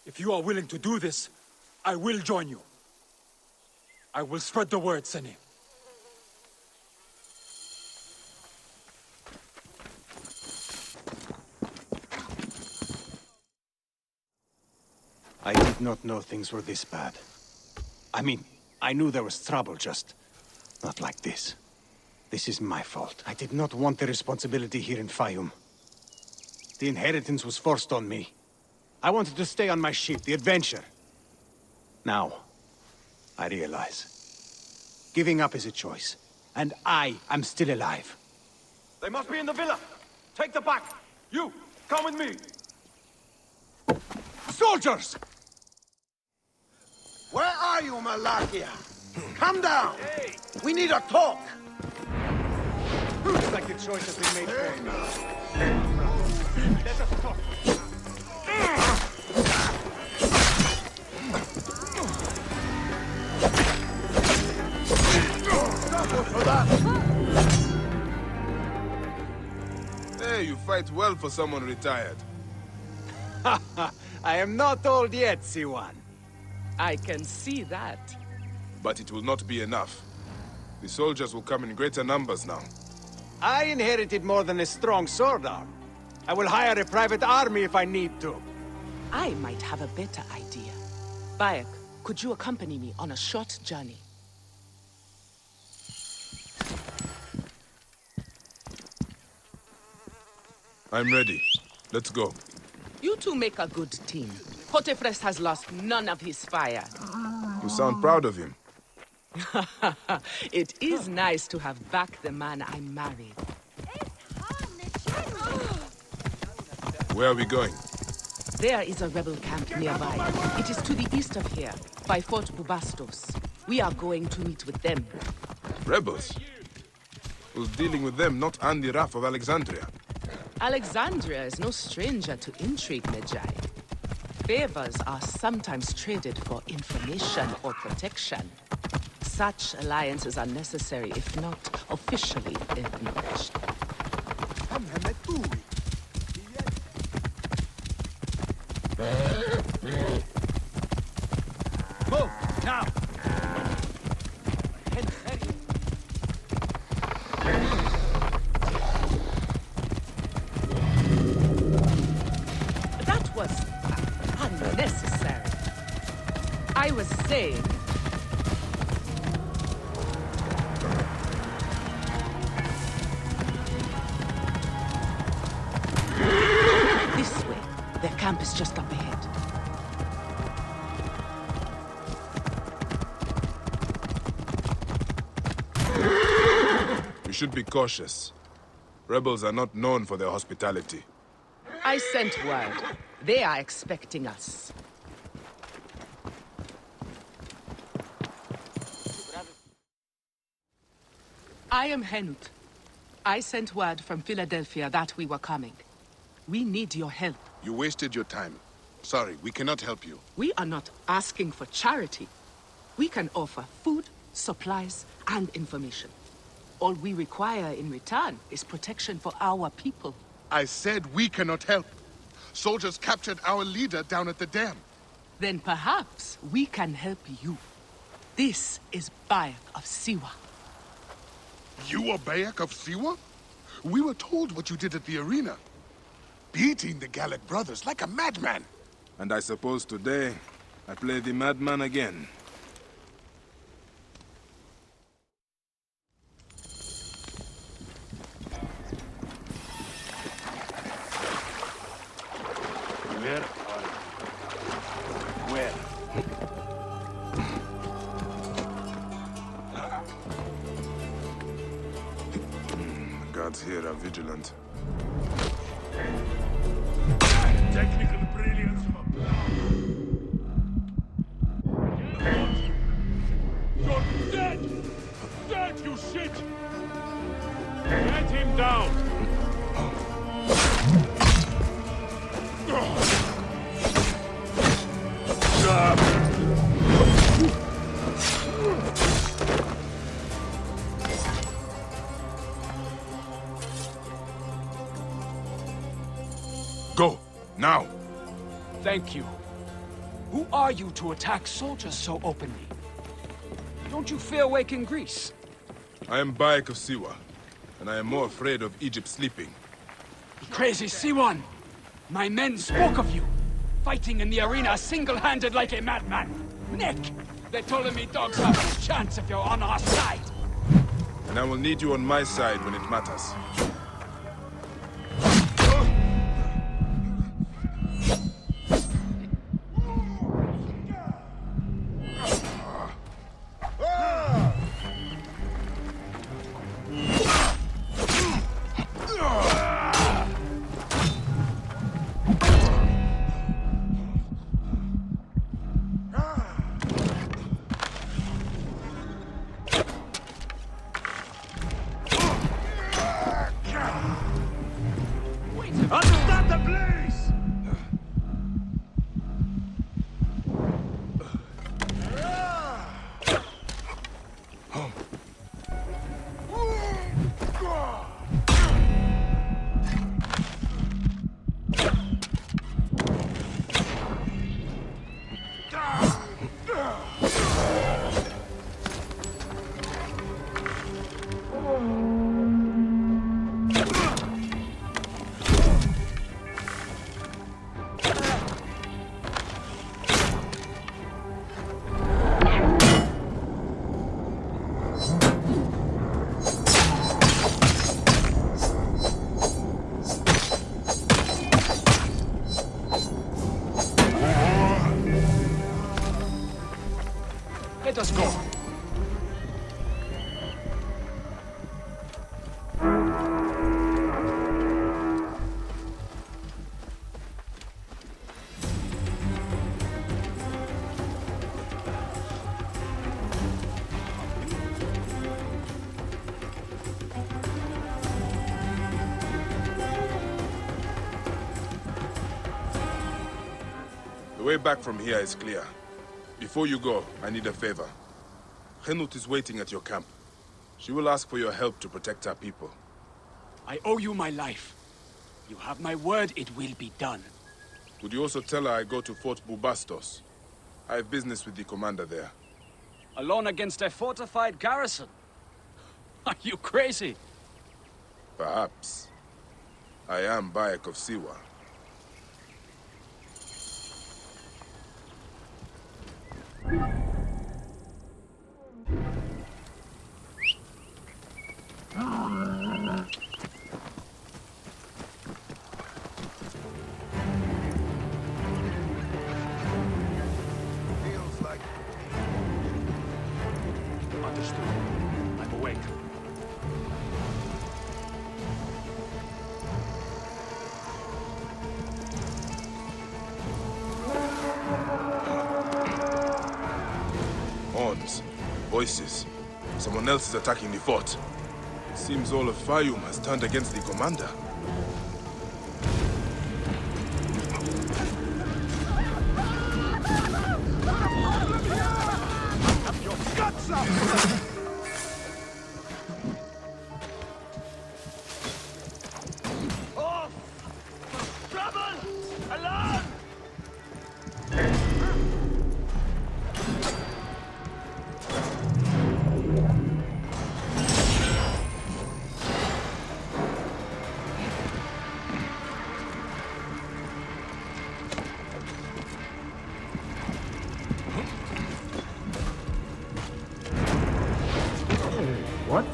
If you are willing to do this, I will join you. I will spread the word, Seni. I did not know things were this bad. I mean, I knew there was trouble, just not like this. This is my fault. I did not want the responsibility here in Fayum. The inheritance was forced on me. I wanted to stay on my ship, the Adventure. Now, I realize. Giving up is a choice. And I am still alive. They must be in the villa. Take the back. You, come with me. Soldiers! Where are you, Malakia? Come down! We need a talk! Looks like the choice has been made for me. Let us talk. For that. Hey, you fight well for someone retired. I am not old yet, Siwan. I can see that. But it will not be enough. The soldiers will come in greater numbers now. I inherited more than a strong sword arm. I will hire a private army if I need to. I might have a better idea. Bayek, could you accompany me on a short journey? I'm ready. Let's go. You two make a good team. Hotephres has lost none of his fire. You sound proud of him. It is nice to have back the man I married. Where are we going? There is a rebel camp nearby. It is to the east of here, by Fort Bubastos. We are going to meet with them. Rebels? Who's dealing with them, not Andy Raff of Alexandria? Alexandria is no stranger to intrigue, Medjay. Favors are sometimes traded for information or protection. Such alliances are necessary if not officially acknowledged. Move, now! That was unnecessary. I was saying... This way. Their camp is just up ahead. We should be cautious. Rebels are not known for their hospitality. I sent word. They are expecting us. I am Henut. I sent word from Philadelphia that we were coming. We need your help. You wasted your time. Sorry, we cannot help you. We are not asking for charity. We can offer food, supplies, and information. All we require in return is protection for our people. I said we cannot help. Soldiers captured our leader down at the dam. Then perhaps we can help you. This is Bayek of Siwa. You are Bayek of Siwa? We were told what you did at the arena. Beating the Gallic brothers like a madman. And I suppose today, I play the madman again. Where are you? Where? guards here are vigilant. Technical brilliance from You're dead! Dead, you shit! Get him down! Go! Now! Thank you. Who are you to attack soldiers so openly? Don't you fear waking Greece? I am Bayek of Siwa, and I am more afraid of Egypt sleeping. Crazy Siwan! My men spoke of you, fighting in the arena single-handed like a madman. Nick! The Ptolemy dogs have no chance if you're on our side! And I will need you on my side when it matters. Understand the blaze! Let us go. The way back from here is clear. Before you go, I need a favor. Henut is waiting at your camp. She will ask for your help to protect our people. I owe you my life. You have my word, it will be done. Would you also tell her I go to Fort Bubastos? I have business with the commander there. Alone against a fortified garrison? Are you crazy? Perhaps. I am Bayek of Siwa. Understood. I'm awake. Horns, voices. Someone else is attacking the fort. It seems all of Fayum has turned against the commander. Your guts up! Off! Trouble! Alarm! What?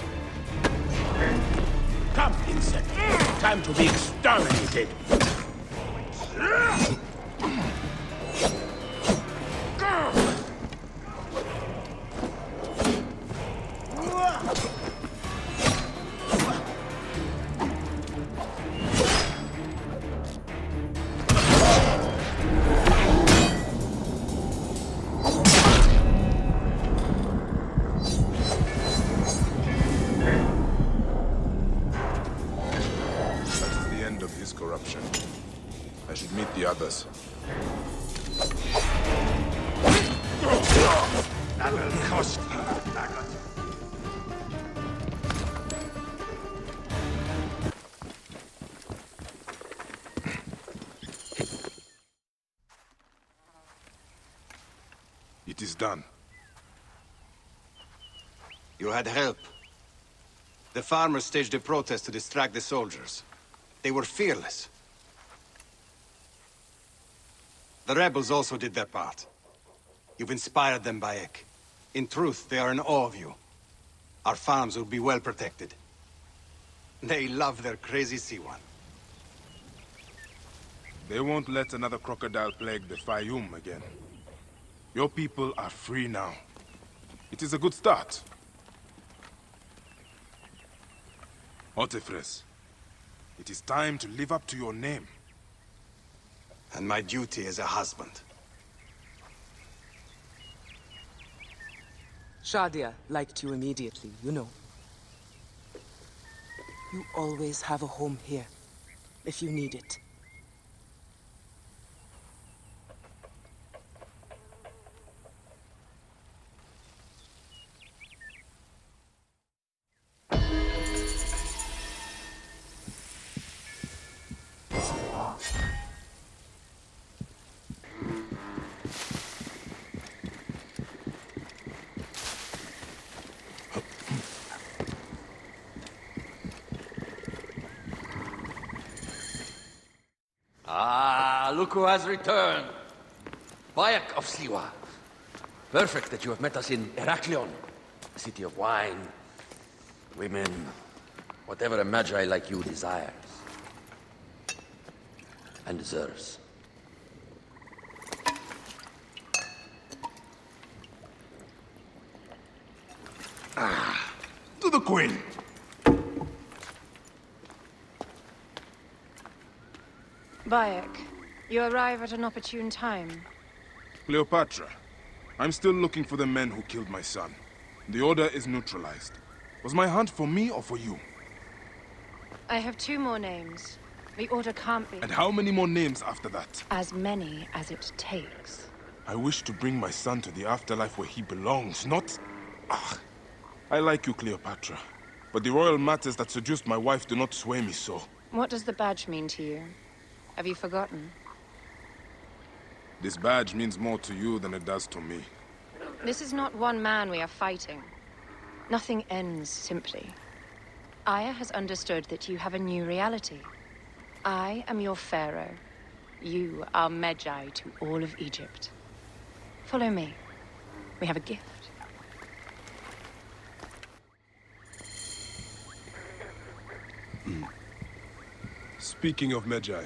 Come, insect. Time to be exterminated. corruption. I should meet the others. That will cost you, maggot. It is done. You had help. The farmers staged a protest to distract the soldiers. They were fearless. The rebels also did their part. You've inspired them, Bayek. In truth, they are in awe of you. Our farms will be well protected. They love their crazy Siwan. They won't let another crocodile plague the Fayum again. Your people are free now. It is a good start. Otefres, it is time to live up to your name. And my duty as a husband. Shadia liked you immediately, you know. You always have a home here, if you need it. Ah, look who has returned. Bayek of Siwa. Perfect that you have met us in Heraklion, the city of wine, women, whatever a Medjay like you desires. And deserves. To the Queen! Bayek, you arrive at an opportune time. Cleopatra, I'm still looking for the men who killed my son. The Order is neutralized. Was my hunt for me or for you? I have 2 more names. The Order can't be... And how many more names after that? As many as it takes. I wish to bring my son to the afterlife where he belongs, not... Ah, I like you, Cleopatra. But the royal matters that seduced my wife do not sway me so. What does the badge mean to you? Have you forgotten? This badge means more to you than it does to me. This is not one man we are fighting. Nothing ends simply. Aya has understood that you have a new reality. I am your pharaoh. You are Medjay to all of Egypt. Follow me. We have a gift. Speaking of Medjay,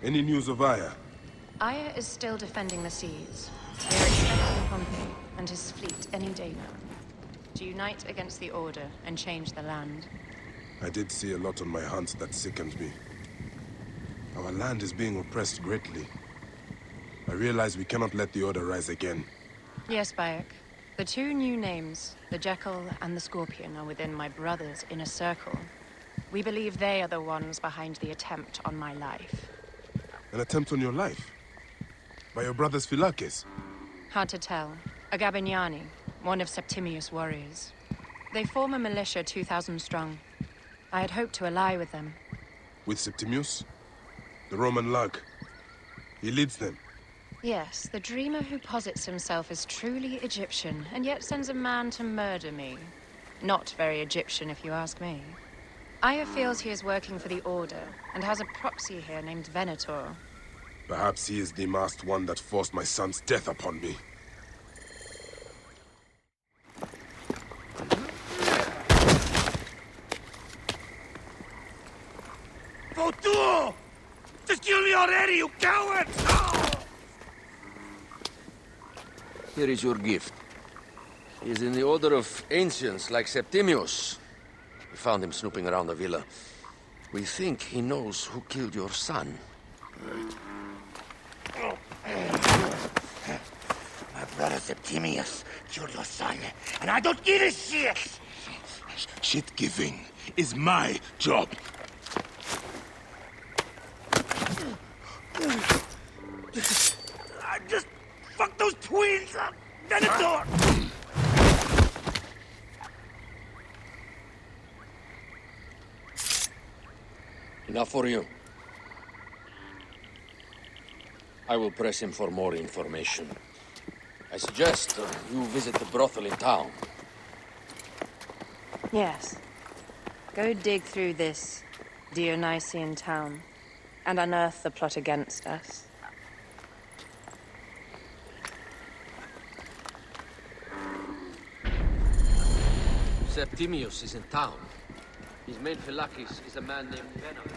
any news of Aya? Aya is still defending the seas. They are expecting Pompey and his fleet any day now. To unite against the Order and change the land. I did see a lot on my hunt that sickened me. Our land is being oppressed greatly. I realize we cannot let the Order rise again. Yes, Bayek. The 2 new names, the Jackal and the Scorpion, are within my brother's inner circle. We believe they are the ones behind the attempt on my life. An attempt on your life? By your brother's Philakes? Hard to tell. A Gabignani, one of Septimius' warriors. They form a militia 2,000 strong. I had hoped to ally with them. With Septimius? The Roman lug. He leads them. Yes, the dreamer who posits himself as truly Egyptian, and yet sends a man to murder me. Not very Egyptian, if you ask me. Aya feels he is working for the Order, and has a proxy here named Venator. Perhaps he is the masked one that forced my son's death upon me. Votuo! Just kill me already, you coward! Here is your gift. He is in the order of ancients like Septimius. We found him snooping around the villa. We think he knows who killed your son. My brother Septimius killed your son, and I don't give a shit! Shit-giving is my job. twins of Venator! Enough for you. I will press him for more information. I suggest you visit the brothel in town. Yes. Go dig through this Dionysian town and unearth the plot against us. Septimius is in town. His main phylakis is a man named Venom.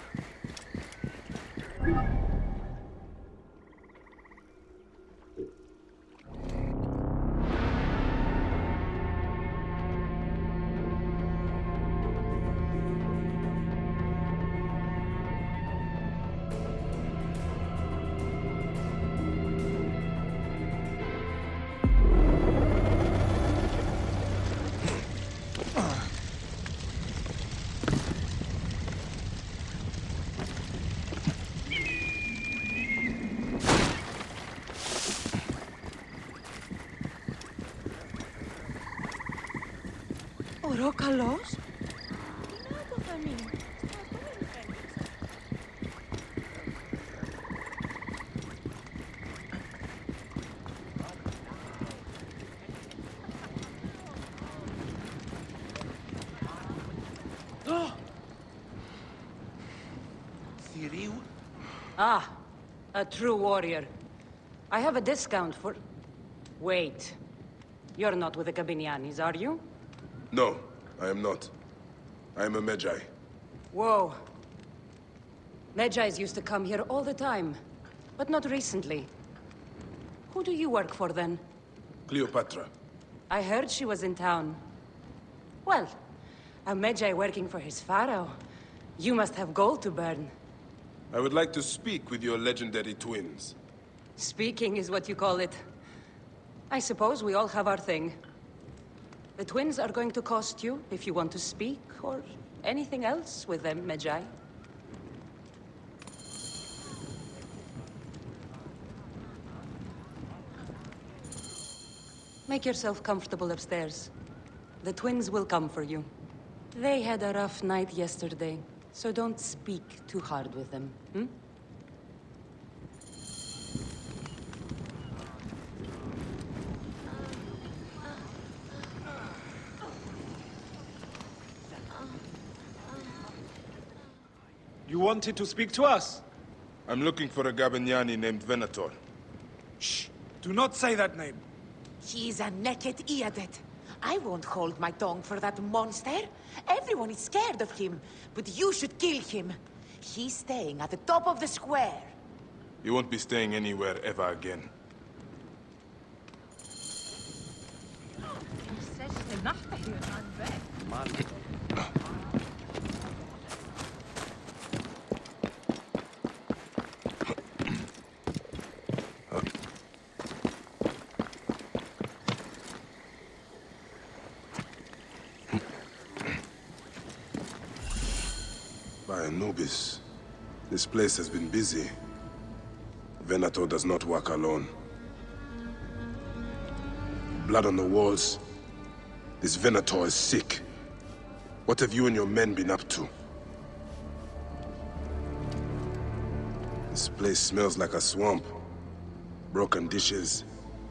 Orokalos? Ah, a true warrior. I have a discount for... Wait. You're not with the Gabinianis, are you? No, I am not. I am a Medjay. Whoa. Medjays used to come here all the time, but not recently. Who do you work for, then? Cleopatra. I heard she was in town. Well, a Medjay working for his pharaoh. You must have gold to burn. I would like to speak with your legendary twins. Speaking is what you call it. I suppose we all have our thing. The twins are going to cost you if you want to speak, or anything else with them, Medjay. Make yourself comfortable upstairs. The twins will come for you. They had a rough night yesterday, so don't speak too hard with them, hmm? You wanted to speak to us? I'm looking for a Gabiniani named Venator. Shh! Do not say that name. He's a naked idiot. I won't hold my tongue for that monster. Everyone is scared of him, but you should kill him. He's staying at the top of the square. You won't be staying anywhere ever again. By Anubis, this place has been busy. Venator does not work alone. Blood on the walls. This Venator is sick. What have you and your men been up to? This place smells like a swamp. Broken dishes.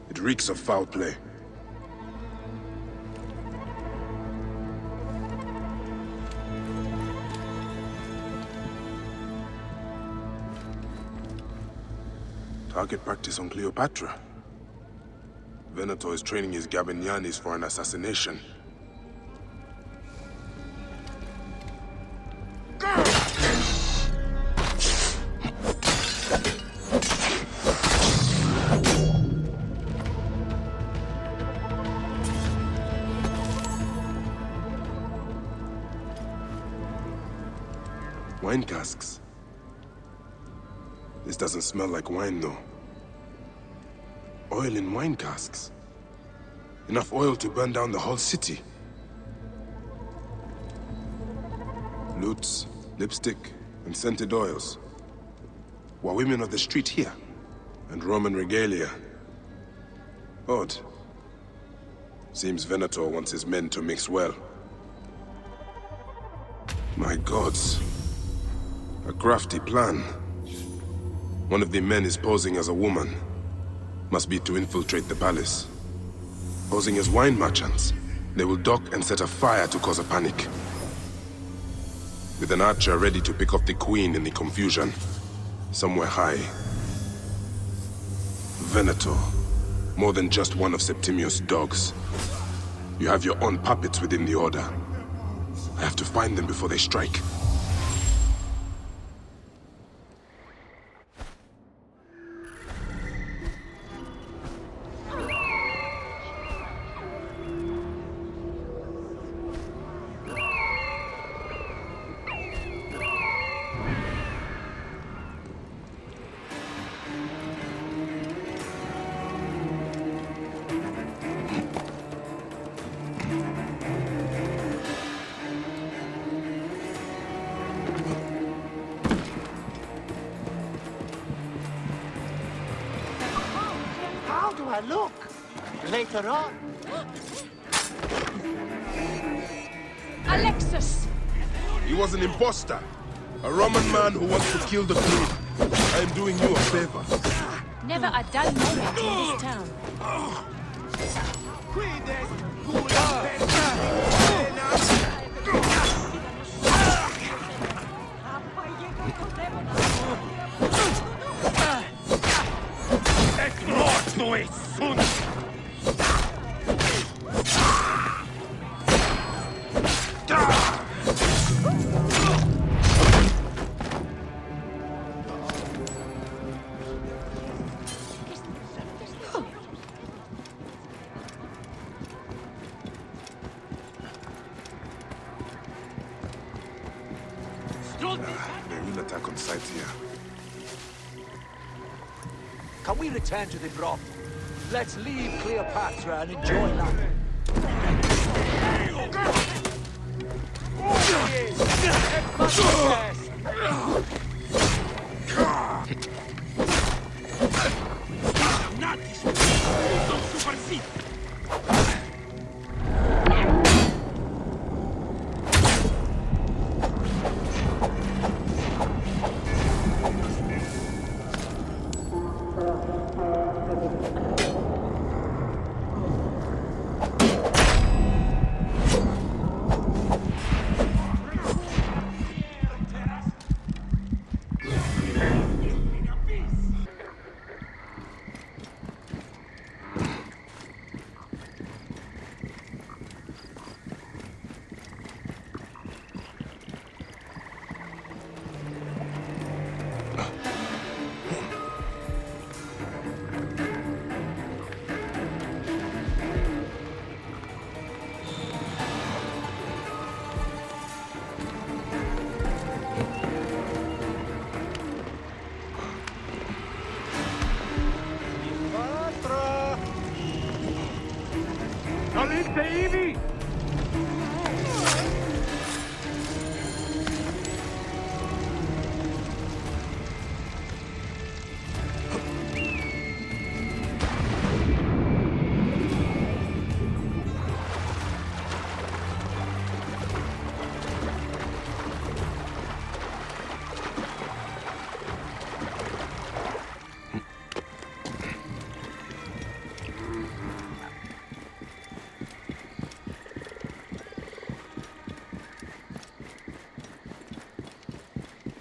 It reeks of foul play. Target practice on Cleopatra. Venator is training his Gabinianis for an assassination. Wine casks. This doesn't smell like wine, though. Oil in wine casks. Enough oil to burn down the whole city. Lutes, lipstick, and scented oils. Were women of the street here? And Roman regalia. Odd. Seems Venator wants his men to mix well. My gods. A crafty plan. One of the men is posing as a woman. Must be to infiltrate the palace. Posing as wine merchants, they will dock and set a fire to cause a panic. With an archer ready to pick off the queen in the confusion. Somewhere high. Venator. More than just one of Septimius' dogs. You have your own puppets within the Order. I have to find them before they strike. How do I look? Later on. Alexis! He was an imposter. A Roman man who wants to kill the queen. I am doing you a favor. Never a dull moment in this town. They will attack on sight here. Can we return to the broth? Let's leave Cleopatra and enjoy life.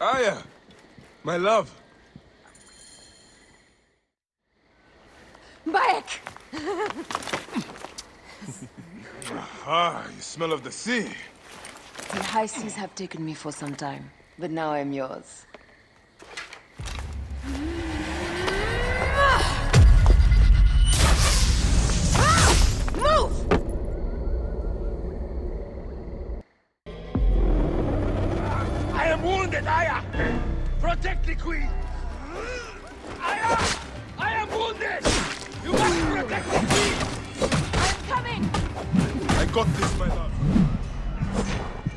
Aya! My love! Bayek! Ah, you smell of the sea. The high seas have taken me for some time, but now I'm yours. Move! I am wounded, Aya! Protect the queen! Aya! I am wounded! You must protect the queen! I'm coming! I got this, my love.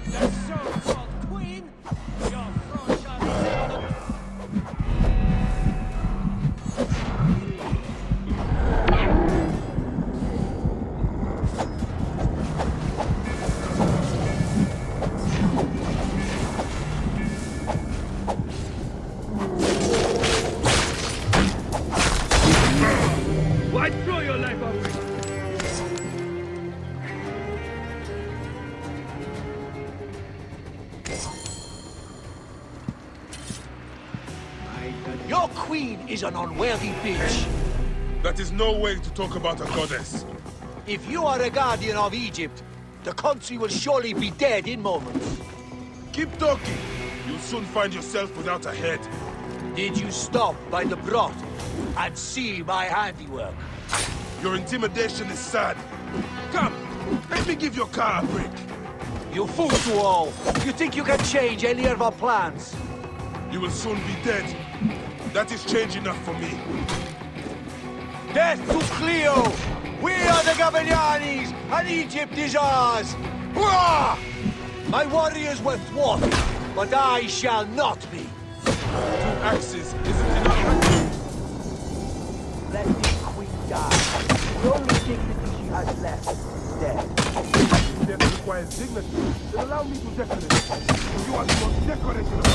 The so-called queen? Your throne shall be sealed. Your queen is an unworthy bitch. That is no way to talk about a goddess. If you are a guardian of Egypt, the country will surely be dead in moments. Keep talking. You'll soon find yourself without a head. Did you stop by the broth and see my handiwork? Your intimidation is sad. Come, let me give your car a break. You fool to all! You think you can change any of our plans? You will soon be dead. That is change enough for me. Death to Cleo! We are the Gabanianis, and Egypt is ours! Hurrah! My warriors were thwarted, but I shall not be. 2 axes isn't enough. Let this queen die. The only dignity she has left is death. Death requires dignity. Then allow me to decorate. You are the most decorated of us.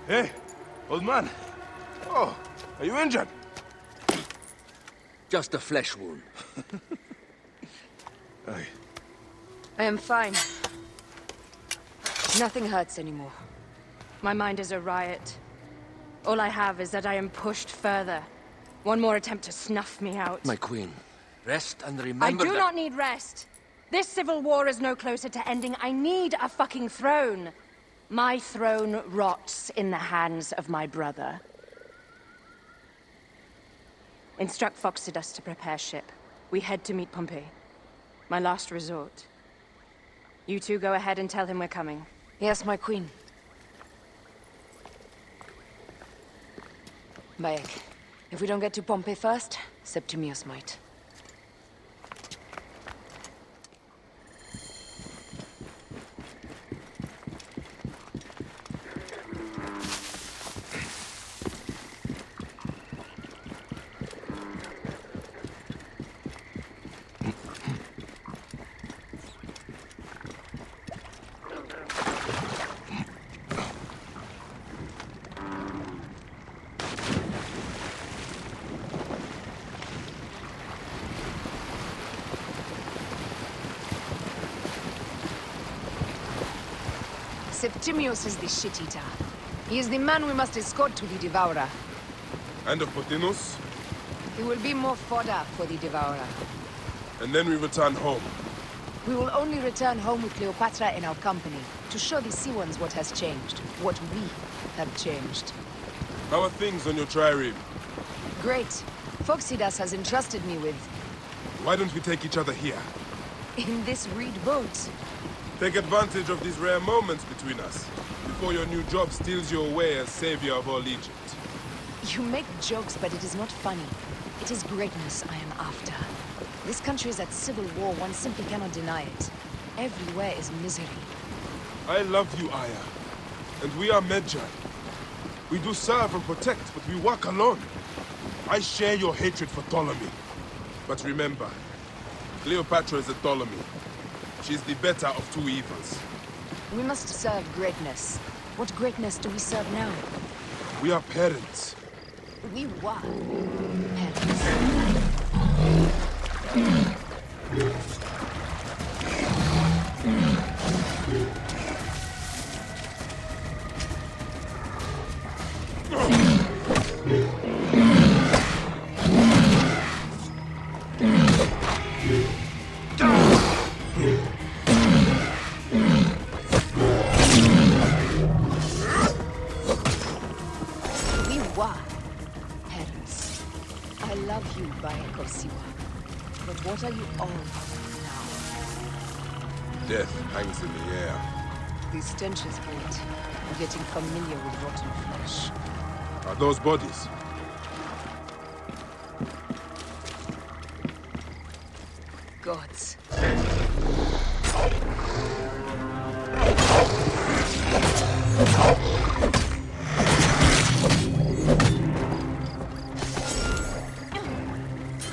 Hey, old man. Oh, are you injured? Just a flesh wound. I am fine. Nothing hurts anymore. My mind is a riot. All I have is that I am pushed further. One more attempt to snuff me out. My queen, rest and remember I do that... not need rest. This civil war is no closer to ending. I need a fucking throne. My throne rots in the hands of my brother. Instruct Phoxidas to prepare ship. We head to meet Pompey. My last resort. You two go ahead and tell him we're coming. Yes, my queen. Bayek, if we don't get to Pompey first, Septimius might. Septimius is the shit-eater. He is the man we must escort to the Devourer. And of Pothinus? He will be more fodder for the Devourer. And then we return home. We will only return home with Cleopatra in our company, to show the Sea Ones what has changed, what we have changed. How are things on your trireme? Great. Phoxidas has entrusted me with... Why don't we take each other here? in this reed boat. Take advantage of these rare moments between us, before your new job steals you away as savior of all Egypt. You make jokes, but it is not funny. It is greatness I am after. This country is at civil war, one simply cannot deny it. Everywhere is misery. I love you, Aya. And we are Medjay. We do serve and protect, but we work alone. I share your hatred for Ptolemy. But remember, Cleopatra is a Ptolemy. She's the better of two evils. We must serve greatness. What greatness do we serve now? We are parents. We were parents. I love you, Bayek of Siwa. But what are you all of now? Death hangs in the air. The stench is great. I'm getting familiar with rotten flesh. Are those bodies? Gods.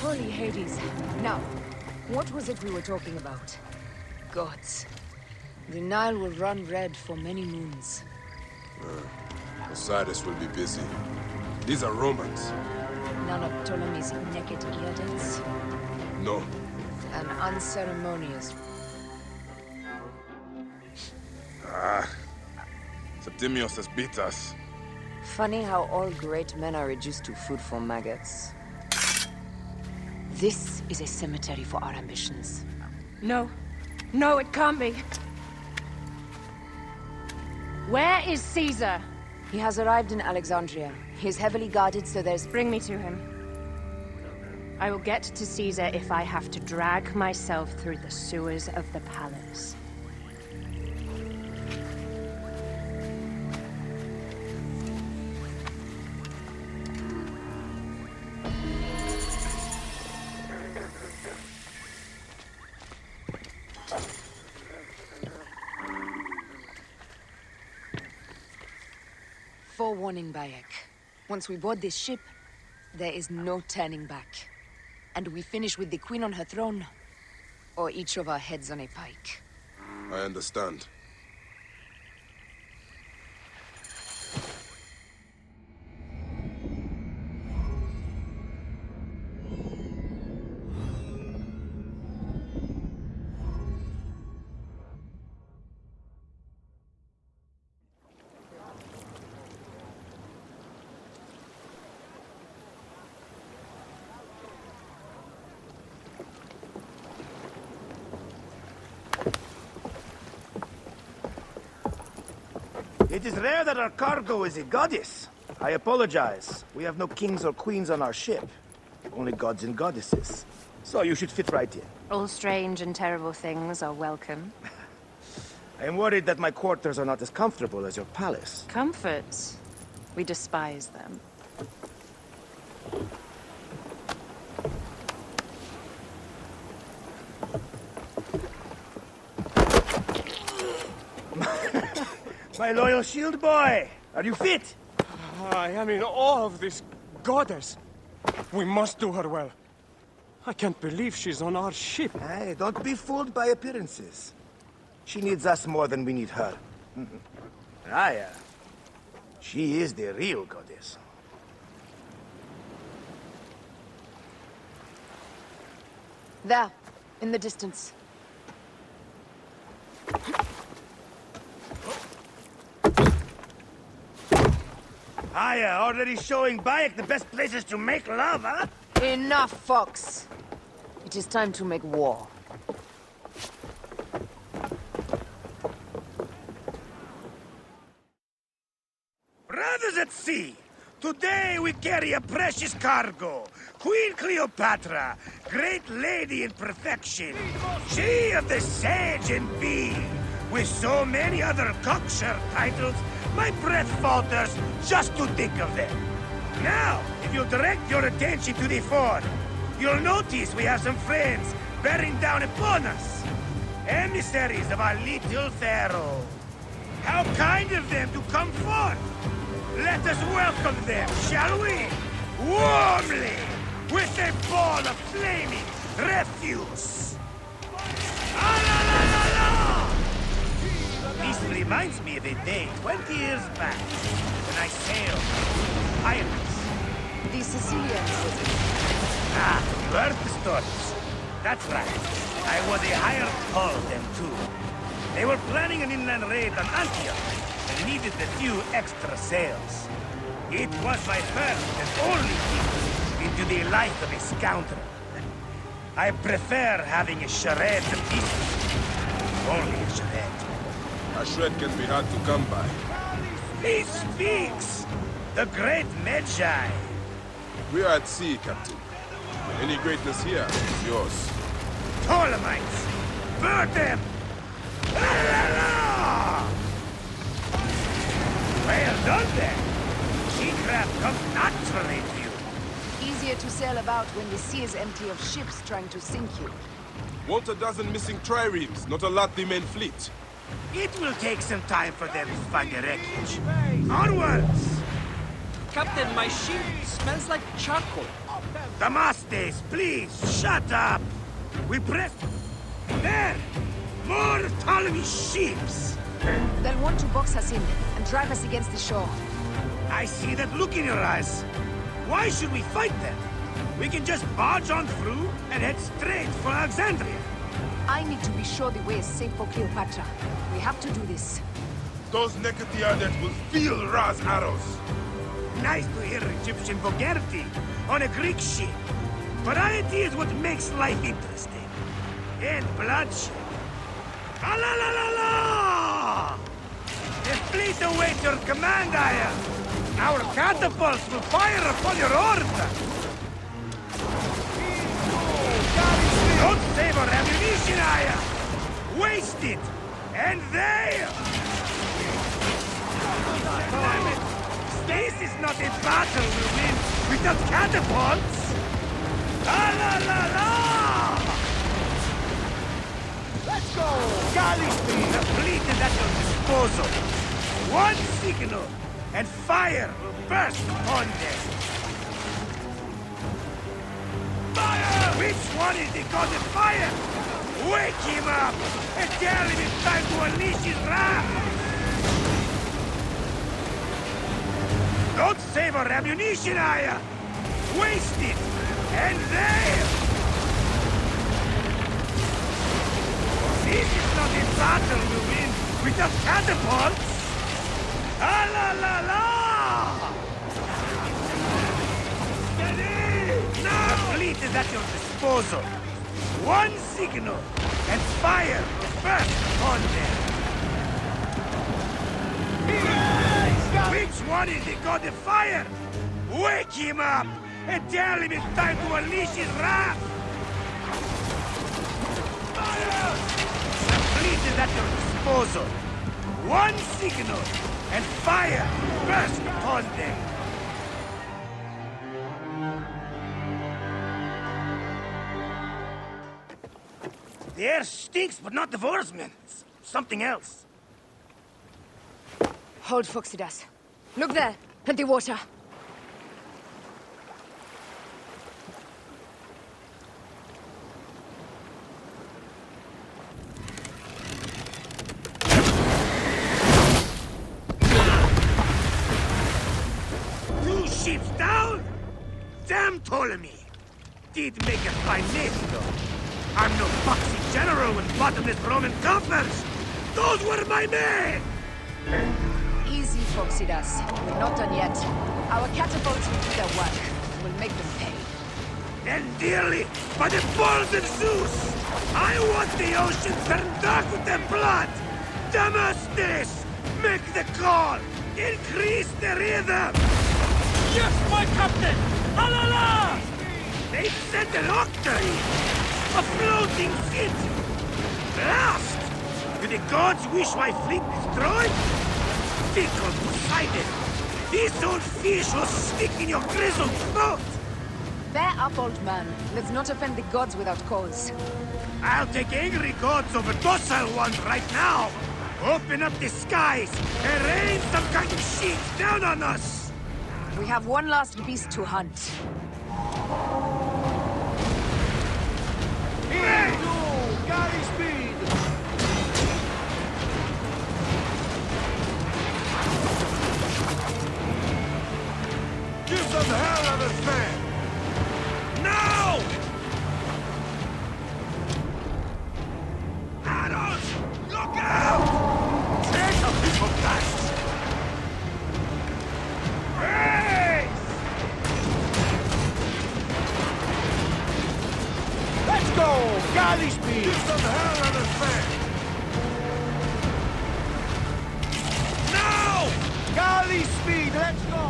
Holy Hades. Now, what was it we were talking about? Gods. The Nile will run red for many moons. Osiris will be busy. These are Romans. None of Ptolemy's naked eardates? No. An unceremonious... Septimius has beat us. Funny how all great men are reduced to food for maggots. This is a cemetery for our ambitions. No. No, it can't be. Where is Caesar? He has arrived in Alexandria. He is heavily guarded, so there's... Bring me to him. I will get to Caesar if I have to drag myself through the sewers of the palace. Forewarning, Bayek. Once we board this ship, there is no turning back. And we finish with the Queen on her throne, or each of our heads on a pike. I understand. It is rare that our cargo is a goddess. I apologize. We have no kings or queens on our ship. Only gods and goddesses. So you should fit right in. All strange and terrible things are welcome. I am worried that my quarters are not as comfortable as your palace. Comforts? We despise them. My loyal shield boy! Are you fit? I am in awe of this goddess. We must do her well. I can't believe she's on our ship. Hey, don't be fooled by appearances. She needs us more than we need her. Aya. She is the real goddess. There, in the distance. Aya, already showing Bayek the best places to make love, huh? Enough, Fox. It is time to make war. Brothers at sea, today we carry a precious cargo. Queen Cleopatra, great lady in perfection. She of the sage and bee. With so many other cocksure titles, my breath falters just to think of them. Now, if you'll direct your attention to the fort, you'll notice we have some friends bearing down upon us. Emissaries of our little pharaoh. How kind of them to come forth! Let us welcome them, shall we? warmly with a ball of flaming refuse. This reminds me of a day 20 years back when I sailed pirates. The Sicilians, was it? Ah, you heard the stories. That's right. I was a hired hull then too. They were planning an inland raid on Antioch and needed a few extra sails. It was my first and only peek into the life of a scoundrel. I prefer having a charade to pieces. Only a charade. A shred can be hard to come by. He speaks! The great Medjay! We are at sea, Captain. Any greatness here is yours. Ptolemaics! Burn them! Well done then! Seacraft comes naturally to you. Easier to sail about when the sea is empty of ships trying to sink you. Want a dozen missing triremes, not a lot the main fleet. It will take some time for them to find the wreckage. Onwards! Captain, my ship smells like charcoal. Damastes, please, shut up! We press... There! More Ptolemy ships! They'll want to box us in and drive us against the shore. I see that look in your eyes. Why should we fight them? We can just barge on through and head straight for Alexandria. I need to be sure the way is safe for Cleopatra. We have to do this. Those Nekatiadet will feel Ra's arrows. Nice to hear Egyptian vulgarity on a Greek ship. Variety is what makes life interesting. And bloodshed. Ah la la la la! The fleet awaits your command, Aya. Our catapults will fire upon your order. Don't save our ammunition, Aya! Waste it! And there! This is not a battle we'll win without catapults! La la la la! Let's go! Galley speed! The fleet is at your disposal. One signal, and fire will burst upon them. Fire! Which one is the god of fire? Wake him up and tell him it's time to unleash his wrath! Don't save our ammunition, Aya! Waste it! And there! This is not a battle we win without catapults! Ah la la la! Steady! Now! The fleet is at your disposal. One signal, and fire will burst upon them. Which one is the god of fire? Wake him up and tell him it's time to unleash his wrath! Fire! The fleet is at your disposal. One signal, and fire burst upon them. The air stinks, but not the Vorsman. It's something else. Hold, Phoxidas. Look there, at the water. Two ships down? Damn Ptolemy! Did make a fine name, though. I'm no foxy general with bottomless Roman coffers! Those were my men! Easy, Phoxidas. We're not done yet. Our catapults will do their work. We'll make them pay. And dearly, by the balls of Zeus! I want the ocean turned dark with their blood! Damastes! Make the call! Increase the rhythm! Yes, my captain! Alala! They've sent an octary! A floating city! Blast! Do the gods wish my fleet destroyed? Fickle Poseidon! This old fish will stick in your grizzled throat! Bear up, old man. Let's not offend the gods without cause. I'll take angry gods over docile ones right now! Open up the skies and rain some kind of shit down on us! We have one last beast to hunt. Hey! You! Galley speed! Give some hell of a fan! Now! Addons! Look out! Take a piece of that! Let's go! Galley speed! Give some hell of a fan! Now! Galley speed, let's go!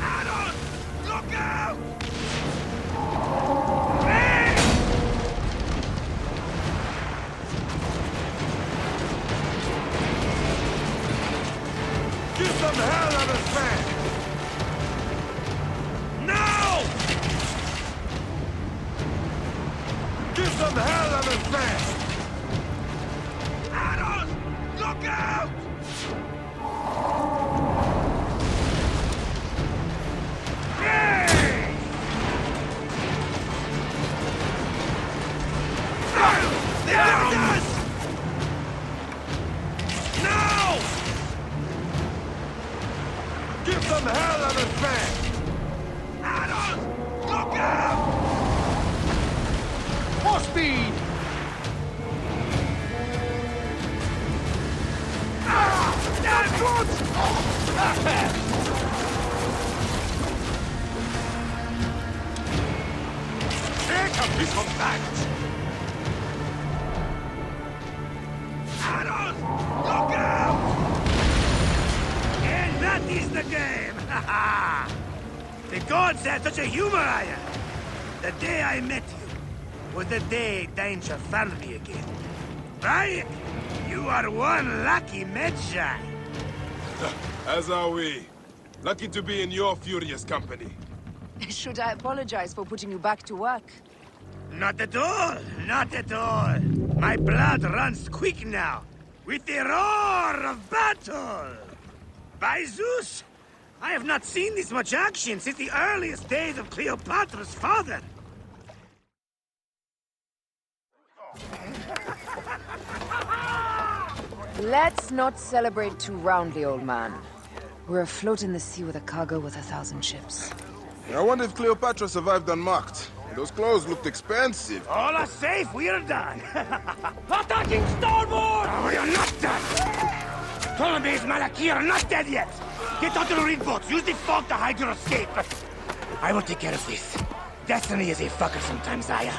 Addons! Look out! Hey! Give some hell of a fan! Now! Give some hell of a fan! Addons! Look out! Hey! Down! Now! Give some hell of a fan! Addons! Look out! More speed! That's good! Take a piece of that! Addons! Look out! And that is the game! The gods had such a humor, Aya! The day I met you was the day danger found me again. Bayek, you are one lucky Medjay. As are we. Lucky to be in your furious company. Should I apologize for putting you back to work? Not at all, not at all. My blood runs quick now, with the roar of battle. By Zeus, I have not seen this much action since the earliest days of Cleopatra's father. Let's not celebrate too roundly, old man. We're afloat in the sea with a cargo worth 1,000 ships. I wonder if Cleopatra survived unmarked. Those clothes looked expensive. All are safe, we're done. Attacking starboard! Oh, you're not done! Ptolemai's Malaki are not dead yet! Get onto the reed boats, use the fog to hide your escape. I will take care of this. Destiny is a fucker sometimes, Aya.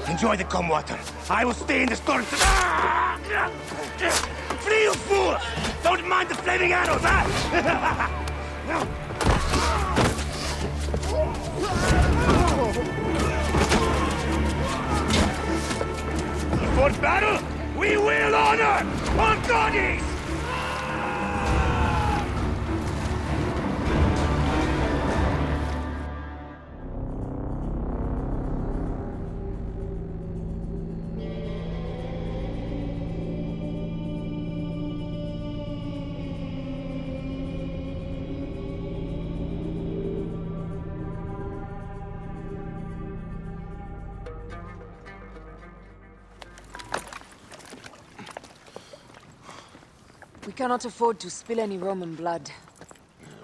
Enjoy the calm water. I will stay in the storm. Flee, you fools! Don't mind the flaming arrows, huh? For battle, we will honor our goddess! We cannot afford to spill any Roman blood.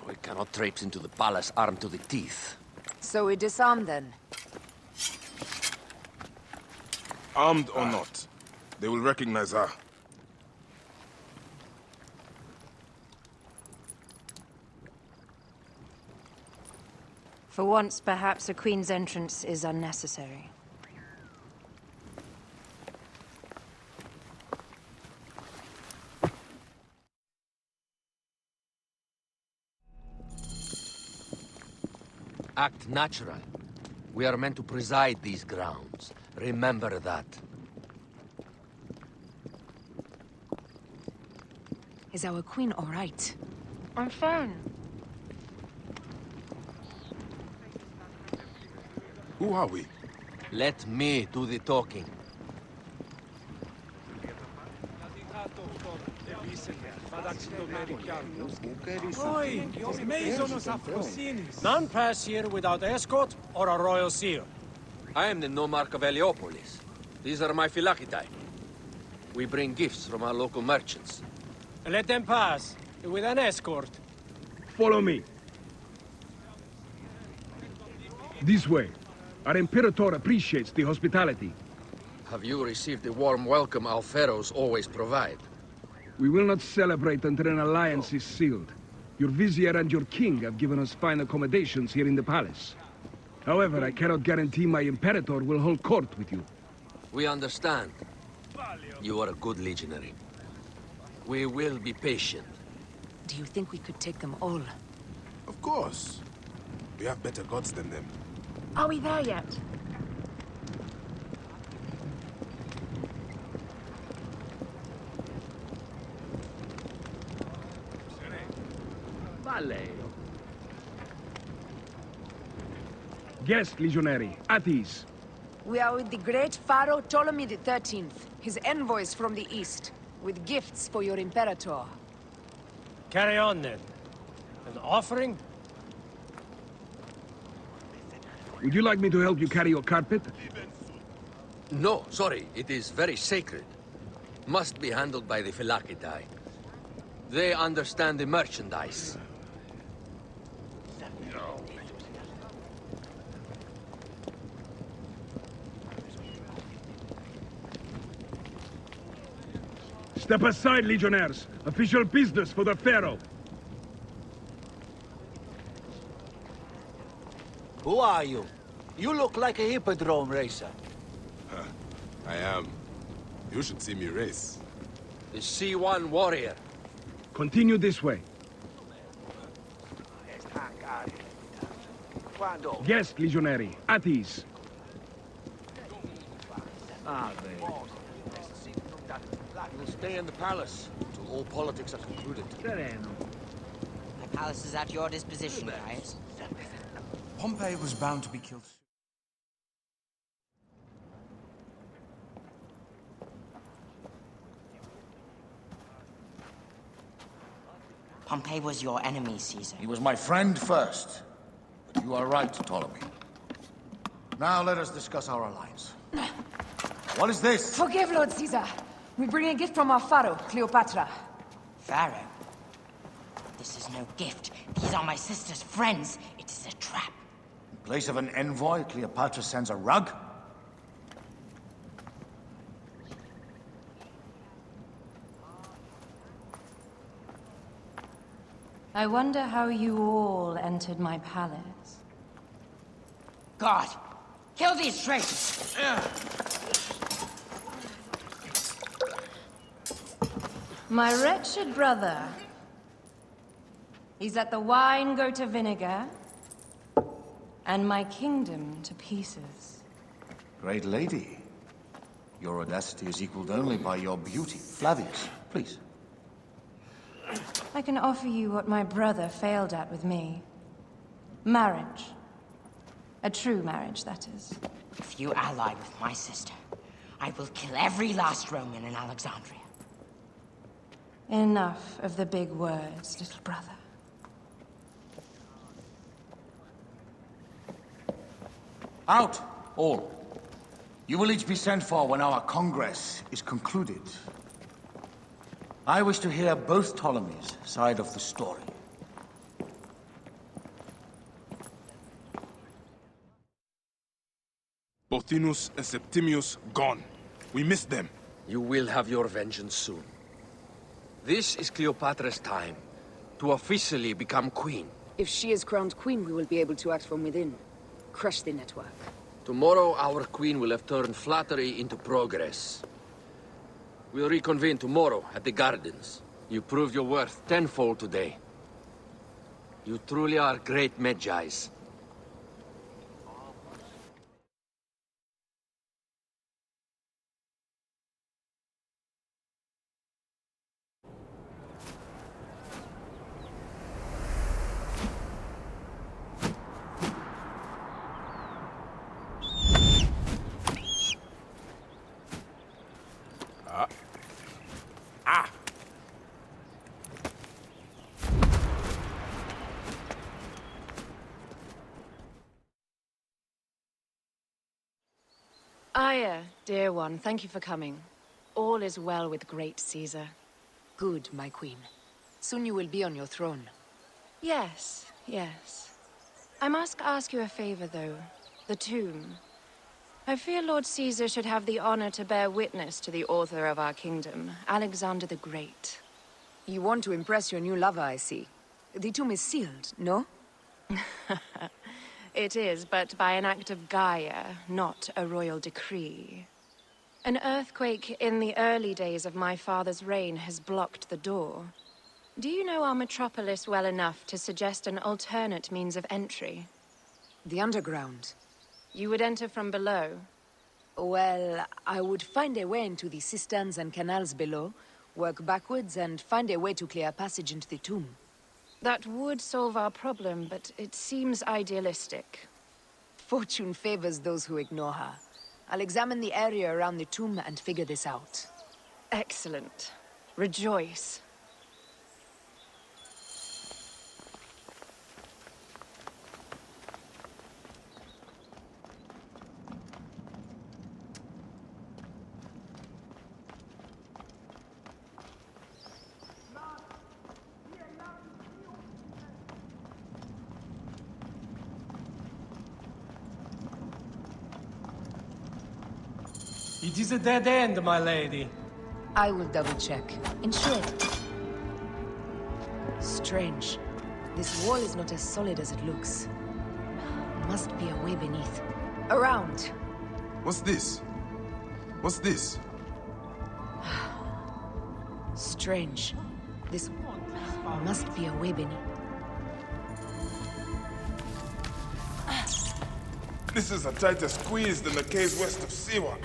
We cannot traipse into the palace armed to the teeth. So we disarm then. Armed or not, they will recognize her. For once, perhaps a queen's entrance is unnecessary. Act natural. We are meant to preside these grounds. Remember that. Is our queen all right? I'm fine. Who are we? Let me do the talking. None pass here without escort or a royal seal. I am the nomarch of Heliopolis. These are my Phylakitai. We bring gifts from our local merchants. Let them pass, with an escort. Follow me. This way. Our Imperator appreciates the hospitality. Have you received the warm welcome our pharaohs always provide? We will not celebrate until an alliance is sealed. Your vizier and your king have given us fine accommodations here in the palace. However, I cannot guarantee my Imperator will hold court with you. We understand. You are a good legionary. We will be patient. Do you think we could take them all? Of course. We have better gods than them. Are we there yet? Guest, legionary. At ease. We are with the great Pharaoh Ptolemy XIII, his envoys from the east, with gifts for your Imperator. Carry on, then. An offering? Would you like me to help you carry your carpet? No, sorry. It is very sacred. Must be handled by the Phylakitai. They understand the merchandise. Step aside, legionnaires. Official business for the Pharaoh. Who are you? You look like a hippodrome racer. I am. You should see me race. The C1 warrior. Continue this way. Guest, legionary. At ease. We'll stay in the palace until all politics are concluded. My palace is at your disposition, guys. Pompey was bound to be killed. Pompey was your enemy, Caesar. He was my friend first. But you are right, Ptolemy. Now let us discuss our alliance. What is this? Forgive, Lord Caesar. We bring a gift from our Pharaoh, Cleopatra. Pharaoh? This is no gift. These are my sister's friends. It is a trap. In place of an envoy, Cleopatra sends a rug? I wonder how you all entered my palace. God! Kill these traitors! My wretched brother. He's let the wine go to vinegar, and my kingdom to pieces. Great lady. Your audacity is equaled only by your beauty. Flavius, please. I can offer you what my brother failed at with me. Marriage. A true marriage, that is. If you ally with my sister, I will kill every last Roman in Alexandria. Enough of the big words, little brother. Out, all. You will each be sent for when our Congress is concluded. I wish to hear both Ptolemies' side of the story. Pothinus and Septimius gone. We missed them. You will have your vengeance soon. This is Cleopatra's time to officially become queen. If she is crowned queen, we will be able to act from within. Crush the network. Tomorrow, our queen will have turned flattery into progress. We'll reconvene tomorrow at the gardens. You proved your worth tenfold today. You truly are great Medjays. Aya, dear one, thank you for coming. All is well with great Caesar. Good, my queen. Soon you will be on your throne. Yes, yes. I must ask you a favor, though. The tomb. I fear Lord Caesar should have the honor to bear witness to the author of our kingdom, Alexander the Great. You want to impress your new lover, I see. The tomb is sealed, no? It is, but by an act of Gaia, not a royal decree. An earthquake in the early days of my father's reign has blocked the door. Do you know our metropolis well enough to suggest an alternate means of entry? The underground. You would enter from below? Well, I would find a way into the cisterns and canals below, work backwards, and find a way to clear a passage into the tomb. That would solve our problem, but it seems idealistic. Fortune favors those who ignore her. I'll examine the area around the tomb and figure this out. Excellent. Rejoice. It is a dead end, my lady. I will double-check. Ensure. Strange. This wall is not as solid as it looks. Must be a way beneath. Around! What's this? What's this? Strange. This must be a way beneath. This is a tighter squeeze than the caves west of Siwa.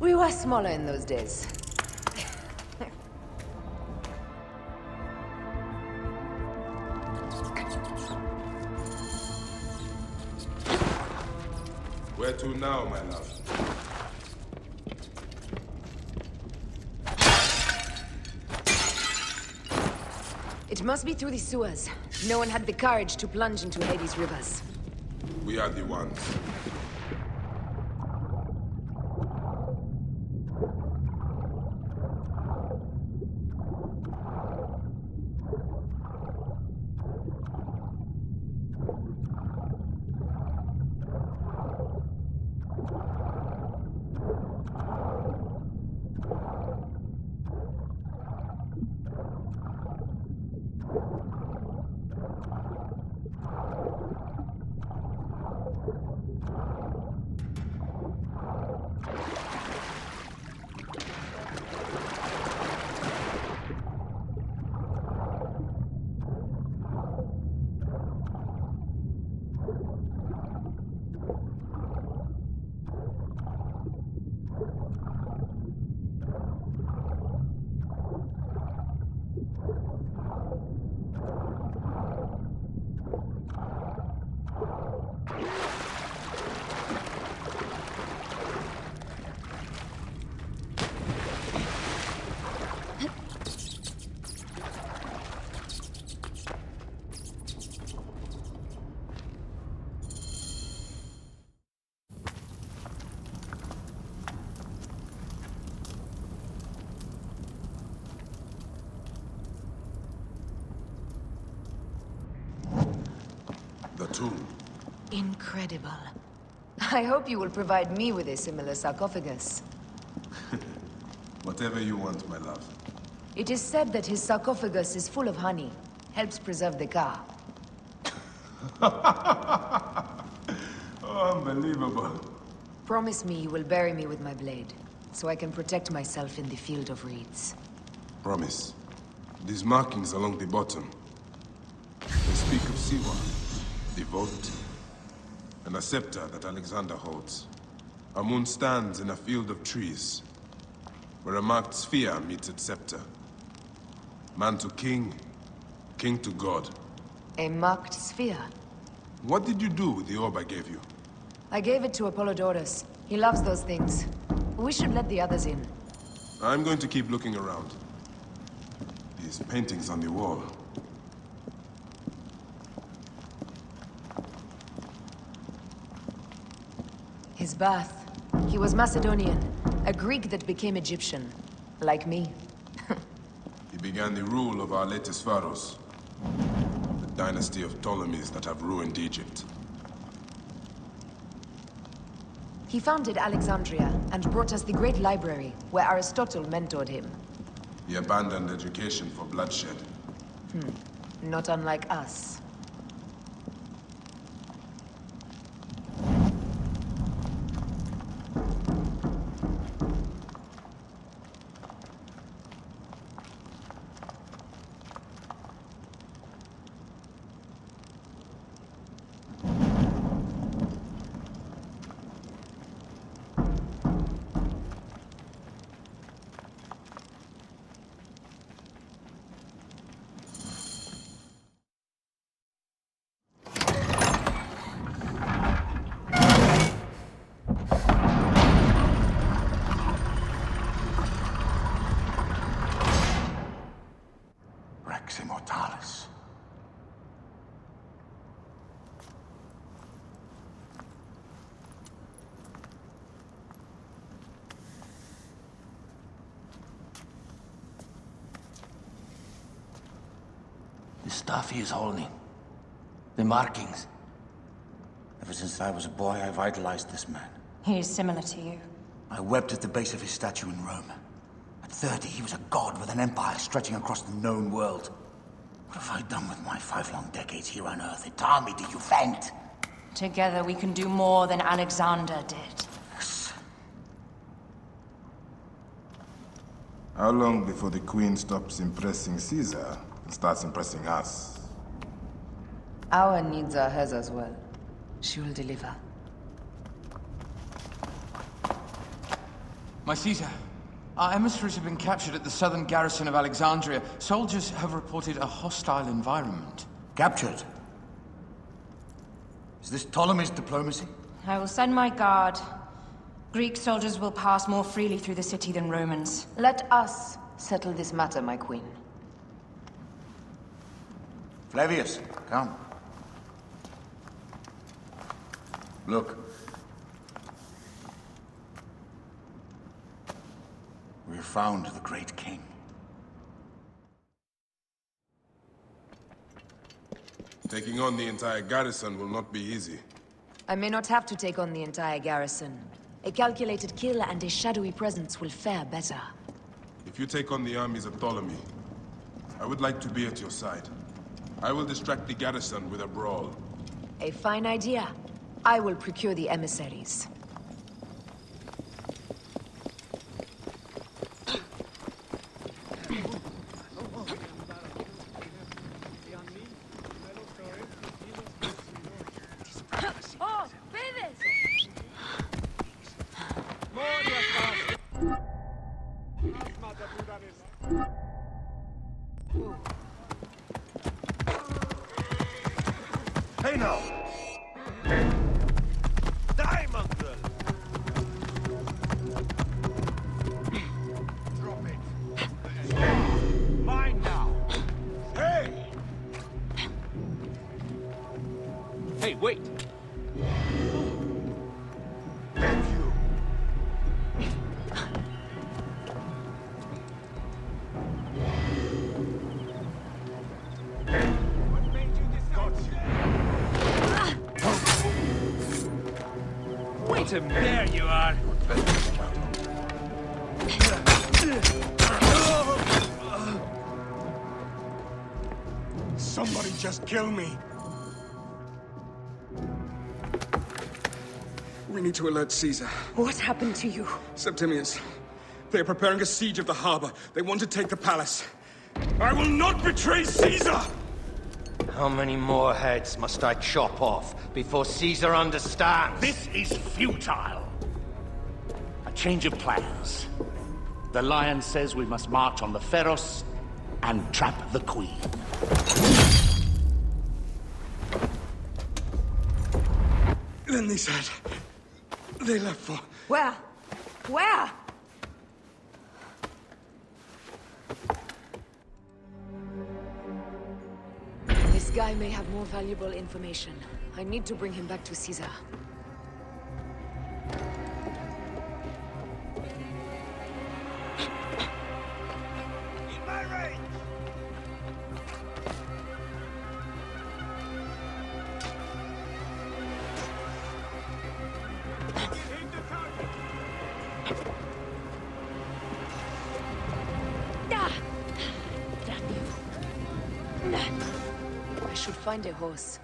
We were smaller in those days. Where to now, my love? It must be through the sewers. No one had the courage to plunge into Hades' rivers. We are the ones. The tomb. Incredible. I hope you will provide me with a similar sarcophagus. Whatever you want, my love. It is said that his sarcophagus is full of honey. Helps preserve the car. Oh, unbelievable. Promise me you will bury me with my blade, so I can protect myself in the field of reeds. Promise. These markings along the bottom. They speak of Siwa, the vault, and a scepter that Alexander holds. A moon stands in a field of trees, where a marked sphere meets its scepter. Man to king, king to god. A marked sphere? What did you do with the orb I gave you? I gave it to Apollodorus. He loves those things. We should let the others in. I'm going to keep looking around. These paintings on the wall. His his birth. He was Macedonian, a Greek that became Egyptian. Like me. He began the rule of our latest pharaohs. The dynasty of Ptolemies that have ruined Egypt. He founded Alexandria and brought us the great library, where Aristotle mentored him. He abandoned education for bloodshed. Not unlike us. Immortalis. The stuff he is holding. The markings. Ever since I was a boy, I've idolized this man. He is similar to you. I wept at the base of his statue in Rome. At 30, he was a god with an empire stretching across the known world. What have I done with my 5 long decades here on Earth? It taught me to you faint. Together we can do more than Alexander did. How long before the Queen stops impressing Caesar and starts impressing us? Our needs are hers as well. She will deliver. My Caesar, our emissaries have been captured at the southern garrison of Alexandria. Soldiers have reported a hostile environment. Captured? Is this Ptolemy's diplomacy? I will send my guard. Greek soldiers will pass more freely through the city than Romans. Let us settle this matter, my queen. Flavius, come. Look. We have found the great king. Taking on the entire garrison will not be easy. I may not have to take on the entire garrison. A calculated kill and a shadowy presence will fare better. If you take on the armies of Ptolemy, I would like to be at your side. I will distract the garrison with a brawl. A fine idea. I will procure the emissaries. Hey now! Die, mongrel! Drop it. Mine now! Hey! Hey, wait! Wait a minute! There you are! Somebody just kill me! We need to alert Caesar. What happened to you? Septimius. They are preparing a siege of the harbor. They want to take the palace. I will not betray Caesar! How many more heads must I chop off before Caesar understands? This is futile. A change of plans. The Lion says we must march on the Pharos and trap the Queen. Then they said... they left for... Where? Where? This guy may have more valuable information. I need to bring him back to Caesar. I should find a horse.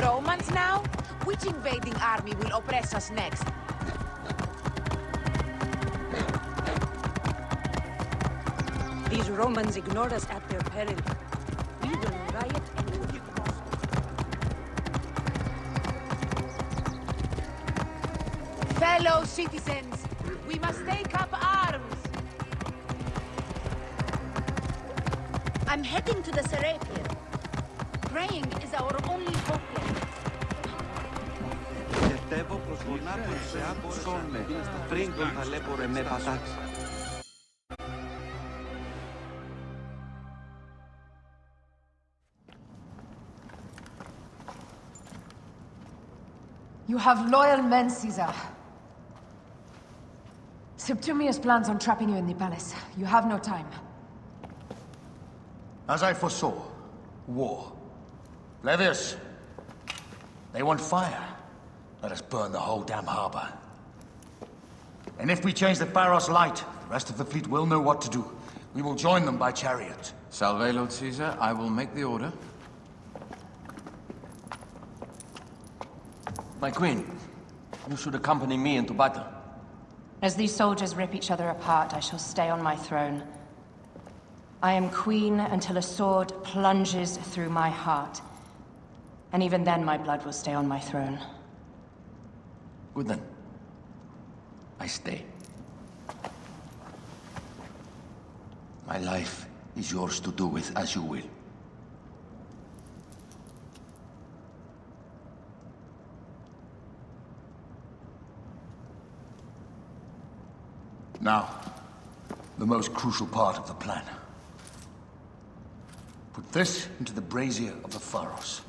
Romans now? Which invading army will oppress us next? These Romans ignore us at their peril. We will riot and you Fellow citizens, we must take up arms. I'm heading to the Serapia. Praying is our only hope left. Κατέβω προς γονάτων σε άποσον με, πριν τον ταλέπορε με πατάξει. You have loyal men, Caesar. Septimius plans on trapping you in the palace. You have no time. As I foresaw, war. Levius, they want fire. Let us burn the whole damn harbor. And if we change the Pharos light, the rest of the fleet will know what to do. We will join them by chariot. Salve, Lord Caesar. I will make the order. My queen, you should accompany me into battle. As these soldiers rip each other apart, I shall stay on my throne. I am queen until a sword plunges through my heart. And even then, my blood will stay on my throne. Good then. I stay. My life is yours to do with as you will. Now, the most crucial part of the plan. Put this into the brazier of the Pharos.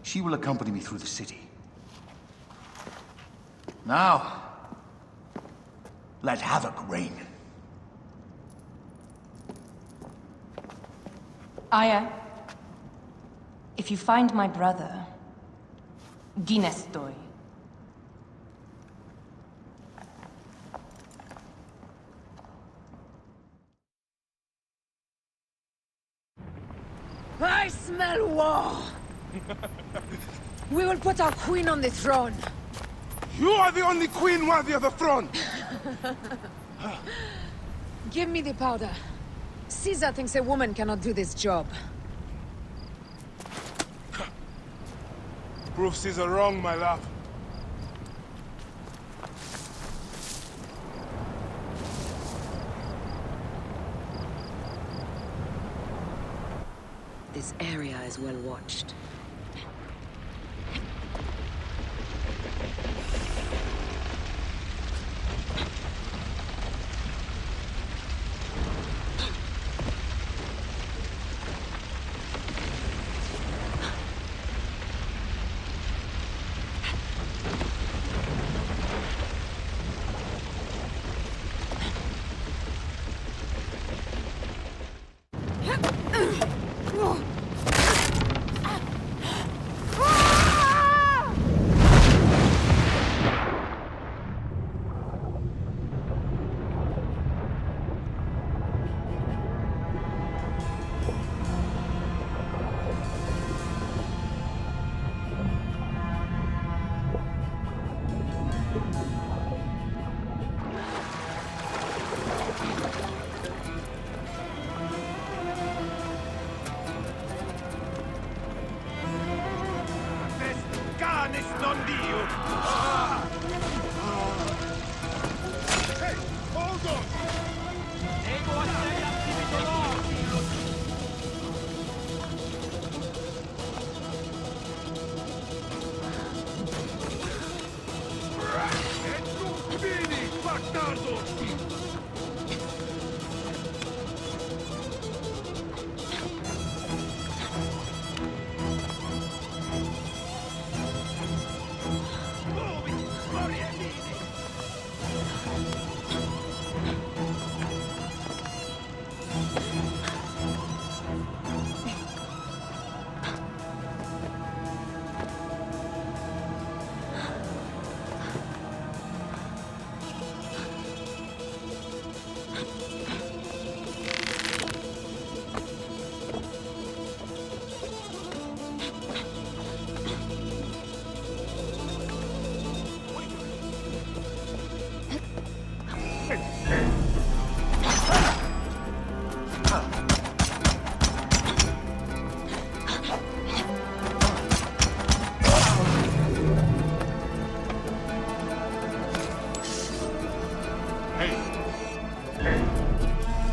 She will accompany me through the city. Now, let havoc reign. Aya, if you find my brother, Ginestoi. I smell war! We will put our queen on the throne. You are the only queen worthy of the throne! Give me the powder. Caesar thinks a woman cannot do this job. Prove Caesar wrong, my love. This area is well watched.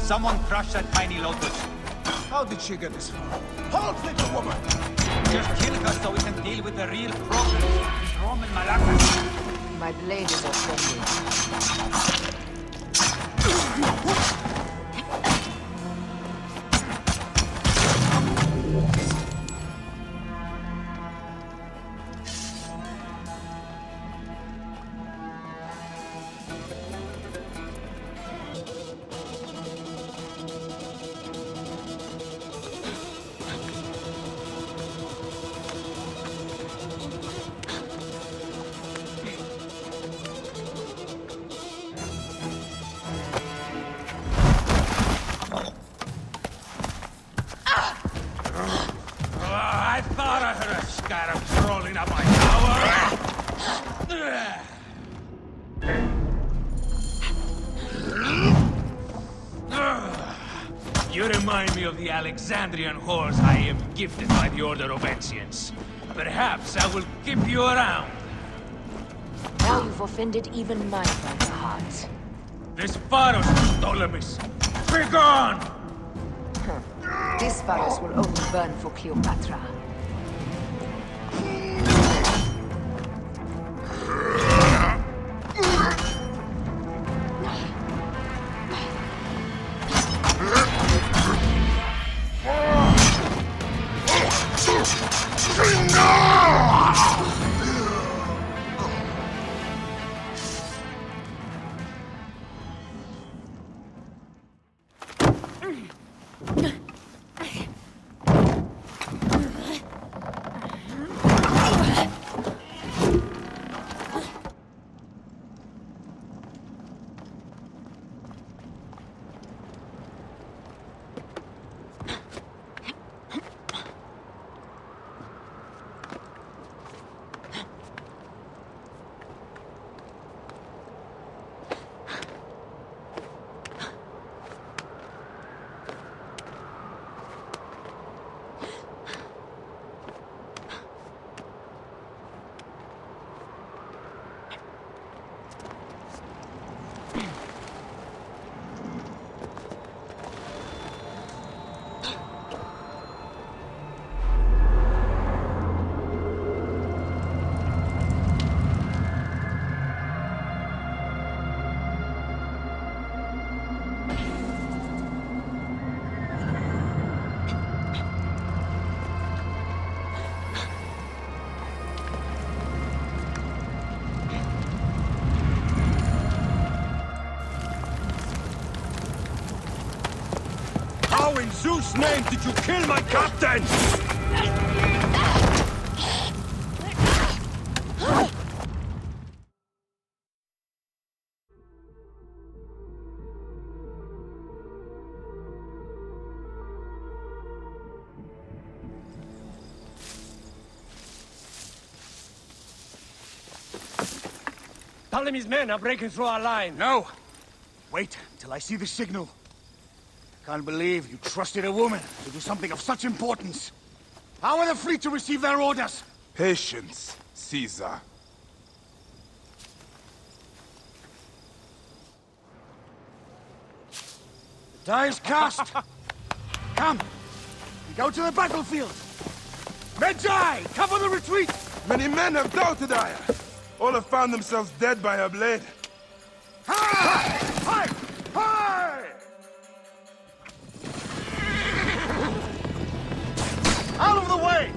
Someone crush that tiny lotus. How did she get this far? Halt, little woman! Just kill her so we can deal with the real problem. Roman Malacas. My blade is offended. I thought I heard a scarab crawling up my tower. You remind me of the Alexandrian whores I am gifted by the Order of Ancients. Perhaps I will keep you around. Now you've offended even my brother heart. This Pharos, Ptolemaic. Be gone! This Pharos will only burn for Cleopatra. How in Zeus' name did you kill my captain? Ptolemy's men are breaking through our line. No! Wait till I see the signal. Can't believe you trusted a woman to do something of such importance. How are the fleet to receive their orders? Patience, Caesar. The die is cast. Come, we go to the battlefield. Medjay, cover the retreat! Many men have doubted Aya. All have found themselves dead by her blade. Hi! Hi! Hi! Out of the way!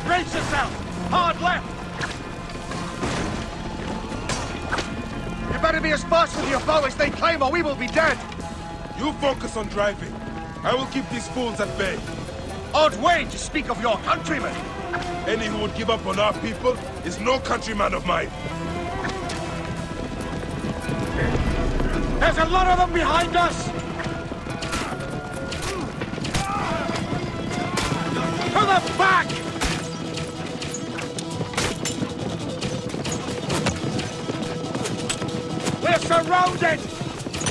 Brace yourself! Hard left! You better be as fast with your bow as they claim, or we will be dead! You focus on driving. I will keep these fools at bay. Odd way to speak of your countrymen! Any who would give up on our people is no countryman of mine. There's a lot of them behind us! To the back! We're surrounded!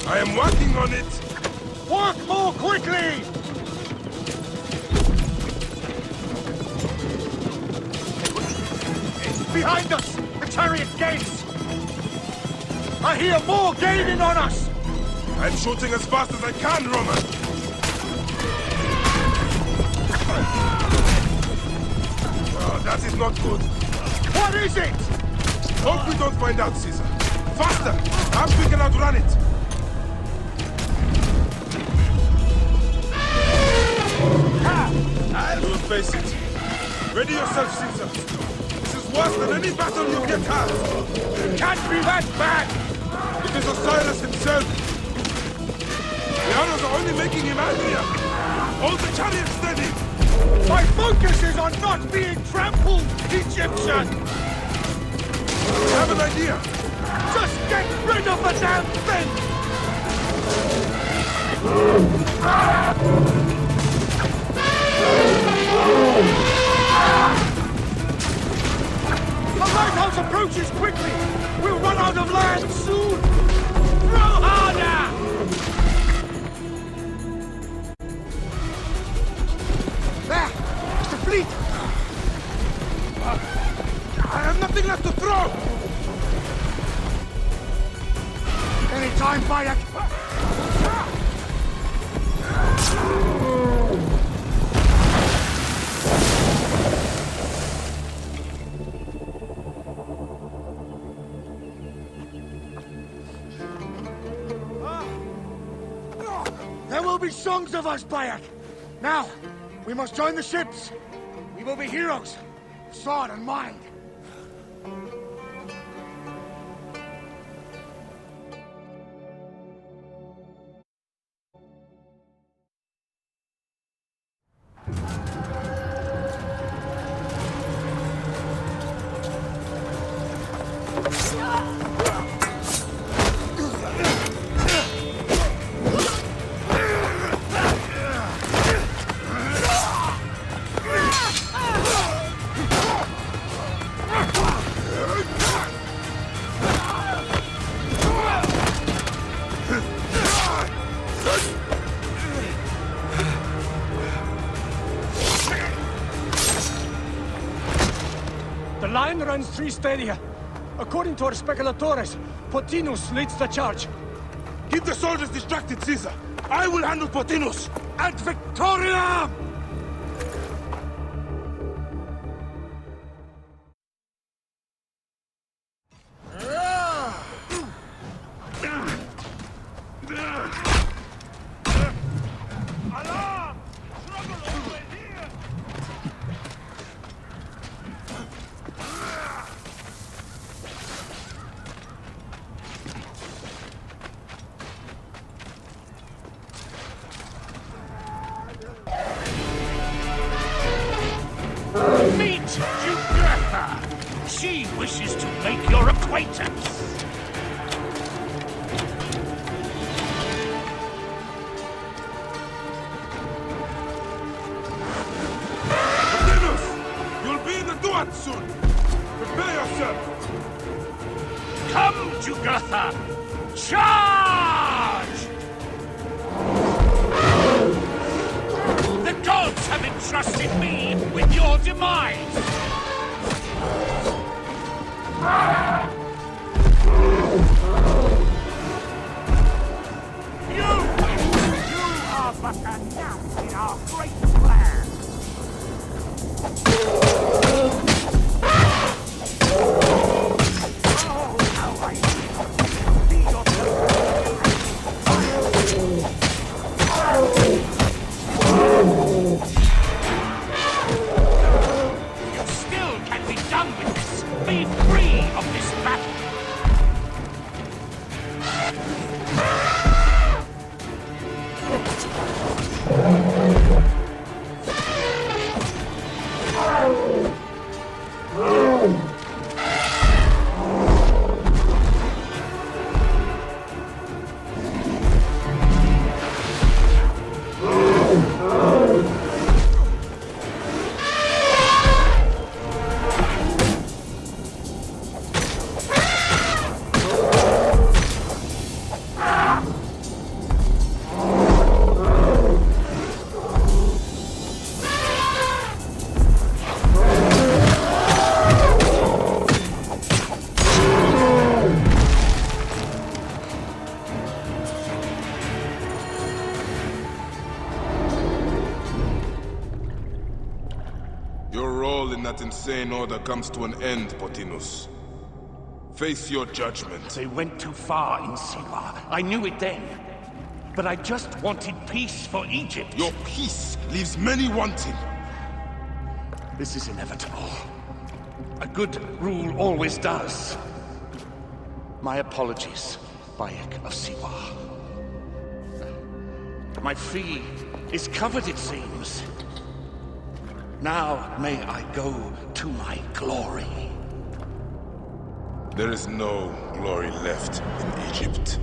I am working on it! Work more quickly! Behind us! The chariot gates! I hear more gaining on us! I'm shooting as fast as I can, Roman! Oh, that is not good. What is it? Hope we don't find out, Caesar. Faster! Perhaps we can outrun it! You will face it. Ready yourself, Caesar. This is worse than any battle you've yet had. It can't be that bad! It is Osiris himself. The others are only making him angrier. Hold the chariot steady. My focus is on not being trampled, Egyptian! I have an idea. Just get rid of the damn thing! The lighthouse approaches quickly! We'll run out of land soon! Throw harder! There! It's the fleet! I have nothing left to throw! Anytime, Bayek! There will be songs of us, Bayek! Now, we must join the ships! We will be heroes! Sword and mind! The line runs 3 stadia. According to our speculatores, Potinus leads the charge. Keep the soldiers distracted, Caesar. I will handle Potinus. Ad Victoriam! Meet Jugurtha! She wishes to make your acquaintance! Potinus! You'll be in the Duat soon! Prepare yourself! Come, Jugurtha! Charge! The gods have entrusted me with your demise! You are but a gnat in our great plan! Oh, how I see your You still can be done with this! Be free of this battle! all in that insane order comes to an end, Potinus. Face your judgment. They went too far in Siwa. I knew it then. But I just wanted peace for Egypt. Your peace leaves many wanting. This is inevitable. A good rule always does. My apologies, Bayek of Siwa. My fee is covered, it seems. Now may I go to my glory. There is no glory left in Egypt.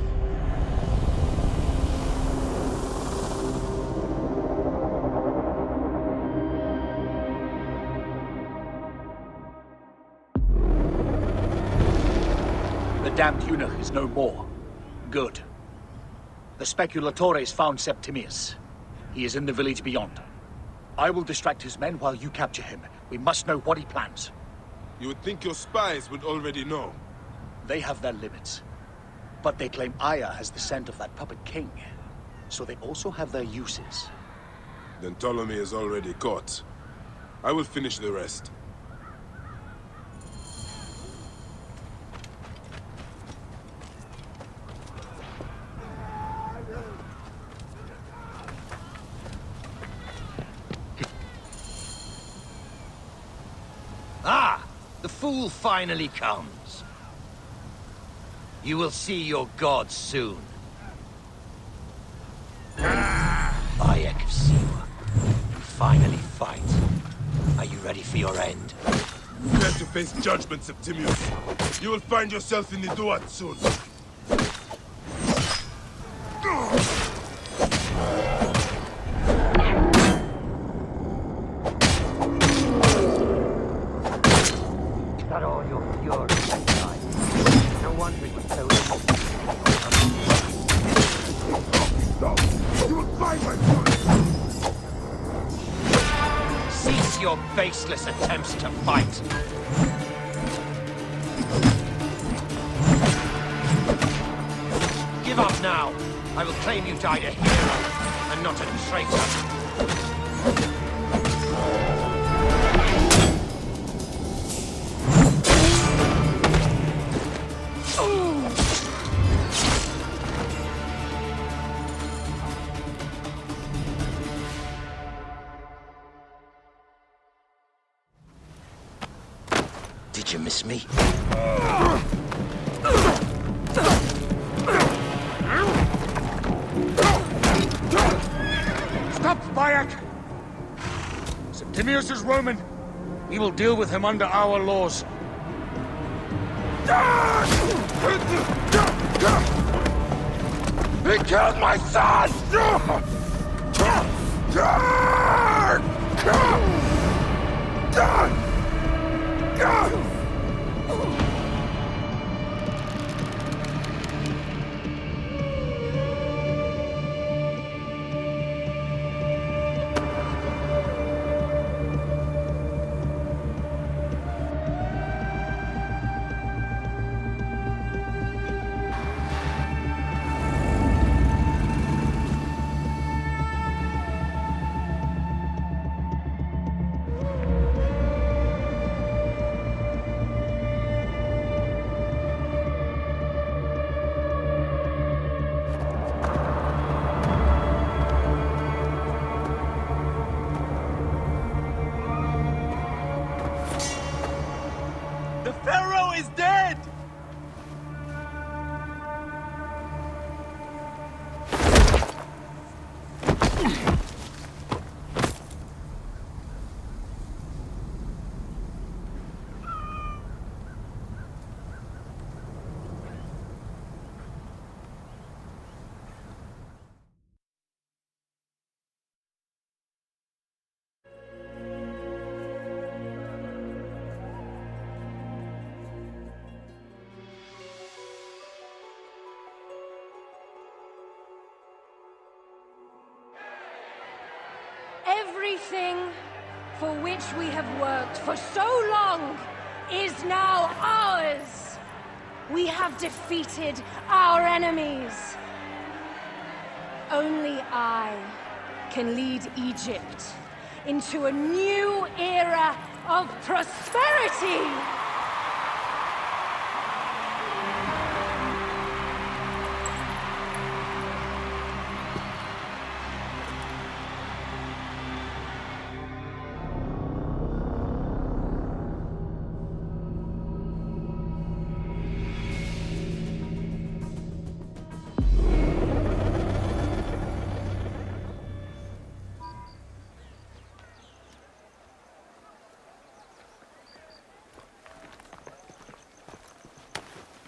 The damned eunuch is no more. Good. The speculatores found Septimius. He is in the village beyond. I will distract his men while you capture him. We must know what he plans. You would think your spies would already know. They have their limits. But they claim Aya has the scent of that puppet king. So they also have their uses. Then Ptolemy is already caught. I will finish the rest. Ah! The fool finally comes. You will see your gods soon. Bayek of Siwa. You finally fight. Are you ready for your end? Prepare to face judgment, Septimius. You will find yourself in the Duat soon. Got all your fury that time. No wonder you were so You will find my son! Cease your baseless attempts to fight. Give up now. I will claim you died a hero, and not a traitor. Did you miss me? Stop, Bayek! Septimius is Roman. We will deal with him under our laws. He killed my son! The Pharaoh is dead! Everything for which we have worked for so long is now ours. We have defeated our enemies. Only I can lead Egypt into a new era of prosperity!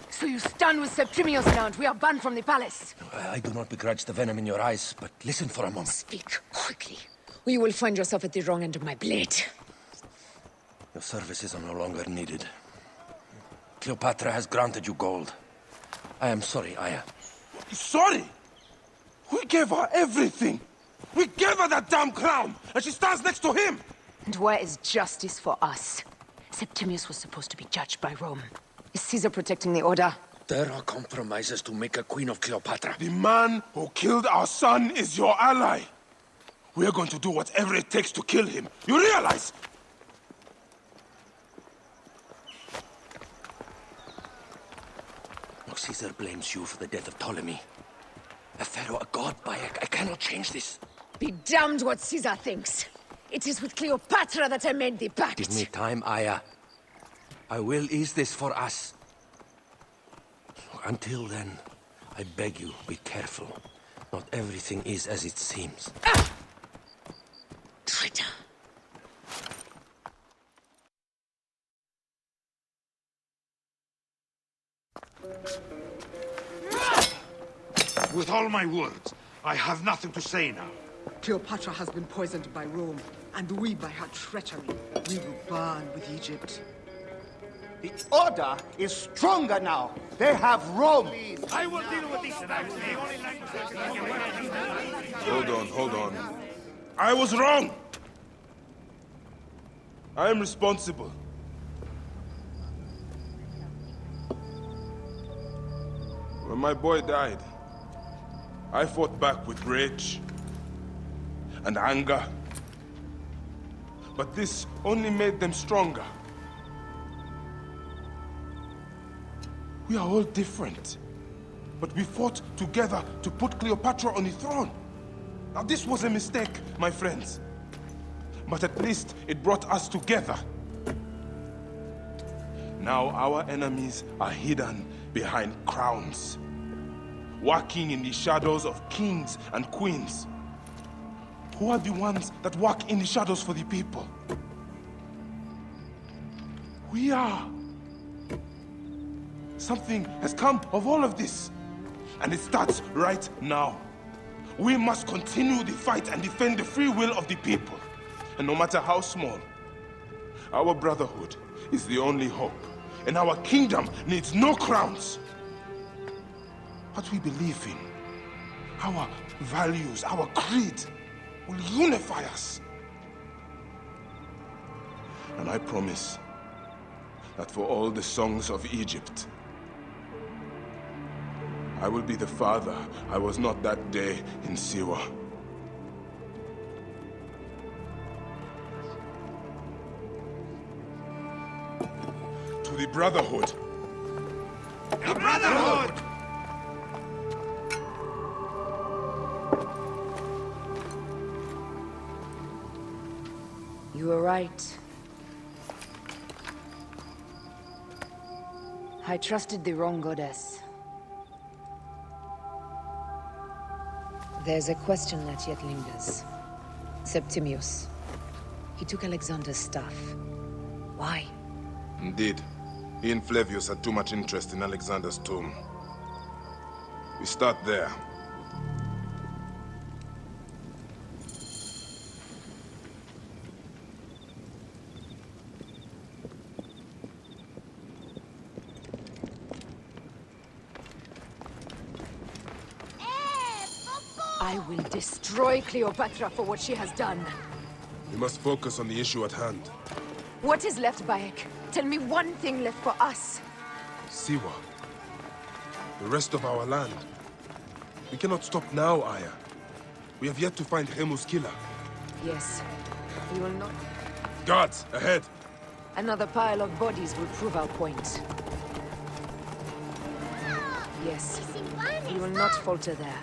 So you stand with Septimius now, and we are banned from the palace. I do not begrudge the venom in your eyes, but listen for a moment. Speak quickly, or you will find yourself at the wrong end of my blade. Your services are no longer needed. Cleopatra has granted you gold. I am sorry, Aya. Sorry? We gave her everything. We gave her that damn crown, and she stands next to him. And where is justice for us? Septimius was supposed to be judged by Rome. Is Caesar protecting the Order? There are compromises to make a queen of Cleopatra. The man who killed our son is your ally. We're going to do whatever it takes to kill him. You realize? Look, Caesar blames you for the death of Ptolemy. A pharaoh, a god, Bayek. I cannot change this. Be damned what Caesar thinks. It is with Cleopatra that I made the pact. Give me time, Aya. I will ease this for us. Until then, I beg you, be careful. Not everything is as it seems. Ah! Traitor. With all my words, I have nothing to say now. Cleopatra has been poisoned by Rome, and we by her treachery. We will burn with Egypt. The Order is stronger now. They have Rome. I will deal with these snags. Hold on. I was wrong. I am responsible. When my boy died, I fought back with rage and anger. But this only made them stronger. We are all different. But we fought together to put Cleopatra on the throne. Now this was a mistake, my friends. But at least it brought us together. Now our enemies are hidden behind crowns, working in the shadows of kings and queens. Who are the ones that work in the shadows for the people? We are. Something has come of all of this, and it starts right now. We must continue the fight and defend the free will of the people. And no matter how small, our brotherhood is the only hope, and our kingdom needs no crowns. What we believe in, our values, our creed, will unify us. And I promise that for all the songs of Egypt, I will be the father I was not that day in Siwa. To the Brotherhood. The Brotherhood! You were right. I trusted the wrong goddess. There's a question that yet lingers. Septimius. He took Alexander's staff. Why? Indeed. He and Flavius had too much interest in Alexander's tomb. We start there. I will destroy Cleopatra for what she has done. We must focus on the issue at hand. What is left, Bayek? Tell me one thing left for us. Siwa. The rest of our land. We cannot stop now, Aya. We have yet to find Remu's killer. Yes. We will not... Guards, ahead! Another pile of bodies will prove our point. Yes, we will not falter there.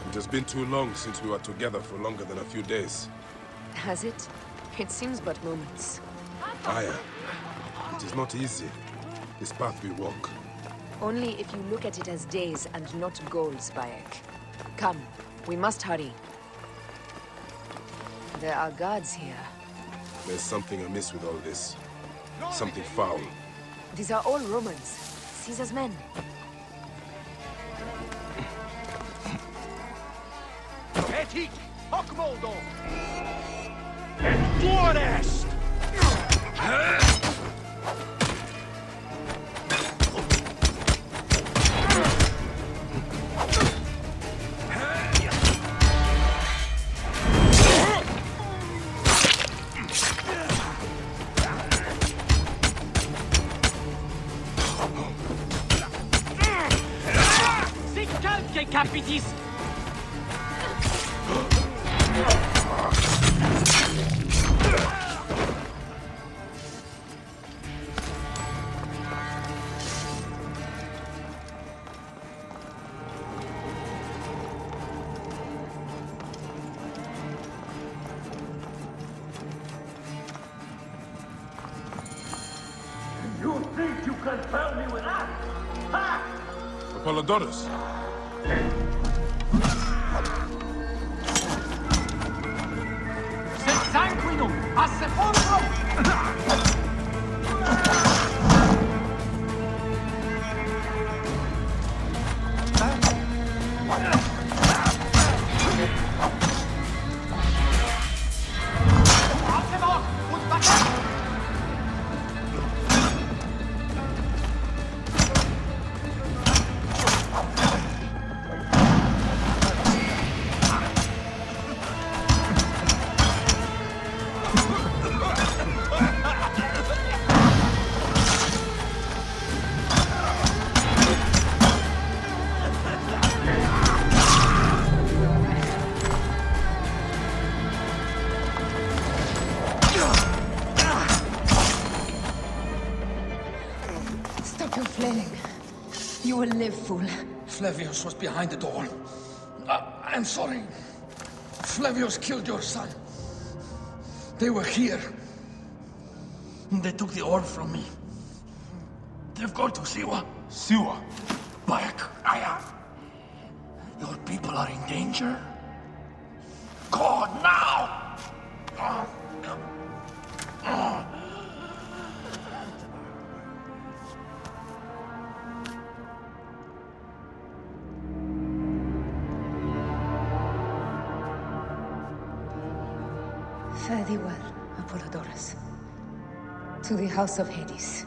It has been too long since we were together for longer than a few days. Has it? It seems but moments. Aya, it is not easy, this path we walk. Only if you look at it as days and not goals, Bayek. Come, we must hurry. There are guards here. There's something amiss with all this. Something foul. These are all Romans. Caesar's men. Etik, hoc modo! Et duor est! Sic calce capitis! You think you can tell me with that? Ha! Apollodorus! Sed sanguinum a sepulcrum! Stop your flailing. You will live, fool. Flavius was behind the door. I'm sorry. Flavius killed your son. They were here. They took the orb from me. They've gone to Siwa. Siwa? Bayek, Aya. Your people are in danger. Go now! Fare thee well, Apollodorus. To the House of Hades.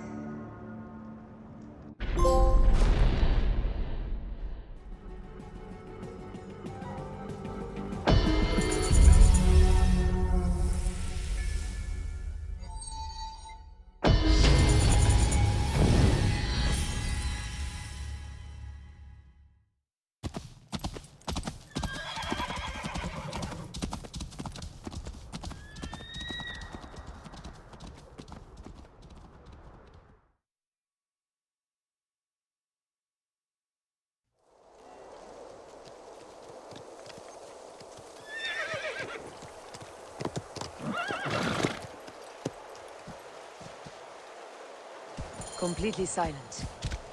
Completely silent.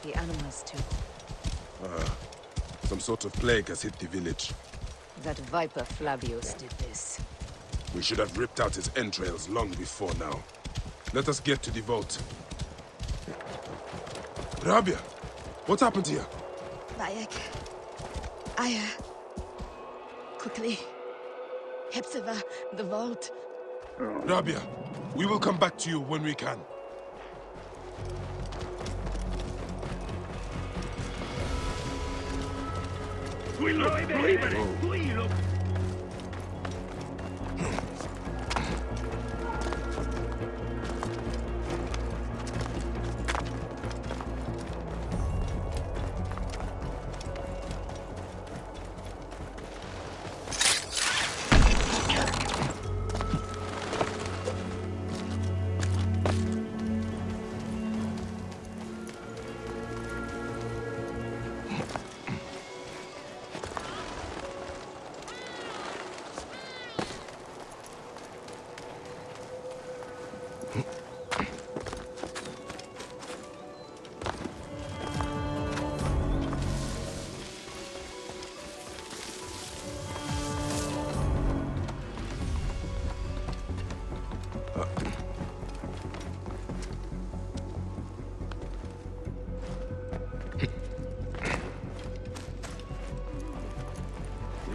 The animals too. Some sort of plague has hit the village. That viper Flavius did this. We should have ripped out his entrails long before now. Let us get to the vault. Rabia, what happened here? Bayek. Aya. Quickly. Hepzibah, the vault. Rabia, we will come back to you when we can.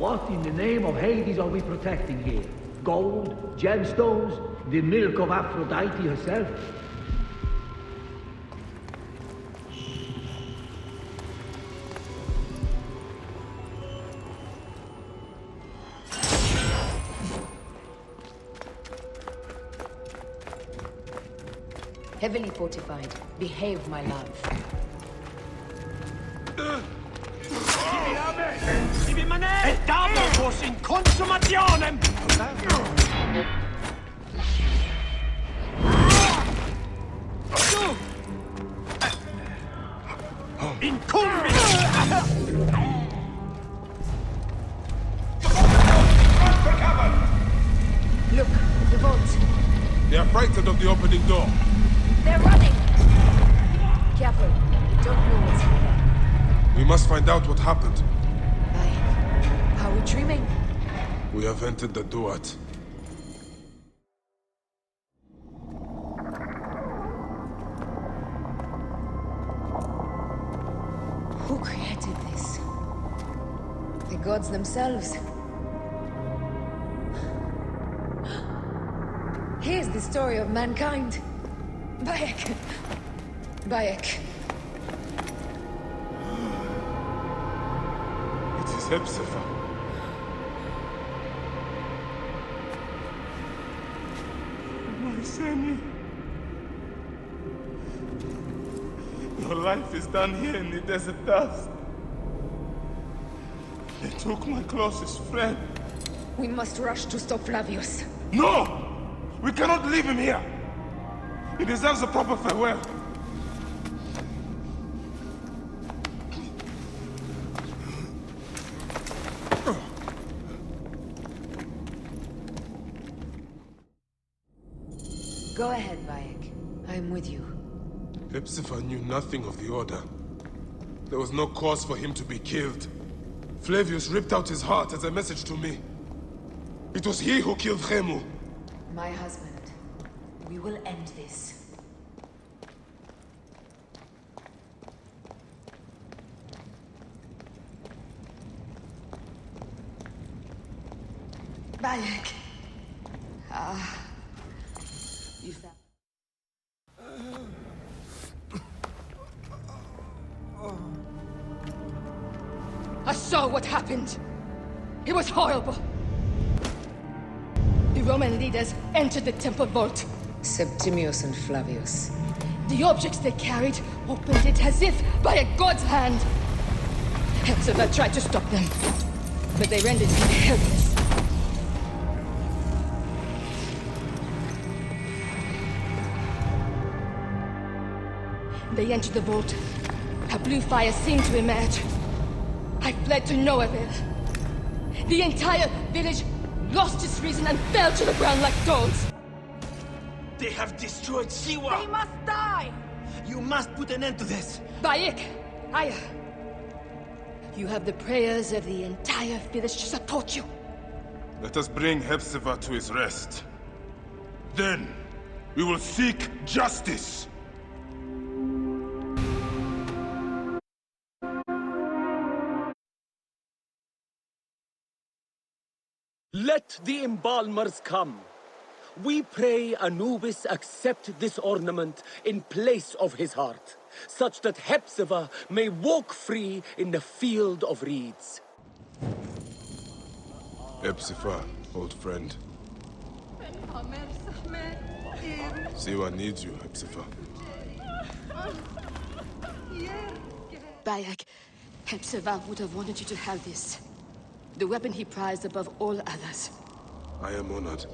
What in the name of Hades are we protecting here? Gold? Gemstones? The milk of Aphrodite herself? Heavily fortified. Behave, my love. Ibi mane! Davos in consumationem! Incumbit! Look, the vault. They are frightened of the opening door. They're running! Careful. We don't know what's here. We must find out what happened. Are we dreaming? We have entered the Duat. Who created this? The gods themselves. Here's the story of mankind. Bayek. Bayek. It is Hepzibah. My Seni. Your life is done here in the desert dust. They took my closest friend. We must rush to stop Flavius. No! We cannot leave him here! He deserves a proper farewell. Go ahead, Bayek. I am with you. Hepzibah knew nothing of the Order. There was no cause for him to be killed. Flavius ripped out his heart as a message to me. It was he who killed Khemu. My husband. We will end this. Bayek. You found... I saw what happened. It was horrible. The Roman leaders entered the temple vault. Septimius and Flavius. The objects they carried opened it as if by a god's hand. Hepzibah tried to stop them, but they rendered him helpless. They entered the vault. A blue fire seemed to emerge. I fled to Noahville. The entire village lost its reason and fell to the ground like dogs. They have destroyed Siwa! They must die! You must put an end to this! Bayek, Aya. You have the prayers of the entire village to support you. Let us bring Hepzibah to his rest. Then, we will seek justice! Let the embalmers come. We pray Anubis accept this ornament in place of his heart, such that Hepzibah may walk free in the field of reeds. Hepzibah, old friend. Siwa needs you, Hepzibah. Bayek, Hepzibah would have wanted you to have this. The weapon he prized above all others. I am honored.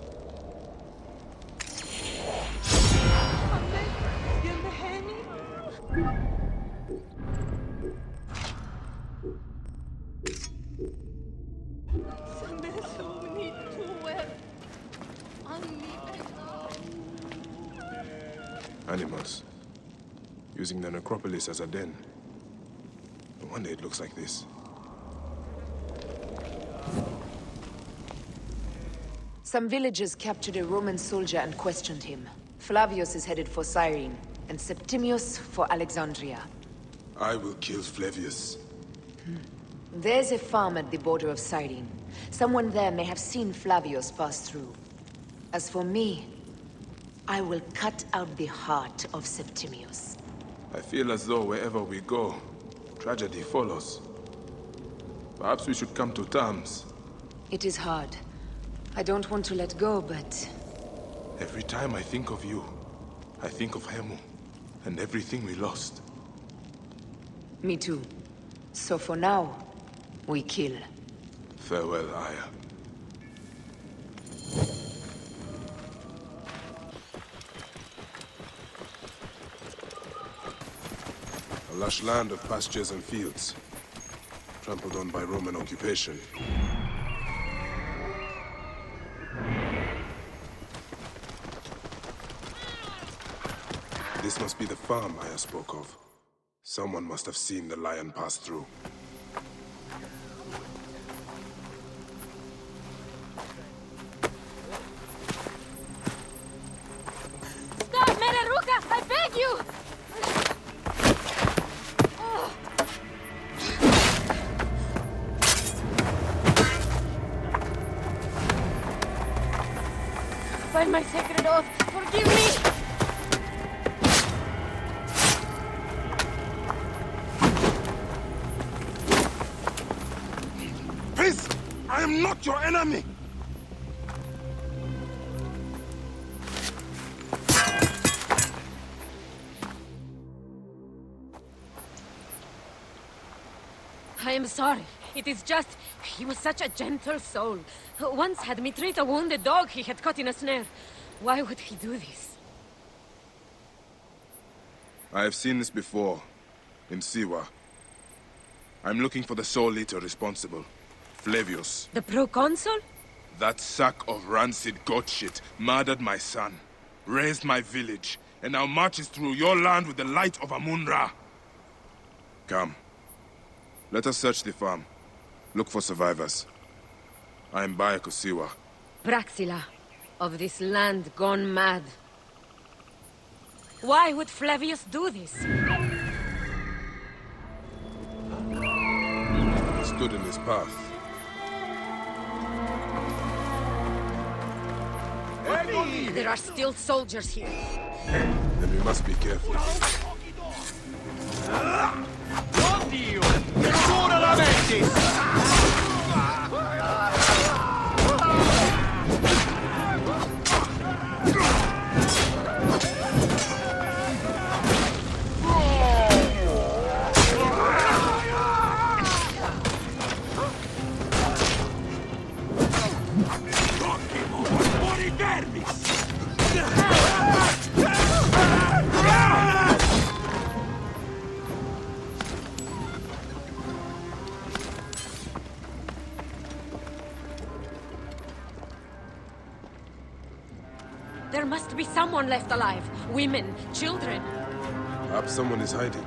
Animus. Using the necropolis as a den. No wonder it looks like this. Some villagers captured a Roman soldier and questioned him. Flavius is headed for Cyrene, and Septimius for Alexandria. I will kill Flavius. There's a farm at the border of Cyrene. Someone there may have seen Flavius pass through. As for me, I will cut out the heart of Septimius. I feel as though wherever we go, tragedy follows. Perhaps we should come to terms. It is hard. I don't want to let go, but... Every time I think of you, I think of Hemu, and everything we lost. Me too. So for now, we kill. Farewell, Aya. A lush land of pastures and fields, trampled on by Roman occupation. This must be the farm Aya spoke of. Someone must have seen the lion pass through. Stop, Mereruka! I beg you! By my sacred oath, forgive me! Peace! I am not your enemy! I am sorry. It is just... he was such a gentle soul. Once had me treat a wounded dog he had caught in a snare. Why would he do this? I have seen this before, in Siwa. I'm looking for the soul eater responsible. Flavius. The proconsul? That sack of rancid goat shit murdered my son, raised my village, and now marches through your land with the light of Amun-Ra. Come. Let us search the farm. Look for survivors. I am Bayek of Siwa. Praxila, of this land gone mad. Why would Flavius do this? I stood in his path. There are still soldiers here. Then we must be careful. Oddio! Nessuna la metti! Buoni vermis! There must be someone left alive. Women, children. Perhaps someone is hiding.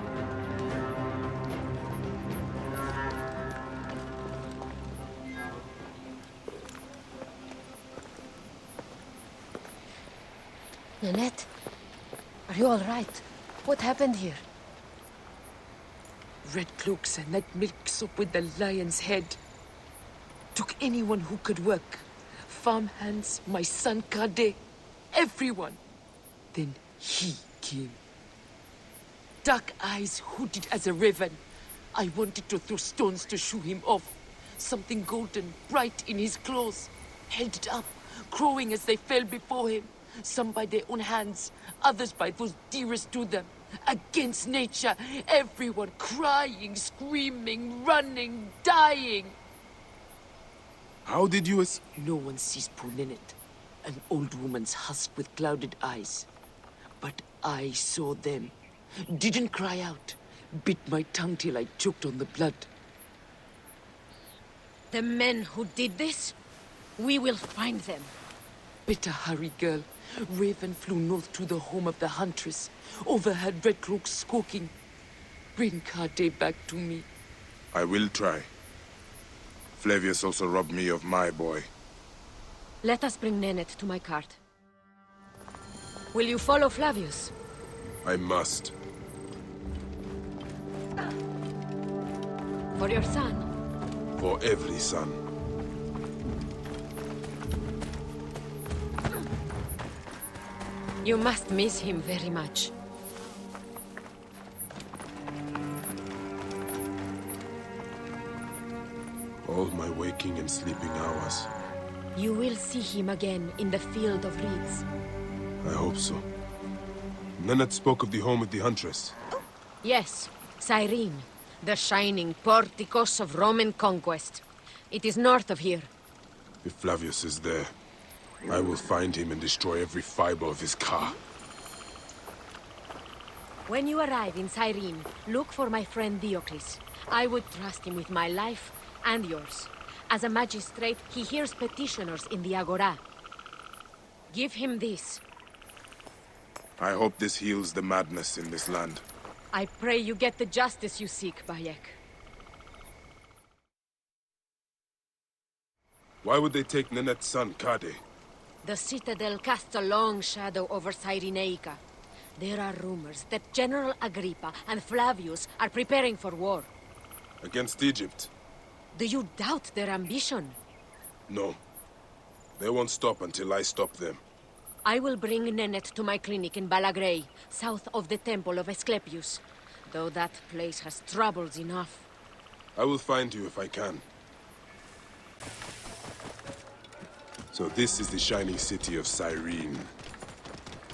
Nanette, are you all right? What happened here? Red cloaks and that milk soup with the lion's head. Took anyone who could work. Farmhands, my son Kade, everyone. Then he came. Dark eyes hooded as a raven. I wanted to throw stones to shoo him off. Something golden, bright in his claws. Held it up, crowing as they fell before him. Some by their own hands, others by those dearest to them. Against nature, everyone crying, screaming, running, dying. How did you No one sees poor Ninette, an old woman's husk with clouded eyes. But I saw them. Didn't cry out. Bit my tongue till I choked on the blood. The men who did this? We will find them. Better hurry, girl. Raven flew north to the home of the huntress. Overheard red cloaks squawking. Bring Kade back to me. I will try. Flavius also robbed me of my boy. Let us bring Nanette to my cart. Will you follow Flavius? I must. For your son, For every son. You must miss him very much. All my waking and sleeping hours. You will see him again in the Field of Reeds. I hope so. Nenad spoke of the home of the Huntress. Yes, Cyrene, the shining porticos of Roman conquest. It is north of here. If Flavius is there, I will find him and destroy every fiber of his car. When you arrive in Cyrene, look for my friend Diocles. I would trust him with my life and yours. As a magistrate, he hears petitioners in the Agora. Give him this. I hope this heals the madness in this land. I pray you get the justice you seek, Bayek. Why would they take Nenet's son, Kade? The Citadel casts a long shadow over Cyrenaica. There are rumors that General Agrippa and Flavius are preparing for war. Against Egypt? Do you doubt their ambition? No. They won't stop until I stop them. I will bring Nenet to my clinic in Balagrey, south of the Temple of Asclepius. Though that place has troubles enough. I will find you if I can. So this is the shining city of Cyrene.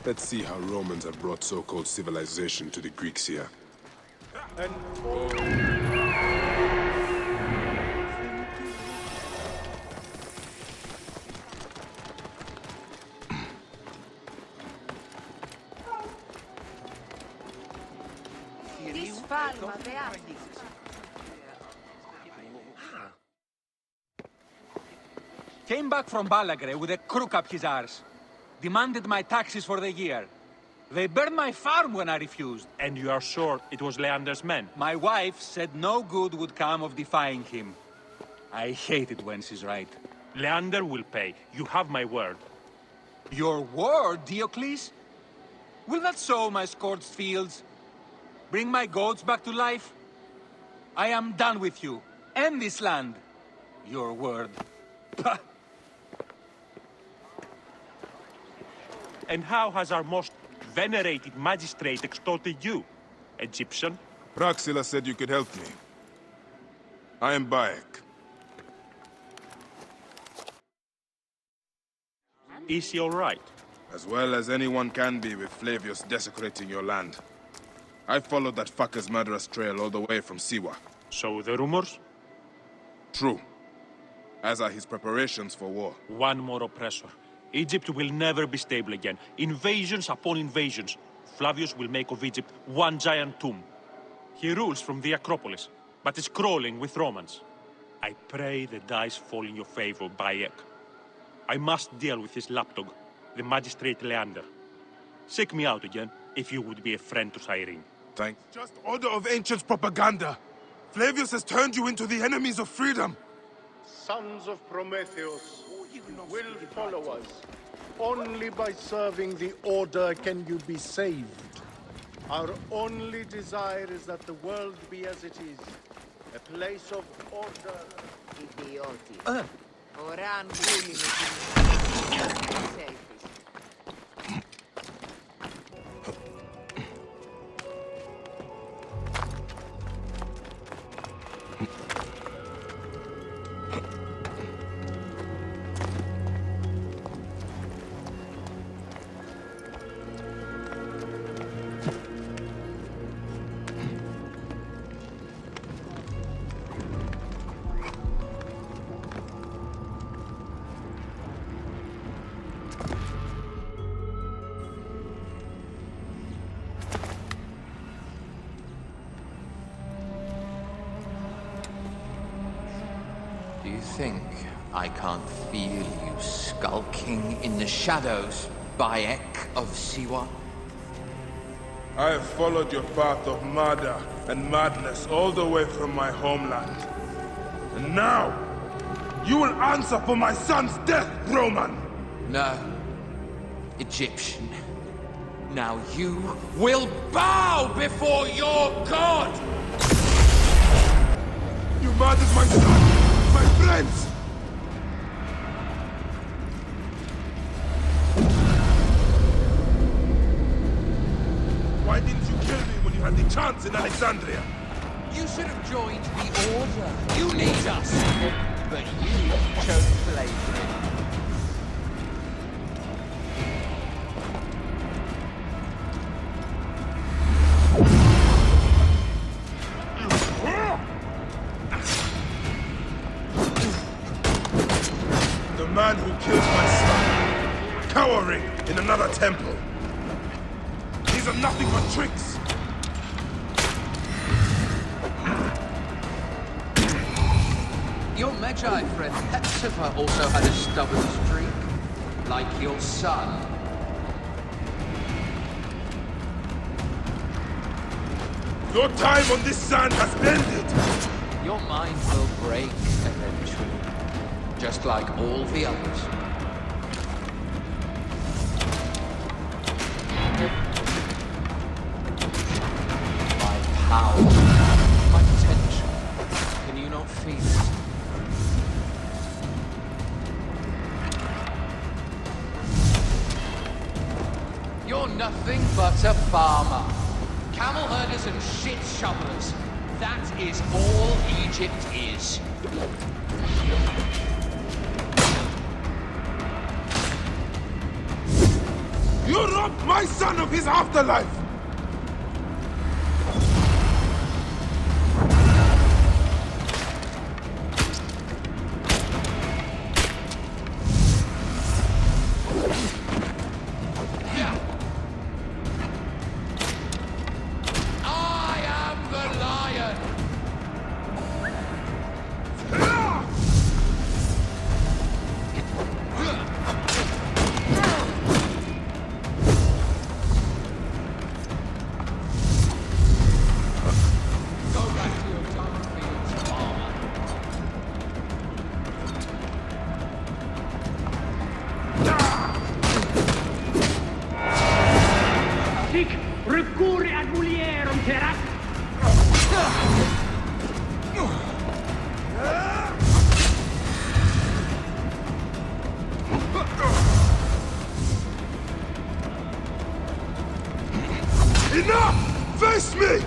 Let's see how Romans have brought so-called civilization to the Greeks here. Came back from Balagre with a crook up his arse. Demanded my taxes for the year. They burned my farm when I refused. And you are sure it was Leander's men? My wife said no good would come of defying him. I hate it when she's right. Leander will pay. You have my word. Your word, Diocles? Will that sow my scorched fields? Bring my goats back to life? I am done with you, and this land. Your word. Pah! And how has our most venerated magistrate extorted you, Egyptian? Praxila said you could help me. I am Bayek. Is he all right? As well as anyone can be with Flavius desecrating your land. I followed that fucker's murderous trail all the way from Siwa. So the rumors? True. As are his preparations for war. One more oppressor. Egypt will never be stable again. Invasions upon invasions. Flavius will make of Egypt one giant tomb. He rules from the Acropolis, but is crawling with Romans. I pray the dice fall in your favor, Bayek. I must deal with his lapdog, the magistrate Leander. Seek me out again, if you would be a friend to Cyrene. Thanks. Just order of ancients propaganda. Flavius has turned you into the enemies of freedom. Sons of Prometheus will follow us. Only by serving the Order can you be saved. Our only desire is that the world be as it is. A place of order. Idioti. Oran Do you think I can't feel you skulking in the shadows, Bayek of Siwa? I have followed your path of murder and madness all the way from my homeland. And now, you will answer for my son's death, Roman! No, Egyptian. Now you will bow before your god! You murdered my son! friends! Why didn't you kill me when you had the chance in Alexandria? You should have joined the Order. You need us. But you chose slavery. The man who killed my son, cowering in another temple. These are nothing but tricks. Your Medjay friend Hepzibah also had a stubborn streak, like your son. Your time on this sand has ended. Your mind will break eventually, just like all the others. My power, my potential. Can you not feel it? You're nothing but a farmer. Camel herders and shit shovelers. That is all Egypt is. You robbed my son of his afterlife! Enough! Face me!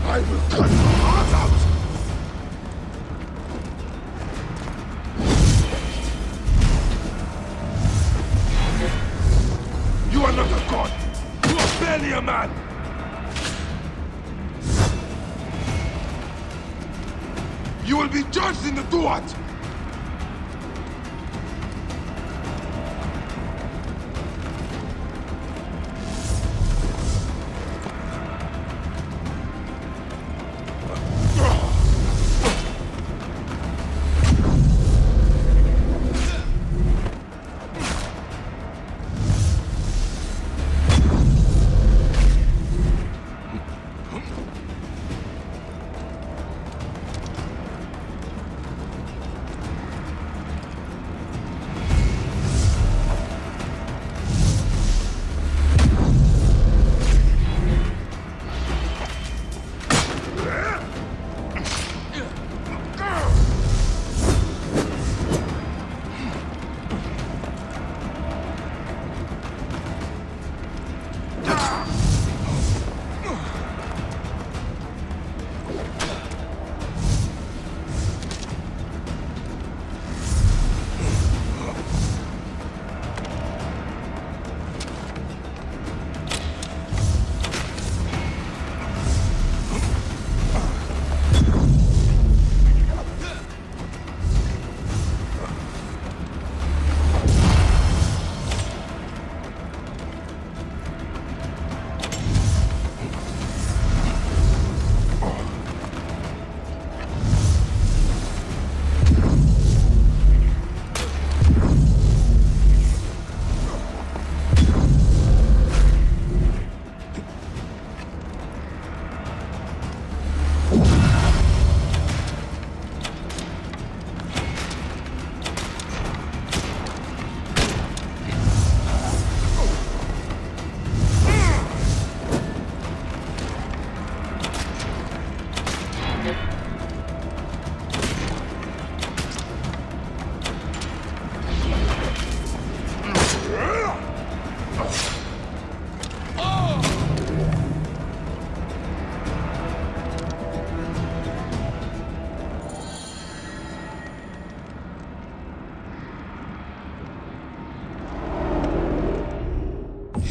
I will cut your heart out! You are not a god! You are barely a man! You will be judged in the Duat!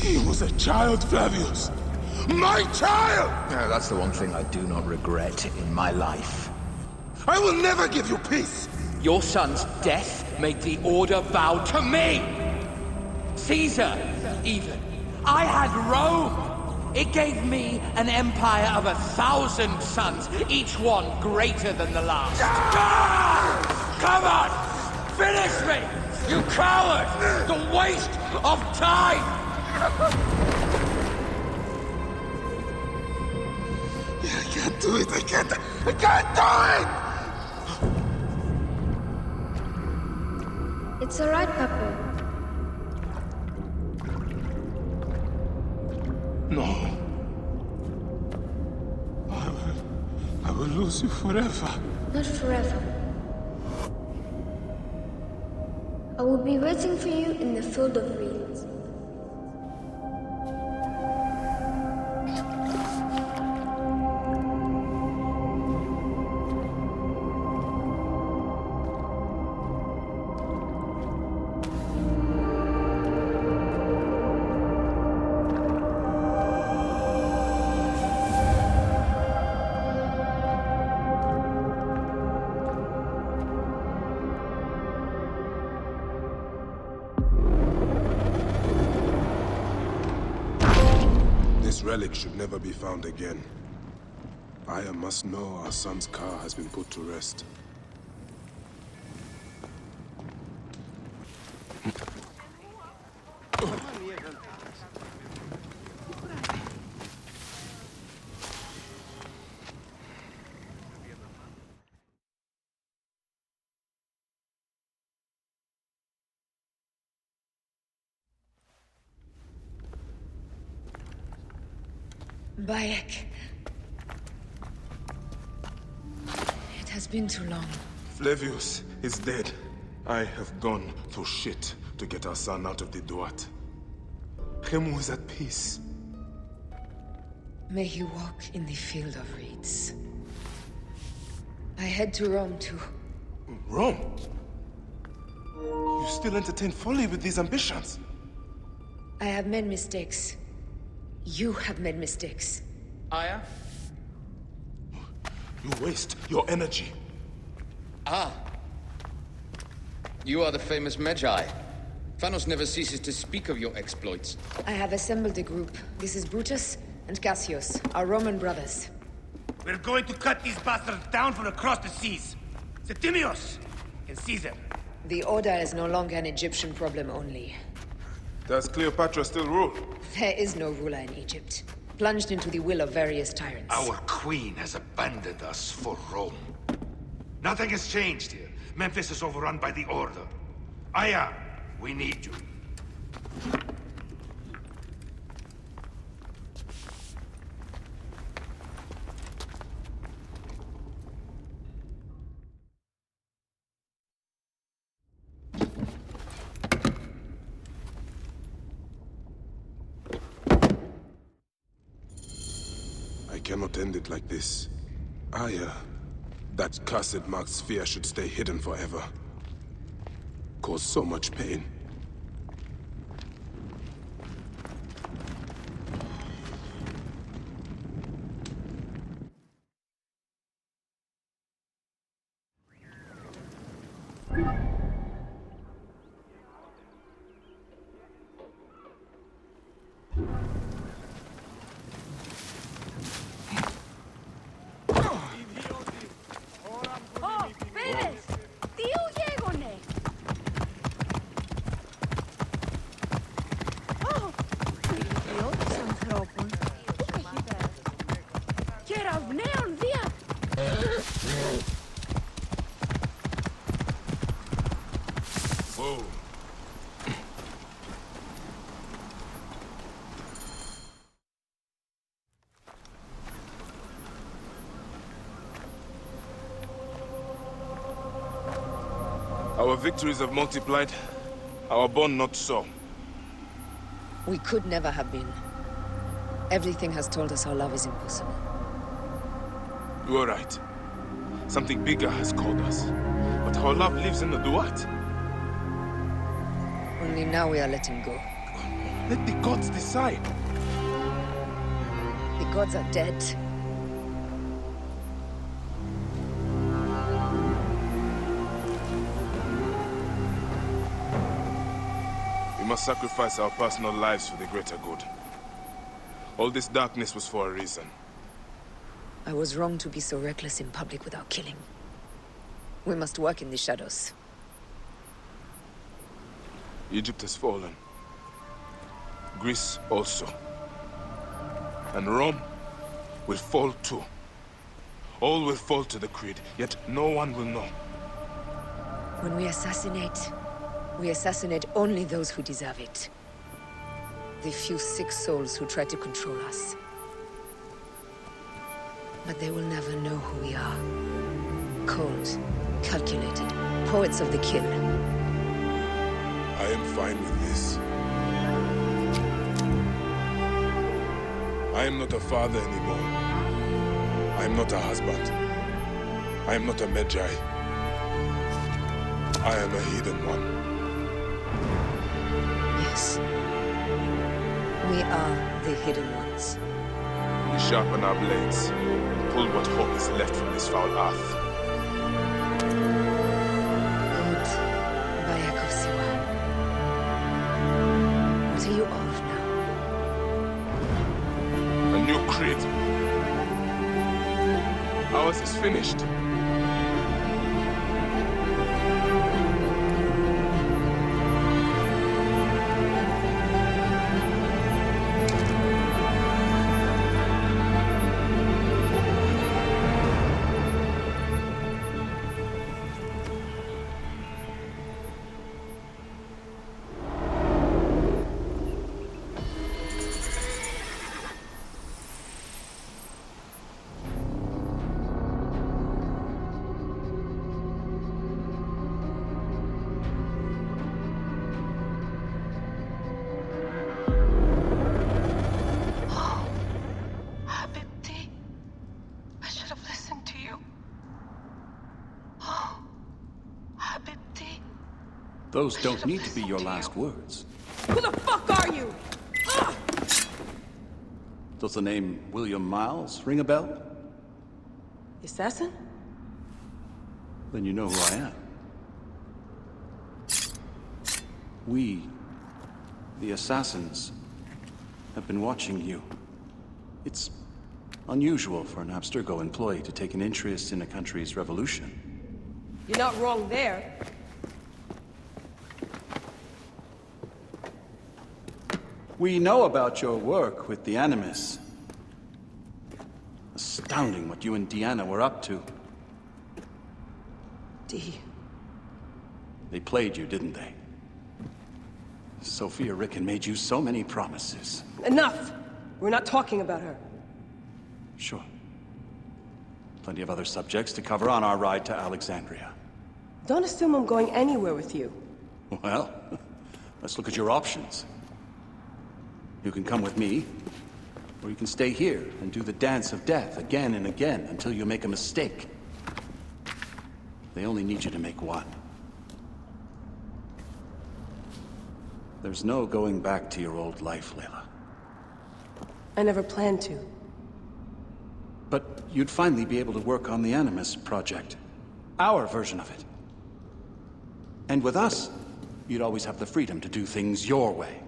He was a child, Flavius! My child! Yeah, that's the one thing I do not regret in my life. I will never give you peace! Your son's death made the Order bow to me! Caesar, even. I had Rome! It gave me an empire of 1,000 sons, each one greater than the last. Come on! Finish me! You coward! The waste of time! I can't do it! I can't do it! It's alright, Papa. No. I will lose you forever. Not forever. I will be waiting for you in the field of reeds. This relic should never be found again. Aya must know our son's car has been put to rest. Bayek. It has been too long. Flavius is dead. I have gone through shit to get our son out of the Duat. Khemu is at peace. May he walk in the field of reeds. I head to Rome too. Rome? You still entertain folly with these ambitions? I have made mistakes. You have made mistakes. Aya? You waste your energy. Ah. You are the famous Medjay. Thanos never ceases to speak of your exploits. I have assembled a group. This is Brutus and Cassius, our Roman brothers. We're going to cut these bastards down from across the seas. Septimius and Caesar. The Order is no longer an Egyptian problem only. Does Cleopatra still rule? There is no ruler in Egypt. Plunged into the will of various tyrants. Our queen has abandoned us for Rome. Nothing has changed here. Memphis is overrun by the Order. Aya, we need you. I cannot end it like this. Aya, that cursed marked sphere should stay hidden forever. Cause so much pain. Our victories have multiplied, our bond not so. We could never have been. Everything has told us our love is impossible. You are right. Something bigger has called us. But our love lives in the Duat. Only now we are letting go. Let the gods decide. The gods are dead. We must sacrifice our personal lives for the greater good. All this darkness was for a reason. I was wrong to be so reckless in public without killing. We must work in the shadows. Egypt has fallen. Greece also. And Rome will fall too. All will fall to the creed, yet no one will know. When we assassinate only those who deserve it. The few sick souls who try to control us. But they will never know who we are. Cold, calculated, poets of the kill. I am fine with this. I am not a father anymore. I am not a husband. I am not a Medjay. I am a hidden one. Yes. We are the hidden ones. We sharpen our blades, pull what hope is left from this foul earth. Lord Bayek of Siwa. What are you of now? A new creed. Ours is finished. Those don't need to be your last words. Who the fuck are you? Ah! Does the name William Miles ring a bell? Assassin? Then you know who I am. We, the Assassins, have been watching you. It's unusual for an Abstergo employee to take an interest in a country's revolution. You're not wrong there. We know about your work with the Animus. Astounding what you and Deanna were up to. D. They played you, didn't they? Sophia Ricken made you so many promises. Enough! We're not talking about her. Sure. Plenty of other subjects to cover on our ride to Alexandria. Don't assume I'm going anywhere with you. Well, let's look at your options. You can come with me, or you can stay here and do the dance of death again and again until you make a mistake. They only need you to make one. There's no going back to your old life, Layla. I never planned to. But you'd finally be able to work on the Animus project. Our version of it. And with us, you'd always have the freedom to do things your way.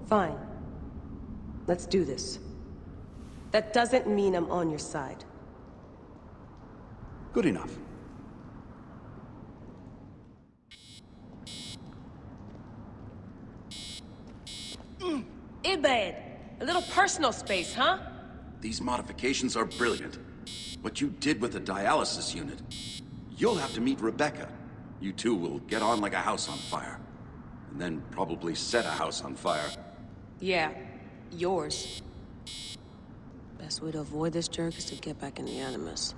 Fine. Let's do this. That doesn't mean I'm on your side. Good enough. Ibed! A little personal space, huh? These modifications are brilliant. What you did with the dialysis unit. You'll have to meet Rebecca. You two will get on like a house on fire. And then probably set a house on fire. Yeah, yours. Best way to avoid this jerk is to get back in the Animus.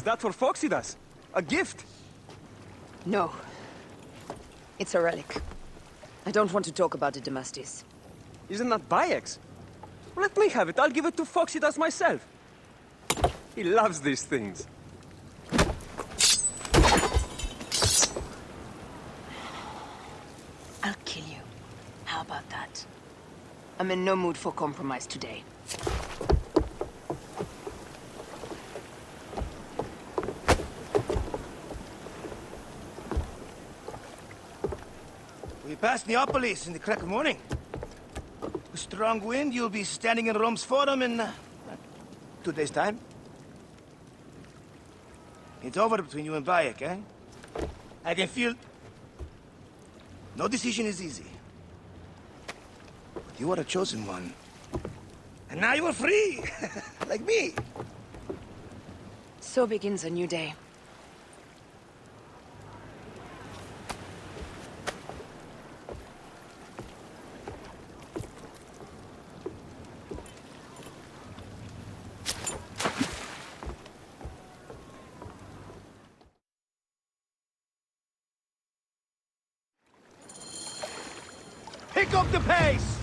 that for Phoxidas? A gift? No. It's a relic. I don't want to talk about it, Damastis. Isn't that Bayek's? Let me have it. I'll give it to Phoxidas myself. He loves these things. I'll kill you. How about that? I'm in no mood for compromise today. We passed Neapolis in the crack of morning. With strong wind, you'll be standing in Rome's Forum in 2 days' time. It's over between you and Bayek, eh? I can feel... No decision is easy. But you are a chosen one. And now you are free! Like me! So begins a new day. Pick up the pace!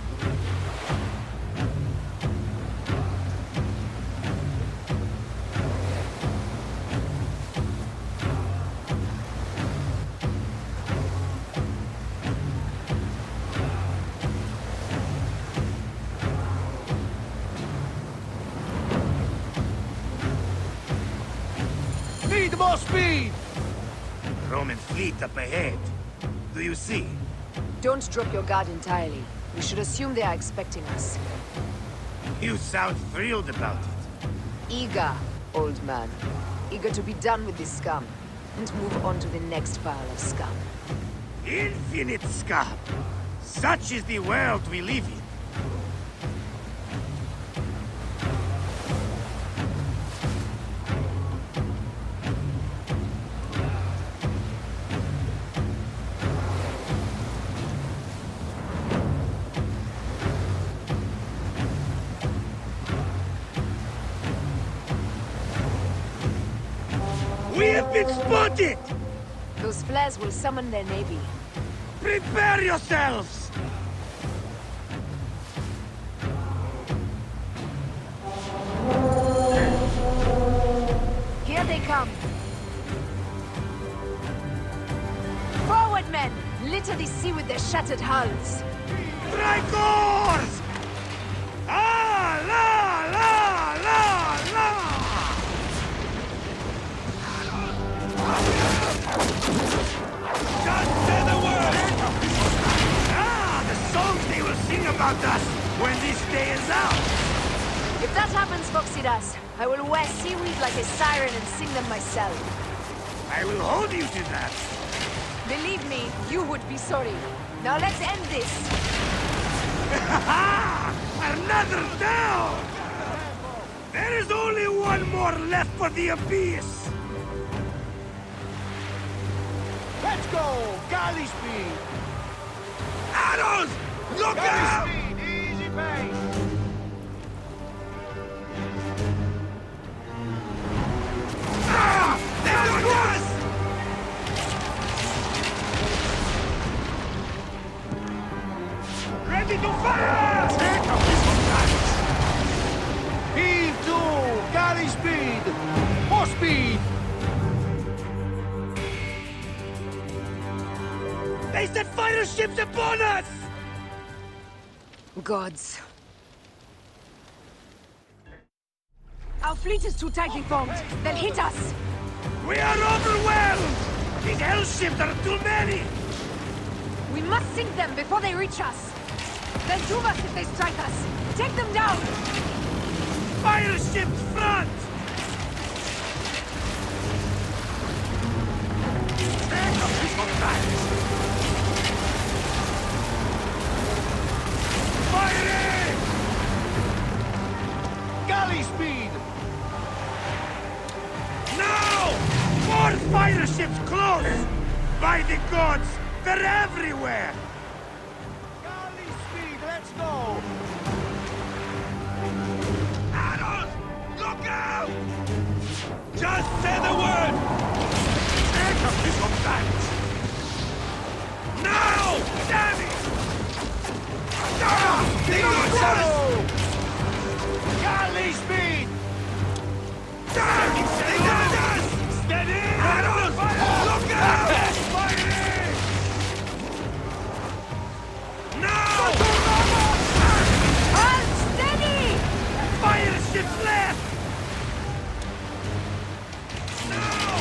Need more speed! Roman fleet up ahead. Do you see? Don't drop your guard entirely. We should assume they are expecting us. You sound thrilled about it. Eager, old man. Eager to be done with this scum. And move on to the next pile of scum. Infinite scum! Such is the world we live in. We have been spotted! Those flares will summon their navy. Prepare yourselves! Here they come! Forward, men! Litter the sea with their shattered hulls! Strikers! Ah, la, la, la, la! Just say the word! Ah, the songs they will sing about us when this day is out! If that happens, Phoxidas, I will wear seaweed like a siren and sing them myself. I will hold you to that. Believe me, you would be sorry. Now let's end this. Another down! There is only one more left for the abyss! Let's go! Galley speed! Arrows! Look out! Speed, easy pace! Ah! They're us! Ready to fire! Take up this one, Heave to! Galley speed! More speed! They set fighter ships upon us! Gods. Our fleet is too tightly formed. They'll hit us. We are overwhelmed! These hell ships are too many! We must sink them before they reach us. They'll doom us if they strike us. Take them down! Fire ships front! Take up this one back! Firing! Galley speed! Now! More fighter ships close! By the gods, they're everywhere! Galley speed, let's go! Arrows! Look out! Just say the word! Take a piece of that! Now! Damn it! Galley speed! Steady! Look out! Fighting! Now! Hold steady! Fire ships left! Now!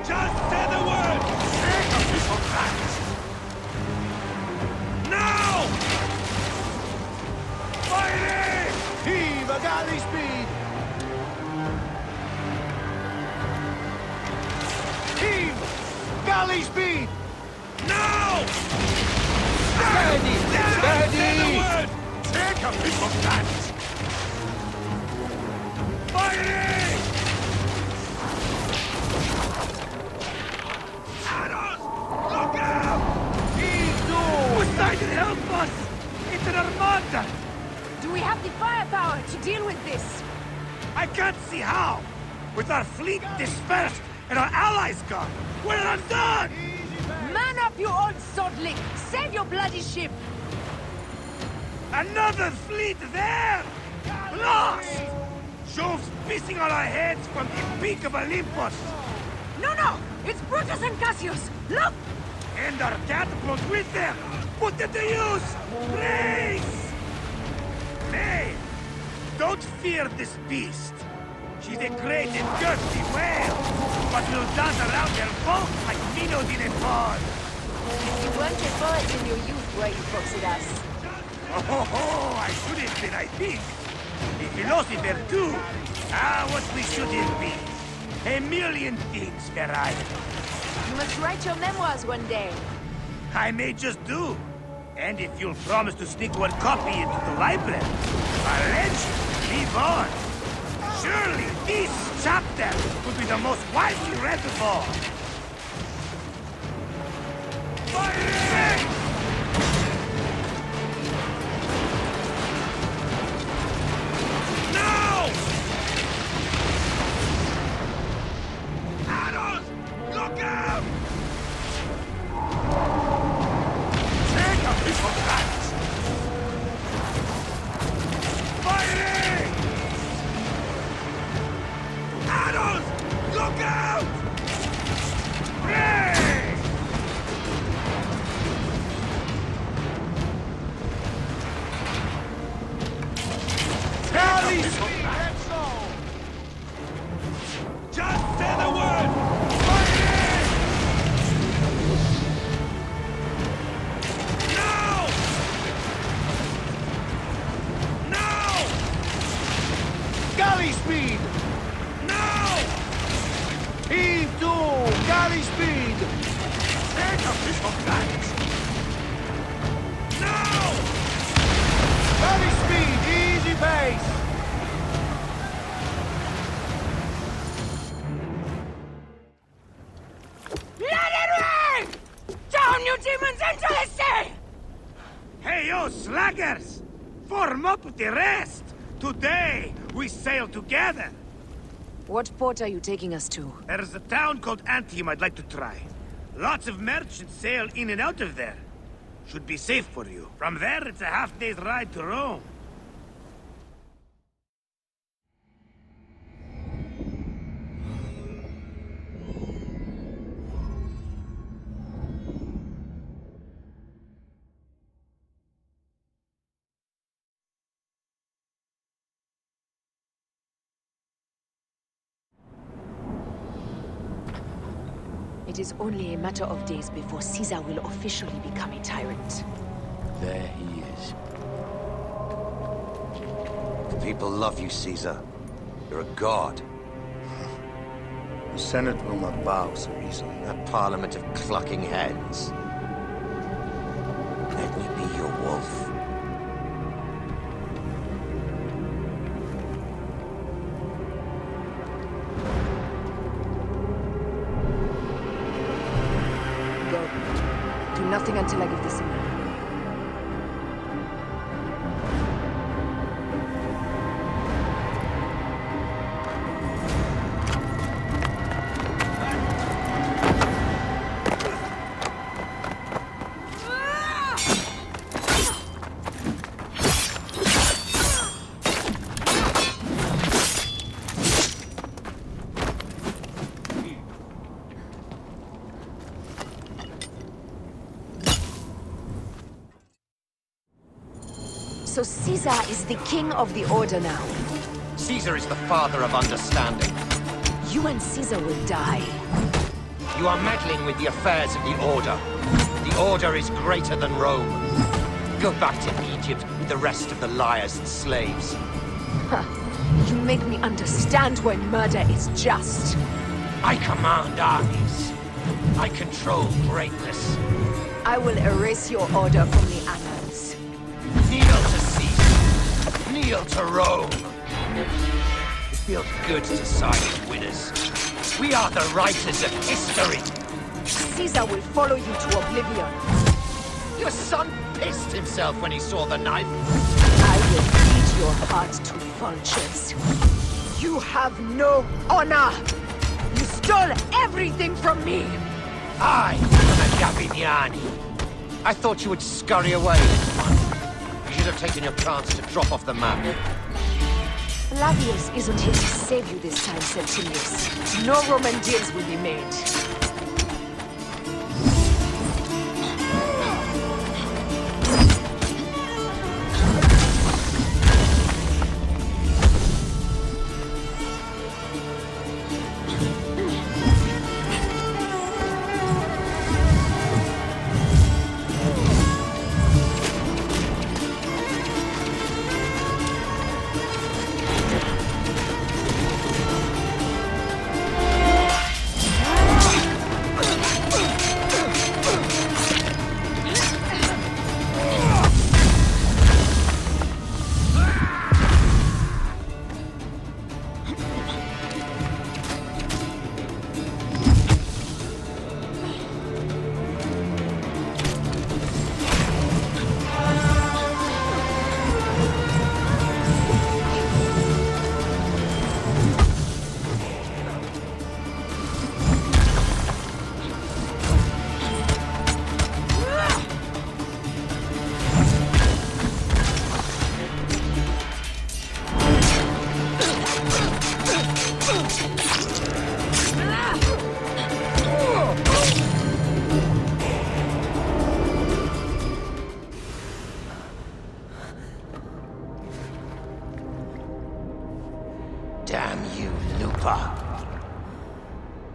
Just say the word! Take a piece of that! Now! Fighting! Heave a galley speed! Heave! Galley speed! Now! Steady! Steady! Take a piece of that! Fighting! Arrows! Look out! Poseidon, help us! It's an armada! Do we have the firepower to deal with this? I can't see how! With our fleet dispersed and our allies gone, we're undone! Man up, you old sodlick! Save your bloody ship! Another fleet there! Lost! Jove's pissing on our heads from the peak of Olympus! No! It's Brutus and Cassius! Look! And our catapult with them! Put it to use! Race! Nay! Don't fear this beast! She's a great and thirsty whale, but will dance around her boat like minnows in a pond! You weren't a poet in your youth, were you, Foxidas? Oh, I should have been, I think. A philosopher too. What we shouldn't be. A million things, Ferrari. You must write your memoirs one day. I may just do. And if you'll promise to sneak one copy into the library, I'll let you live on. Surely this chapter could be the most widely read of all. Fighting! Now! Arrows! Look out! Take a piece of that! Fighting! Arrows! Look out! Ray! Galley speed! Let's go! Just say the word! Fighting! Now! Now! Galley speed! Now! Heave to! Galley speed! Take a piece of that! Now! Galley speed! Easy pace! Let it rain! Down, you demons, into the sea! Hey, you slackers! Form up with the rest! Today, we sail together! What port are you taking us to? There's a town called Antium I'd like to try. Lots of merchants sail in and out of there. Should be safe for you. From there, it's a half-day's ride to Rome. It is only a matter of days before Caesar will officially become a tyrant. There he is. The people love you, Caesar. You're a god. The Senate will not bow so easily. A parliament of clucking hens. Let me be your wolf. Go. Do nothing until I give the signal. So Caesar is the king of the Order now. Caesar is the father of understanding. You and Caesar will die. You are meddling with the affairs of the Order. The Order is greater than Rome. Go back to Egypt with the rest of the liars and slaves. Huh. You make me understand when murder is just. I command armies. I control greatness. I will erase your order from the annals. Kneel to Caesar. Kneel to Rome. It feels good to side with winners. We are the writers of history. Caesar will follow you to oblivion. Your son pissed himself when he saw the knife. I will feed your heart to vultures. You have no honor. You stole everything from me. I am a Gavignani. I thought you would scurry away. You should have taken your chance to drop off the map. Flavius isn't here to save you this time, Septimius. No Roman deals will be made.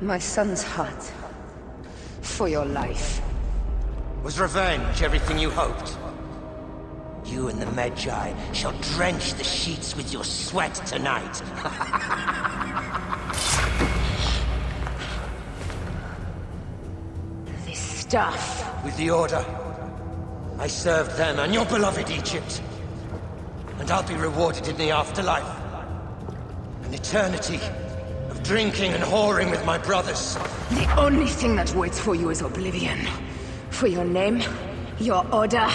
My son's heart. For your life. Was revenge everything you hoped? You and the Medjay shall drench the sheets with your sweat tonight. This stuff. With the Order, I served them and your beloved Egypt. And I'll be rewarded in the afterlife. An eternity of drinking and whoring with my brothers. The only thing that waits for you is oblivion. For your name, your order,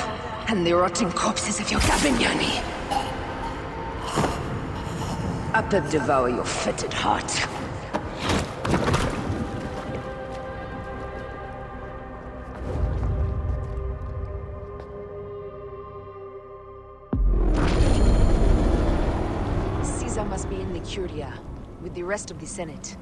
and the rotting corpses of your Gavignani. Up and devour your fetid heart. Caesar must be in the Curia, with the rest of the Senate.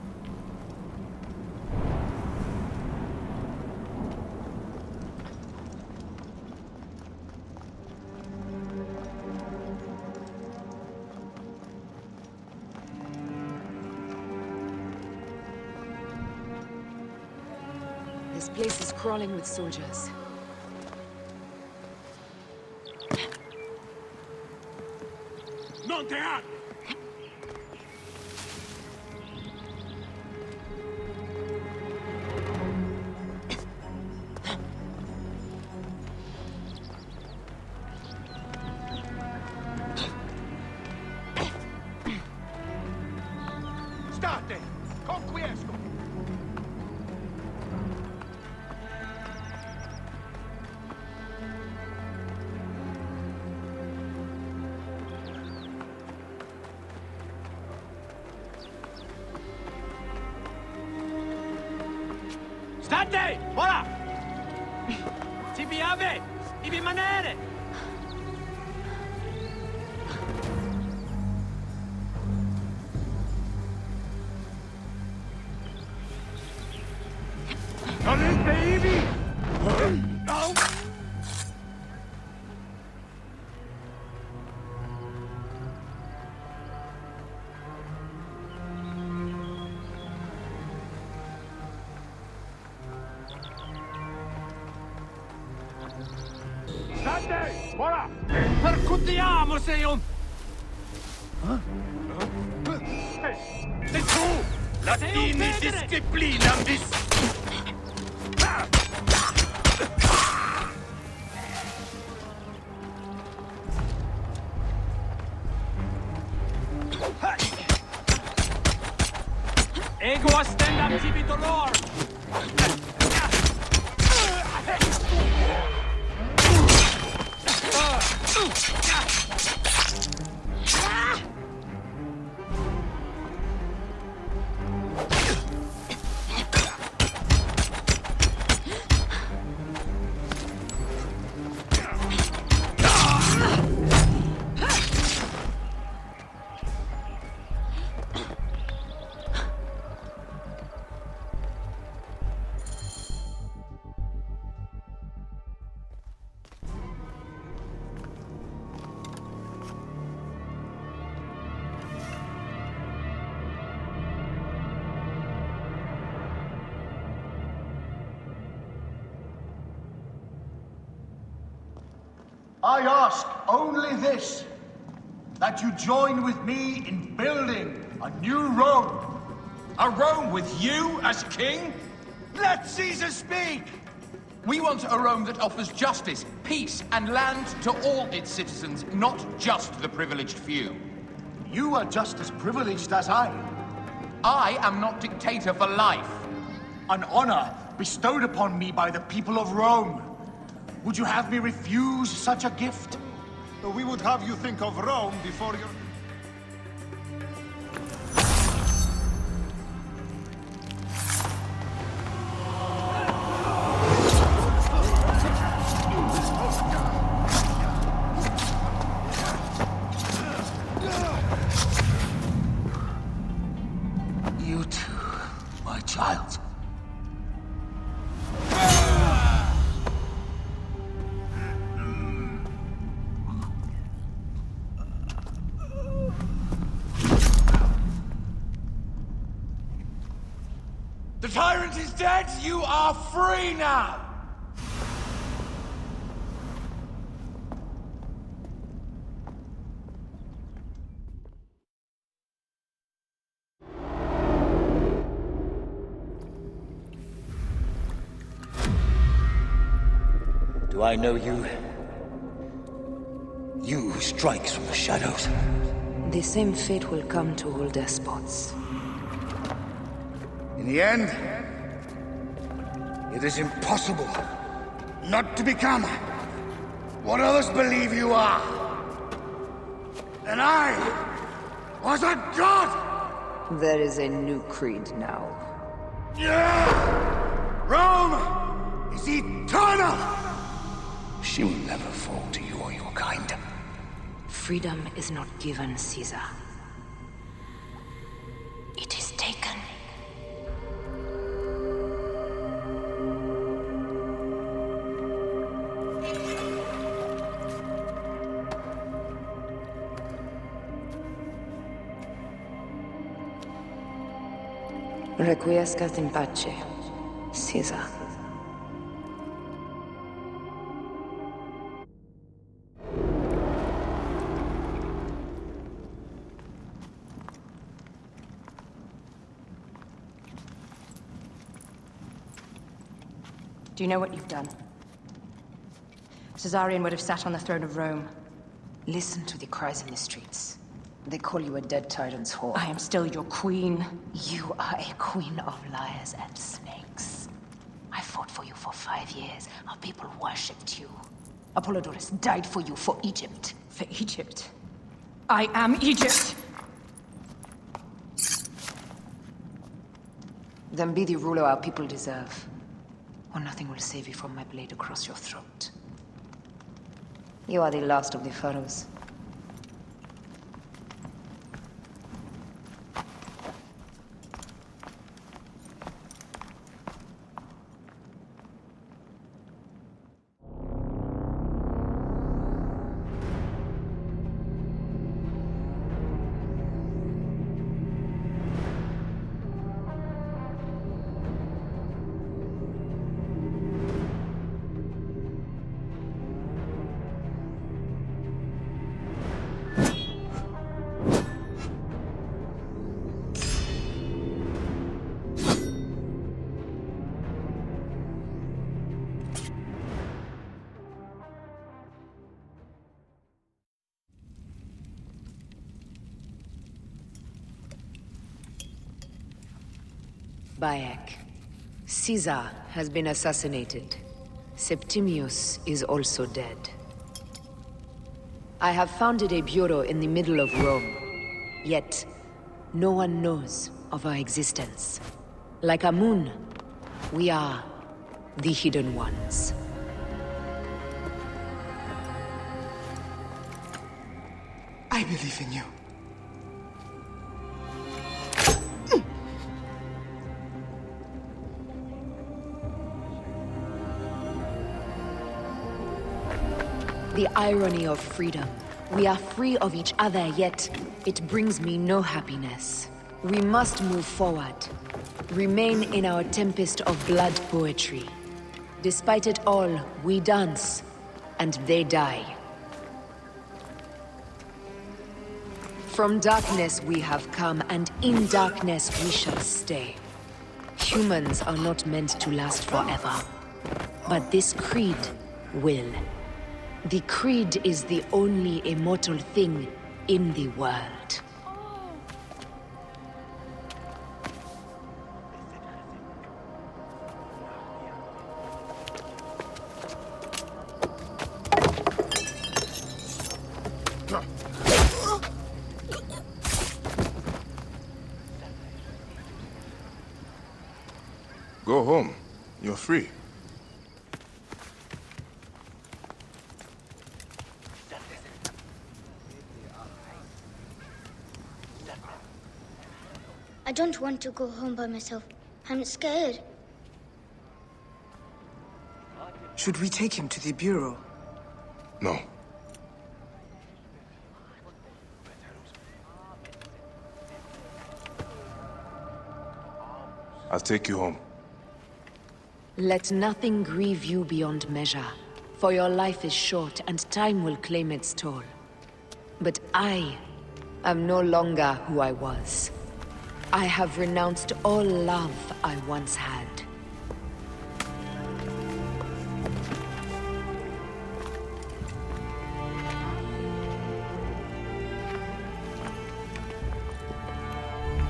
This place is crawling with soldiers. Non te armi! State! Conquiesco! State! Ora! Ci piave! Devi rimanere! Salute Ivi! No! Percutiamo, Seon! E tu! Latini disciplina bis! Ego astendam cibitolor! I ask only this, that you join with me in building a new Rome. A Rome with you as king? Let Caesar speak! We want a Rome that offers justice, peace, and land to all its citizens, not just the privileged few. You are just as privileged as I. I am not dictator for life. An honor bestowed upon me by the people of Rome. Would you have me refuse such a gift? We would have you think of Rome before your... You too, my child. The tyrant is dead! You are free now! Do I know you? You who strikes from the shadows. The same fate will come to all despots. In the end, it is impossible not to become what others believe you are. And I was a god! There is a new creed now. Rome is eternal! She will never fall to you or your kind. Freedom is not given, Caesar. It is taken. Requiescat in pace, Caesar. Do you know what you've done? Caesarion would have sat on the throne of Rome. Listen to the cries in the streets. They call you a dead tyrant's whore. I am still your queen. You are a queen of liars and snakes. I fought for you for 5 years. Our people worshipped you. Apollodorus died for you, for Egypt. For Egypt? I am Egypt! Then be the ruler our people deserve. Or nothing will save you from my blade across your throat. You are the last of the pharaohs. Bayek. Caesar has been assassinated. Septimius is also dead. I have founded a bureau in the middle of Rome. Yet, no one knows of our existence. Like Amun, we are the Hidden Ones. I believe in you. The irony of freedom. We are free of each other, yet it brings me no happiness. We must move forward. Remain in our tempest of blood poetry. Despite it all, we dance, and they die. From darkness we have come, and in darkness we shall stay. Humans are not meant to last forever. But this creed will. The creed is the only immortal thing in the world. Go home. You're free. I don't want to go home by myself. I'm scared. Should we take him to the Bureau? No. I'll take you home. Let nothing grieve you beyond measure, for your life is short and time will claim its toll. But I am no longer who I was. I have renounced all love I once had.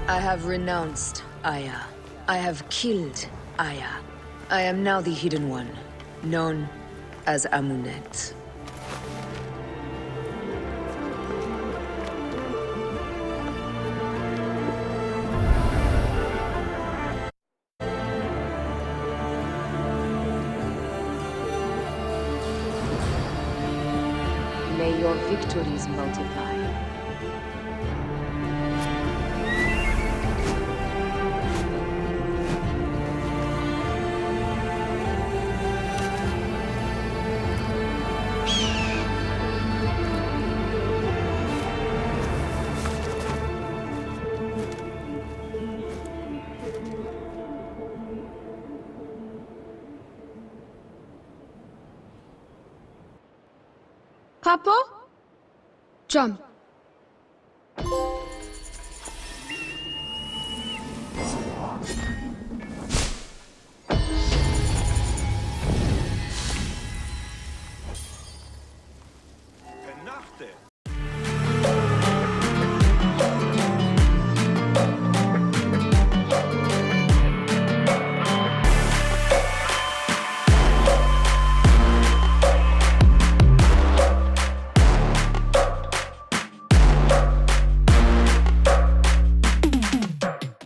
I have renounced Aya. I have killed Aya. I am now the Hidden One, known as Amunet. May your victories multiply. Papa? Jump.